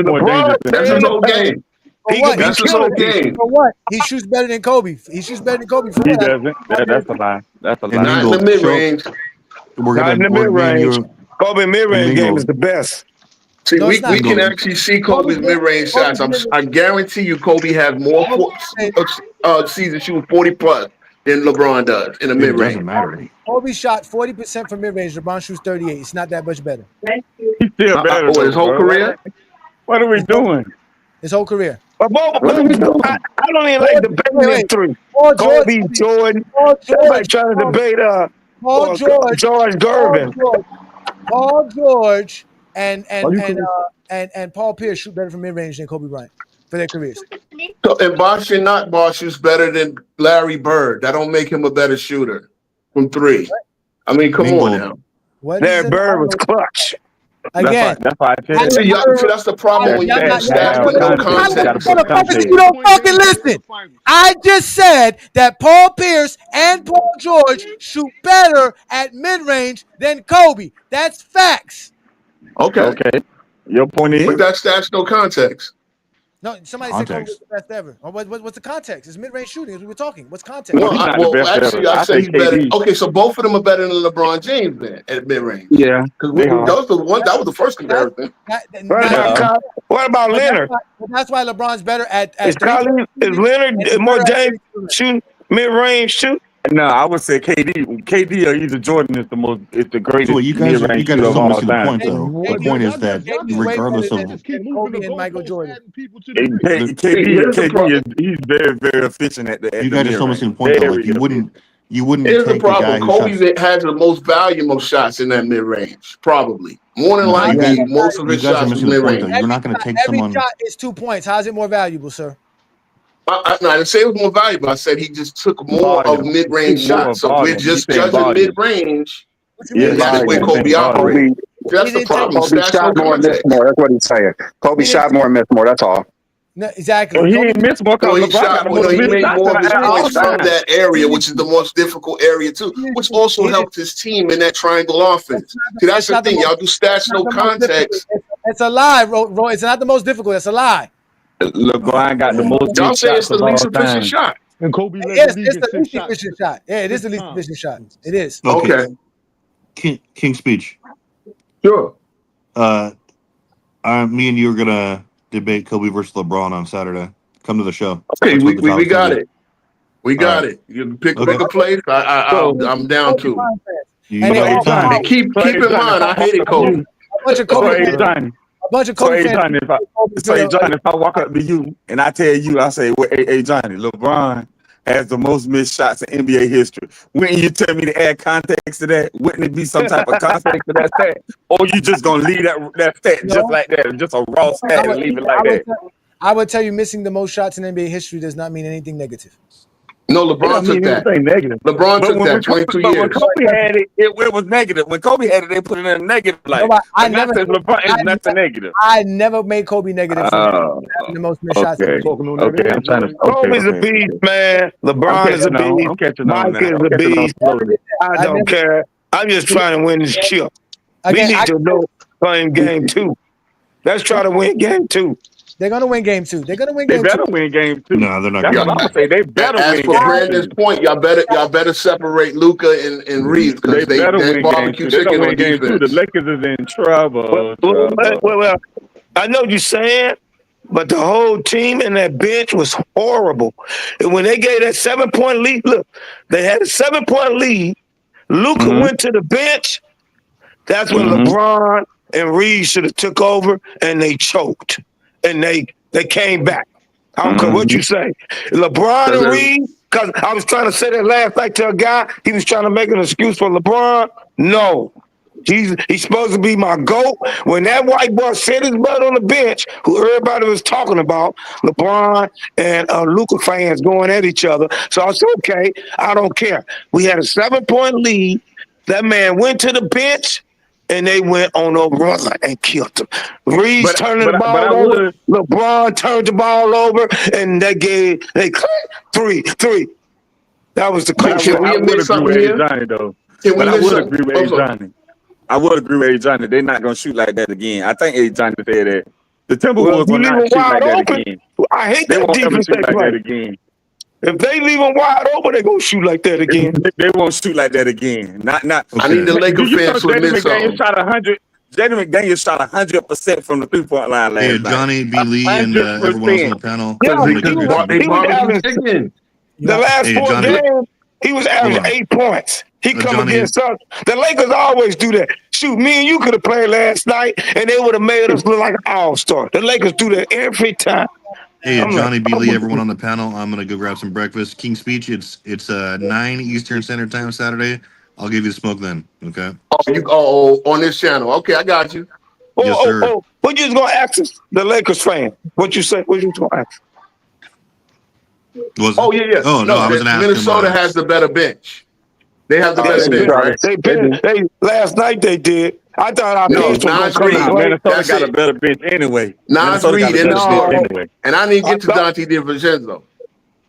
his whole game. That's his whole game. For what? He shoots better than Kobe. He shoots better than Kobe. He doesn't. That's a lie. That's a lie. Not in the mid range. Not in the mid range. Kobe mid range game is the best. See, we can actually see Kobe's mid-range shots. I guarantee you Kobe has more season shooting 40+ than LeBron does in the mid-range. Doesn't matter. Kobe shot 40% from mid-range. LeBron shoots 38. It's not that much better. He's still better. His whole career? What are we doing? His whole carear. I don't even like debating three. Kobe, Jordan. Everybody trying to debate George Gervin. Paul George and Paul Pierce shoot better from mid-range than Kobe Bryant for their careers. So, and Bosh and not Bosh shoots better than Larry Bird. That don't make him a better shooter from three. I mean, come on now. Larry Bird was clutch. Again, that's why I said that's the problem when you have stats with no context. You don't fucking listen. I just said that Paul Pierce and Paul George shoot better at mid-range than Kobe. That's facts. Okay. Your point is, but that stats no context. No, somebody said Kobe was the best ever. What's the context? It's mid-range shooting as we were talking. What's context? Well, actually, I say he's better. Okay, so both of them are better than LeBron James then at mid-range. Yeah, because that was the first comparison. What about Leonard? That's why LeBron's better at is Leonard more James shooting mid-range too? No, I would say KD. KD or either Jordan is the greatest. So you guys are mid-range shooter still of all missing the time. point though. The point is that regardless of Kobe and Michael Jordan. KD is he's very, very efficient at the you guys are still missing the point though. Like you wouldn't Here's the take a guy problem. who Kobe shot. has the most volume of shots in that mid range, probably more than likely. Most of his you guys are shots was missing the mid point range. though. You're not going to take Every someone. shot is 2 points. How's it more valuable, sir? No, I didn't say it was more valuable. I said he just took more of mid range shots. So we're just judging mid range. Yeah, that's the way Kobe operates. That's the problem. Kobe shot more and missed more. That's what he's saying. Kobe shot more and missed more. That's all. No, exactly. Well, he ain't missed more because he shot. He made more of his points from that area, which is the most difficult area too, which also helped his team in that triangle offense. See, that's the thing. Y'all do stats, no context. It's a lie, Roy. It's not the most difficult. It's a lie. LeBron got the most. Y'all say it's the least efficient shot. And Kobe Yes, it's the least efficient shot. Yeah, it is the least efficient shot. It is. Okay. King speech. Sure. Me and you are gonna debate Kobe versus LeBron on Saturday. Come to the show. Okay, we got it. We got it. You can pick a place. I'm down to it. Keep in mind, I hated Kobe. A bunch of Kobe fans. John, if I walk up to you and I tell you, I say, well, hey, Johnny, LeBron has the most missed shots in NBA history. Wouldn't you tell me to add context to that? Wouldn't it be some type of context to that stat? Or you just gonna leave that stat just like that, just a raw stat and leave it like that? I would tell you missing the most shots in NBA history does not mean anything negative. No, LeBron took that. Negative. LeBron took that 22 years. When Kobe had it, it was negative. When Kobe had it, they put it in a negative light. No, I never said LeBron is nothing negative. I never made Kobe negative for having the most missed shots. Okay, I'm trying to. Kobe's a beast, man. LeBron is a beast. Mike is a beast. I don't care. I'm just trying to win this chip. We need to know playing game 2. Let's try to win game 2. They're gonna win game 2. They're gonna win They game better 2. win game 2. No, they're not. That's what I'm gonna say. They better As win for game Brandon's 2. point, y'all better separate Luka and Reeves because they better win barbecue game 2. They chicken don't win on game 2. defense. The Lakers is in trouble. Well, I know you're saying, but the whole team and that bench was horrible. And when they gave that 7-point lead, look, they had a 7-point lead. Luka went to the bench. That's when LeBron and Reed should have took over, and they choked. And they came back. I don't care what you say. LeBron and Reed, because I was trying to say that last night to a guy, he was trying to make an excuse for LeBron. No. He's supposed to be my GOAT. When that white boy set his butt on the bench, who everybody was talking about, LeBron and Luka fans going at each other. So I said, okay, I don't care. We had a 7-point lead. That man went to the bench, and they went on a run and killed him. Reed turning the ball over. LeBron turned the ball over, and they three. That was the coach. I would agree with Johnny, though. But I would agree with Johnny. I would agree with Johnny. They're not going to shoot like that again. I think Johnny said that. The Timberwolves will not shoot like that again. I hate they that won't ever defense shoot they like play. that again. If they leave them wide open, they're going to shoot like that again. They won't shoot like that again. Not. I need the Lakers fans to admit something. Jaden McDaniels shot 100% from the 3-point line last night. Johnny B. Lee and everyone else on the panel. The last 4 games, he was averaging 8 points. He come against us. The Lakers always do that. Shoot, me and you could have played last night, and they would have made us look like an all-star. The Lakers do that every time. Hey, Johnny B. Lee, everyone on the panel. I'm gonna go grab some breakfast. King Speech. It's 9 Eastern Standard Time Saturday. I'll give you the smoke then. Okay. Oh, on this channel. Okay, I got you. Yes, sir. What you just gonna ask us, the Lakers fan? What you say? What you gonna ask? Yeah. Oh no, I was gonna ask Minnesota has the better bench. They have the better bench, right? They last night they did. I thought our bench was Naz Reid. Minnesota got a better bench anyway. Naz Reid anyway. And I need to get to Dante DiVincenzo.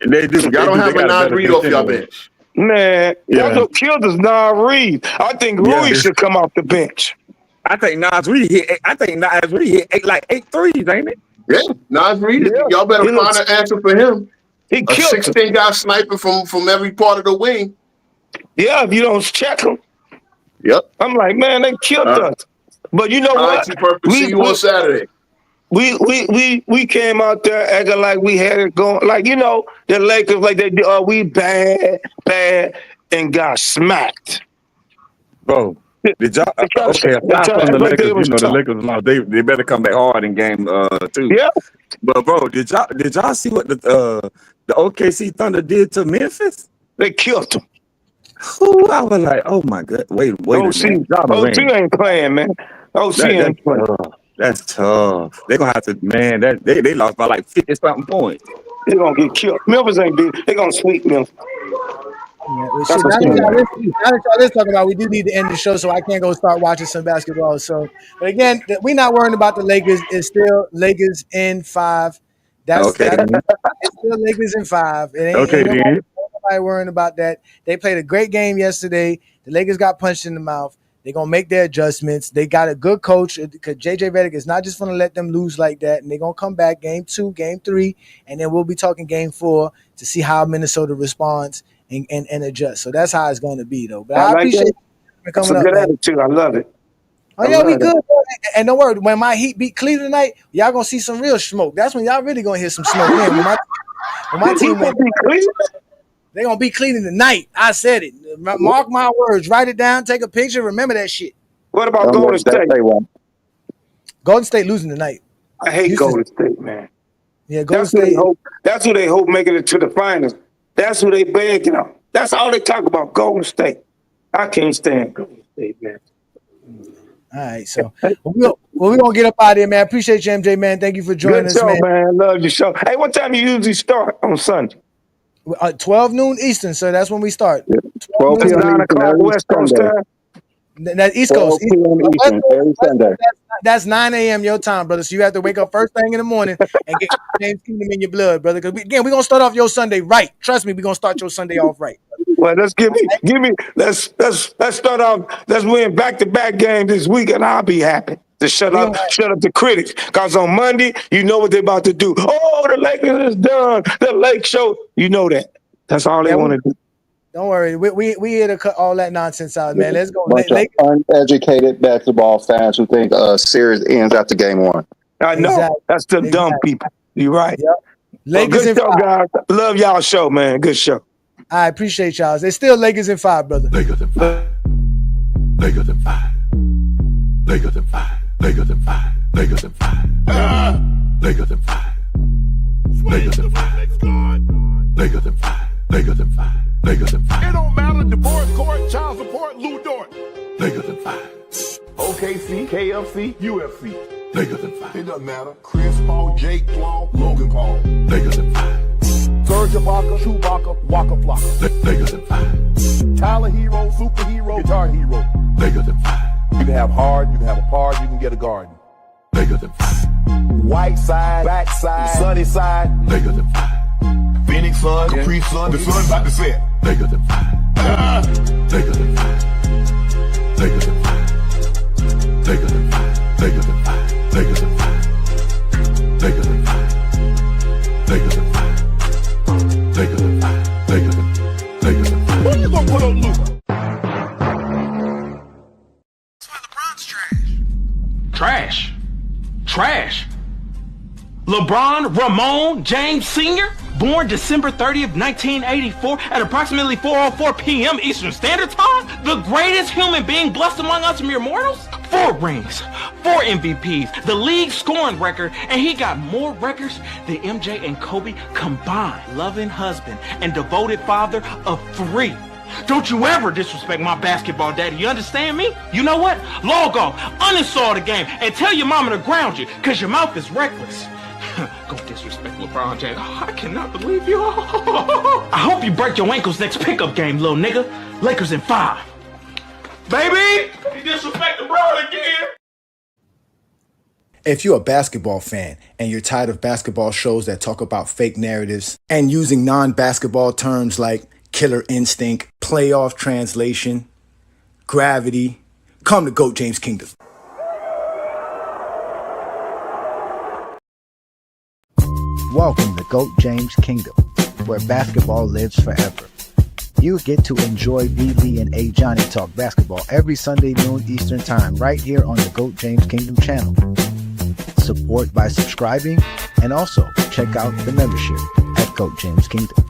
They do. Y'all don't have a Naz Reid off your bench. Man, that's what killed us, Naz Reid. I think Rui should come off the bench. I think Naz Reid hit 8 threes, ain't it? Yeah, Naz Reid. Y'all better find an answer for him. He a 16 guy sniping from every part of the wing. Yeah, if you don't check him. Yep. I'm like, man, they killed us. But you know what? See you on Saturday. we came out there acting like we had it going, like the Lakers, like they do. We bad, and got smacked. Bro, did y'all? Okay, aside from the Lakers, the Lakers lost. They better come back hard in game 2. Yeah. But bro, did y'all see what the OKC Thunder did to Memphis? They killed them. Ooh, I was like, oh my god, wait a minute. OC ain't playing, man. OC ain't playing. That's tough. They're gonna have to, man. They lost by like 50-something points. They're gonna get killed. Memphis ain't beat. They're gonna sweep Memphis. Now that y'all talking about, we do need to end the show, so I can't go start watching some basketball. So, but again, we're not worrying about the Lakers. It's still Lakers in 5. It's still Lakers in 5. It ain't nobody worrying about that. They played a great game yesterday. The Lakers got punched in the mouth. They're going to make their adjustments. They got a good coach because J.J. Redick is not just going to let them lose like that. And they're going to come back game 2, game 3, and then we'll be talking game 4 to see how Minnesota responds and adjust. So that's how it's going to be, though. But I appreciate you coming up. It's a good attitude. I love it. Oh, yeah, we good. And don't worry, when my Heat beat Cleveland tonight, y'all going to see some real smoke. That's when y'all really going to hear some smoke. Man, when my team went, they're going to beat Cleveland tonight. I said it. Mark my words. Write it down. Take a picture. Remember that shit. What about Golden State? Golden State losing tonight. I hate Golden State, man. Yeah, Golden State. That's who they hope making it to the finals. That's who they begging on. That's all they talk about, Golden State. I can't stand Golden State, man. All right, so we're going to get up out of here, man. Appreciate you, MJ, man. Thank you for joining us, man. Love your show. Hey, what time you usually start on Sunday? 12 noon Eastern, so that's when we start. 12 p.m. 9 o'clock West Coast time. That's East Coast. Every Sunday. That's 9 a.m. your time, brother. So you have to wake up first thing in the morning and get James Kingdom in your blood, brother. Because we're going to start off your Sunday right. Trust me, we're going to start your Sunday off right. Well, let's start off. Let's win back-to-back games this week, and I'll be happy to shut up the critics. Because on Monday, you know what they're about to do. Oh, the Lakers is done. The Lake Show. You know that. That's all they want to do. Don't worry. We here to cut all that nonsense out, man. Let's go. Bunch of uneducated basketball fans who think series ends after game 1. I know. Exactly. That's the dumb people. You're right. Yep. Lakers good show, guys. Love y'all show, man. Good show. I appreciate y'all. It's still Lakers in 5, brother. Lakers in 5. Lakers in 5. Lakers in 5. Lakers in 5. Lakers in 5. Lakers in 5. Lakers in 5. Lakers in 5. Lakers in 5. Lakers in 5. It don't matter. Divorce court, child support, Lou Dort. Lakers in 5. OKC, KFC, UFC. Lakers in 5. It doesn't matter. Chris Paul, Jake Paul, Logan Paul. Lakers in 5. Serge Ibaka, Chewbacca, Waka Flocka. Lakers in 5. Tyler Hero, superhero, guitar hero. Lakers in 5. You can have hard, you can have a park, you can get a garden. Lakers in 5. White side, back side, sunny side. Lakers in 5. Phoenix sun, Capri sun, the sun's about to set. Lakers in 5. Lakers in 5. Lakers in 5. Lakers in 5. Lakers in 5. Lakers in 5. Lakers in 5. Lakers in 5. Lakers in 5. Lakers in 5. When you gonna put on Luka? That's why LeBron's trash. Trash. LeBron Ramon James Sr., born December 30th, 1984 at approximately 4:04 p.m. Eastern Standard Time, the greatest human being blessed among us mere mortals? 4 rings, 4 MVPs, the league scoring record, and he got more records than MJ and Kobe combined. Loving husband and devoted father of 3. Don't you ever disrespect my basketball daddy, you understand me? You know what? Log off, uninstall the game, and tell your mama to ground you, because your mouth is reckless. Go disrespect LeBron James. Oh, I cannot believe you. I hope you break your ankles next pickup game, little nigga. Lakers in 5. Baby, you disrespect LeBron again. If you're a basketball fan and you're tired of basketball shows that talk about fake narratives and using non-basketball terms like killer instinct, playoff translation, gravity, come to GOAT James Kingdom. Welcome to GOAT James Kingdom, where basketball lives forever. You get to enjoy B. Lee and A. Johnny talk basketball every Sunday noon Eastern Time right here on the GOAT James Kingdom channel. support by subscribing, and also check out the membership at GOAT James Kingdom.